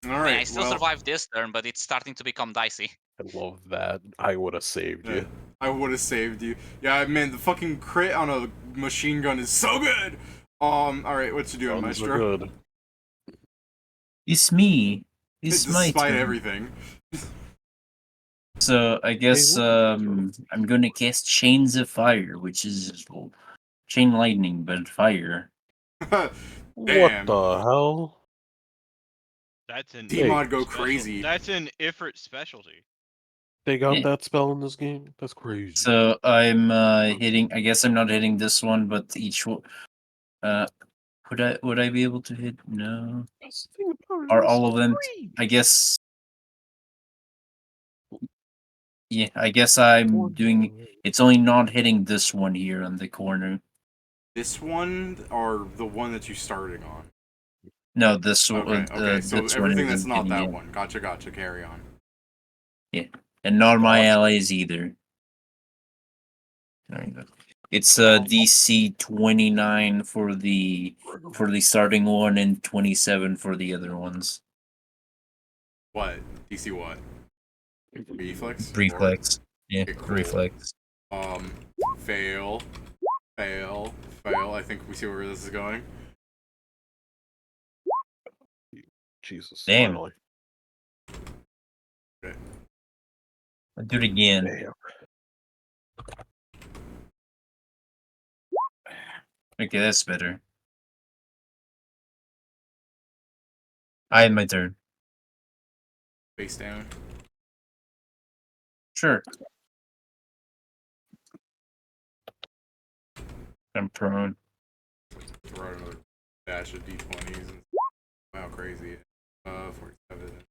All I mean, right. I still survived this turn, but it's starting to become dicey. I love that. I would have saved you. I would have saved you. Yeah, man, the fucking crit on a machine gun is so good. All right, what you doing, Guns are Maestro? good. It's me. It's my Despite turn. everything. So I guess I'm gonna cast Chains of Fire, which is chain lightning but fire. What Damn. the hell? That's an D-Mod go special- crazy. That's an Ifrit specialty. They got Yeah. that spell in this game? That's crazy. So I'm hitting. I guess I'm not hitting this one, but each one. Would I be able to hit? No. That's the thing about it, Are this all is of them? free. I guess. Yeah, I guess I'm doing. It's only not hitting this one here on the corner. This one or the one that you're starting on? No, this one. Okay, so this everything one that's isn't not hitting that it. one. Gotcha, carry on. And not my Gotcha. allies either. There you go. It's DC 29 for the starting one and 27 for the other ones. What? DC what? Reflex? Reflex. Yeah, Okay, cool. reflex. Fail. I think we see where this is going. Jesus. Damn. Finally. I'll do it again. Damn. Okay, that's better. I had my turn. Face down. Sure. I'm prone. Throw out another batch of D20s. And wow, crazy. 47.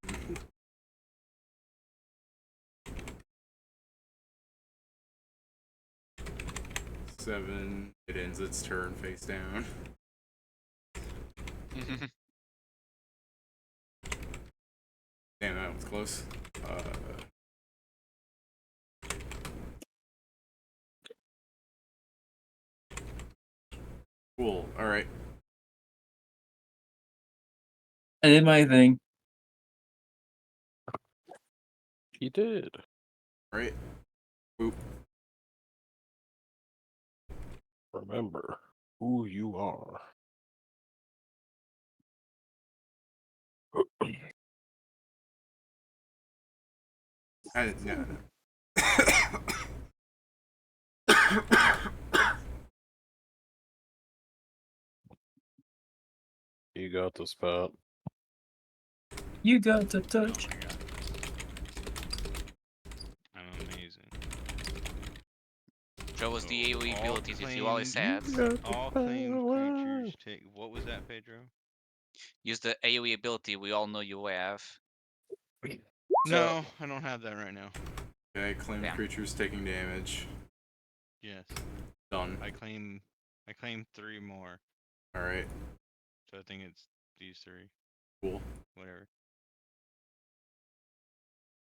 Seven. It ends its turn face down. Damn, that was close. Cool. All right. I did my thing. He did. All right. Boop. Remember who you are. No. You got the spot. You got the touch. Oh my god. I'm amazing. Show us the AoE All abilities if you always had. All claimed creatures take. What was that, Pedro? Use the AoE ability we all know you have. No, I don't have that right now. Okay, claim Damn. creatures taking damage. Yes, Done. I claim 3 more. All right. So I think it's these 3. Cool. Whatever.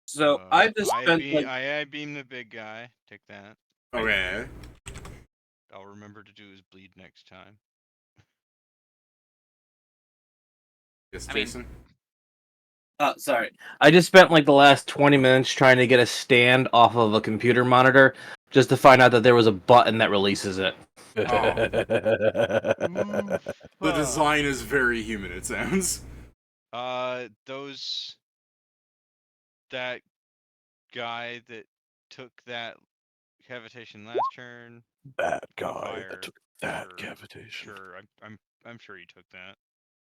So I just spent like I beam the big guy. Take that. Okay. I'll remember to do is bleed next time. Yes, I mean- Jason. Oh, sorry. I just spent like the last 20 minutes trying to get a stand off of a computer monitor just to find out that there was a button that releases it. The design is very human, it sounds. That guy that took that cavitation last turn. That guy Fire, that took that sure, cavitation. Sure, I'm sure he took that.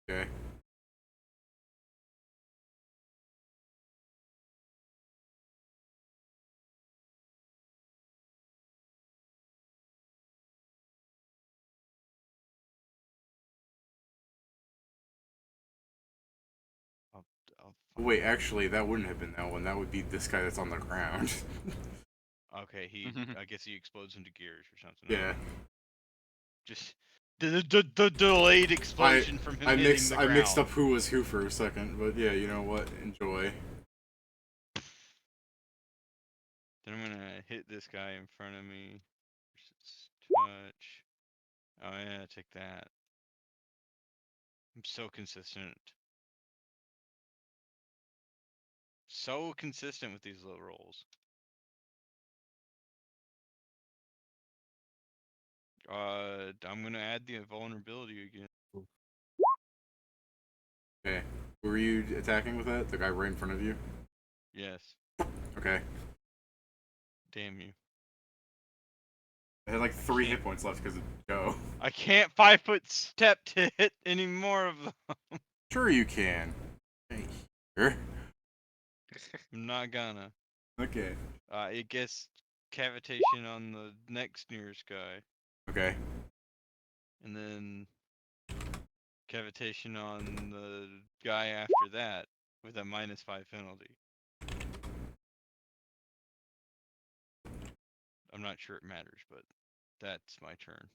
Okay. I'll Wait, actually, that wouldn't have been that one. That would be this guy that's on the ground. Okay, I guess he explodes into gears or something. Yeah. Just the delayed explosion from him hitting the ground. I mixed up who was who for a second, but yeah, you know what? Enjoy. Then I'm gonna hit this guy in front of me. Touch. Oh yeah, take that. I'm so consistent. So consistent with these low rolls. I'm gonna add the vulnerability again. Okay. Who were you attacking with that? The guy right in front of you? Yes. Okay. Damn you. I had like 3 hit points left because of Joe. I can't 5-foot step to hit any more of them. Sure you can. Hey, here. I'm not gonna. Okay. It gets cavitation on the next nearest guy. Okay. And then cavitation on the guy after that with a -5 penalty. I'm not sure it matters, but that's my turn.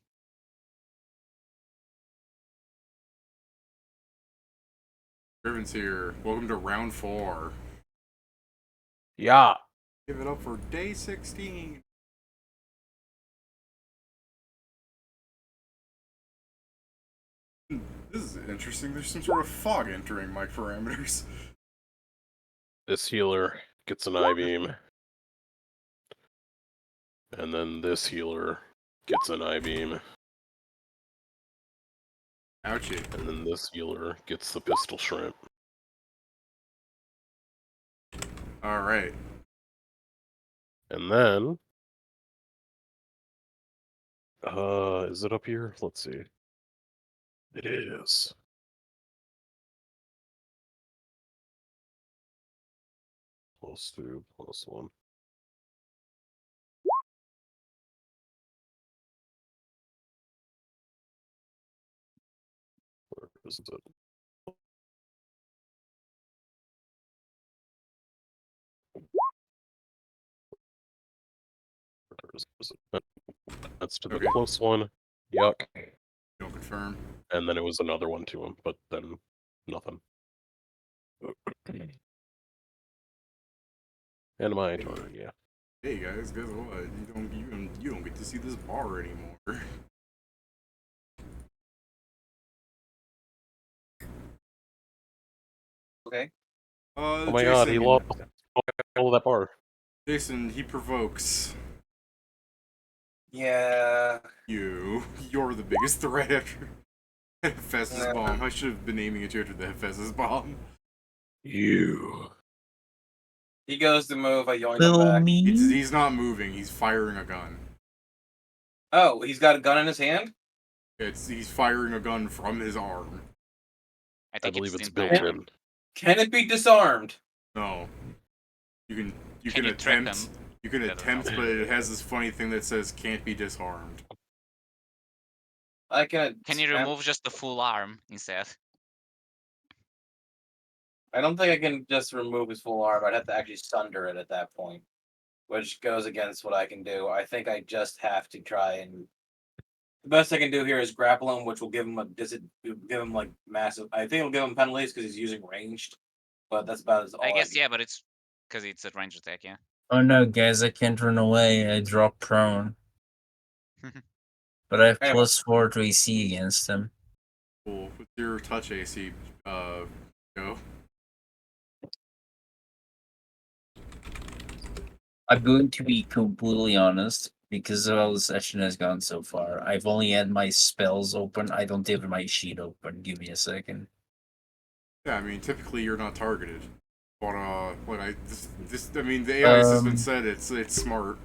Driven's here. Welcome to round 4. Yeah. Give it up for day 16. This is interesting. There's some sort of fog entering my parameters. This healer gets an I-beam. And then this healer gets an I-beam. Ouchie. And then this healer gets the pistol shrimp. Alright. And then... is it up here? Let's see. It is. +2, +1. Where is it? Where is it? That's to the Okay. close one. Yuck. Don't confirm. And then it was another one to him, but then nothing. And my turn, yeah. Hey guys, guess what? You don't get to see this bar anymore. Okay. Oh my god, he lost all of that bar. Jason, he provokes. Yeah. You're the biggest threat after Hephaestus Yeah. bomb. I should have been aiming at you after the Hephaestus bomb. You. He goes to move. I yoink him Little back. me. He's not moving. He's firing a gun. Oh, he's got a gun in his hand? He's firing a gun from his arm. I I think believe it's in built time. in. Can it be disarmed? No. You can Can you trick attempt. him? You can Better attempt, not. but it has this funny thing that says can't be disarmed. I can. Can you attempt- remove just the full arm instead? I don't think I can just remove his full arm. I'd have to actually sunder it at that point, which goes against what I can do. I think I just have to try and. The best I can do here is grapple him, which will give him like massive. I think it'll give him penalties because he's using ranged, but that's about as all. I guess can- yeah, but it's because it's a range attack, yeah. Oh no, guys, I can't run away. I drop prone. But I have Anyway. +4 to AC against him. Cool. What's your touch AC, Joe? I'm going to be completely honest, because of how the session has gone so far. I've only had my spells open. I don't have my sheet open. Give me a second. Yeah, I mean, typically you're not targeted. But, I mean, the AI has been said it's smart.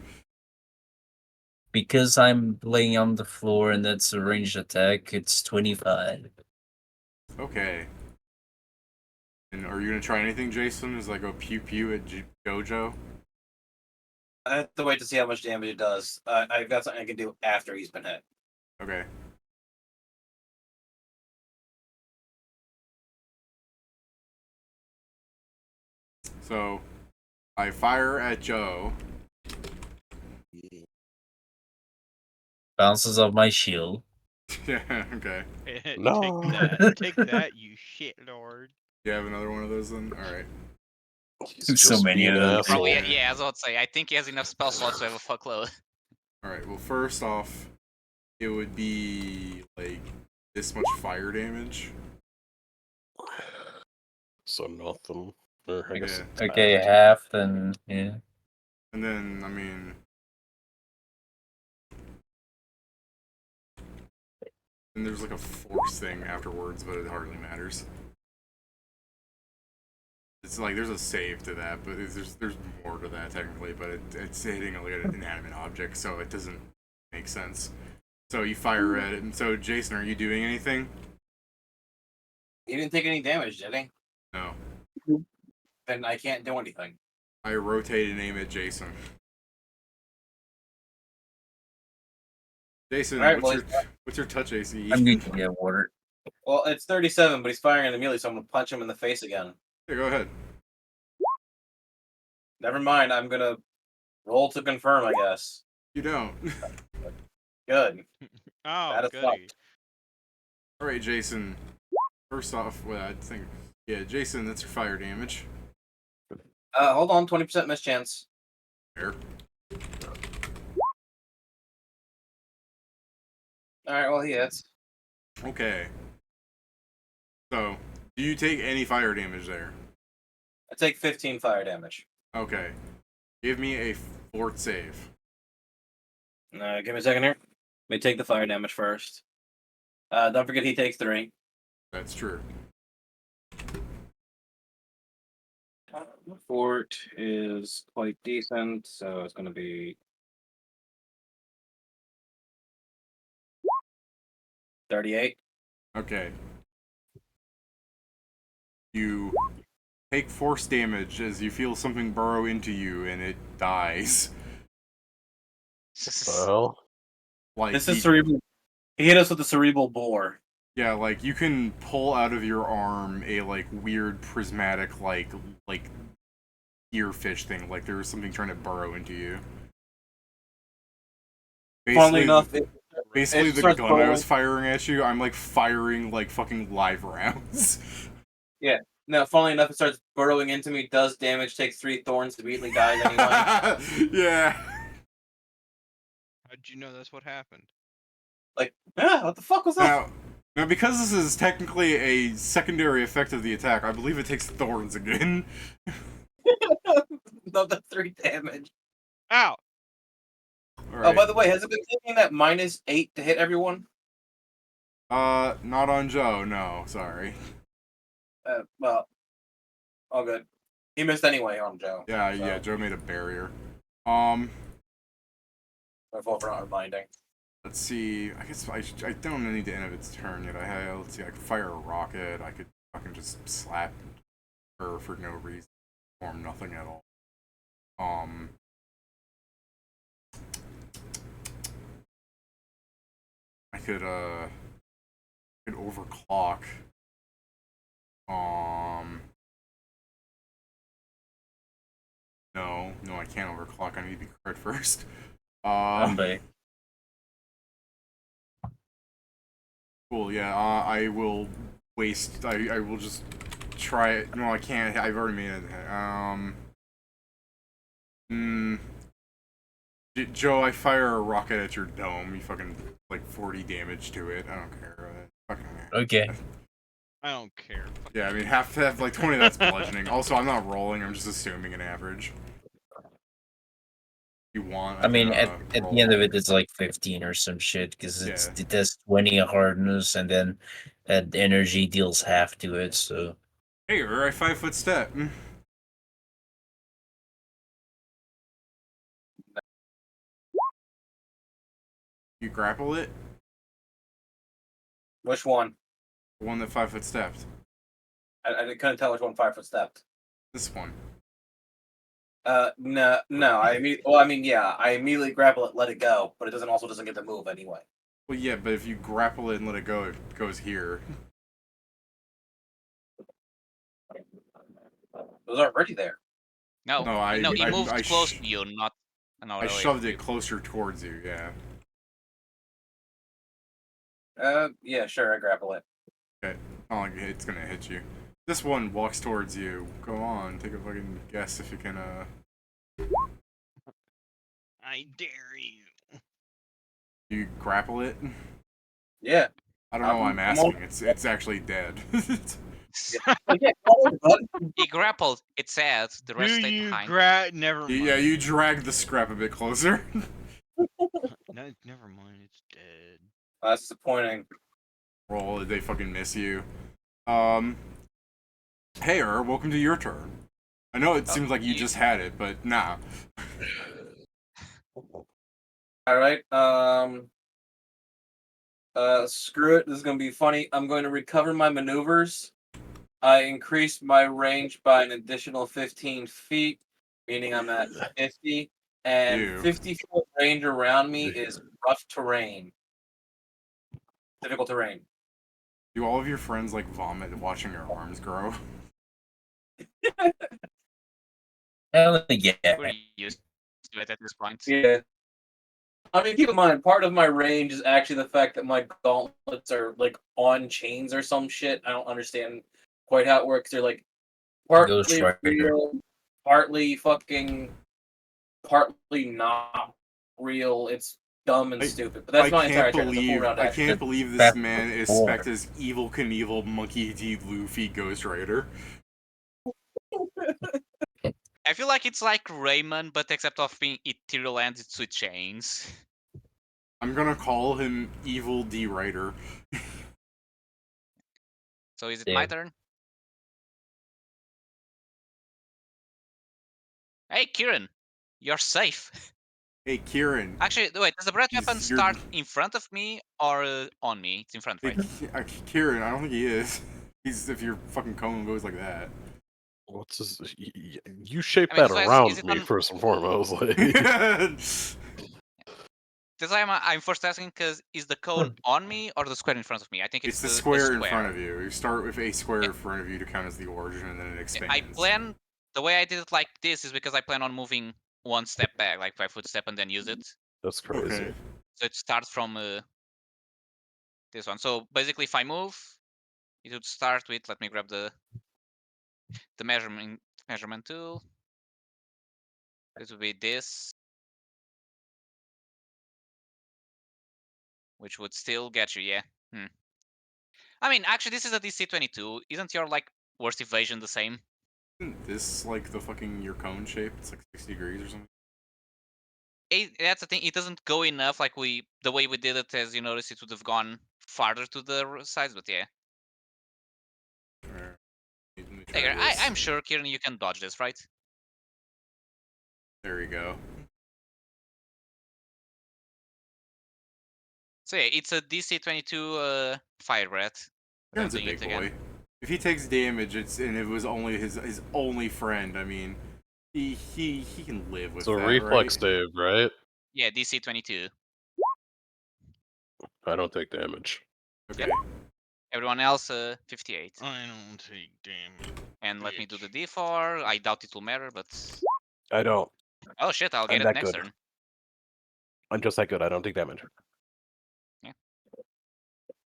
Because I'm laying on the floor and that's a ranged attack, it's 25. Okay. And are you gonna try anything, Jason? As I go pew pew at Jojo? I have to wait to see how much damage it does. I've got something I can do after he's been hit. Okay. So, I fire at Joe. Bounces off my shield. Yeah, okay. No. Take that, you shit lord. You have another one of those then? Alright. He's So just many being of an them. asshole. Probably, yeah, as I would say. I think he has enough spell slots to have a fuckload. Alright, well, first off, it would be, like, this much fire damage. So nothing. Or I guess Yeah. Okay, half, then, yeah. And then, I mean... And there's, like, a force thing afterwards, but it hardly matters. It's like, there's a save to that, but there's more to that, technically, but it's hitting, like, an inanimate object, so it doesn't make sense. So you fire at it, and so, Jason, are you doing anything? He didn't take any damage, did he? No. Then I can't do anything. I rotate and aim at Jason. Jason, Alright, what's your touch AC? I'm going to get water. Well, it's 37, but he's firing at the melee, so I'm gonna punch him in the face again. Yeah, go ahead. Never mind, I'm gonna roll to confirm, I guess. You don't. Good. Oh, That is goody. Alright, Jason. First off, well, I think... Yeah, Jason, that's your fire damage. Hold on, 20% mischance. Fair. Alright, well, he hits. Okay. So, do you take any fire damage there? I take 15 fire damage. Okay. Give me a fort save. Give me a second here. Let me take the fire damage first. Don't forget he takes 3. That's true. The fort is quite decent, so it's going to be 38. Okay. You take force damage as you feel something burrow into you and it dies. well, Like This is cerebral. He hit us with a cerebral bore. Yeah, like you can pull out of your arm a like weird prismatic like earfish thing, like there was something trying to burrow into you. Funnily enough, Basically, it the starts gun I burrowing. was firing at you, I'm like firing like fucking live rounds. No, funnily enough, it starts burrowing into me, does damage, takes 3 thorns, immediately dies anyway. Yeah. How'd you know that's what happened? What the fuck was that? Now, because this is technically a secondary effect of the attack, I believe it takes thorns again. No, that's 3 damage. Ow! Oh, by the way, has it been taking that -8 to hit everyone? Not on Joe, no, sorry. Well, all good. He missed anyway on Joe. Yeah, Joe made a barrier. My fault for not reminding. Let's see. I guess I don't need to end of its turn yet. Let's see. I could fire a rocket. I could fucking just slap her for no reason, perform nothing at all. I could overclock. No, I can't overclock. I need to be crit first. Cool, yeah, I will waste, I will just try it. No, I can't, I've already made it. Joe, I fire a rocket at your dome. You fucking like 40 damage to it. I don't care. Fucking. Okay. I don't care. Fuck Yeah, I you. mean, half like 20. That's bludgeoning. Also, I'm not rolling. I'm just assuming an average. You want? I mean, can, at the end of it, it's like 15 or some shit because Yeah. it has 20 hardness and then that energy deals half to it. So Hey, I 5-foot step. You grapple it. Which one? The one that 5-foot stepped. I couldn't tell which one 5-foot stepped. This one. No. I immediately grapple it, let it go, but it doesn't get to move anyway. Well, yeah, but if you grapple it and let it goes here. It was already there. No, No, it moved I close to you, not. No, I shoved it closer towards you. Yeah. Yeah, sure, I grapple it. Okay. Not like it's gonna hit you. This one walks towards you. Go on, take a fucking guess if you can. I dare you. You grapple it. Yeah. I don't know why I'm I'm asking. It's actually dead. He grappled. It said the Do rest stayed you behind. Never mind. Yeah, you drag the scrap a bit closer. No, never mind. It's dead. That's disappointing. Roll. They fucking miss you. Hey, welcome to your turn. I know it seems like you just had it, but nah. All right. Screw it. This is gonna be funny. I'm going to recover my maneuvers. I increased my range by an additional 15 feet, meaning I'm at 50. And Ew. 50-foot range around me is rough terrain. Difficult terrain. Do all of your friends like vomit watching your arms grow? hell yeah. We're used to it at this point. Yeah. I mean, keep in mind, part of my range is actually the fact that my gauntlets are like on chains or some shit. I don't understand quite how it works. They're like Ghost partly Rider. real, partly not real. It's dumb and stupid. But that's my entire turn. It's a full round I action. can't believe this man is spec'd as Evil Knievel Monkey D. Luffy Ghost Rider. I feel like it's like Rayman, but except of being ethereal and it's with chains. I'm gonna call him Evil D. Rider. So is it my Yeah. turn? Hey, Kieran, you're safe. Hey, Kieran. Actually, wait, does the breath You're- weapon start in front of me or on me? It's in front, Hey, right? Kieran, I don't think he is. He's if your fucking cone goes like that. What's this? You shaped I mean, that so is around it me on- first and foremost. Like, That's why I'm first asking, because is the cone on me or the square in front of me? I think it's it's the square in front of you. You start with a square in front of you to count as the origin, and then it expands. The way I did it like this is because I plan on moving one step back, like 5-foot step, and then use it. that's crazy. Okay. So it starts from this one. So basically, if I move, it would start with. Let me grab the measurement tool. This would be this, which would still get you. Yeah. I mean, actually, this is a DC 22. Isn't your like worst evasion the same? Isn't this like the fucking your cone shape? It's like 60 degrees or something. That's the thing. It doesn't go enough. Like the way we did it, as you notice, it would have gone farther to the sides. But yeah, Let me try there. this. I'm sure, Kieran, you can dodge this, right? There we go. So yeah, it's a DC 22 fire breath. But I'm Kieran's a doing big it again. boy. If he takes damage, and it was only his only friend. I mean, he can live with So that, reflex right? save, right? Yeah, DC 22. I don't take damage. Okay. Yep. Everyone else, 58. I don't take damage. And let me do the bitch. D4. I doubt it will matter, but I don't. oh shit, I'll get I'm it that next good. turn. I'm just that good. I don't take damage.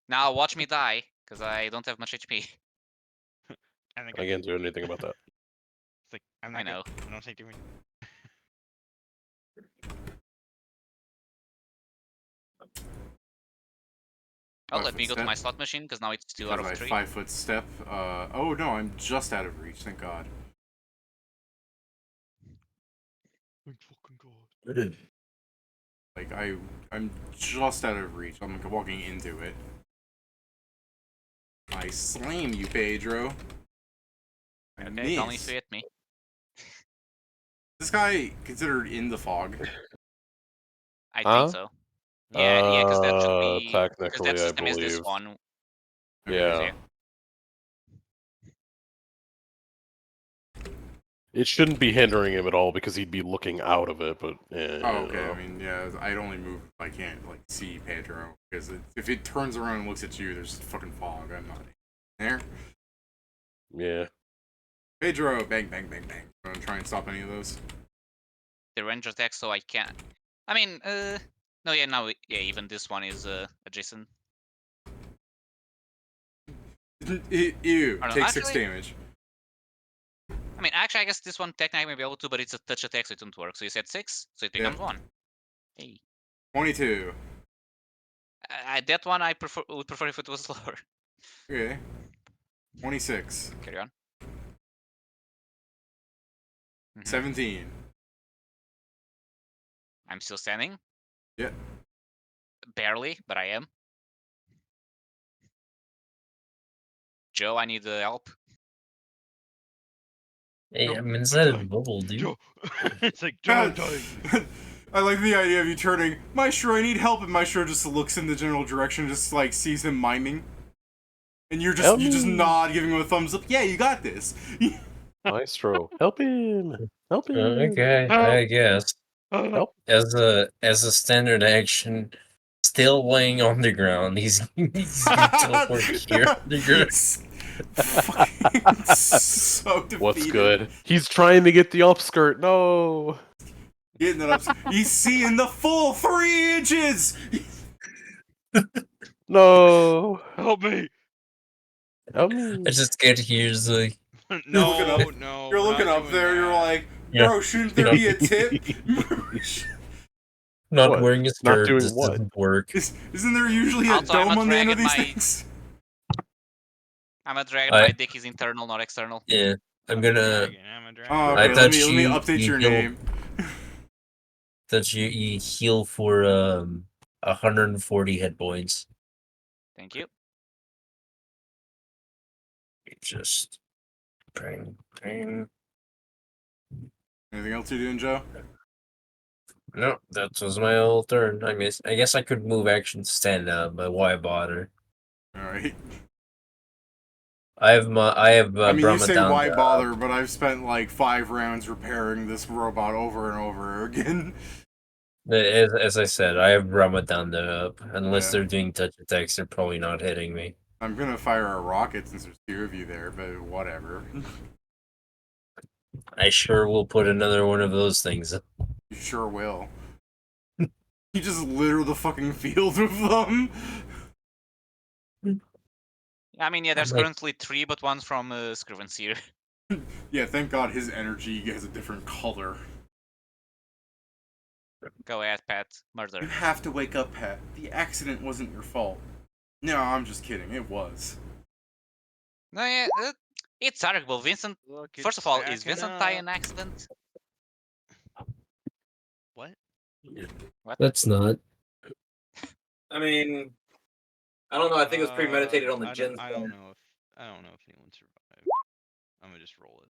Now watch me die, because I don't have much HP. I think I can't do anything about that. It's like, I'm I not know. good. I don't take damage. Oh, 5 let foot me go to step. my slot machine because now it's 2 Because out of I 3. 5 foot step. Oh no, I'm just out of reach. Thank God. Thank fucking God. Like I'm just out of reach. I'm like walking into it. I slam you, Pedro. I Okay, tell me miss. if you hit me. This guy considered in the fog. I Huh? think so. Yeah, because that should be. Because Technically, that I system is this believe. one. Yeah. Yeah. It shouldn't be hindering him at all because he'd be looking out of it, but Oh, okay. I mean, yeah, I'd only move if I can't like see Pedro because if it turns around and looks at you, there's fucking fog. I'm not there. yeah. Pedro, bang, bang, bang, bang. I'm gonna try and stop any of those. The range attack, so I can't. I mean, no, yeah, now, yeah, even this one is adjacent. Ew, I don't know, take 6 actually- damage. I mean, actually, I guess this one technically may be able to, but it's a touch attack, so it won't work. So you said 6, so it becomes 1. Hey. 22. That one I would prefer if it was lower. Okay. 26. Carry on. 17. I'm still standing. Yeah. Barely, but I am. Joe, I need help. Hey, No, I'm inside a dying. bubble, dude. Joe. It's like, Joe, I'm dying. I like the idea of you turning, Maestro, I need help, and Maestro just looks in the general direction, just like sees him miming. And you just nod, giving him a thumbs up. Yeah, you got this. Maestro, help him! Help him! Okay, I guess. Help! As a standard action, still laying on the ground, he's gonna teleport here on the ground. Fucking so defeated. What's good? He's trying to get the upskirt. No. Getting it up. He's seeing the full 3 inches. No. Help me! Help me. I just get here, like, No, looking up- no. You're we're looking not up doing there. You're that. like, Yeah. bro, shouldn't there be a tip? not What? wearing a Not skirt. doing This what? doesn't work. Isn't there usually a Also, I'm dome a on the end of dragon, these my- things? I'm a dragon, I- my dick is internal, not external. Yeah, I'm a gonna. dragon, I'm a dragon. Oh, I okay. thought Let me you update your heal- name. That you heal for 140 hit points. Thank you. Just bang. Anything else you're doing, Joe? No, that was my whole turn. I guess I could move action to stand up, but why bother? All right. I have I mean, you say Brahmadan why up. bother, but I've spent like 5 rounds repairing this robot over and over again. As I said, I have Ramadan up. Unless Yeah. they're doing touch attacks, they're probably not hitting me. I'm gonna fire a rocket since there's 2 of you there, but whatever. I sure will put another one of those things up. You sure will. You just litter the fucking field with them. I mean, yeah, there's Like- currently 3, but one's from Scrivenseer. Yeah, thank God his energy has a different color. Go ahead, Pat. You Murder. have to wake up, Pat. The accident wasn't your fault. No, I'm just kidding. It was. No, yeah, it's arguable. Vincent, Look, first it's of all, is stacking Vincent up. Ty an accident? What? That's not. I mean, I don't know. I think it was premeditated on the I Jin. don't know if anyone survived. I'm gonna just roll it.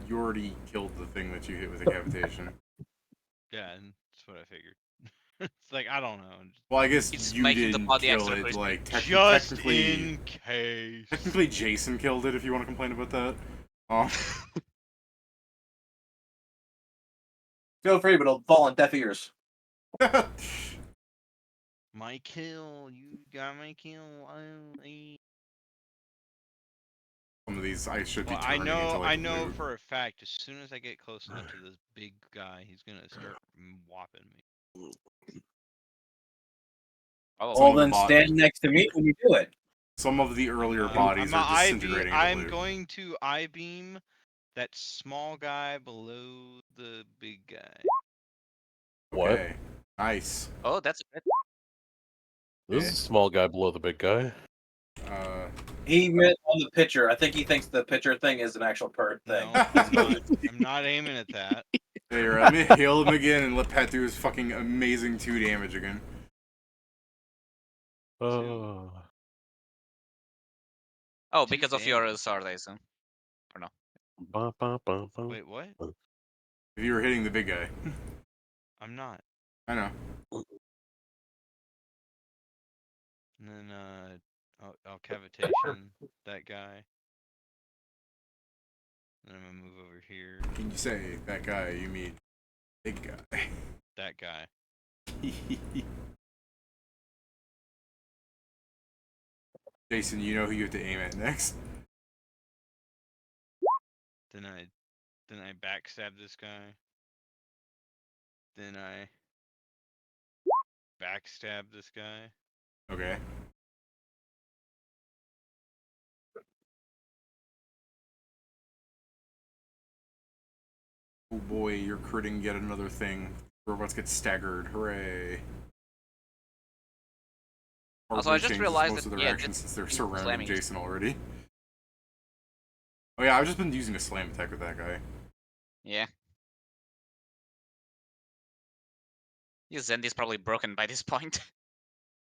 You already killed the thing that you hit with decapitation. Yeah, and that's what I figured. It's like, I don't know. Well, I guess It's you making the didn't body kill extra it. crispy. Like Just technically, in case. technically, Jason killed it. If you want to complain about that. Feel free, but it'll fall on deaf ears. My kill. You got my kill. Some of these I should be Well, turning into like I know loot. for a fact, as soon as I get close enough to this big guy, he's gonna start whopping me. Oh, Some Well, of the then bot- stand next to me when you do it. Some of the earlier bodies are disintegrating. into I'm loot. going to I-beam that small guy below the big guy. What? Okay. Nice. oh, that's a bit. This is a small guy below the big guy. He meant on the pitcher. I think he thinks the pitcher thing is an actual thing. No, I'm not aiming at that. Hey, let me heal him again and let Pat do his fucking amazing 2 damage again. Oh, because of your sword, I assume. Or no? Wait, what? If you were hitting the big guy. I'm not. I know. And then I'll cavitation that guy. And I'm gonna move over here. When you say that guy, you mean big guy. That guy. Jason, you know who you have to aim at next. Then I backstab this guy. Then I backstab this guy. Okay. Oh boy, you're critting yet another thing. Robots get staggered. Hooray. Also, I just Changes realized most that of their yeah, actions since they're he's surrounding slamming. Jason already. Oh yeah, I've just been using a slam attack with that guy. Yeah. Your Zend is probably broken by this point.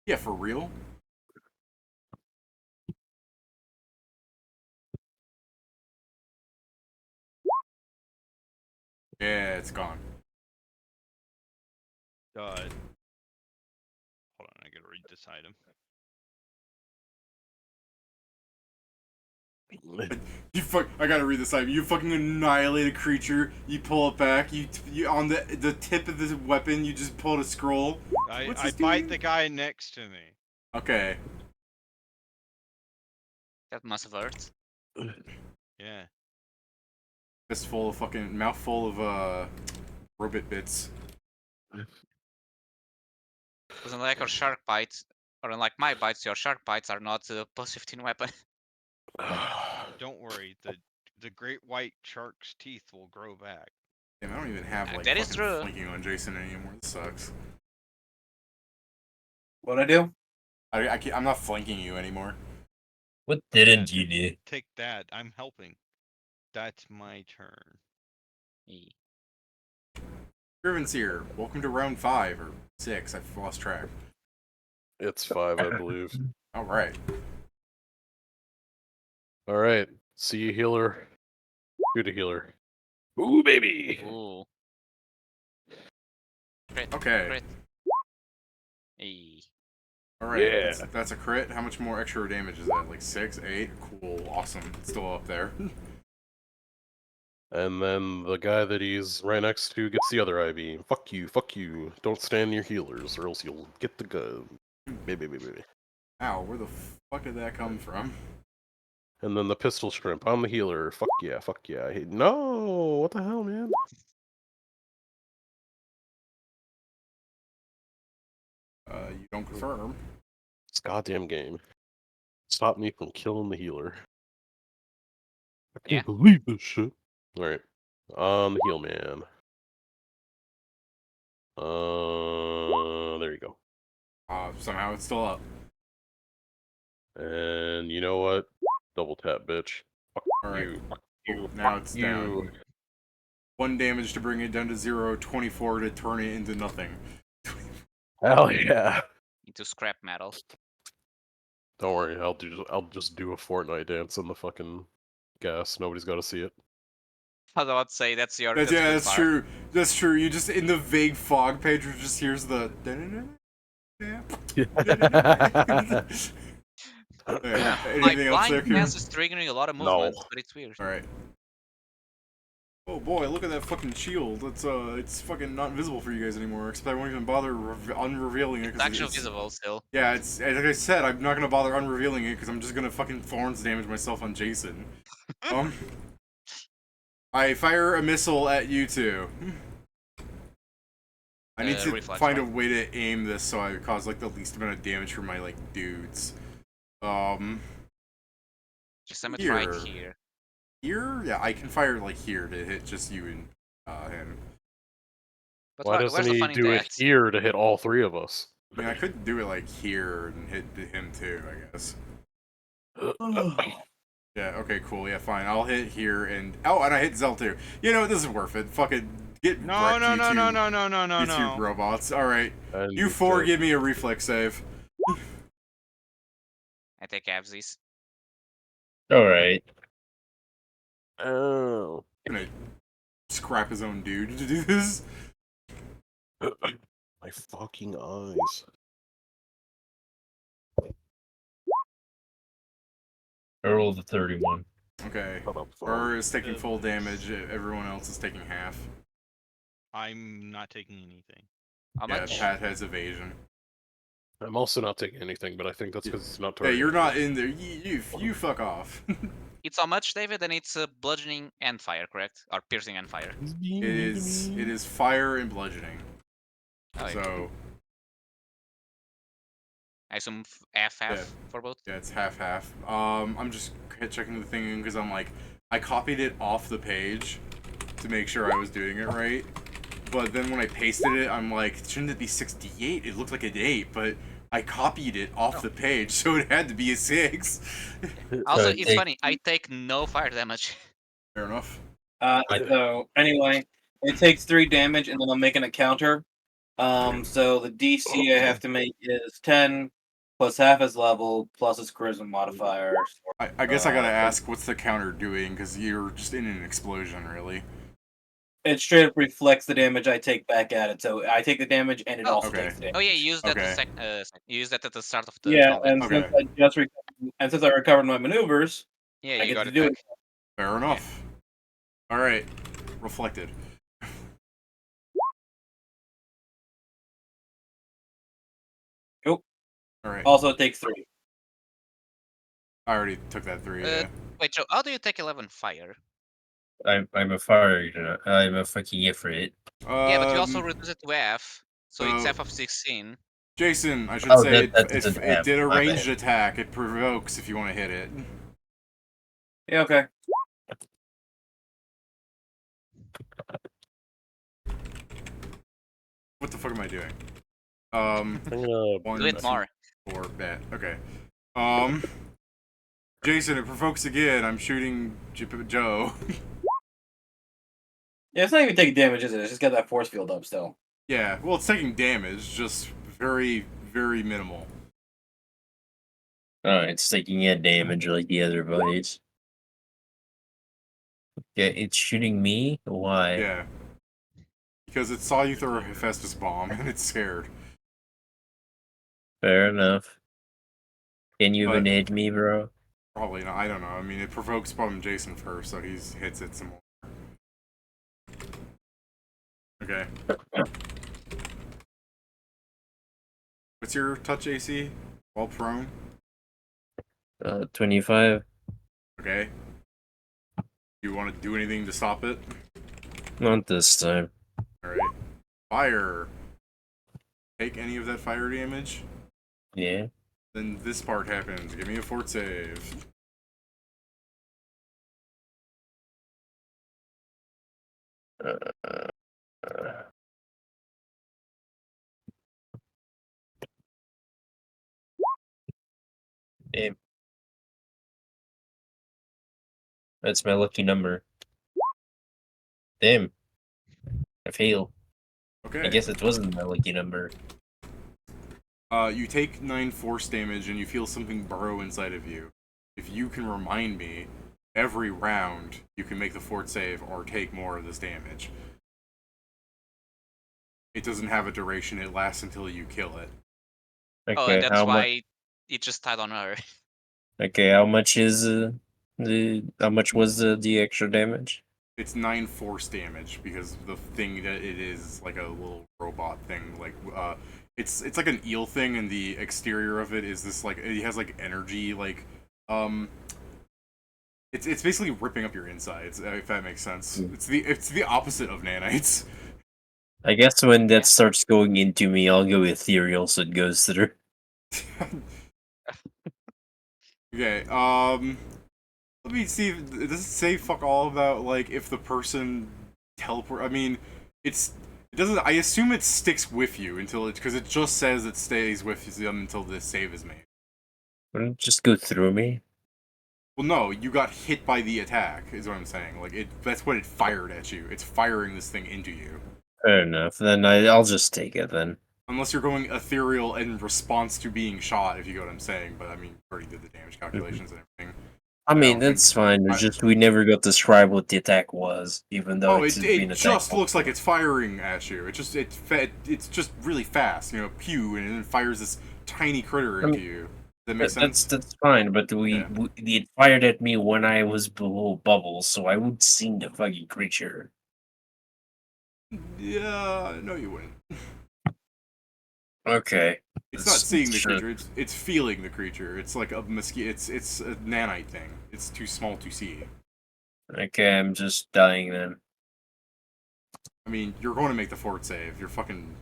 Yeah, for real? Yeah, it's gone. God. Hold on, I gotta read this item. I gotta read this item. You fucking annihilate a creature. You pull it back. You on the tip of the weapon. You just pulled a scroll. I What's this bite doing? the guy next to me. Okay. That must have hurt. Yeah. Fistful of fucking mouthful of robot bits. Because unlike our shark bites, or unlike my bites, your shark bites are not a +15 weapon. Don't worry, the great white shark's teeth will grow back. Damn, I don't even have like that is fucking true. flanking on Jason anymore. This sucks. What'd I do? I'm not flanking you anymore. What didn't you do? Take that. I'm helping. That's my turn. Driven's here. Welcome to round 5 or 6. I've lost track. It's 5, I believe. All right. All right. See you, healer. Shoot a healer. Ooh, baby. Ooh. Crit. Okay. Crit. Hey. All right. Yeah. That's a crit. How much more extra damage is that? Like 6, 8? Cool. Awesome. It's still up there. And then the guy that he's right next to gets the other IV. Fuck you, fuck you. Don't stand near healers or else you'll get the gun. Baby. Ow, where the fuck did that come from? And then the pistol shrimp. I'm the healer. Fuck yeah, fuck yeah. No! What the hell, man? You don't confirm. This goddamn game. Stop me from killing the healer. I can't believe this shit. Alright. The heal man. There you go. Somehow it's still up. And you know what? Double tap, bitch. Fuck Alright. you. Fuck Cool. you. Now fuck it's you. down. 1 damage to bring it down to 0, 24 to turn it into nothing. Hell yeah. Into scrap metal. Don't worry, I'll just do a Fortnite dance in the fucking gas. Nobody's got to see it. I was about to say that's your. Yeah, good that's part. true. That's true. You just in the vague fog, Pedro just hears the. My Anything else there, blind Kieran? dance is triggering a lot of movements, but it's weird. All right. Oh boy, look at that fucking shield. It's fucking not visible for you guys anymore. Except I won't even bother unrevealing it. It's actually visible still. Yeah, it's like I said, I'm not gonna bother unrevealing it because I'm just gonna fucking thorns damage myself on Jason. I fire a missile at you two. I need to find a way to aim this so I cause like the least amount of damage for my like dudes. Just aim it right here. Here? Yeah, I can fire like here to hit just you and him. But Why doesn't he do it here to hit all 3 of us? I mean, I could do it like here and hit him too, I guess. Yeah, okay, cool. Yeah, fine. I'll hit here and I hit Zell too. You know, this is worth it. Fucking get No, wrecked, no, you no, two, no, no, no, no, no, you two no. robots. All right, And you four, give me a reflex save. I take halvesies. Alright. Oh. Gonna scrap his own dude to do this. My fucking eyes. I rolled a 31. Okay. Shut up, phone. Burr is taking full damage. Everyone else is taking half. I'm not taking anything. How Yeah, much? Pat has evasion. I'm also not taking anything, but I think that's because it's not Yeah, targeted. you're not in there. You fuck off. It's how much, David? And it's bludgeoning and fire, correct? Or piercing and fire. It is fire and bludgeoning. Oh, yeah. So I assume half Yeah. for both. yeah, it's half. I'm just checking the thing because I'm like, I copied it off the page to make sure I was doing it right. But then when I pasted it, I'm like, shouldn't it be 68? It looked like an 8, but I copied it off the page, so it had to be a 6. Also, So it's take- funny. I take no fire damage. Fair enough. So anyway, it takes 3 damage, and then I'm making a counter. So the DC I have to make is 10 plus half his level plus his charisma modifier. I guess I gotta ask, what's the counter doing? Because you're just in an explosion, really. It straight up reflects the damage I take back at it. So I take the damage, and it Oh. also Okay. takes the damage. Oh yeah, you use that. Okay. You use that at the start of the Yeah, combat. and Okay. since I recovered my maneuvers, Yeah, I you get got to it do back. it. Fair enough. All right, reflected. Cool. All right, Also, it takes 3. I already took that 3. Yeah. Wait, so how do you take 11 fire? I'm a fire. I'm a fucking Ifrit. Yeah, but you also reduce it to half, so it's so- half of 16. Jason, I should Oh, say that doesn't it did a happen, my ranged bad. attack. It provokes if you want to hit it. Yeah, okay. What the fuck am I doing? I'm gonna 1, Do it 2, more. 4, bet. Okay. Jason, it provokes again. I'm shooting Joe. Yeah, it's not even taking damage, is it? It's just got that force field up still. Yeah, well, it's taking damage, just very, very minimal. Oh, it's taking a damage like the other buddies. Yeah, it's shooting me? Why? Yeah. Because it saw you throw a Hephaestus bomb, and it's scared. Fair enough. Can you even But- hit me, bro? Probably not. I don't know. I mean, it provokes from Jason first, so he hits it some more. Okay. What's your touch AC? While prone? 25. Okay. You want to do anything to stop it? Not this time. Alright. Fire. Take any of that fire damage. Yeah. Then this part happens. Give me a fort save. Damn. That's my lucky number. Damn. I failed. Okay. I guess it wasn't my lucky number. You take 9 force damage and you feel something burrow inside of you. If you can remind me, every round you can make the fort save or take more of this damage. It doesn't have a duration, it lasts until you kill it. Okay, Oh, and that's how why it just tied on her. Okay, how much is how much was the extra damage? It's 9 force damage because the thing that it is like a little robot thing. Like it's like an eel thing, and the exterior of it is this like it has like energy like it's basically ripping up your insides, if that makes sense. It's the opposite of nanites. I guess when Yeah. that starts going into me, I'll go ethereal so it goes through. Okay, let me see. Does it say fuck all about like if the person teleport? I mean, it's It doesn't. I assume it sticks with you until it, because it just says it stays with them until this save is made. Wouldn't it just go through me? Well, no, you got hit by the attack, is what I'm saying. Like, that's what it fired at you. It's firing this thing into you. Fair enough. Then I'll just take it then. Unless you're going ethereal in response to being shot, if you get what I'm saying. But, I mean, you already did the damage calculations and everything. I mean, don't that's fine. It's just we never got to describe what the attack was, even though Oh, it's it been just attacked. looks like it's firing at you. It's just really fast, you know, pew, and it fires this tiny critter into you. That makes sense? That's fine, but Yeah. it fired at me when I was below bubbles, so I would see the fucking creature. Yeah, no, you wouldn't. Okay. It's not seeing the Sure. creature. It's feeling the creature. It's like a mosquito. It's a nanite thing. It's too small to see. Okay, I'm just dying then. I mean, you're going to make the fort save. You're fucking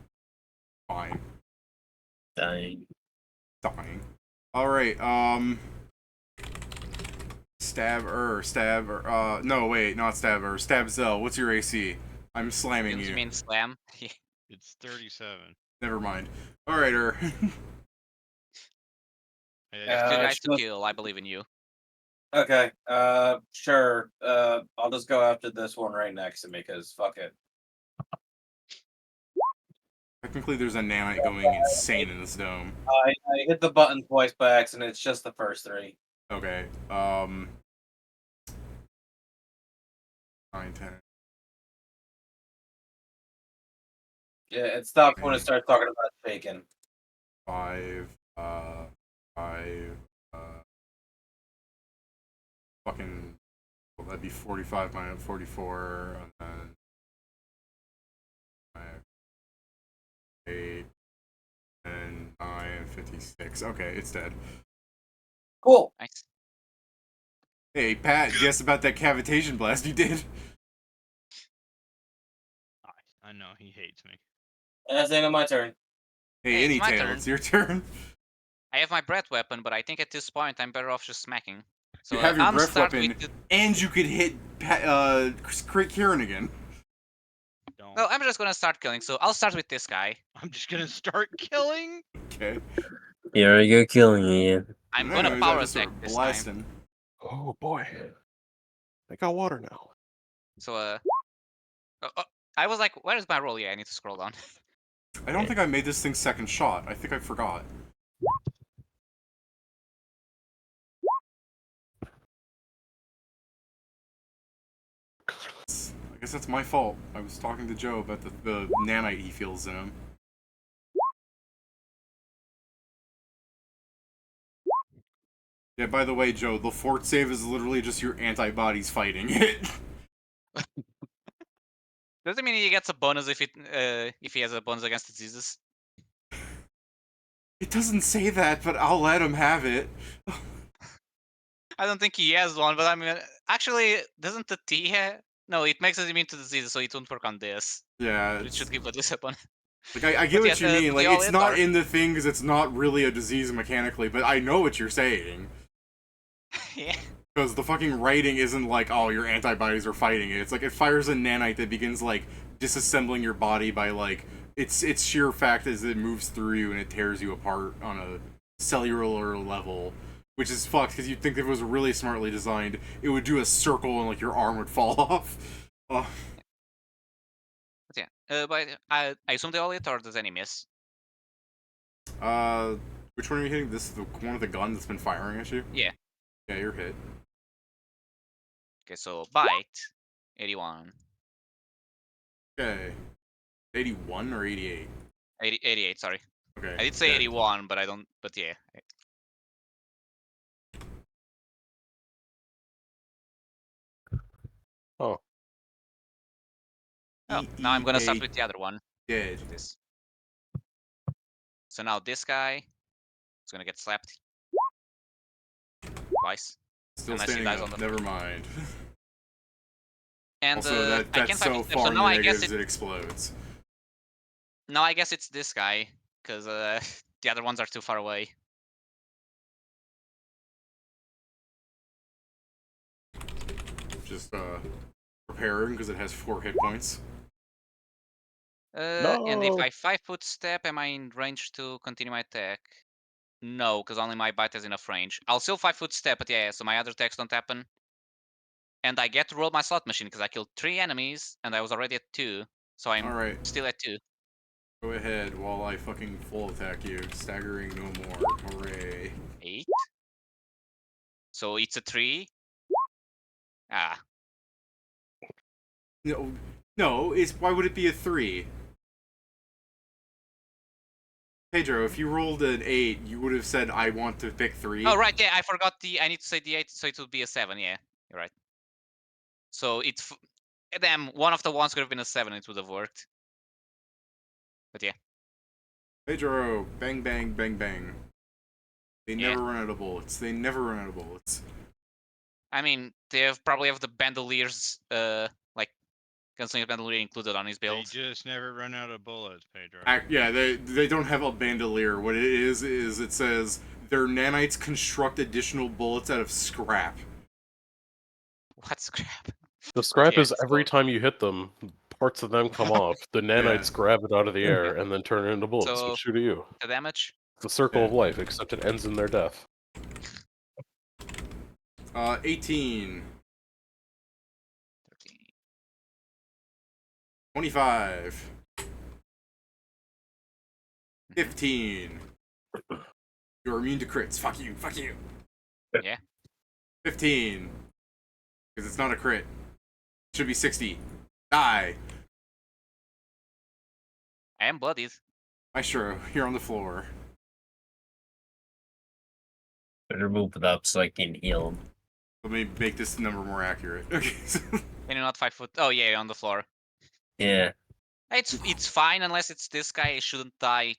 fine. Dying. Dying. All right. No, wait, not Stabber. Stabzel. What's your AC? I'm slamming You you. mean slam? It's 37. Never mind. All right, You have two guys to supposed- kill. I believe in you. Okay. Sure. I'll just go after this one right next to me because fuck it. Technically, there's a nanite going insane in this dome. I hit the button twice by accident. It's just the first three. Okay. 9, 10. Yeah, it stops when it starts talking about shaking. 5, 5, fucking, well, that'd be 45 minus 44, and then 5, 8, and 9, 56. Okay, it's dead. Cool. Nice. Hey, Pat, guess about that cavitation blast you did? I know he hates me. That's the end of my turn. Hey, Hey, it's any my tail, turn. it's your turn. I have my breath weapon, but I think at this point I'm better off just smacking. So You have your I'm breath start weapon, with the... and you could hit Kieran again. Don't. Well, I'm just gonna start killing. So I'll start with this guy. I'm just gonna start killing. Okay. Here I go killing you. I'm No, gonna he's power just attack start this time. blasting. Oh boy. I got water now. So I was like, where is my roll? Yeah, I need to scroll down. I don't think I made this thing second shot. I think I forgot. I guess that's my fault. I was talking to Joe about the nanite he feels in him. Yeah, by the way, Joe, the fort save is literally just your antibodies fighting it. Does it mean he gets a bonus if he has a bonus against diseases? It doesn't say that, but I'll let him have it. I don't think he has one, but I mean, actually, doesn't the T have? No, it makes it immune to diseases, so it won't work on this. Yeah, But it should give at least a bonus. like I get But what yeah, you mean. Like they all it's hit not are- in the thing because it's not really a disease mechanically, but I know what you're saying. Yeah. Because the fucking writing isn't like, oh, your antibodies are fighting it. It's like it fires a nanite that begins like disassembling your body by like its sheer fact as it moves through you and it tears you apart on a cellular level, which is fucked because you'd think if it was really smartly designed, it would do a circle and like your arm would fall off. But yeah. But I assume they all hit, or does any miss? Which one are you hitting? This the one with the gun that's been firing at you? Yeah. Yeah, you're hit. Okay, so bite, 81. Okay. 81 or 88? 88, sorry. Okay. I did say dead. 81, but I don't. But yeah. Oh. Oh, now I'm gonna start EEA with the other one. Dead. This. So now this guy is gonna get slapped twice. Still Unless he standing dies up. on the- Never mind. And Also, I that's can't so find. far So in now the I guess negatives it. it explodes. Now I guess it's this guy, because the other ones are too far away. Just preparing because it has 4 hit points. And if No. I 5-foot step, am I in range to continue my attack? No, because only my bite has enough range. I'll still 5-foot step, but yeah, so my other attacks don't happen. And I get to roll my slot machine because I killed 3 enemies and I was already at 2. So I'm Alright, still at 2. go ahead while I fucking full attack you. Staggering no more. Hooray. 8. So it's a 3. Ah, No, why would it be a 3? Pedro, if you rolled an 8, you would have said, I want to pick 3. oh right, yeah, I forgot I need to say the 8, so it would be a 7. Yeah, you're right. So it's damn, one of the ones could have been a 7. It would have worked. But yeah, Pedro, bang, bang, bang, bang. They Yeah. never run out of bullets. They never run out of bullets. I mean they probably have the bandoliers, like gunslinger bandolier included on his They build. just never run out of bullets, Pedro. Yeah, they don't have a bandolier. What it is it says their nanites construct additional bullets out of scrap. What scrap? The scrap Yeah, is it's every close. time you hit them, parts of them come off. The nanites grab it out of the air and then turn it into bullets So and shoot at you. the damage. It's the circle of Yeah. life, except it ends in their death. 18, 13. 25, 15. You're immune to crits. Fuck you. Fuck you. Yeah. 15. Because it's not a crit. It should be 60. Die. I am bloodied. Maestro, you're on the floor. Better move it up so I can heal him. Let me make this number more accurate. Okay. Can you not 5 foot? Oh yeah, on the floor. Yeah. It's fine unless it's this guy. It shouldn't die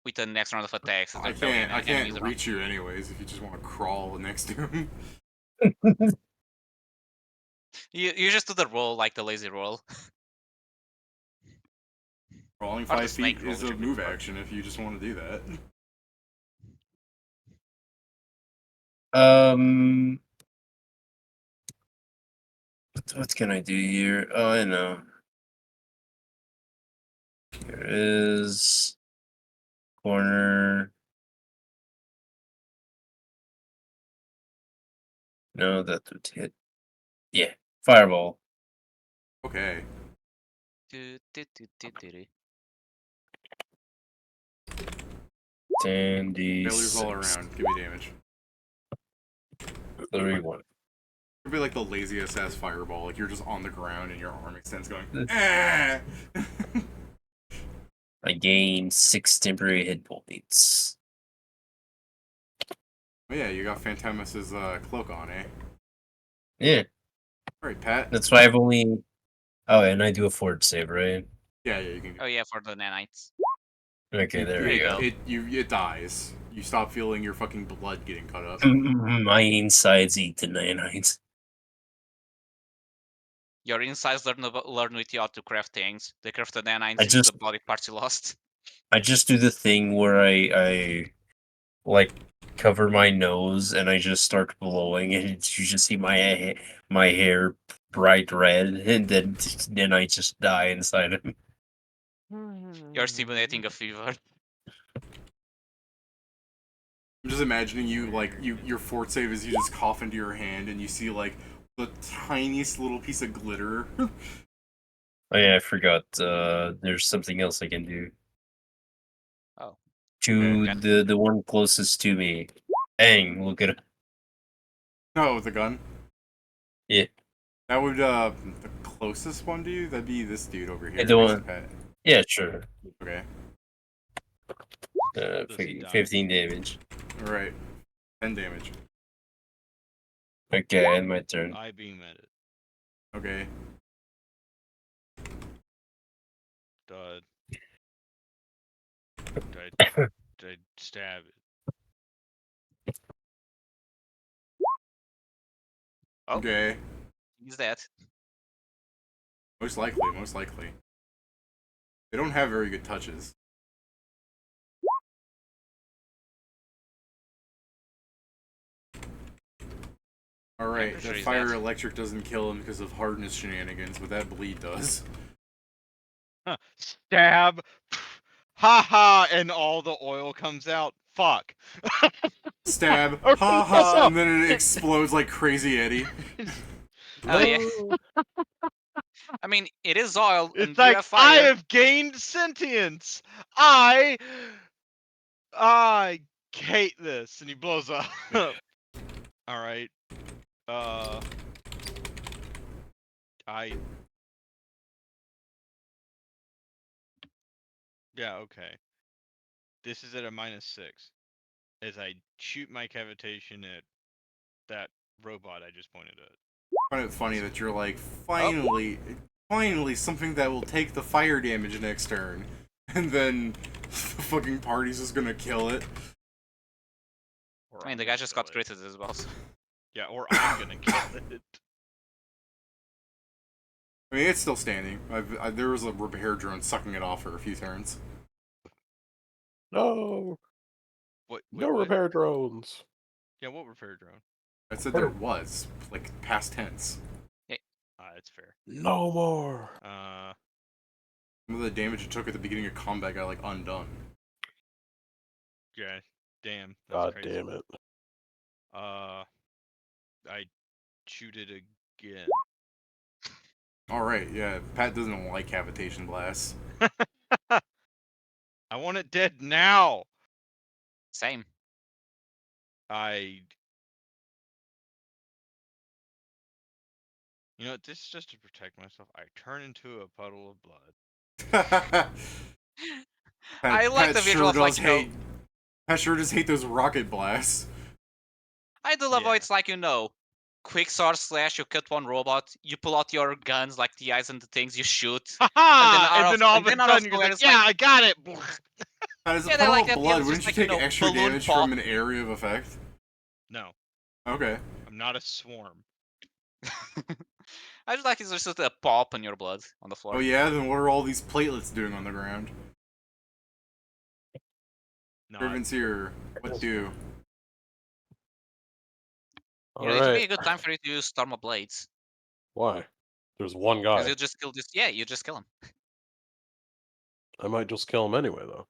with the next round of attacks. I can't reach you anyways if you just want to crawl next to him. You just do the roll like the lazy roll. Crawling Or the 5 snake feet roll, is a which would be move preferred. action if you just want to do that. What can I do here? Oh, I know. Here is corner. No, that would hit. Yeah, fireball. Okay. Do, do, do, do, do, do. 10d6. Failures all around. Give me damage. 31. It'd be like the laziest ass fireball. Like you're just on the ground and your arm extends going, ah! I gain 6 temporary hit points. Oh yeah, you got Phantomus's cloak on, eh? Yeah, Alright, Pat. that's why I've only. Oh, and I do a fort save, right? Yeah, you can do Oh yeah, for the nanites. Okay, there we go. It dies. You stop feeling your fucking blood getting cut up. My insides eat the nanites. Your insides learn with you how to craft things. They craft the nanites I into just- the body parts you lost. I just do the thing where I like cover my nose and I just start blowing, and you just see my hair bright red, and then I just die inside him. You're simulating a fever. I'm just imagining you like your fort save is you just cough into your hand and you see like the tiniest little piece of glitter. Oh yeah, I forgot. There's something else I can do. Oh. To Okay. the one closest to me. Bang! Look at it. Oh, with the gun? Yeah. That would the closest one to you? That'd be this dude over here. Yeah, the next to one- Pat. Yeah, sure. Okay. Does he die? 15 damage. Alright. 10 damage. Okay, and my turn. I beam at it. Okay. Did I stab it? Oh. Okay. He's dead. Most likely, most likely. They don't have very good touches. Alright, pretty sure that he's fire dead. electric doesn't kill him because of hardness shenanigans, but that bleed does. Stab. Ha ha, and all the oil comes out. Fuck. Stab, Or ha no, ha, no. and then it explodes like Crazy Eddie. Oh yeah. No. I mean, it is oil, and It's you like have I fire. have gained sentience. I hate this, and he blows up. All right. I. Yeah. Okay. This is at a -6. As I shoot my cavitation at that robot I just pointed at. I find it funny that you're like, finally something that will take the fire damage next turn. And then the fucking party's just gonna kill it. Or I mean, I'm the guy gonna just kill got it. critted as well. So. Yeah, or I'm gonna kill it. I mean, it's still standing. There was a repair drone sucking it off for a few turns. No. Wait, No what? repair drones. Yeah, what repair drone? I said there was, like, past tense. That's fair. No more. Some of the damage it took at the beginning of combat got, like, undone. Yeah, damn. That's God crazy. damn it. I shoot it again. Alright, yeah, Pat doesn't like cavitation blasts. I want it dead now. Same. You know, this is just to protect myself. I turn into a puddle of blood. I like the visual of, like, Pat sure does hate those rocket blasts. I do love how Yeah. it's like, quick sword slash, you cut one robot, you pull out your guns, like the eyes and the things, you shoot. Haha! And then all of a and then out sudden of you're nowhere, like, it's yeah, like- I got it. As a Yeah, they're puddle like of that, yeah, blood, it's wouldn't just you like, take extra balloon damage pop. from an area of effect? No, Okay. I'm not a swarm. I just like it's just a pop on your blood on the floor. Oh yeah, then what are all these platelets doing on the ground? No, Servants here, what do? It would be a Alright. good time for you to use Storm of Blades. Why? There's one Because guy. you just kill this. Yeah, you just kill him. I might just kill him anyway, though.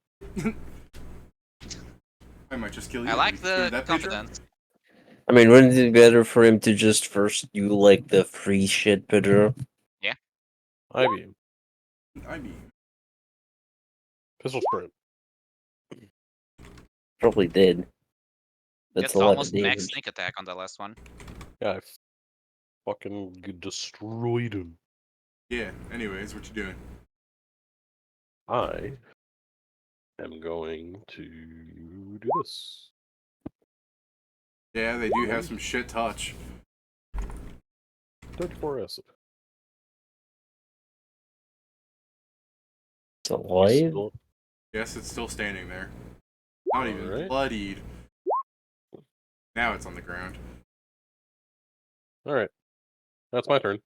I might just kill you. I like You hear the that, Pedro? confidence. I mean, wouldn't it be better for him to just first do like the free shit, Pedro? I beam. I mean, Pistol sprint. Probably did. That's Gets a lot of almost max damage. sneak attack on the last one. Yeah, I fucking destroyed him. yeah. Anyways, what you doing? I am going to do this. Yeah, they do have some shit touch. 34 acid. It's alive? Still- Yes, it's still standing there. Not even Alright. bloodied. Now it's on the ground. Alright. That's my turn.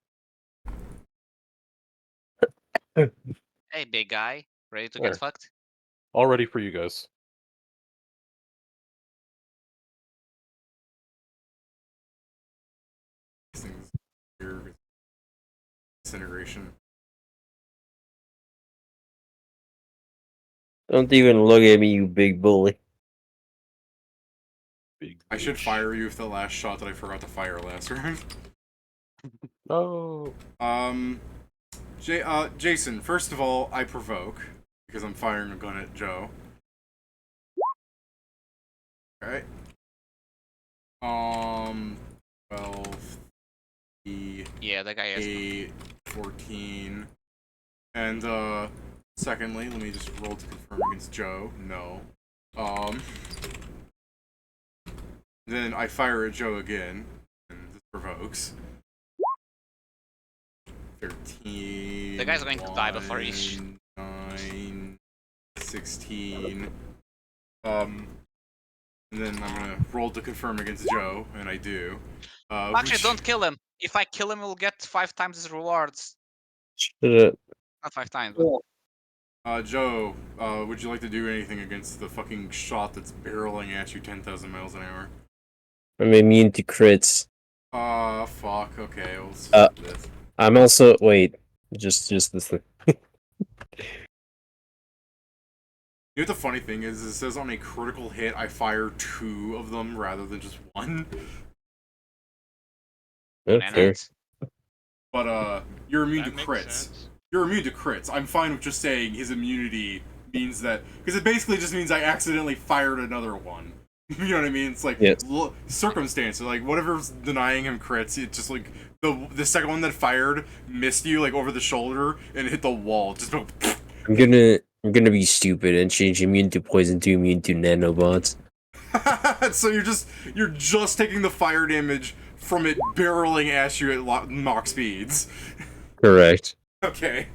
Hey, big guy. Ready to There. get fucked? All ready for you guys. These things here. Disintegration. Don't even look at me, you big bully. Big I should bitch. fire you with the last shot that I forgot to fire last round. No. Jason, first of all, I provoke, because I'm firing a gun at Joe. Alright. 12, Yeah, that guy has. 8, 14. And, secondly, let me just roll to confirm against Joe. No. Then I fire at Joe again, and this provokes. 13. The guy's going to die before each. 9, 16. And then I'm gonna roll to confirm against Joe, and I do. Actually, which- don't kill him. If I kill him, we'll get 5 times his rewards. Shit. Not 5 times, but... Joe, would you like to do anything against the fucking shot that's barreling at you 10,000 miles an hour? I'm immune to crits. Fuck, okay, we'll Uh, skip this. I'm also wait, just this thing. You know what the funny thing is? It says on a critical hit, I fire 2 of them rather than just 1. That's fair. Bananas. But you're immune That to makes crits. sense. You're immune to crits. I'm fine with just saying his immunity means that, because it basically just means I accidentally fired another one. You know what I mean? It's like Yes. circumstances, like whatever's denying him crits. It's just like the second one that fired missed you like over the shoulder and hit the wall. Just I'm gonna be stupid and change immune to poison to immune to nanobots. so you're just taking the fire damage from it barreling at you at Mach speeds. Correct. Okay.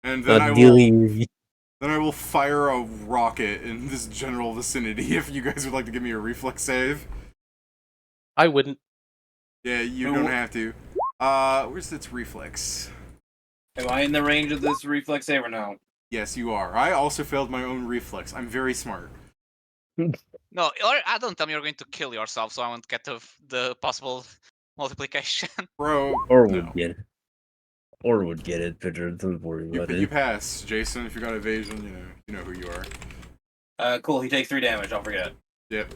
And then Ideally, then I will fire a rocket in this general vicinity if you guys would like to give me a reflex save. I wouldn't. Yeah, you Who- don't have to. Where's its reflex? Am I in the range of this reflex save or no? Yes, you are. I also failed my own reflex. I'm very smart. No, or I don't tell me you're going to kill yourself, so I won't get the possible multiplication. Bro, or no. would get it. Or would get it, Pedro. Don't worry about You it. pass, Jason. If you got evasion, you know who you are. Cool. He takes 3 damage. Don't forget. Yep.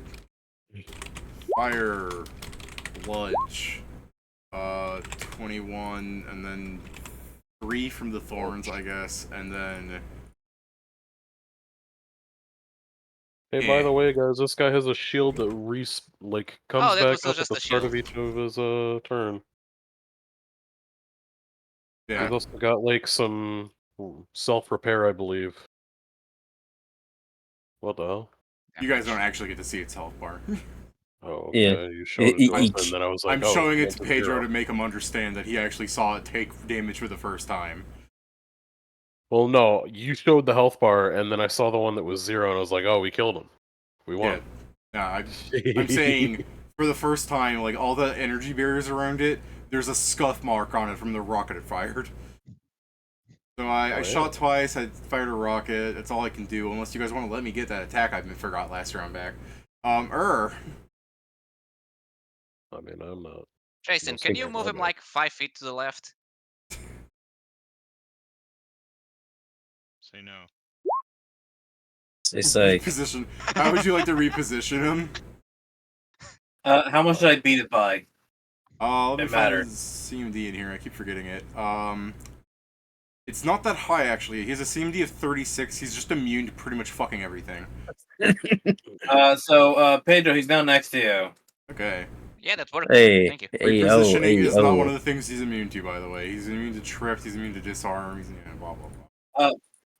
Fire, bludge, 21, and then 3 from the thorns, I guess, and then. Hey, by the way, guys, this guy has a shield that comes that back was up at just the a start of shield. each of his turn. Yeah. He's also got like some self-repair, I believe. What the hell? You guys don't actually get to see its health bar. Oh, Yeah. okay. You showed it to us, Each- and then I was like, I'm oh, showing it it's to a Pedro zero. to make him understand that he actually saw it take damage for the first time. Well, no, you showed the health bar, and then I saw the one that was 0, and I was like, oh, we killed him. We won. Yeah. I'm saying for the first time, like all the energy barriers around it, there's a scuff mark on it from the rocket it fired. So I shot twice, I fired a rocket, that's all I can do, unless you guys want to let me get that attack I forgot last round back. I mean, I'm not. Jason, Most can things you are move him bad. like 5 feet to the left? Say no. It's like reposition. How would you like to reposition him? How much did I beat it by? Let me It find mattered. his CMD in here, I keep forgetting it. It's not that high actually. He has a CMD of 36, he's just immune to pretty much fucking everything. So Pedro, he's now next to you. Okay. Yeah, that worked. hey, Thank you. Repositioning is not one of the things he's immune to, by the way. He's immune to trip, he's immune to disarm, he's immune to blah blah blah.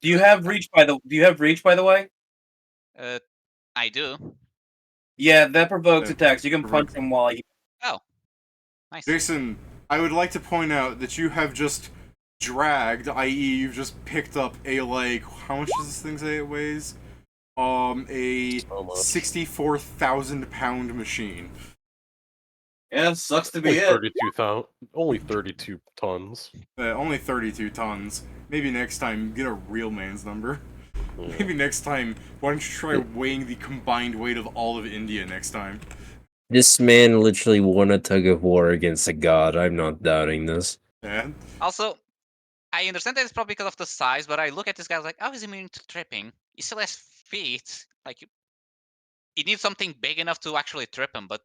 Do you have reach by the way? I do. Yeah, that provokes Yeah, attacks. You can provokes- punch him while he. Oh, nice. Jason, I would like to point out that you have just dragged, i.e. you've just picked up a, like, how much does this thing say it weighs? A So much. 64,000 pound machine. Yeah, sucks to be Only it. 32,000. Only 32 tons. Only 32 tons. Maybe next time, get a real man's number. Yeah. Maybe next time, why don't you try weighing the combined weight of all of India next time? This man literally won a tug of war against a god. I'm not doubting this. Yeah. Also, I understand that it's probably because of the size, but I look at this guy like, oh, he's immune to tripping. He still has feet. Like, you need something big enough to actually trip him, but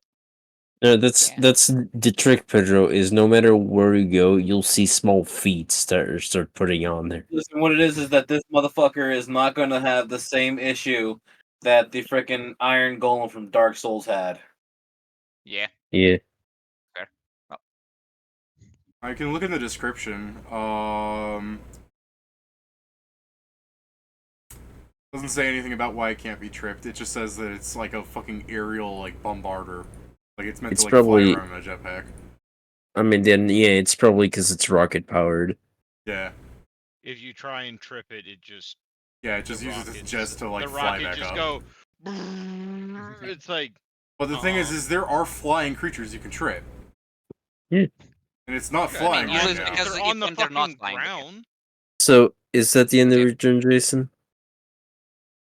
No, that's Yeah. that's the trick, Pedro. Is no matter where you go, you'll see small feet start putting on there. Listen, what it is that this motherfucker is not going to have the same issue that the frickin' Iron Golem from Dark Souls had. yeah. Yeah. I can look in the description. Doesn't say anything about why it can't be tripped. It just says that it's like a fucking aerial, like, bombarder. Like, it's meant It's to, like, probably- fly around in a jetpack. I mean, then yeah, it's probably because it's rocket powered. Yeah. If you try and trip it, it just Yeah, it just the uses its rockets- jets to, like, the fly rocket back just up. go. It's like But the thing is there are flying creatures you can trip. Yeah. And it's not I flying mean, usually right it's now. because they're if on the when they're not fucking flying, they can- ground. So is that the end of Okay. your turn, Jason?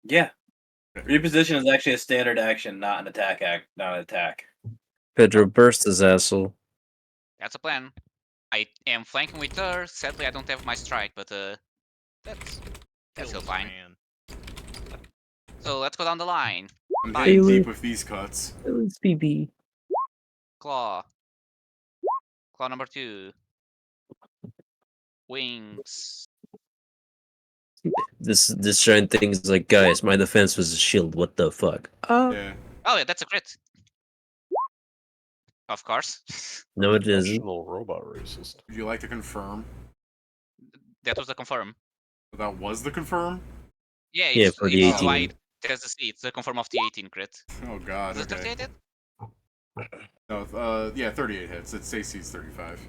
Yeah. Reposition is actually a standard action, not an attack. Pedro burst his asshole. That's a plan. I am flanking with her. Sadly, I don't have my strike, but that's still Kills, fine. man. So let's go down the line. I'm Bye. hitting Taylor. deep with these cuts. It's BB. Claw. Claw number 2. Wings. This giant thing is like, guys, my defense was a shield. What the fuck? Yeah. Oh yeah, that's a crit. Of course. No, it isn't. Professional robot racist. Would you like to confirm That was the confirm. that was the confirm? Yeah, Yeah, it's, for the it's why 18. it has a C. It's the confirm of the 18 crit. Oh god. Is it Okay. 38 hit? No. Yeah. 38 hits. Its AC's 35.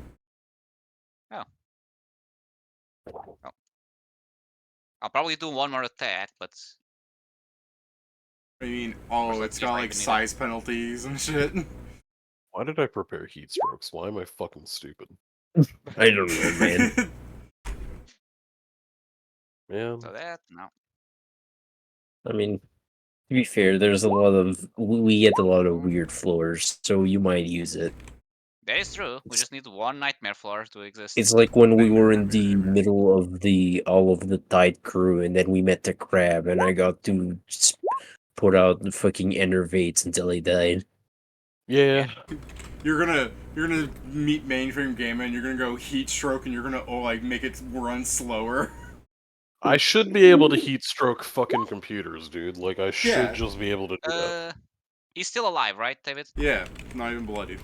I'll probably do one more attack, but I mean, Let's it's see got if I like even need size penalties and shit. Why did I prepare heat strokes? Why am I fucking stupid? I don't know, man. Man. so that no. I mean, to be fair, there's a lot of we get a lot of weird floors, so you might use it. That is true. We just need one nightmare floor to exist. It's like when we were in Nightmare, the nightmare. middle of all of the tide crew, and then we met the crab, and I got to put out the fucking enervates until he died. Yeah. You're gonna meet mainframe game and you're gonna go heat stroke and you're gonna like make it run slower. I should be able to heat stroke fucking computers, dude. Like, I should Yeah. just be able to do that. He's still alive, right, David? Yeah, not even bloodied.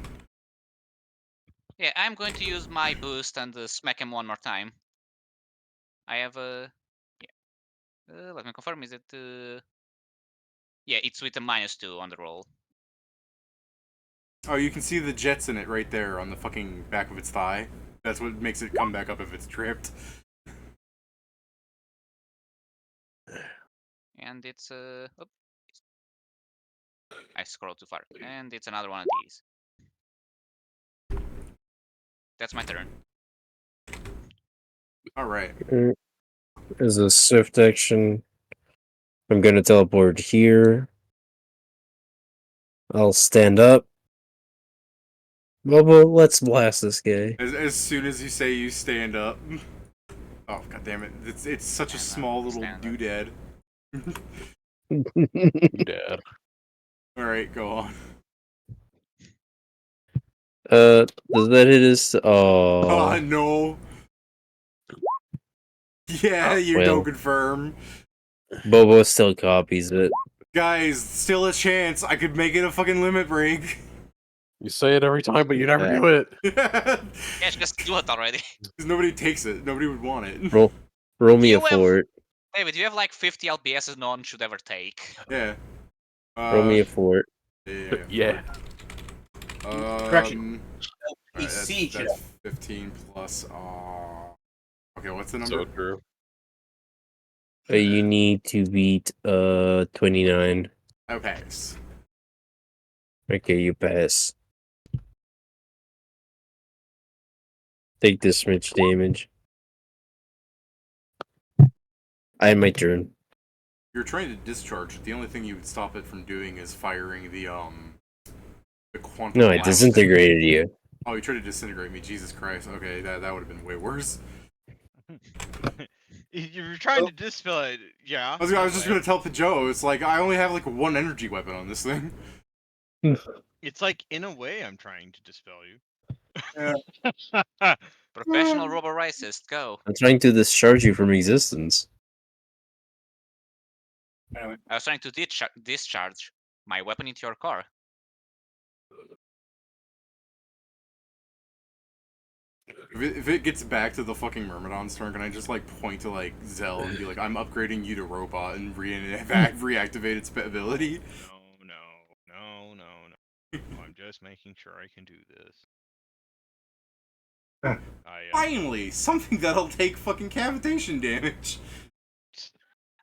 Yeah, I'm going to use my boost and smack him one more time. I have a yeah. Let me confirm. Is it? Yeah, it's with a -2 on the roll. Oh, you can see the jets in it right there on the fucking back of its thigh. That's what makes it come back up if it's tripped. And it's oops. I scrolled too far. And it's another one of these. That's my turn. Alright. As a swift action, I'm gonna teleport here. I'll stand up. Well, let's blast this guy. As soon as you say you stand up. Oh, god damn it. It's such a Stand up, small little stand up. doodad. Dad. Alright, go on. Does that hit us? Oh, Oh, no. Yeah, you well. don't confirm. Bobo still copies it. Guys, still a chance. I could make it a fucking limit break. You say it every time, but you never do it. Yeah, just do it already. Because nobody takes it. Nobody would want it. Roll me a You have- fort. David, you have like 50 LBSs no one should ever take. Yeah. Roll me a fort. Yeah. Correction. Alright, PC that's 15 plus. Okay, what's the number? So true. You need to beat 29. Okay. Okay, you pass. Take this much damage. I had my turn. You're trying to discharge. The only thing you would stop it from doing is firing the quantum. No, I blast. disintegrated you. Oh, you tried to disintegrate me. Jesus Christ. Okay, that would have been way worse. You were trying to dispel it, yeah. I was just gonna tell Joe. It's like I only have like one energy weapon on this thing. It's like, in a way, I'm trying to dispel you. Professional robo racist, go. I'm trying to discharge you from existence. Anyway, I was trying to discharge my weapon into your car. If it gets back to the fucking Myrmidon's turn, can I just like point to like Zell and be like, I'm upgrading you to robot and reactivate its ability? No. I'm just making sure I can do this. Finally, something that'll take fucking cavitation damage.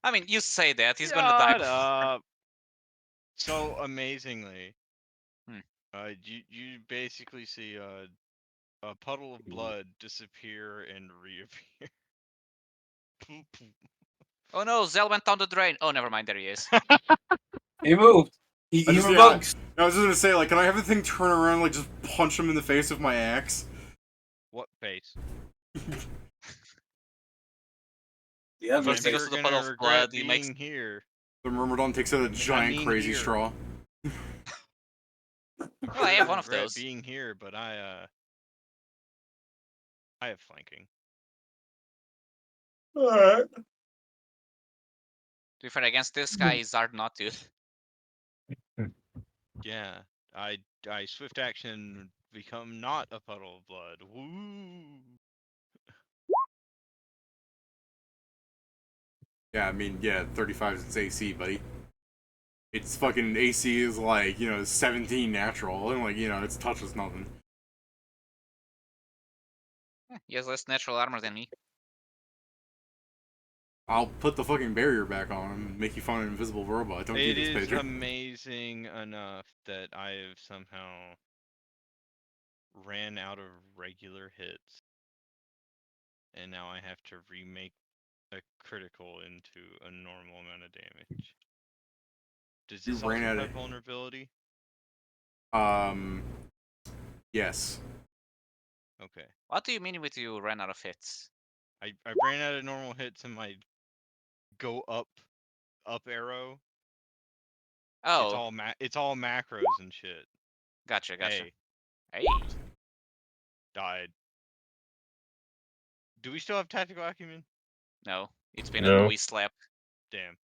I mean, you say that, he's gonna die. Shut up. So amazingly, Hmm. you basically see a puddle of blood disappear and reappear. Oh no, Zell went down the drain. Oh, never mind, there he is. he moved. He I just- revoked. I was just gonna say, like, can I have the thing turn around, like, just punch him in the face with my axe? What face? twice. Yeah, First First, he you're goes to the gonna puddle of regret blood, he being makes... here. The Myrmidon takes out a giant mean crazy here. straw. Oh, I have one of Regret those. being here, but I have flanking. Alright. To be fair, against this guy, it's hard not to. Yeah, I swift action become not a puddle of blood. Woo! Yeah, I mean, yeah, 35 is its AC, buddy. Its fucking AC is like, 17 natural, and like, its touch is nothing. He has less natural armor than me. I'll put the fucking barrier back on him and make you find an invisible robot. Don't do It this, is Pedro. amazing enough that I have somehow ran out of regular hits, and now I have to remake a critical into a normal amount of damage. Does You this ran also out have of- vulnerability? Yes. Okay. What do you mean with you ran out of hits? I ran out of normal hits and my go up arrow. Oh, It's all macros and shit. gotcha. Hey, Hey. died. Do we still have tactical acumen? No, it's been No. a wee slap. Damn.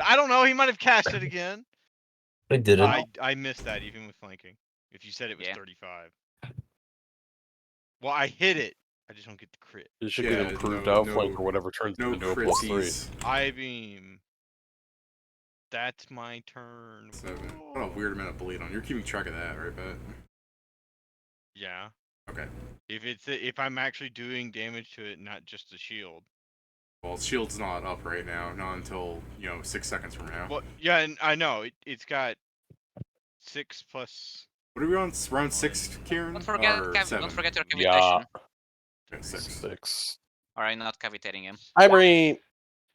I don't know. He might have cast it again. I didn't. I missed that even with flanking. If you said it was Yeah. 35. Well, I hit it. I just don't get the crit. You should Yeah, get improved no- outflank no- or whatever turns it No into a +3. critsies. I beam. That's my turn. 7. What a weird amount of bleed on. You're keeping track of that, right, Pat? Yeah. Okay. If I'm actually doing damage to it, not just the shield. Well, shield's not up right now, not until, 6 seconds from now. Well, yeah, and I know it's got 6 plus. What are we on? Round 6, Kieran? Don't forget, Or 7? don't forget your Yeah. cavitation. Okay, 6. 6. Or I'm not cavitating him. I bring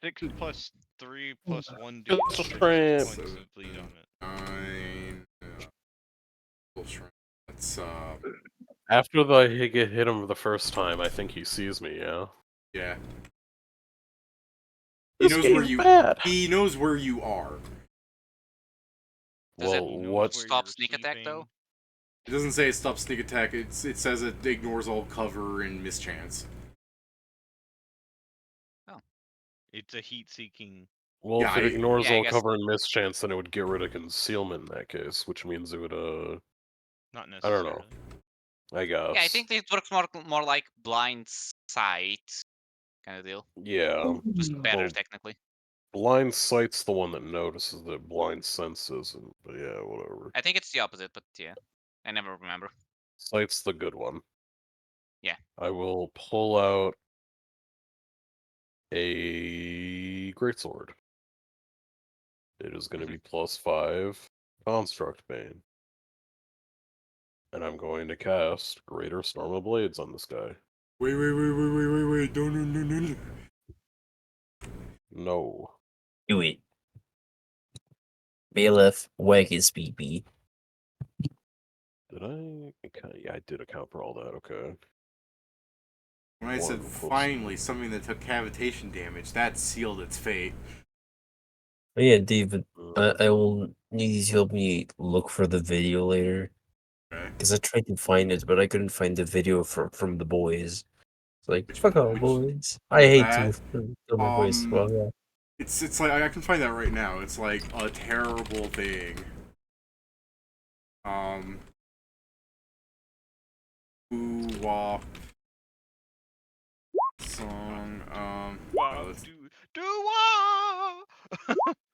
6 plus 3 plus 1 Just d6 shrimp. points of bleed on it. 9. Full shrimp. That's, after I hit him the first time. I think he sees me. Yeah. yeah. This He knows where game's you. bad. He knows where you are. Does it Well, knows what? where stop you're sneak attack, though? It doesn't say it stops sneak attack. It says it ignores all cover and mischance. It's a heat-seeking. Well, Yeah, if it ignores yeah, I all guess- cover and mischance, then it would get rid of concealment in that case, which means it would Not I necessarily. don't know. I guess. Yeah, I think it works more like blind sight kind of deal. Yeah. Just better, Well, technically. blind sight's the one that notices that blind sense isn't. But yeah, whatever. I think it's the opposite, but yeah. I never remember. Sight's the good one. Yeah. I will pull out a greatsword. It is going to be +5 construct bane. And I'm going to cast Greater Storm of Blades on this guy. Wait. No. No. Do it. Bailiff, wag his BB. Did I? Yeah, I did account for all that. Okay. When I said 1 plus- finally something that took cavitation damage, that sealed its fate. Oh yeah, David, I will need you to help me look for the video later. Okay. Because I tried to find it, but I couldn't find the video from the boys. It's like, fuck all which- boys. I hate that? to tell my boys. Well, yeah. It's like I can find that right now. It's like a terrible thing. Woo-wop song. Wow, let's-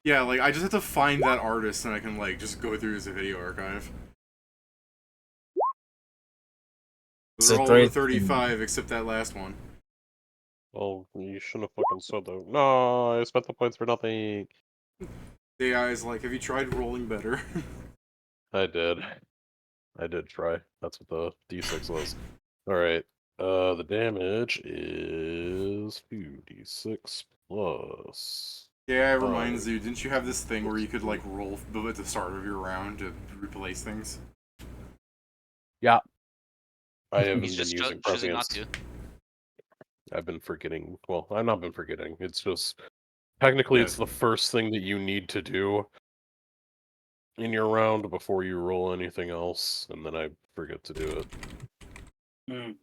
yeah, like I just have to find that artist and I can like just go through his video archive. Those So are all try over to- 35 except that last one. Well, you shouldn't have fucking said that. No, I spent the points for nothing. The guy's like, have you tried rolling better? I did. I did try. That's what the D6 was. Alright. The damage is 2d6 plus. Yeah, it reminds Five. you, didn't you have this thing where you could like roll at the start of your round to replace things? Yeah. I haven't He's been just using choosing not prescience. to. I've been forgetting. Well, I've not been forgetting. It's just technically Yeah. it's the first thing that you need to do in your round before you roll anything else, and then I forget to do it. Mm.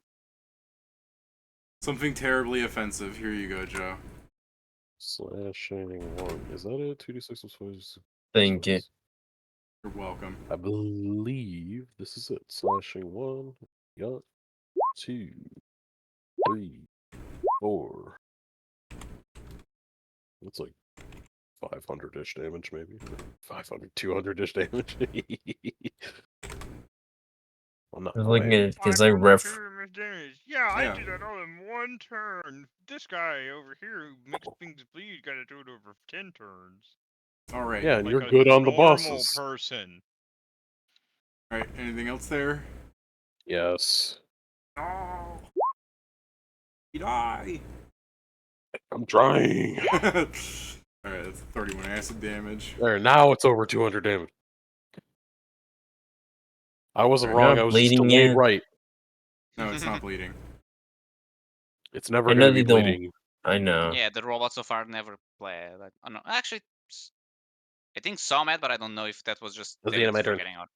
Something terribly offensive. Here you go, Joe. Slashing 1. Is that it? 2d6 plus 5. Thank you. You're welcome. I believe this is it. Slashing 1. Got 2, 3, 4. That's like 500-ish damage, maybe. 500, 200-ish damage. I'm not I was looking playing. at it because I ref. Yeah, I Yeah. did that all in 1 turn. This guy over here who makes things bleed got to do it over 10 turns. All right. Yeah, and Like you're a good on the normal bosses. person. All right. Anything else there? Yes. No. You die. I'm trying. All right. That's 31 acid damage. There, now it's over 200 damage. I wasn't You're wrong, not I was just bleeding delayed yet. right. No, it's not bleeding. It's never I gonna know be they don't. bleeding. I know. Yeah, the robots so far never play. Like, oh no, actually, I think some had, but I don't know if that was just That's the they end of my turn. forgetting out.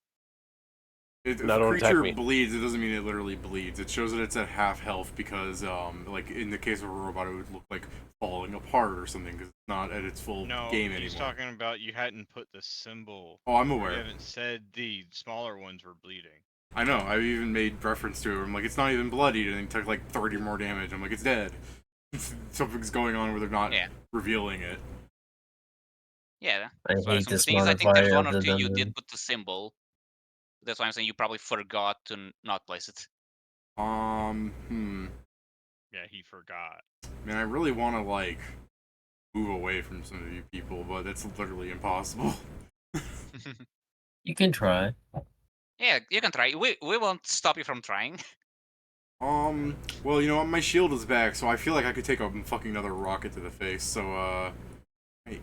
If Now a don't attack creature me. bleeds, it doesn't mean it literally bleeds. It shows that it's at half health because, like in the case of a robot, it would look like falling apart or something because it's not at its full No, game he's anymore. talking about you hadn't put the symbol. Oh, I'm You aware. haven't said the smaller ones were bleeding. I know. I even made reference to it. I'm like, it's not even bloodied, and it took like 30 more damage. I'm like, it's dead. Something's going on where they're not Yeah. revealing it. Yeah. I So hate the this thing is, I think there's modifier one of or the two you did dungeon. put the symbol. That's why I'm saying you probably forgot to not place it. Yeah, he forgot. Man, I really want to like move away from some of you people, but that's literally impossible. You can try. Yeah, you can try. We won't stop you from trying. Well, you know what? My shield is back, so I feel like I could take a fucking another rocket to the face. So, hey,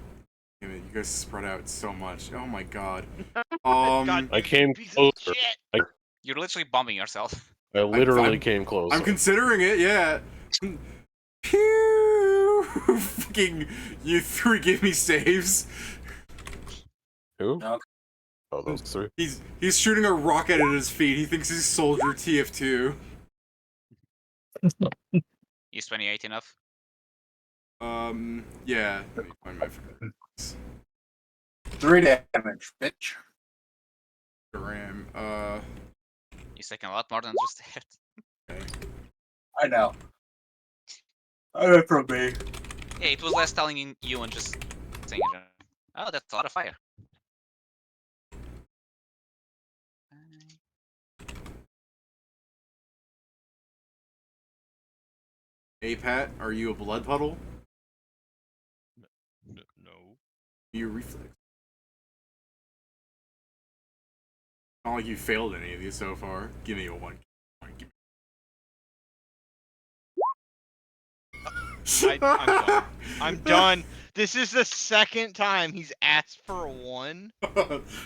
damn it, you guys spread out so much. Oh my god. God, I came piece of closer. shit! You're literally bombing yourself. I literally I'm- came closer. I'm considering it, yeah. Pew! Fucking, you three give me saves. Who? No. Oh, those three. He's shooting a rocket at his feet. He thinks he's Soldier TF2. Is 28 enough? Yeah. Let me find my 3 damage, bitch. RAM. He's taking a lot more than just that. I know. I know from me. Yeah, it was less telling you and just saying, oh, that's a lot of fire. Hey, Pat, are you a blood puddle? No. You reflex. Not like you failed any of these so far. Give me a 1. I'm done. I'm done. This is the second time he's asked for a 1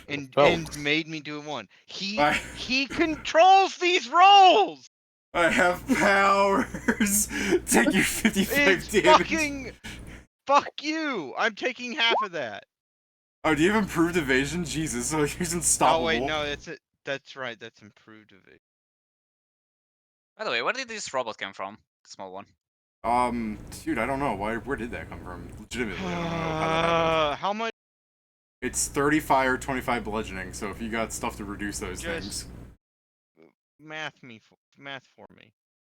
and made me do a 1. He controls these rolls. I have powers. Take your 55 It's damage. fucking fuck you. I'm taking half of that. Oh, do you have improved evasion? Jesus, so he's unstoppable. Oh wait, no, that's right. That's improved evasion. By the way, where did this robot come from? The small one. Dude, I don't know. Where did that come from? Legitimately, I don't know how that happened. How much? It's 30 fire, 25 bludgeoning, so if you got stuff to reduce those Just- things. Math for me.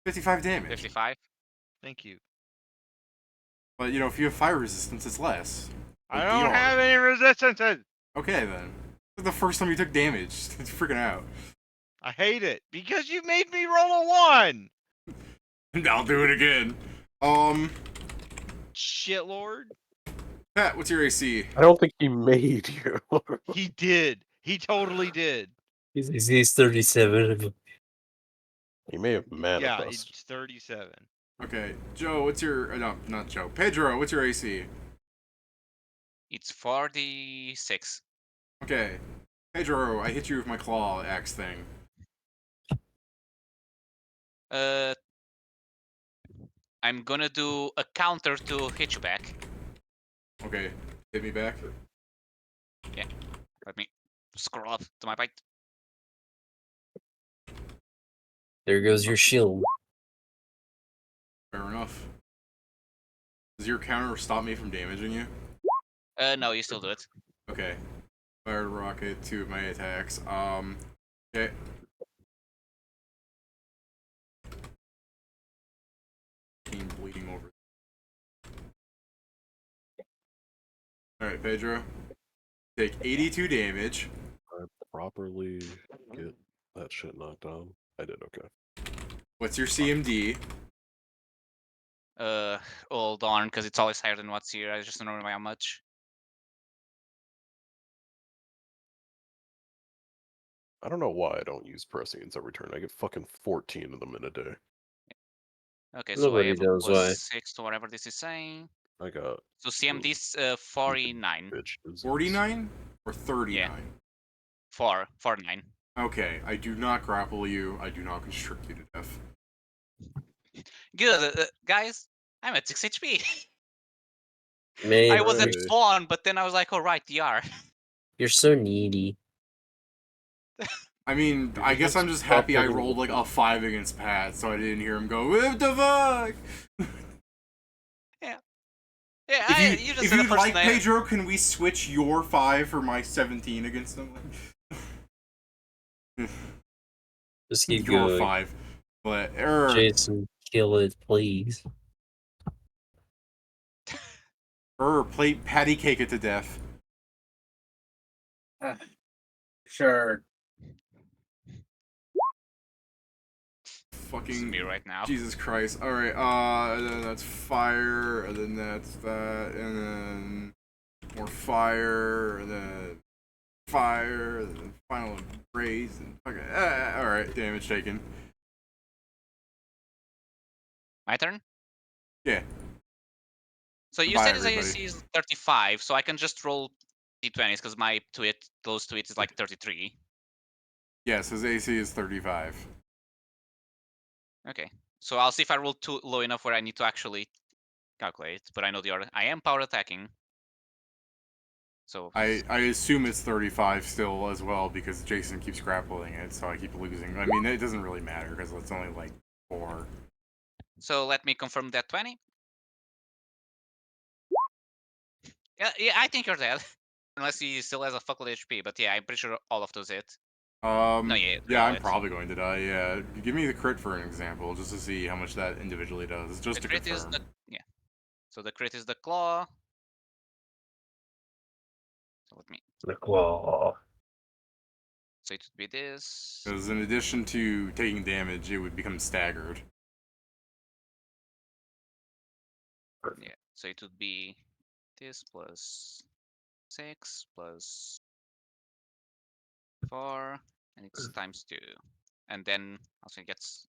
55 damage. 55? Thank you. But, you know, if you have fire resistance, it's less. I Like don't DR. have any resistances. Okay, then. This is the first time you took damage. It's freaking out. I hate it because you made me roll a 1. I'll do it again. Shitlord. Pat, what's your AC? I don't think he made you. He did. He totally did. He's 37. He may have Yeah, manifested. it's 37. Okay, Joe, what's your... no, not Joe. Pedro, what's your AC? It's 46. Okay. Pedro, I hit you with my claw axe thing. I I'm gonna do a counter to hit you back. Okay, hit me back. Let me scroll up to my bite. There goes your shield. Fair enough. Does your counter stop me from damaging you? No, you still do it. Okay. Fired rocket, 2 of my attacks. Okay. Bleeding over. Alright, Pedro. Take 82 damage. I properly get that shit knocked down. I did okay. What's your CMD? Hold on, because it's always higher than what's here. I just don't remember how much. I don't know why I don't use prescience every turn. I get fucking 14 of them in a day. Okay, so I Nobody have a knows why. +6 to whatever this is saying. I got So CMD is 49. bitch disease. 49 or 39? Yeah. 49. Okay, I do not grapple you. I do not constrict you to death. Good, guys. I'm at 6 HP. Man, I was at Hey. 1, but then I was like, oh right, DR. you're so needy. I mean, You I can guess just I'm just pop happy I that in rolled the- like a 5 against Pat, so I didn't hear him go, "What the fuck?" Yeah, you just If said the you'd first like, name. Pedro, can we switch your 5 for my 17 against them? Just keep Your going. 5. But, Jason, kill it, please. play patty cake it to death. Sure. This is Fucking me right now. Jesus Christ. Alright, and then that's fire, and then that's that, and then more fire, and then fire, and then final embrace, and fucking, alright, damage taken. My turn? Yeah. So you Bye, said his everybody. AC is 35, so I can just roll d20s because my close to it is like 33. Yes, his AC is 35. Okay. So I'll see if I roll too low enough where I need to actually calculate, but I know the order. I am power attacking. So I assume it's 35 still as well because Jason keeps grappling it, so I keep losing. I mean, it doesn't really matter because it's only like 4. So let me confirm that 20. Yeah, I think you're dead. Unless he still has a fuckload of HP, but yeah, I'm pretty sure all of those hit. No, yeah, they Yeah, all I'm hit. probably going to die. Yeah, give me the crit for an example, just to see how much that individually does, just The to crit is confirm. the yeah. So the crit is the claw. So let me. The claw. So it would be this. Because in addition to taking damage, it would become staggered. Yeah. So it would be this plus 6 plus 4, and it's times 2, and then also it gets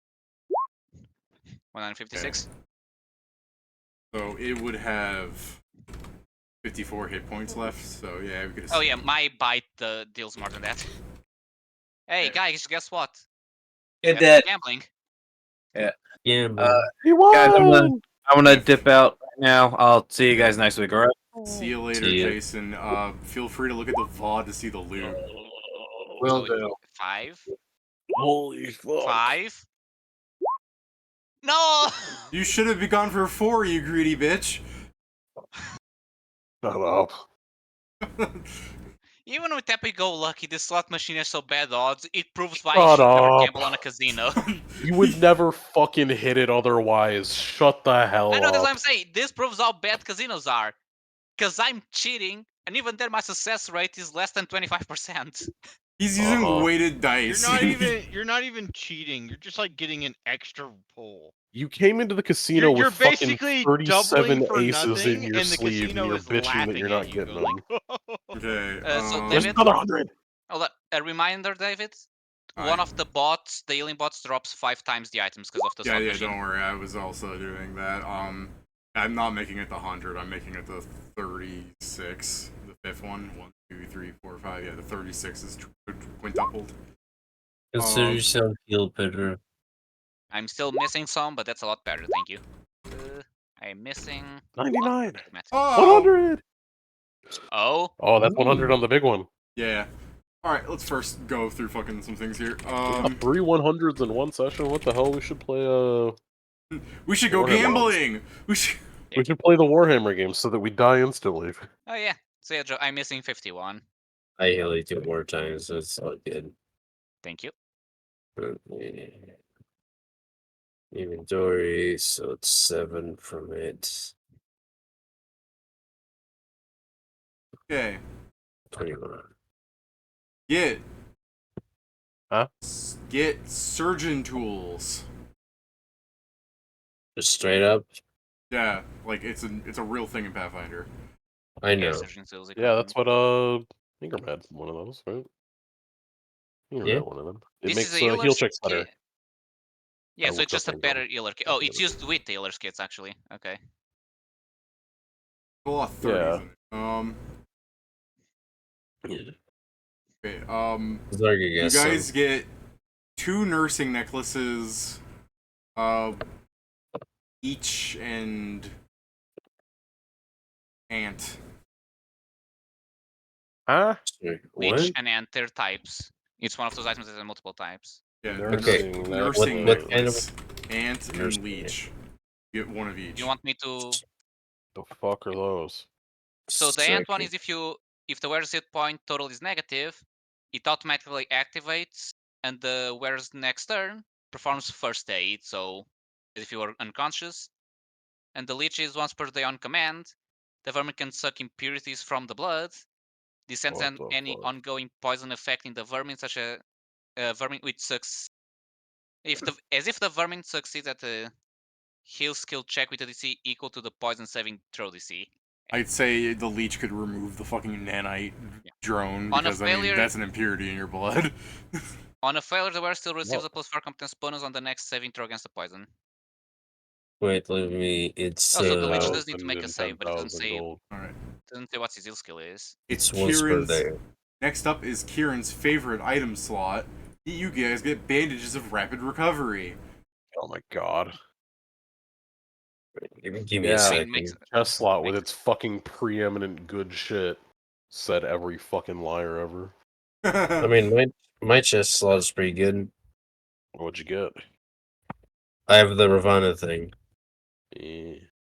156. So it would have 54 hit points left. So yeah, we could. Oh yeah, my bite deals more than that. Hey Yeah. guys, guess what? It That's did. gambling. Yeah, but He Guys, won! I'm gonna dip out now. I'll see you guys next week, alright? See you later, See ya. Jason. Feel free to look at the VOD to see the loot. Will So do. 5, Holy fuck. 5. No! You should have gone for 4, you greedy bitch. Shut up. Even with Happy Go Lucky, this slot machine has so bad odds, it proves why Shut you should never up. gamble on a casino. You would never fucking hit it otherwise. Shut the hell I know, that's up. what I'm saying. This proves how bad casinos are. Because I'm cheating, and even then my success rate is less than 25%. He's using Uh-huh. weighted You're dice. not even cheating. You're just like getting an extra pull. You came into the casino You're with fucking basically 37 doubling for aces nothing, in your and the sleeve, and casino you're is bitching that laughing you're at not you, getting going them. like, Okay. So There's David, another 100! hold on, a reminder, David. One Aye. of the bots, the healing bots, drops 5 times the items because of the slot machine. Don't worry. I was also doing that. I'm not making it the 100. I'm making it the 36. The 5th one. 1, 2, 3, 4, 5. Yeah, the 36 is quintupled. Consider yourself healed, Pedro. I'm still missing some, but that's a lot better, thank you. I'm missing 99. automatic. Oh, 100. Oh, Oh, that's 100 on the big one. yeah. All right, let's first go through fucking some things here. 3 100s in one session. What the hell? We should play We should go Warhammer gambling. We should. We should play the Warhammer game so that we die instantly. oh yeah. So yeah, Joe, I'm missing 51. I heal it 2 more times, so it's all good. Thank you. Inventory, so it's 7 from it. Okay. 21. Get. Huh? Get surgeon tools. Just straight up. Yeah, like it's a real thing in Pathfinder. I know. Yeah, that's what Ingram had one of those, right? Ingram Yeah. had one of them. It This makes is a healer's heal checks better. kit. Yeah, I so it's looked up just a Ingram. better healer kit. Oh, it's used with the healer's kits actually. Okay. A lot of 30s in it. Okay, Zarga you gets guys some. get 2 nursing necklaces, each and ant. Huh? Sorry, Leech what? and enter types. It's one of those items that has multiple types. Yeah, Nursing Okay, nursing what kind of- necklace, ant and Nursing, leech. You get one of each. You want me to? The fuck are those? So the ant one Sorry. is if the wearer's hit point total is negative, it automatically activates, and the wearer's next turn performs first aid. So as if you were unconscious. And the leech is once per day on command. The vermin can suck impurities from the blood. This sends What the any fuck? ongoing poison affecting the vermin, such as vermin which sucks. As if the vermin succeeds at a heal skill check with a DC equal to the poison saving throw DC. I'd say the leech could remove the fucking nanite drone On a because I mean failure- that's an impurity in your blood. On a failure, the wearer still receives No. a +4 competence bonus on the next saving throw against the poison. Wait, let me. It's Also, the leech Thousand does need to make a save, but it doesn't 10,000 say gold. Alright. what his heal skill is. It's once per Kieran's. day. Next up is Kieran's favorite item slot. You guys get bandages of rapid recovery. Oh my god. Give me a Yeah. second. Makes- Chest slot with makes- its fucking preeminent good shit. Said every fucking liar ever. I mean, my chest slot is pretty good. What'd you get? I have the Ravana thing.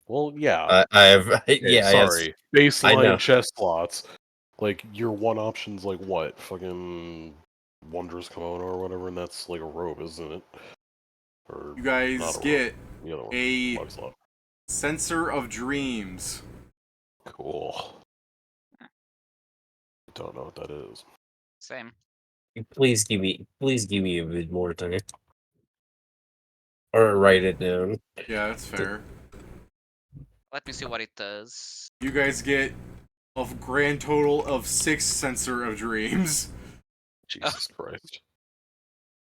Well, yeah. I have. Okay, Yeah, I have. sorry. I know. Baseline chest slots. Like, your one option's like what? Fucking Wondrous Kimono or whatever, and that's like a robe, isn't it? Or You guys not a get robe. The other one. a Slug slot. sensor of dreams. Cool. Don't know what that is. Same. Please give me a bit more time. Or write it down. Yeah, that's fair. Let me see what it does. You guys get a grand total of 6 sensor of dreams. Jesus Christ.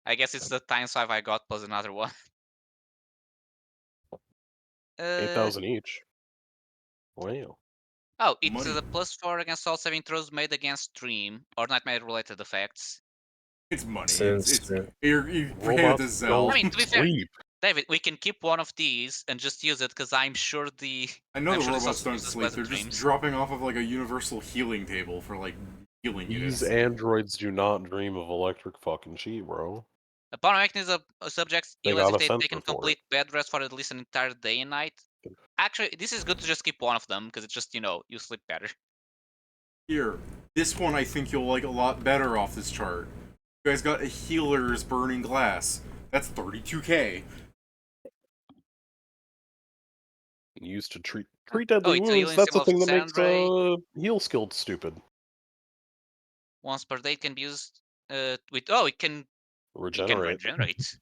I guess it's the ×5 I got plus another one. 8,000 each. Wow. Oh, it's Money. a +4 against all saving throws made against Dream or nightmare-related effects. It's money. Since You pay it to Robots Zell. I mean, to be fair, sleep. David, we can keep one of these and just use it because I'm sure I know I'm the sure this robots also don't uses sleep. pleasant They're just dreams. dropping off of like a universal healing table for like healing These units. androids do not dream of electric fucking sheet, bro. Upon awakening, a subject's They ill as got if a they can sensor for complete bed rest for at least an entire day and night. Actually, this is good to just keep one of them because it's just, you sleep better. Here, this one I think you'll like a lot better off this chart. You guys got a healer's burning glass. That's 32k. Used to treat deadly it's a wounds. healing That's the symbol of thing that makes Sandray. heal skilled stupid. Once per day it can be used it can regenerate.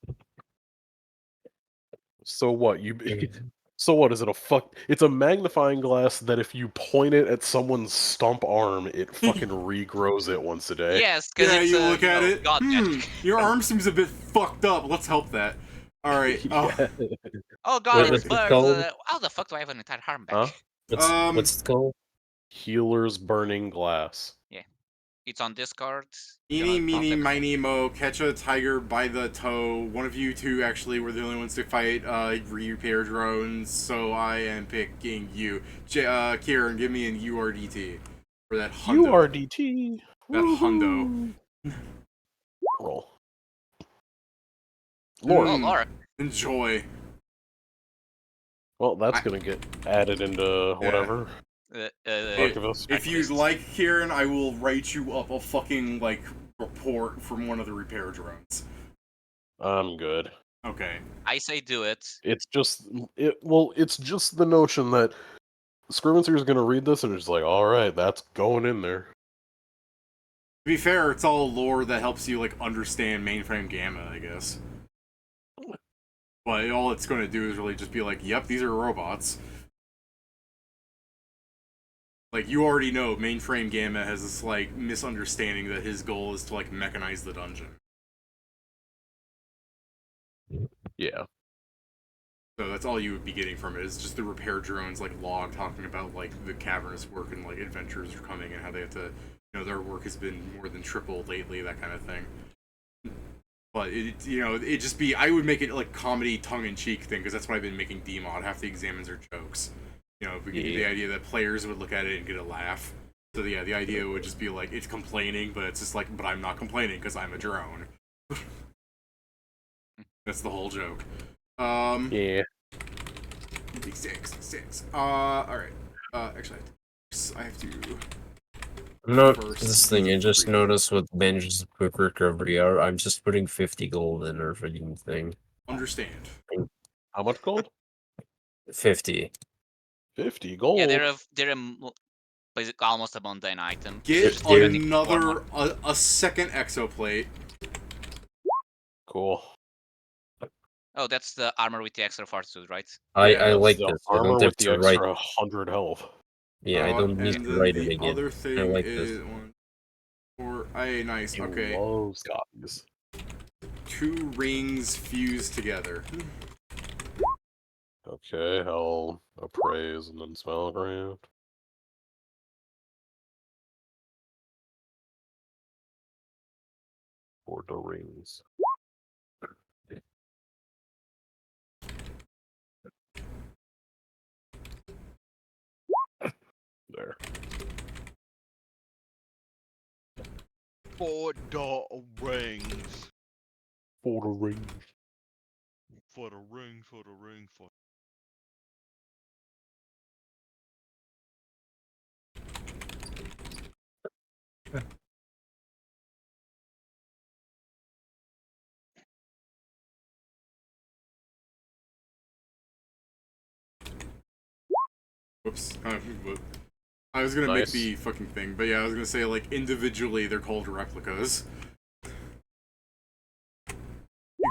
So what? So what is it? It's a magnifying glass that if you point it at someone's stump arm, it fucking regrows it once a day. Yes, because Yeah, it's you look at it. God magic. Your arm seems a bit fucked up. Let's help that. All right. Yeah. Oh god, What's it's it called? burns. How the fuck do I have an entire arm back? Huh? What's it called? Healer's burning glass. It's on Discord. Eeny, Gonna meeny, contact- miny, mo, catch a tiger by the toe. One of you two actually were the only ones to fight repair drones, so I am picking you. Kieran, give me an URDT for that hundo. URDT. That hundo. Roll. Oh, Lord. Laura. Enjoy. Well, that's gonna get added into whatever. Archivist. If you'd like, Kieran, I will write you up a fucking, like, report from one of the repair drones. I'm good. Okay. I say do it. It's just it's just the notion that Scrivenser is gonna read this and it's like, all right, that's going in there. To be fair, it's all lore that helps you, like, understand mainframe gamma, I guess. But all it's going to do is really just be like, yep, these are robots. Like, you already know mainframe gamma has this, like, misunderstanding that his goal is to, like, mechanize the dungeon. Yeah. So that's all you would be getting from it, is just the repair drones, like, log talking about, like, the cavernous work and, like, adventures are coming and how they have to, you know, their work has been more than tripled lately, that kind of thing. But, it just be, I would make it, like, comedy tongue-in-cheek thing, because that's what I've been making DMod. Half the examines are jokes. You know, the idea that players would look at it and get a laugh. So, yeah, the idea would just be, like, it's complaining, but it's just like, but I'm not complaining, because I'm a drone. That's the whole joke. Yeah. Six. Alright. Actually, I have to... No, First, this thing, I just free. noticed with Ben's quick recovery, I'm just putting 50 gold in our freaking thing. Understand. How much gold? 50. 50 gold. Yeah, they're basically almost a mundane item. Get They're- another, a second exoplate. Cool. Oh, that's the armor with the extra fortitude, right? I Yeah, like The this. I armor don't have with the to write. extra 100 health. Yeah, I don't need And to then write it the again. other thing like is this. nice. He Okay, loves copies. 2 rings fused together. Okay, I'll appraise and then spellcraft. For the rings. There. For the rings. For the rings. For the ring, for the ring, for. Whoops. I was gonna make Nice. the fucking thing, but yeah, I was gonna say, like, individually they're called replicas. You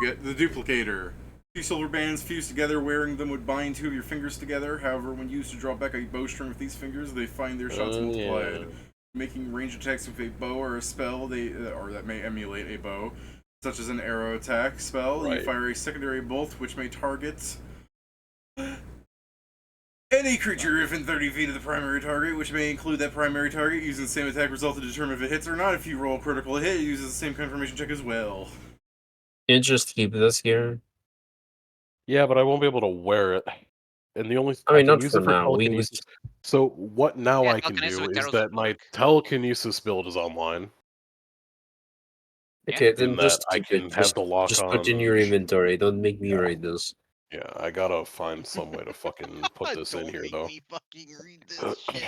get the duplicator. 2 silver bands fused together, wearing them would bind 2 of your fingers together. However, when used to draw back a bowstring with these fingers, they find their shots multiplied. Yeah. Making range attacks with a bow or a spell or that may emulate a bow, such as an arrow attack spell. Right. You fire a secondary bolt, which may target any creature within 30 feet of the primary target, which may include that primary target, using the same attack result to determine if it hits or not. If you roll a critical hit, it uses the same confirmation check as well. You just keep this here. Yeah, but I won't be able to wear it. And the only I mean, can not use for it for now. We telekinesis. So what now Yeah, I can telekinesis do with is arrows that would my work. telekinesis build is online. Yeah. Okay, then And that just I keep can it. have the lock Just on. put in your inventory. Don't make me Yeah. write this. Yeah, I gotta find some way to fucking put this in Don't here make though. me fucking read this shit.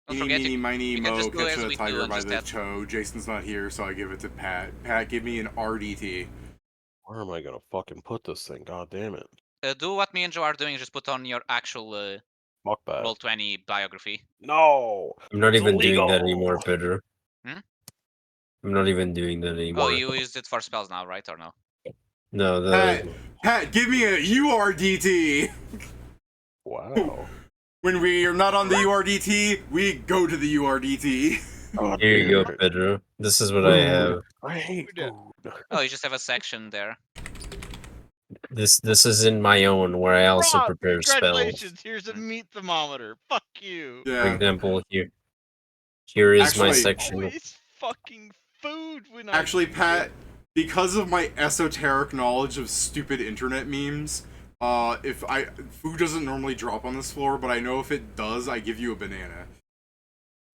Don't Eeny, forget, meeny, you miny, can mo, just do catch as a we do tiger and by just the add. toe. Jason's not here, so I give it to Pat. Pat, give me an RDT. Where am I gonna fucking put this thing? God damn it. Do what me and Joe are doing, just put on your actual Fuck that. Roll20 biography. No! I'm not It's even doing that illegal! anymore, Pedro. Hmm? I'm not even doing that anymore. Oh, you used it for spells now, right? Or no? No, that Pat, give me a URDT! Wow. When we are not on the URDT, we go to the URDT. God here you go, damn it. Pedro. This is what I have. I hate Yeah. food. Oh, you just have a section there. This is in my own where I also Rob, prepare spells. congratulations! Here's a meat thermometer. Fuck you. For Yeah. example, here is my Actually- section. Always fucking food when Actually, I eat Pat, it. because of my esoteric knowledge of stupid internet memes, if food doesn't normally drop on this floor, but I know if it does, I give you a banana.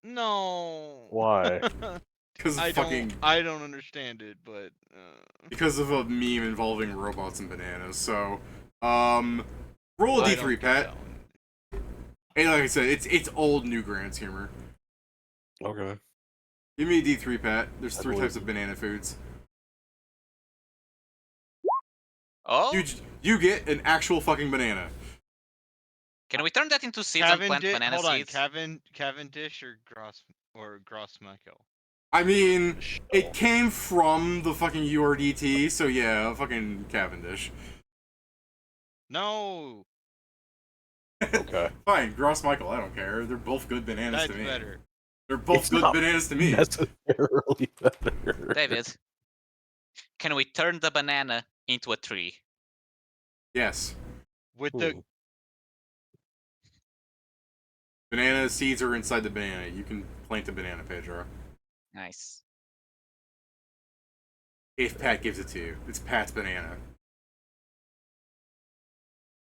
No. Why? Because I fucking don't understand it, but because of a meme involving robots and bananas. So, roll a I d3, don't get Pat. that one. Hey, like I said, it's old Newgrounds humor. Okay. Give me a d3, Pat. There's I 3 believe types of you. banana foods. Oh, You get an actual fucking banana. can we turn that into seeds and plant banana Hold on, seeds? Cavendish or Grossmichael? I mean, Sure. it came from the fucking URDT, so yeah, fucking Cavendish. No, Okay. Fine, Gross Michael, I don't care. They're both good bananas that's to me. better. They're both It's good not bananas to me. necessarily better. David, can we turn the banana into a tree? Yes. With the Banana seeds are inside the banana. You can plant a banana, Pedro. Nice. If Pat gives it to you. It's Pat's banana.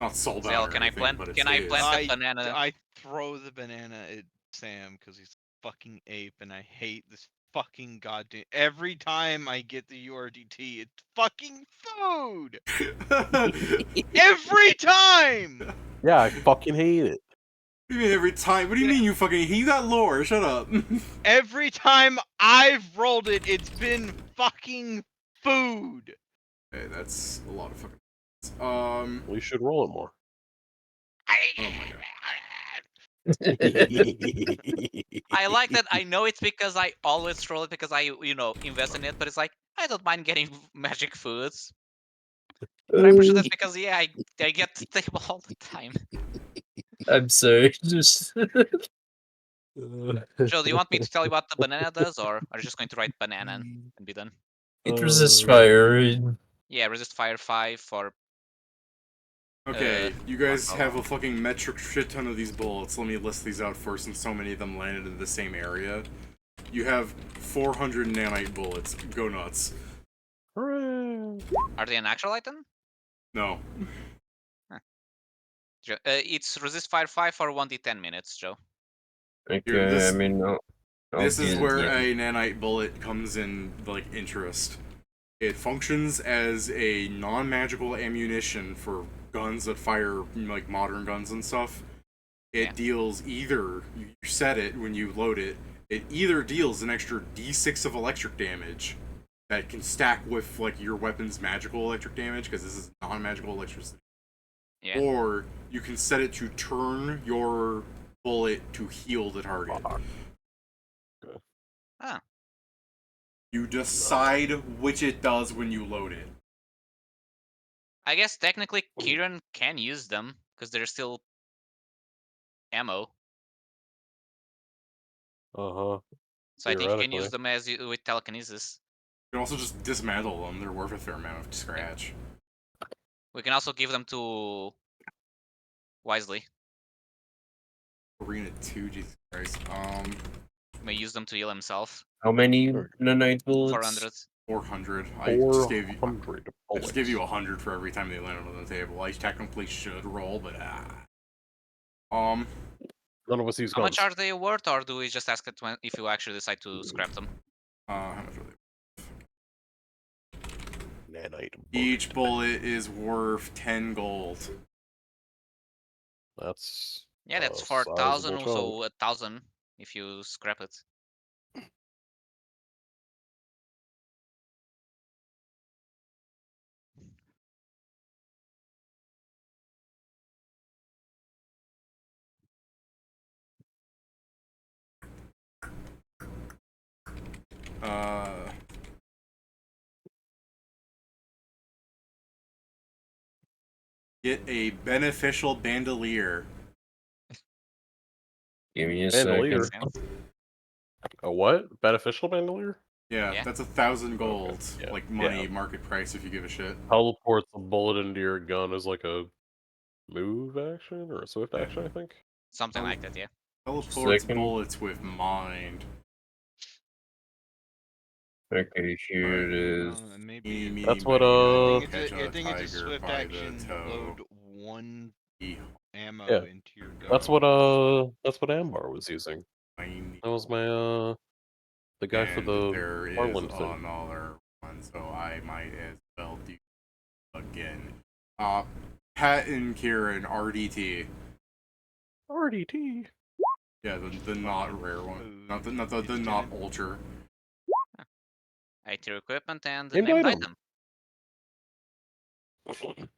Not sold Zell, out or can I anything, plant? but it's Can I his. plant the banana? I throw the banana at Sam because he's a fucking ape, and I hate this fucking goddamn. Every time I get the URDT, it's fucking food. Every time. Yeah, I fucking hate it. What do you mean every time? What do you mean you fucking... You got lore, shut up. Every time I've rolled it, it's been fucking food. Hey, that's a lot of fucking... We should roll it more. Oh my god. I like that. I know it's because I always roll it because I, invest in it. But it's like I don't mind getting magic foods. But I'm pretty sure that's because I get the table all the time. I'm sorry. Just Joe, do you want me to tell you what the banana does, or are you just going to write banana and be done? it resists fire. Yeah, resist fire 5 for. Okay, you one guys have color. a fucking metric shit ton of these bullets. Let me list these out first, since so many of them landed in the same area. You have 400 nanite bullets. Go nuts. Hooray. Are they an actual item? No. It's resist fire 5 for 1d10 minutes, Joe. Here, Okay, I mean, this is where yeah. a nanite bullet comes in, like, interest. It functions as a non-magical ammunition for guns that fire, like, modern guns and stuff. It deals either, you set it when you load it, it either deals an extra d6 of electric damage that can stack with, like, your weapon's magical electric damage, because this is non-magical electricity. Yeah. Or you can set it to turn your bullet to heal the target. Ah. You decide which it does when you load it. I guess technically Kieran can use them because they're still ammo. Uh-huh. So I think you can use Theoretically. them with telekinesis. You can also just dismantle them. They're worth a fair amount of scratch. We can also give them to Wisely. Arena 2, Jesus Christ. May use them to heal himself. How many nanite bullets? 400. 400. I just gave you 400 I just gave you 100 for every time they landed on the table. I technically should roll, but None of us use How much guns. are they worth, or do we just ask it if you actually decide to scrap them? how much are they? Nanite. Each bullet is worth 10 gold. That's Yeah, that's a 4,000, sizable so chunk. 1,000 if you scrap it. Get a beneficial bandolier. Give me a Bandolier. second. A what? Beneficial bandolier? Yeah, that's 1,000 gold. Okay, yeah, Like money, yeah. market price if you give a shit. Teleports a bullet into your gun as like a move action or a swift action, I think. Something like that, yeah. Teleports Second. bullets with mind. Okay, here it is. Maybe Me, That's me, what, me, I think catch I think it's a tiger swift by the action. toe. Load 1 ammo Yeah. into your gun. That's what Ambar was using. Tiny. That was my the guy for And the there is Harlan thing. another one, so I might as well do again. Pat and Kieran, RDT. RDT. Yeah, the not rare one, not the not Lieutenant. ultra. Item equipment and Named named item. item.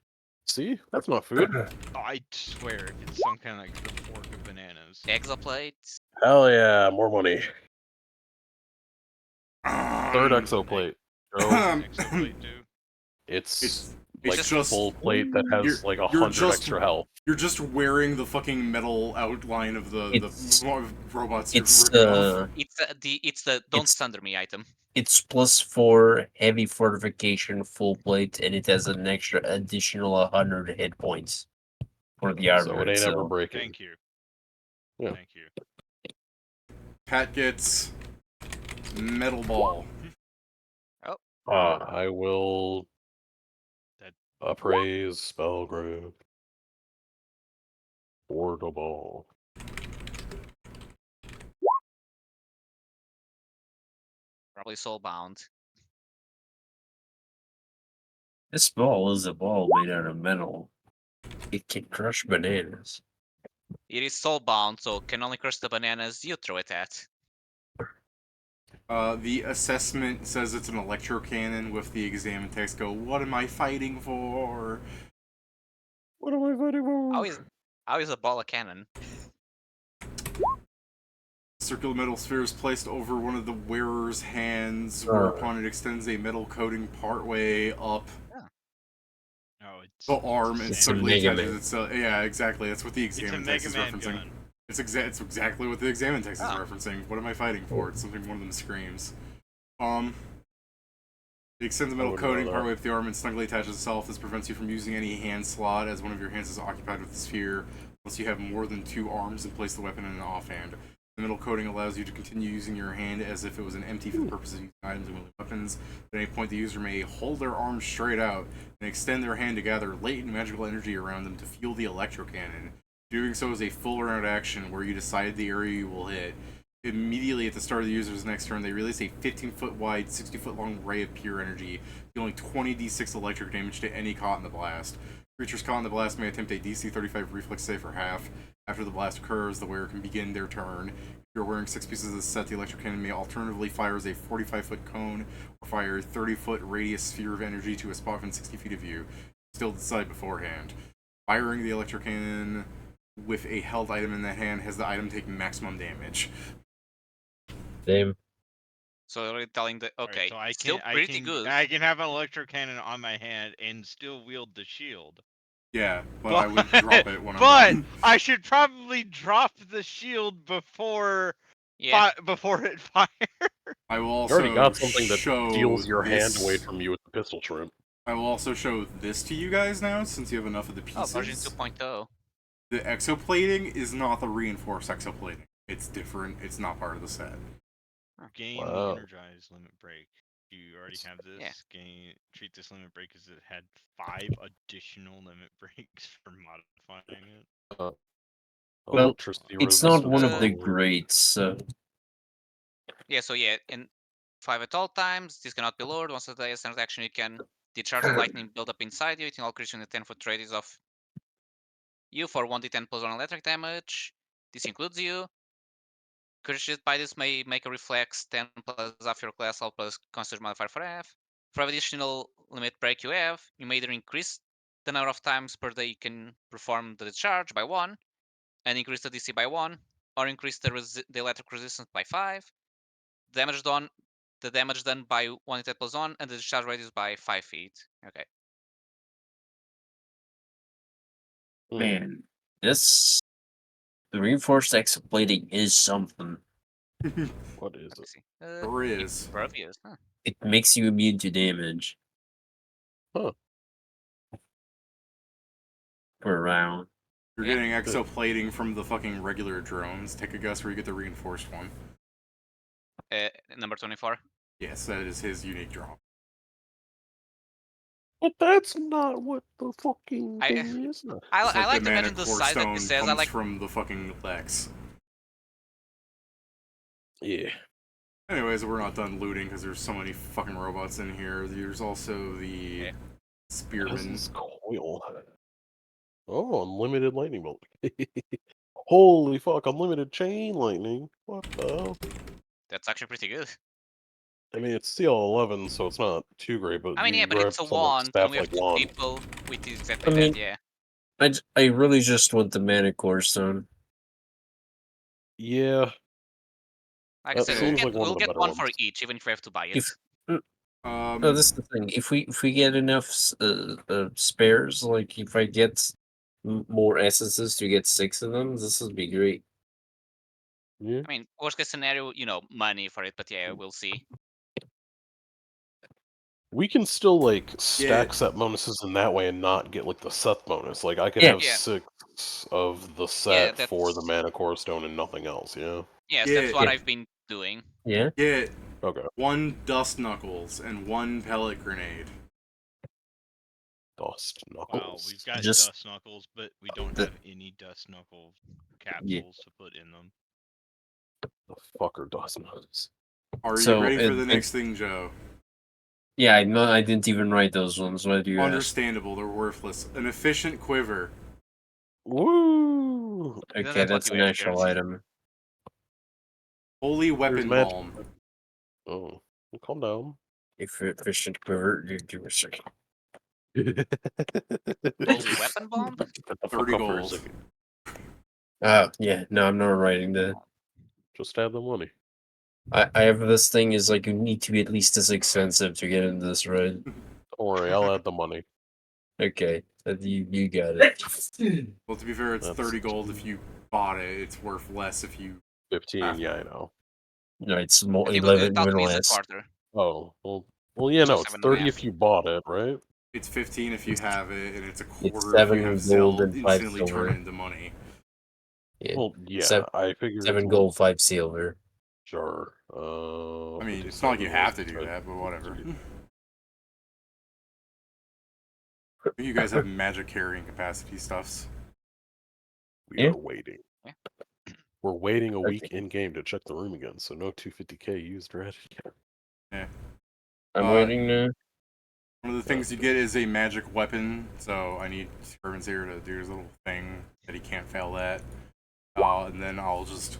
See, that's not food. I swear, if it's some kind of like the fork of bananas. Exoplates. Hell yeah, more money. Third Um, exoplate. Bro. Exoplate too. It's it's like just full plate that has you're- like you're 100 just- extra health. You're just wearing the fucking metal outline of the It's- robots. It's You're ripping off. It's the don't It's- sunder me item. It's +4 heavy fortification full plate, and it has an extra additional 100 hit points for the armor So it ain't ever itself. breaking. Thank you. Yeah. Thank you. Pat gets metal ball. I will That- appraise spell group. Portable. Probably soulbound. This ball is a ball made out of metal. It can crush bananas. It is soulbound, so can only crush the bananas you throw it at. The assessment says it's an electro cannon. With the exam text, go. What am I fighting for? What am I fighting for? How is a ball a cannon? Circular metal sphere is placed over one of the wearer's hands, whereupon it extends a metal coating partway up No, it's the arm and It's a simply Mega attaches Man. itself. Yeah, exactly. That's what the It's a exam Mega text is Man referencing. gun. It's exactly what the exam text is Oh. referencing. What am I fighting for? It's something one of them screams. It extends the metal wouldn't know coating that. partway up the arm and snugly attaches itself. This prevents you from using any hand slot, as one of your hands is occupied with the sphere, unless you have more than 2 arms and place the weapon in an offhand. The metal coating allows you to continue using your hand as if it was an empty for the purpose of using items and wielding weapons. At any point, the user may hold their arm straight out and extend their hand to gather latent magical energy around them to fuel the electro cannon. Doing so is a full round action where you decide the area you will hit. Immediately at the start of the user's next turn, they release a 15-foot wide, 60-foot long ray of pure energy, dealing 20d6 electric damage to any caught in the blast. Creatures caught in the blast may attempt a DC 35 reflex save for half. After the blast occurs, the wearer can begin their turn. If you're wearing 6 pieces of the set, the electric cannon may alternatively fire as a 45-foot cone or fire a 30-foot radius sphere of energy to a spot within 60 feet of you. Still decide beforehand. Firing the electric cannon with a held item in that hand has the item take maximum damage. Same. So already telling the Alright, okay, so I still can, pretty good. I can have an electro cannon on my hand and still wield the shield. Yeah, but I would drop it when I'm But done. I should probably drop the shield before Yeah, before it fires. I will You also already got something that show steals your hand this- away from you with the pistol shrimp. I will also show this to you guys now, since you have enough of the oh, pieces. version 2.0. The exoplating is not the reinforced exoplating. It's different. It's not part of the set. Gain Wow. energize limit break. You already have this. Yeah. Gain treat this limit break as it had 5 additional limit breaks for modifying it. Well, Electricity It's not resistance one of the armor. greats. Yeah, so yeah, in 5 at all times, this cannot be lowered. Once the standard action, you can discharge the lightning build up inside you, hitting all creatures in the 10-foot radius of you for 1d10 plus 1 electric damage. This includes you. Creatures by this may make a reflex 10 plus of your class level plus constitution modifier for F. For every additional limit break you have, you may either increase the number of times per day you can perform the discharge by 1, and increase the DC by 1, or increase the electric resistance by 5. The damage done by 1d10 plus 1, and the discharge radius by 5 feet. Okay. Man, this the reinforced exoplating is something. What is Let's it? see. There is. Impervious. Huh. It makes you immune to damage. Huh. For a round. You're Yeah. getting exoplating from the fucking regular drones. Take a guess where you get the reinforced one. Number 24. Yes, that is his unique drop. But that's not what the fucking I- thing is. I It's like like the to mana imagine the core size that stone this says. I comes like. from the fucking Lex. Yeah. Anyways, we're not done looting because there's so many fucking robots in here. There's also the Yeah. What is spearman. this coil? Oh, unlimited lightning bolt. Holy fuck, unlimited chain lightning. What the hell? That's actually pretty good. I mean, it's CL11, so it's not too great, but I mean, you yeah, but grab it's a something like wand, staff and we have like two wand. people with exactly I that. mean- Yeah. I really just want the mana core stone. Yeah, Like I that said, seems like one of we'll the get better one for ones. each, even if we have to buy it. If Um, no, this is the thing. If we get enough spares, like if I get more essences to get 6 of them, this would be great. Yeah. I mean, worst case scenario, money for it, but yeah, we'll see. We can still like stack set bonuses in that way and not get like the Seth bonus. Like I could Yeah. have Yeah. 6 of the set for the that's- mana core stone and nothing else. Yeah. Yes, Yeah. that's what Yeah. I've been doing. Yeah. get Okay. 1 dust knuckles and 1 pellet grenade. Dust Wow, knuckles. we've got Just- dust knuckles, but we don't the- have any dust knuckle capsules to put in them. The fucker dust knuckles. Are So, you ready for it- the it- next thing, Joe? Yeah, I know. I didn't even write those ones. Why do you ask? Understandable, they're worthless. An efficient quiver. Woo! Isn't Okay, that what that's you an actual answered? item. Holy weapon magic. balm. Oh, calm down. If efficient quiver, give me a second. Holy weapon bomb? Shut the fuck 30 up for a gold. second. Yeah, no, I'm not writing that. Just add the money. I have this thing is like you need to be at least as expensive to get into this, right? Don't worry, I'll add the money. Okay, you got it. Well, to be fair, it's That's- 30 gold if you bought it. It's worth less if you... 15, yeah, I know. No, it's more Okay, but 11 without even me, it's a less. quarter. Oh, well, yeah, So no, it's 7.5. 30 if you bought it, right? It's 15 if you have it, and it's a It's quarter if 7 you have gold Zell and 5 instantly turn silver. it into money. Yeah, Well, yeah, Sev- I figured. 7 gold, 5 silver. Sure. I mean, it's not like you have to do that, but whatever. You guys have magic carrying capacity stuffs. We Yeah. are waiting. Yeah. We're waiting a week Okay. in game to check the room again, so no 250k used already. Yeah. I'm Uh, waiting now. One of the things you get is a magic weapon, so I need Scriven's here to do his little thing that he can't fail at. And then I'll just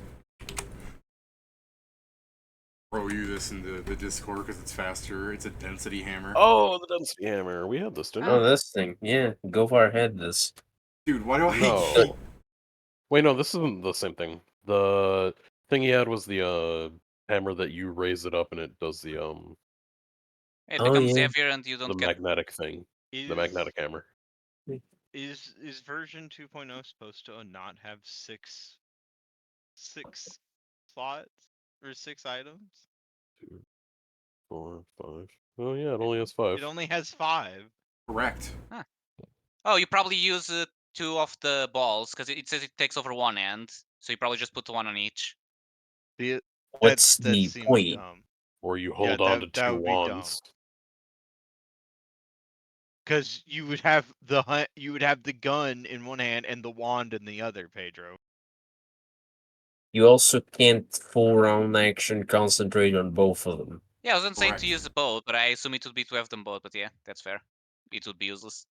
throw you this into the Discord because it's faster. It's a density hammer. Oh, the density hammer. We had this, didn't Oh, we? this thing. Yeah, go far ahead. This. Dude, why do I No. Wait, no, this isn't the same thing. The thing he had was the hammer that you raise it up and it does the It Oh, becomes yeah. heavier and you don't get... magnetic thing. The magnetic hammer. Is version 2.0 supposed to not have six slots or 6 items? 2, 4, 5. Oh yeah, it only has 5. It only has 5. Correct. Oh, you probably use 2 of the balls, because it says it takes over one end. So you probably just put 1 on each. What's that the seems point? dumb. Or you Yeah, hold on that to 2 would be dumb. wands. Because you would have the gun in one hand and the wand in the other, Pedro. You also can't full round action concentrate on both of them. Yeah, I wasn't saying Correct. to use the both, but I assume it would be to have them both. But yeah, that's fair. It would be useless.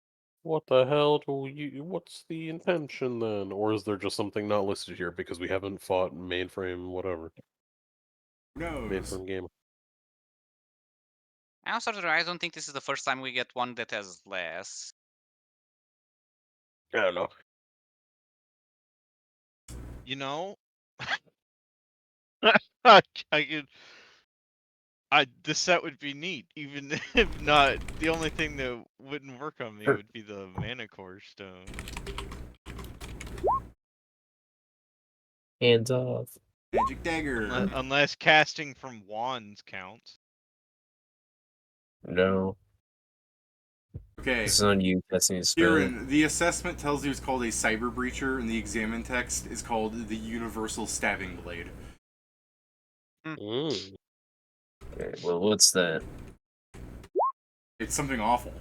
What the hell do you? What's the intention then? Or is there just something not listed here because we haven't fought mainframe whatever? Who knows? Mainframe game. I don't think this is the first time we get one that has less. I don't know. You know, I could. The set would be neat, even if not. The only thing that wouldn't work on me would be the mana core stone. Hands off. Magic dagger. Unless casting from wands counts. No, Okay. it's not you casting a spell. Kieran, the assessment tells you it's called a cyber breacher, and the examine text is called the universal stabbing blade. Mm. Okay, well, what's that? It's something awful.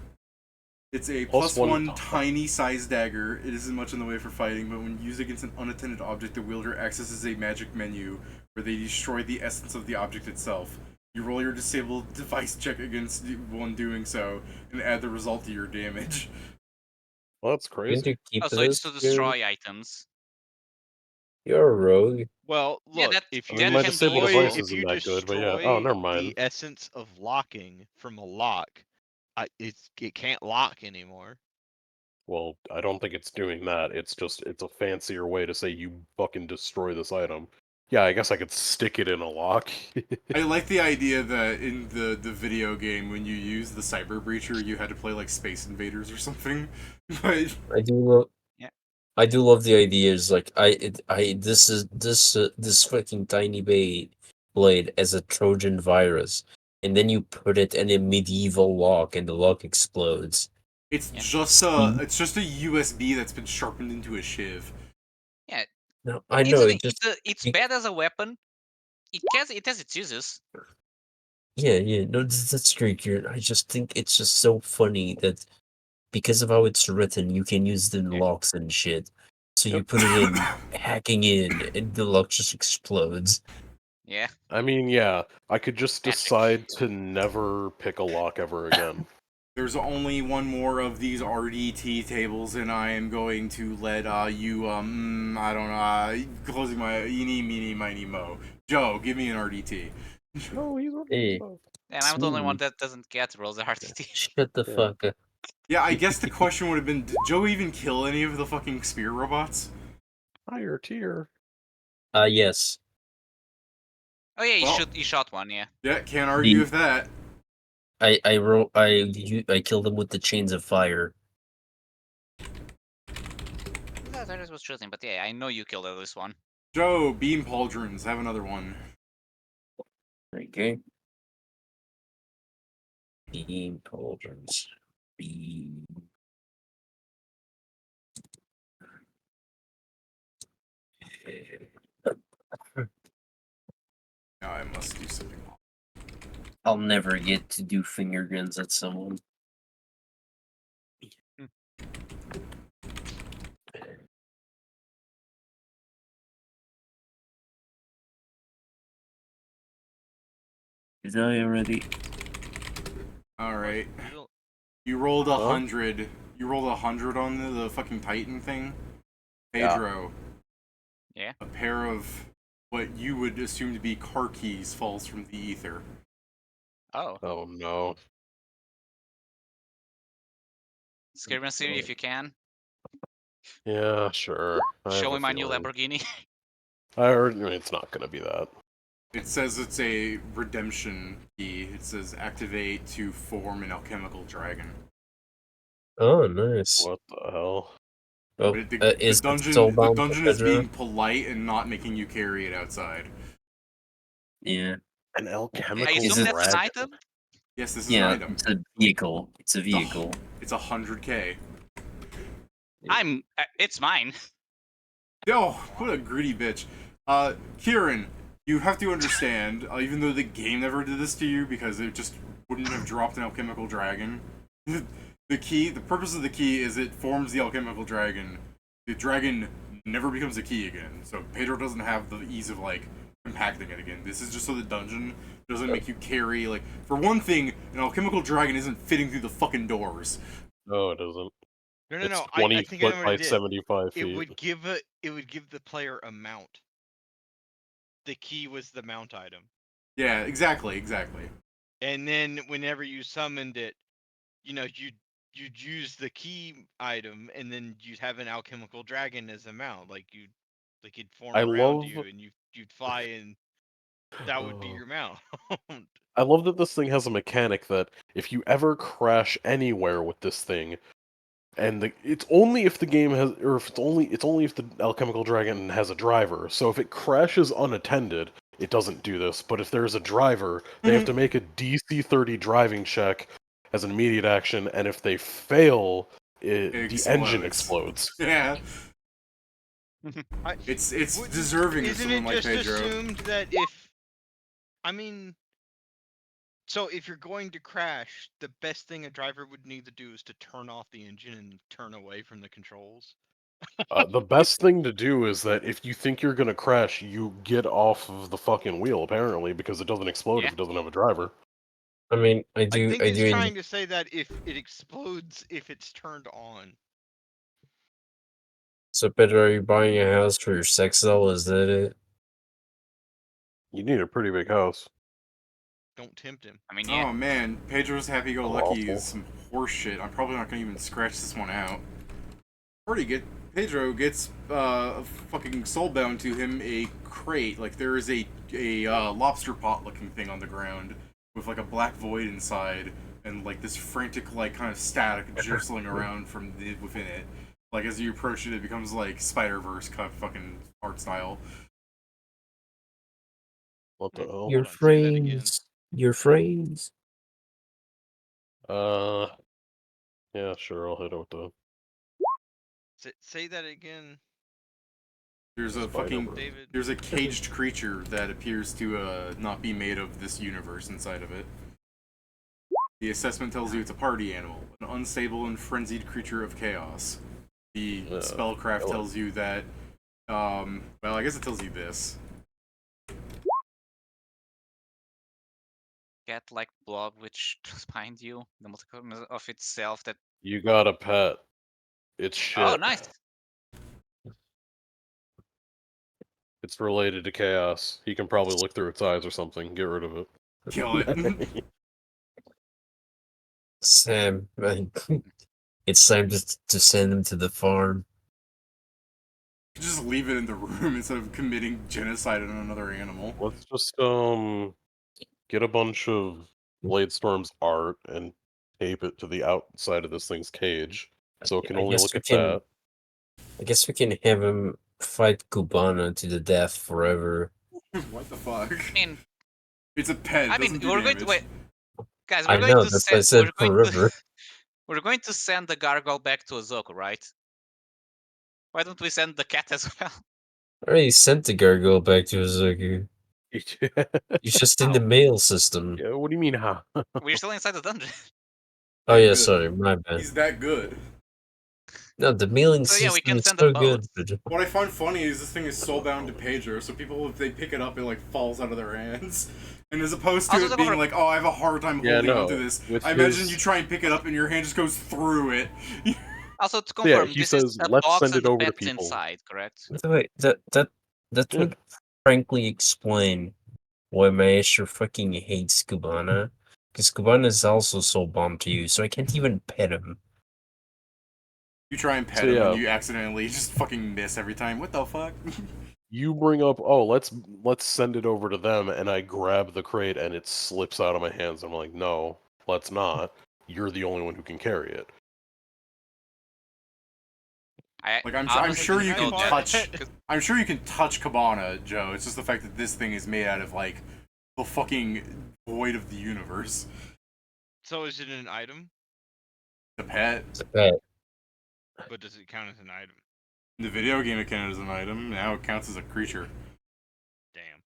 It's a Plus one +1 tiny size dagger. It isn't much in the way for fighting, but when used against an unattended object, the wielder accesses a magic menu where they destroy the essence of the object itself. You roll your disabled device check against one doing so, and add the result to your damage. Well, that's Going crazy. to keep Oh, so it's this? to destroy items. You're a rogue. Well, Yeah, look, that- if I you mean, that my can be disabled useful. device if isn't you that good, but yeah. Oh, destroy never mind. the essence of locking from a lock, it can't lock anymore. Well, I don't think it's doing that. It's a fancier way to say you fucking destroy this item. Yeah, I guess I could stick it in a lock. I like the idea that in the video game, when you use the Cyber Breacher, you had to play like Space Invaders or something. But I do love. Yeah. I do love the ideas. Like this fucking tiny blade as a Trojan virus, and then you put it in a medieval lock, and the lock explodes. it's Yeah. just a USB that's been sharpened into a shiv. Yeah, No, I know easily. it just. It's you- bad as a weapon. It has its uses. Yeah. No, that's great, Kieran. I just think it's just so funny that because of how it's written, you can use the Yeah. locks and shit. So you Yep. put it in, hacking in, and the lock just explodes. Yeah. I mean, yeah, I could just Magic. decide to never pick a lock ever again. There's only one more of these RDT tables, and I am going to let you I don't know, closing my eeny meeny miny mo. Joe, give me an RDT. No, he's Hey, And I'm the only one Smooth. that doesn't get rolls the RTT. Shut the Yeah. fuck up. Yeah, I guess the question would have been: did Joe even kill any of the fucking spear robots? Higher tier. Yes. Oh yeah, Well- he shot one. Yeah. Yeah, can't argue with that. I killed them with the chains of fire. That was shooting, but yeah, I know you killed at least one. Joe, beam pauldrons, have another one. Okay. Beam pauldrons. Beam. Now I must do something. I'll never get to do finger guns at someone. Is I already? Alright. You don't- You rolled Huh? 100. You rolled 100 on the fucking Titan thing? Yeah. Pedro. Yeah. A pair of what you would assume to be car keys falls from the ether. Oh, Oh no. Skirman City if you can. Yeah, sure. I have Show a me my new feeling. Lamborghini. I mean, it's not gonna be that. It says it's a redemption key. It says activate to form an alchemical dragon. Oh, nice. What the hell? Oh, But is the it soulbound dungeon is Pedro? being polite and not making you carry it outside. Yeah. An I alchemical assume that's an dragon. item. Yes, this is Yeah, an item. it's a vehicle. It's a vehicle. It's 100k. It's mine. Yo, what a greedy bitch. Kieran, you have to understand, even though the game never did this to you because it just wouldn't have dropped an alchemical dragon. The purpose of the key is it forms the alchemical dragon. The dragon never becomes a key again, so Pedro doesn't have the ease of like compacting it again. This is just so the dungeon doesn't make you carry like. For one thing, an alchemical dragon isn't fitting through the fucking doors. No, it isn't. No, It's no. 20 I think I foot know what by it did. 75 feet. It would give the player a mount. The key was the mount item. Yeah, exactly. And then whenever you summoned it, you'd use the key item, and then you'd have an alchemical dragon as a mount. Like it'd form I around love- you, and you'd fly, and that would be your mount. I love that this thing has a mechanic that if you ever crash anywhere with this thing, and it's only if the game has, or if it's only if the alchemical dragon has a driver. So if it crashes unattended, it doesn't do this. But if there's a driver, they have to make a DC 30 driving check as an immediate action, and if they fail, the engine explodes. Yeah, I- it's Wouldn't- deserving of Isn't someone it like just Pedro. assumed that if, I mean, So if you're going to crash, the best thing a driver would need to do is to turn off the engine and turn away from the controls. The best thing to do is that if you think you're gonna crash, you get off of the fucking wheel, apparently, because it doesn't explode Yeah. if it doesn't have a driver. I mean, I I do. think I it's do. trying to say that if it explodes if it's turned on. So, Pedro, are you buying a house for your sex doll? Is that it? You need a pretty big house. Don't tempt him. I mean, yeah. Oh man, Pedro's happy-go-lucky Awful. is some horseshit. I'm probably not gonna even scratch this one out. Pedro gets fucking soulbound to him a crate. Like there is a lobster pot looking thing on the ground with like a black void inside and like this frantic like kind of static jostling around from within it. Like as you approach it, it becomes like Spider-Verse kind of fucking art style. What the hell? Your Hold on, say that again. frames. Your frames. Yeah, sure, I'll hit it with the Say that again, There's a Spider fucking Bro. David. there's a caged creature that appears to not be made of this universe inside of it. The assessment tells you it's a party animal, an unstable and frenzied creature of chaos. The spellcraft hello. tells you that, well, I guess it tells you this. Cat like blob which behind you, the multiple of itself that. You got a pet. It's shit. Oh, nice. It's related to chaos. He can probably look through its eyes or something. Get rid of it. Kill it. Sam, it's time to send him to the farm. Just leave it in the room instead of committing genocide on another animal. Let's just get a bunch of Bladestorm's art and tape it to the outside of this thing's cage, so it can I only guess look we at can. that. I guess we can have him fight Cubana to the death forever. What the fuck? I mean, It's a pet. It doesn't do we're going damage. to wait, guys. I We're going know, to that's why I send. said We're going to. forever. We're going to send the gargoyle back to Azoku, right? Why don't we send the cat as well? I already sent the gargoyle back to Azuki. He's just in the mail system. Yeah, what do you mean, huh? We're still inside the dungeon. Oh yeah, Good. sorry, my bad. He's that good. No, the mailing So yeah, we system can is send so them both. good. What I find funny is this thing is soulbound to Pedro, so people, if they pick it up, it like falls out of their hands. And as opposed to Also, it the being over- like, oh, I have a hard time Yeah, holding no, onto this, with I imagine his- you try and pick it up and your hand just goes through it. Also, to Yeah, confirm, he this says, is a "Let's box send and it the over to pet's people." inside, correct? By the way, that Yeah. would frankly explain why Maestro fucking hates Cubana. Because Cubana is also so bombed to you, so I can't even pet him. You try and pet So, him yeah. and you accidentally just fucking miss every time. What the fuck? You bring up, oh, let's send it over to them, and I grab the crate and it slips out of my hands. I'm like, no, let's not. You're the only one who can carry it. Like I'm honestly sure didn't you can know that. touch. I'm sure you can touch Cabana, Joe. It's just the fact that this thing is made out of like the fucking void of the universe. So is it an item? The pet. It's a pet. But does it count as an item? In the video game, it counted as an item. Now it counts as a creature. Damn.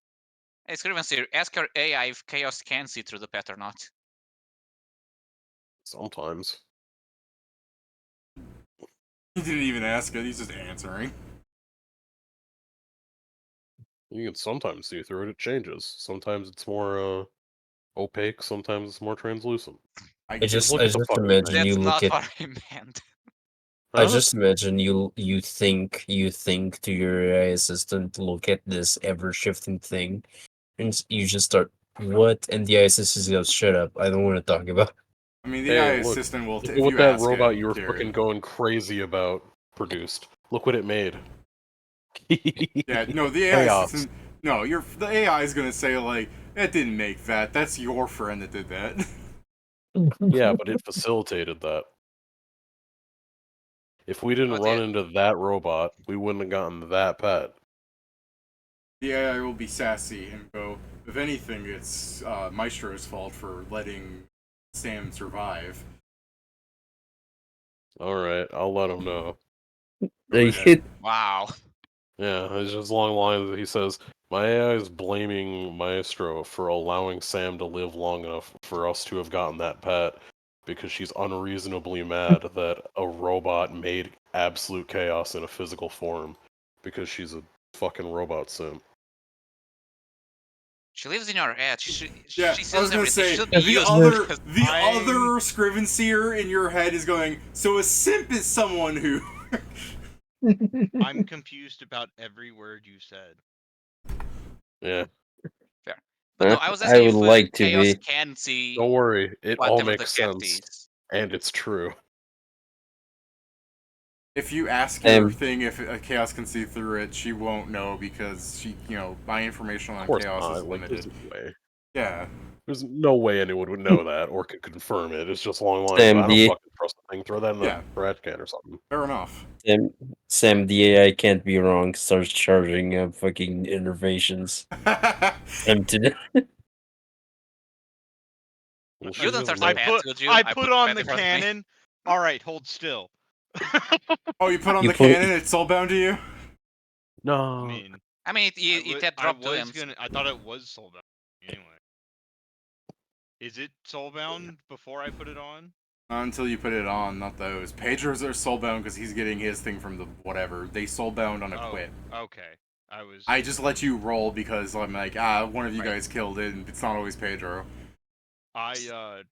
Hey, Scrivens here, ask your AI if Chaos can see through the pet or not. Sometimes. He didn't even ask it. He's just answering. You can sometimes see through it. It changes. Sometimes it's more opaque. Sometimes it's more translucent. I just look at the fucking imagine thing. you That's look not at. what I meant. I Huh? just imagine you think to your AI assistant, look at this ever shifting thing, and you just start what, and the AI assistant goes, "Shut up! I don't want to talk about." I mean, the Hey, AI look, assistant will. Look If at what you that ask robot it, you were Jared. fucking going crazy about produced. Look what it made. Yeah, no, the AI Chaos. assistant. No, the AI is gonna say like, "That didn't make that. That's your friend that did that." Yeah, but it facilitated that. If we didn't Oh, run dear. into that robot, we wouldn't have gotten that pet. The AI will be sassy and go, if anything, it's Maestro's fault for letting Sam survive. Alright, I'll let him know. Go ahead. Wow. Yeah, it's just along the lines that he says, My AI is blaming Maestro for allowing Sam to live long enough for us to have gotten that pet because she's unreasonably mad that a robot made absolute chaos in a physical form because she's a fucking robot simp. She lives in your head. She Yeah, sees I was gonna everything. She say should be the used other because other Scrivenseer in your head is going. So a simp is someone who. I'm confused about every word you said. Yeah, fair. But no, I was I asking would if like to Chaos be. can see don't worry, it all whatever the makes cat sense, is. and it's true. If you ask your Um, thing if Chaos can see through it, she won't know because my information Of on course Chaos is not. Like, there's limited. no way. Yeah. There's no way anyone would know that or could confirm it. It's just along the lines of, Sam, I don't the fucking trust the thing, throw that in the Yeah. trash can or something. Fair enough. Sam, the AI can't be wrong. Starts charging fucking innovations. Tempted. Well, You don't just start a let- pet, would you? I put on pet the in front of me. cannon. All right, hold still. Oh, you put on You the put- cannon? It's soulbound to you? No. I mean, it had dropped to him. I thought it was soulbound. Anyway, is it soulbound before I put it on? Not until you put it on, not those. Pedro's are soulbound because he's getting his thing from the whatever. They soulbound on equip. Oh, okay. I just let you roll because I'm like, one of you Right. guys killed it, and it's not always Pedro. I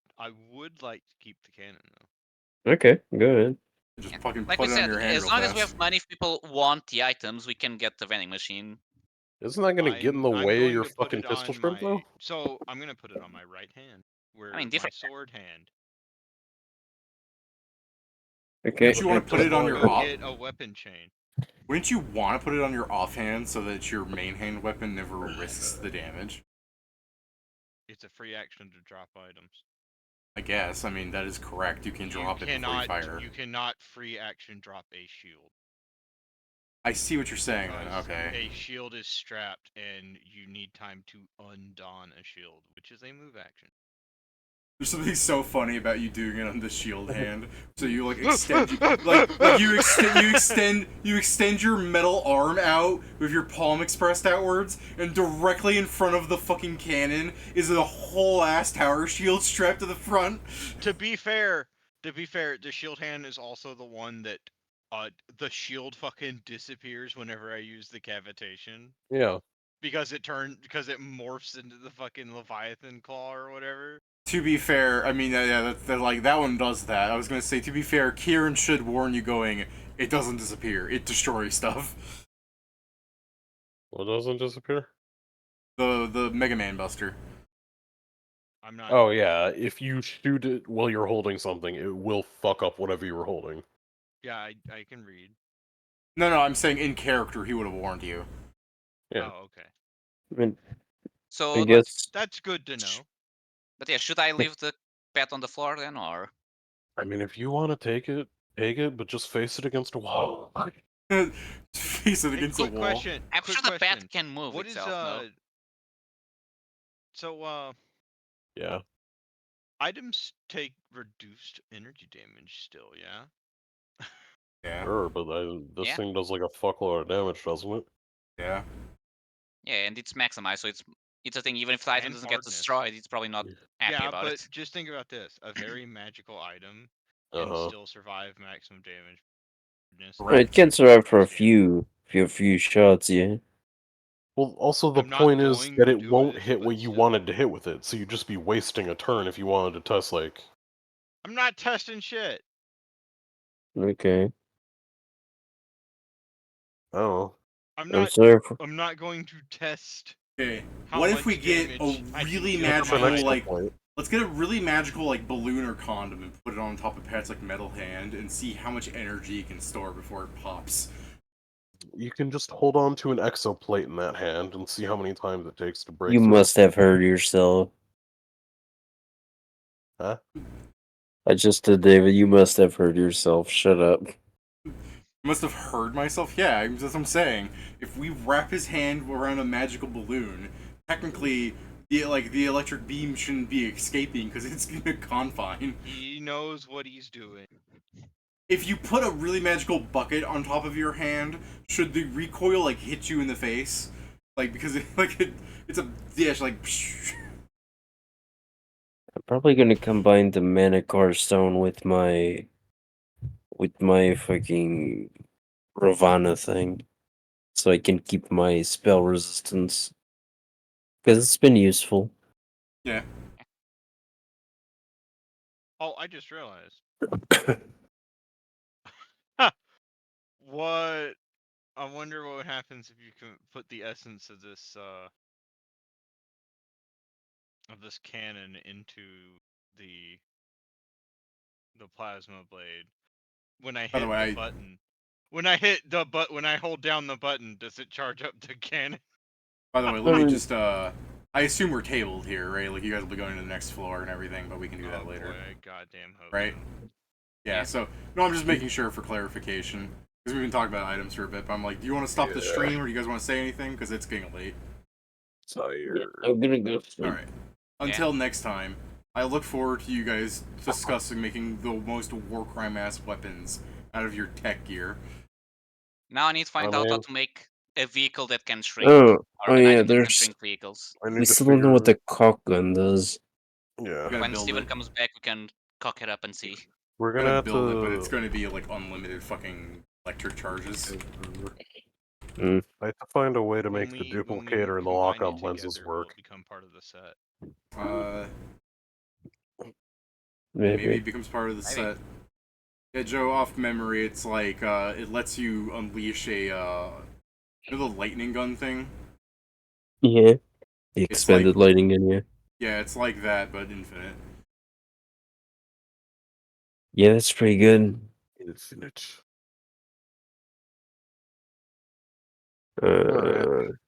would like to keep the cannon though. Okay, go ahead. Just Yeah. fucking Like put we it on said, your hand as real long fast. as we have money, if people want the items, we can get the vending machine. Isn't that gonna get in the I'm way of going your to put fucking it pistol on shrimp, my- though? So I'm gonna put it on my right hand, where my different- sword hand. Okay. Wouldn't you want to put it on your off? Get a weapon chain. Wouldn't you want to put it on your offhand so that your main hand weapon never risks the damage? It's a free action to drop items. I guess. I mean, that is correct. You can drop it before you fire. You cannot free action drop a shield. I see what you're saying, then. because Okay. A shield is strapped, and you need time to undon a shield, which is a move action. There's something so funny about you doing it on the shield hand. So you like extend, you extend your metal arm out with your palm expressed outwards, and directly in front of the fucking cannon is a whole ass tower shield strapped to the front. To be fair, the shield hand is also the one that the shield fucking disappears whenever I use the cavitation. Yeah. Because it morphs into the fucking Leviathan claw or whatever. To be fair, I mean, yeah, that one does that. I was gonna say, to be fair, Kieran should warn you going, it doesn't disappear. It destroys stuff. What doesn't disappear? The Mega Man Buster. I'm not. Oh, yeah. If you shoot it while you're holding something, it will fuck up whatever you were holding. Yeah, I can read. No, I'm saying in character, he would have warned you. Yeah. Oh, okay. I mean, So I guess. That's good to know. But yeah, should I leave the pet on the floor then, or? I mean, if you want to take it, but just face it against a wall. Face it against the quick wall. question. I'm quick sure the question. pet can move What is itself. No? So Yeah. items take reduced energy damage still, yeah? Yeah. Sure, but this Yeah. thing does like a fuckload of damage, doesn't it? Yeah. Yeah, and it's maximized, so it's a thing. Even if the item And doesn't get hardness. destroyed, it's probably not happy Yeah, about but it. just think about this: a very magical item can Uh-huh. still survive maximum damage. It can survive for a few shots, yeah. Well, also the I'm not point is going that to it do won't it, hit but what you still. wanted to hit with it, so you'd just be wasting a turn if you wanted to test, like... I'm not testing shit. Okay. Oh. I'm I'm not. sorry. I'm not going to test. Okay. How What if much we get a damage I can really deal with That's an my magical, item. extra like... point. Let's get a really magical, like, balloon or condom and put it on top of Pat's, like, metal hand and see how much energy it can store before it pops. You can just hold on to an exoplate in that hand and see how many times it takes to break You through. must have hurt yourself. Huh? I just did, David. You must have hurt yourself. Shut up. Must have heard myself? Yeah, that's what I'm saying. If we wrap his hand around a magical balloon, technically, the electric beam shouldn't be escaping because it's gonna confine. He knows what he's doing. If you put a really magical bucket on top of your hand, should the recoil, like, hit you in the face? Like because it's a dish like. I'm probably gonna combine the mana car stone with my fucking Ravana thing, so I can keep my spell resistance because it's been useful. Yeah. Oh, I just realized. What? I wonder what happens if you can put the essence of this cannon into the plasma blade. When I By the hit the way, button, when I hold down the button, does it charge up the cannon? By the way, let me just I assume we're tabled here, right? Like you guys will be going to the next floor and everything, but we can do that later. Boy, I goddamn hope right? so. Yeah, so no, I'm just making sure for clarification because we've been talking about items for a bit. But I'm like, do you want to stop the stream or do you guys want to say anything? Because it's getting late. I'm gonna go. All right. Until next time, I look forward to you guys discussing making the most war crime ass weapons out of your tech gear. Now I need to find out how man. to make a vehicle that can shrink. Oh, Or an yeah. item that can There's. shrink vehicles. We still don't know what the cock gun does. Yeah. We gotta When build Steven it. comes back, we can cock it up and see. We're We gonna gotta have build to it, but it's going to be like unlimited fucking electric charges. Mm. I have to find a way to When make the we duplicator and the combine it lock-on lenses together, will work. it become part of the set? Maybe it Maybe. becomes part of the Maybe. set. Yeah, Joe, off memory, it's like it lets you unleash a you know the lightning gun thing. Yeah. The It's like expanded lighting gun. Yeah. yeah, it's like that but infinite. Yeah, that's pretty good. Infinite.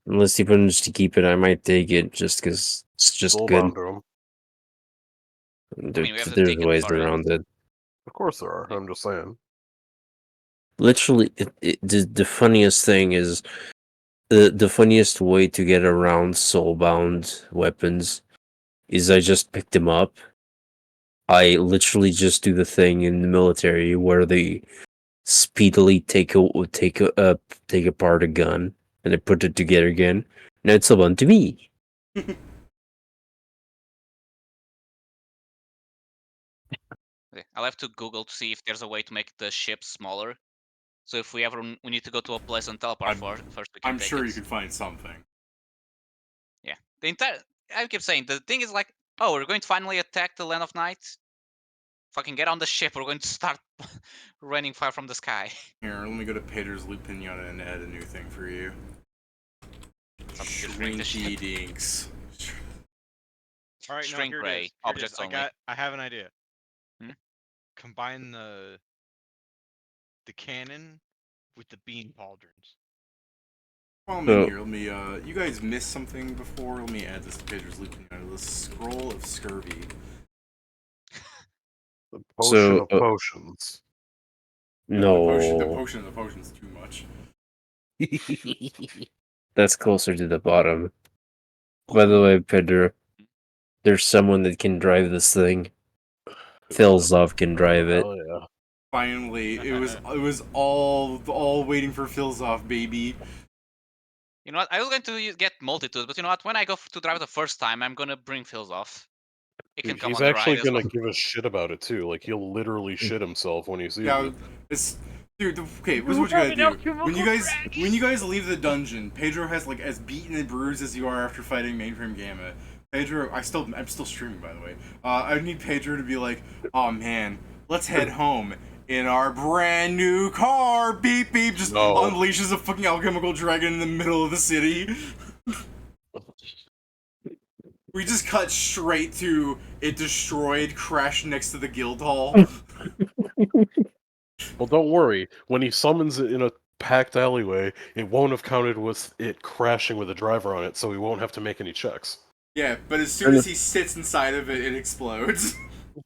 Unless you manage to keep it, I might take it just because it's just Hold good. on to 'em. There, we have to there's take it ways for it. around it. Of course there are. I'm just saying. Literally, the funniest thing is the funniest way to get around soulbound weapons is I just pick them up. I literally just do the thing in the military where they speedily take apart a gun and they put it together again. Now it's soulbound to me. Okay, I'll have to Google to see if there's a way to make the ship smaller. So if we ever we need to go to a place and teleport first, we can I'm take sure it. you can find something. Yeah, the entire. I keep saying the thing is like, oh, we're going to finally attack the Land of Night. Fucking get on the ship. We're going to start raining fire from the sky. Here, let me go to Pedro's Loot Pinata and add a new thing for you. Shrink the Shrinky ship. dinks. All right, Shrink no, here ray, it is. Here it is. objects only. I have an idea. Hmm? Combine the cannon with the bean pauldrons. While I'm in here, let me, you guys missed something before? Let me add this to Pedro's Loot Pinata. The Scroll of Scurvy. The potion of So, potions. No, no. the potion's too much. That's closer to the bottom. By the way, Pedro, there's someone that can drive this thing. Philzov can drive it. Hell yeah. Finally, it was all waiting for Philzoff, baby. You know what? I was going to get multitude, but you know what? When I go to drive the first time, I'm gonna bring Phil's off. It can Dude, come he's on the actually ride as well. gonna give a shit about it too. Like he'll literally shit himself when he sees Yeah, it. it's dude. Okay, this is what you gotta do. When you guys leave the dungeon, Pedro has like as beaten and bruised as you are after fighting Mainframe Gamma. Pedro, I'm still streaming by the way. I need Pedro to be like, oh man, let's head home in our brand new car. Beep beep, just unleashes a fucking alchemical dragon in the middle of the city. We just cut straight to it destroyed, crashed next to the guild hall. Well, don't worry. When he summons it in a packed alleyway, it won't have counted with it crashing with a driver on it, so he won't have to make any checks. Yeah, but as soon as he sits inside of it, it explodes.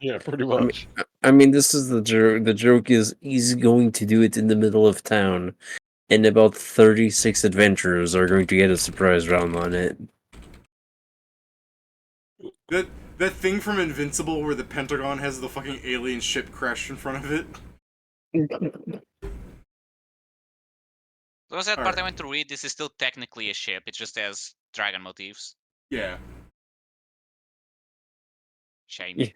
Yeah, pretty much. I mean, this is the joke. The joke is he's going to do it in the middle of town, and about 36 adventurers are going to get a surprise round on it. That thing from Invincible where the Pentagon has the fucking alien ship crash in front of it. So that part Alright. I went to read, this is still technically a ship. It just has dragon motifs. Yeah. Shame. Yeah.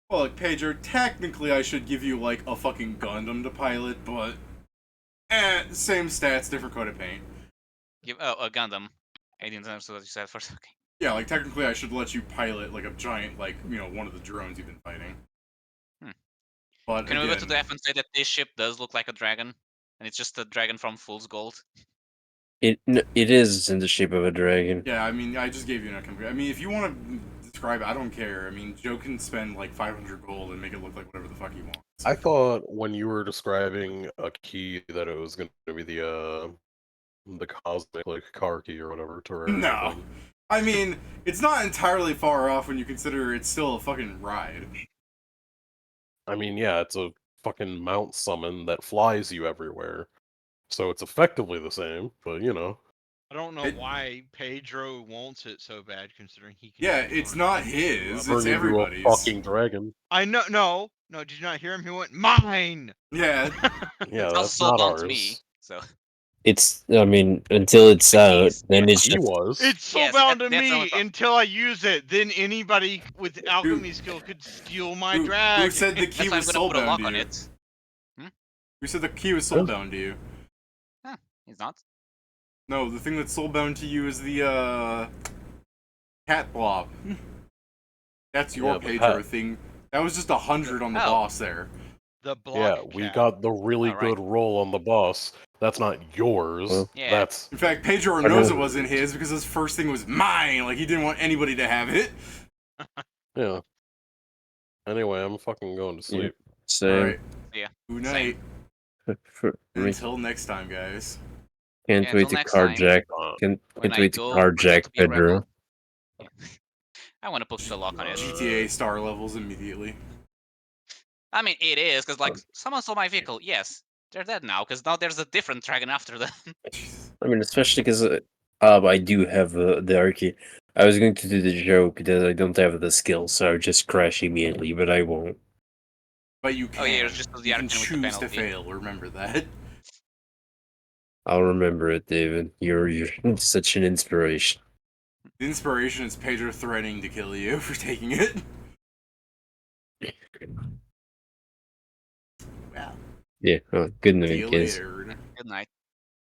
Well, like, Pedro, technically I should give you, like, a fucking Gundam to pilot, but... same stats, different coat of paint. A Gundam. I didn't understand what you said first. Okay. Yeah, like, technically I should let you pilot, like, a giant, like, one of the drones you've been fighting. But Can we go to again, the F and say that this ship does look like a dragon? And it's just a dragon from Fool's Gold? It is in the shape of a dragon. yeah, I mean, I just gave you an complete... I mean, if you want to describe it, I don't care. I mean, Joe can spend, like, 500 gold and make it look like whatever the fuck he wants. I thought when you were describing a key that it was going to be the cosmic, like, car key or whatever. No. I mean, it's not entirely far off when you consider it's still a fucking ride. I mean, yeah, it's a fucking mount summon that flies you everywhere. So it's effectively the same, but you know. I don't know It- why Pedro wants it so bad, considering he can. Yeah, just it's turn not into his, a- it's Turn into a everybody's. fucking dragon. I know. No. Did you not hear him? He went mine. Yeah, Yeah, It's also that's sold not on ours. to me, so... It's, I mean, until it's The out, keys. then it's He just was. It's Yes, soulbound to that's the only me problem. until I use it. Then anybody with alchemy skill could steal my drag. who said the key That's why I'm was gonna put a soulbound lock to on you? it. Who said the key was soulbound to you? He's not. No, the thing that's soulbound to you is the, cat blob. That's your Yeah, the Pedro pet. thing. That was just 100 on the Oh. boss there. The block Yeah, we cat. got the really Alright. good roll on the boss. That's not yours. Well, Yeah. That's In fact, Pedro I knows it know. wasn't his because his first thing was mine. Like, he didn't want anybody to have it. yeah. Anyway, I'm fucking going to sleep. same. Alright. Yeah. Good Same. night. For me. Until next time, guys. Can't Yeah, wait until to next time, carjack. Uh, Can't when I wait to go pretend carjack to be a Pedro. rebel. Yeah. I want to put the lock on it. GTA star levels immediately. I mean, it is, because, like, someone stole my vehicle. Yes, they're dead now, because now there's a different dragon after them. I mean, especially because I do have the arcade. I was going to do the joke that I don't have the skill, so I would just crash immediately, but I won't. But you can. Oh, yeah, it's just the you can arcane with the choose to penalty. fail. Remember that. I'll remember it, David. You're such an inspiration. The inspiration is Pedro threatening to kill you for taking it. Wow. Yeah. Good See night, you kids. later.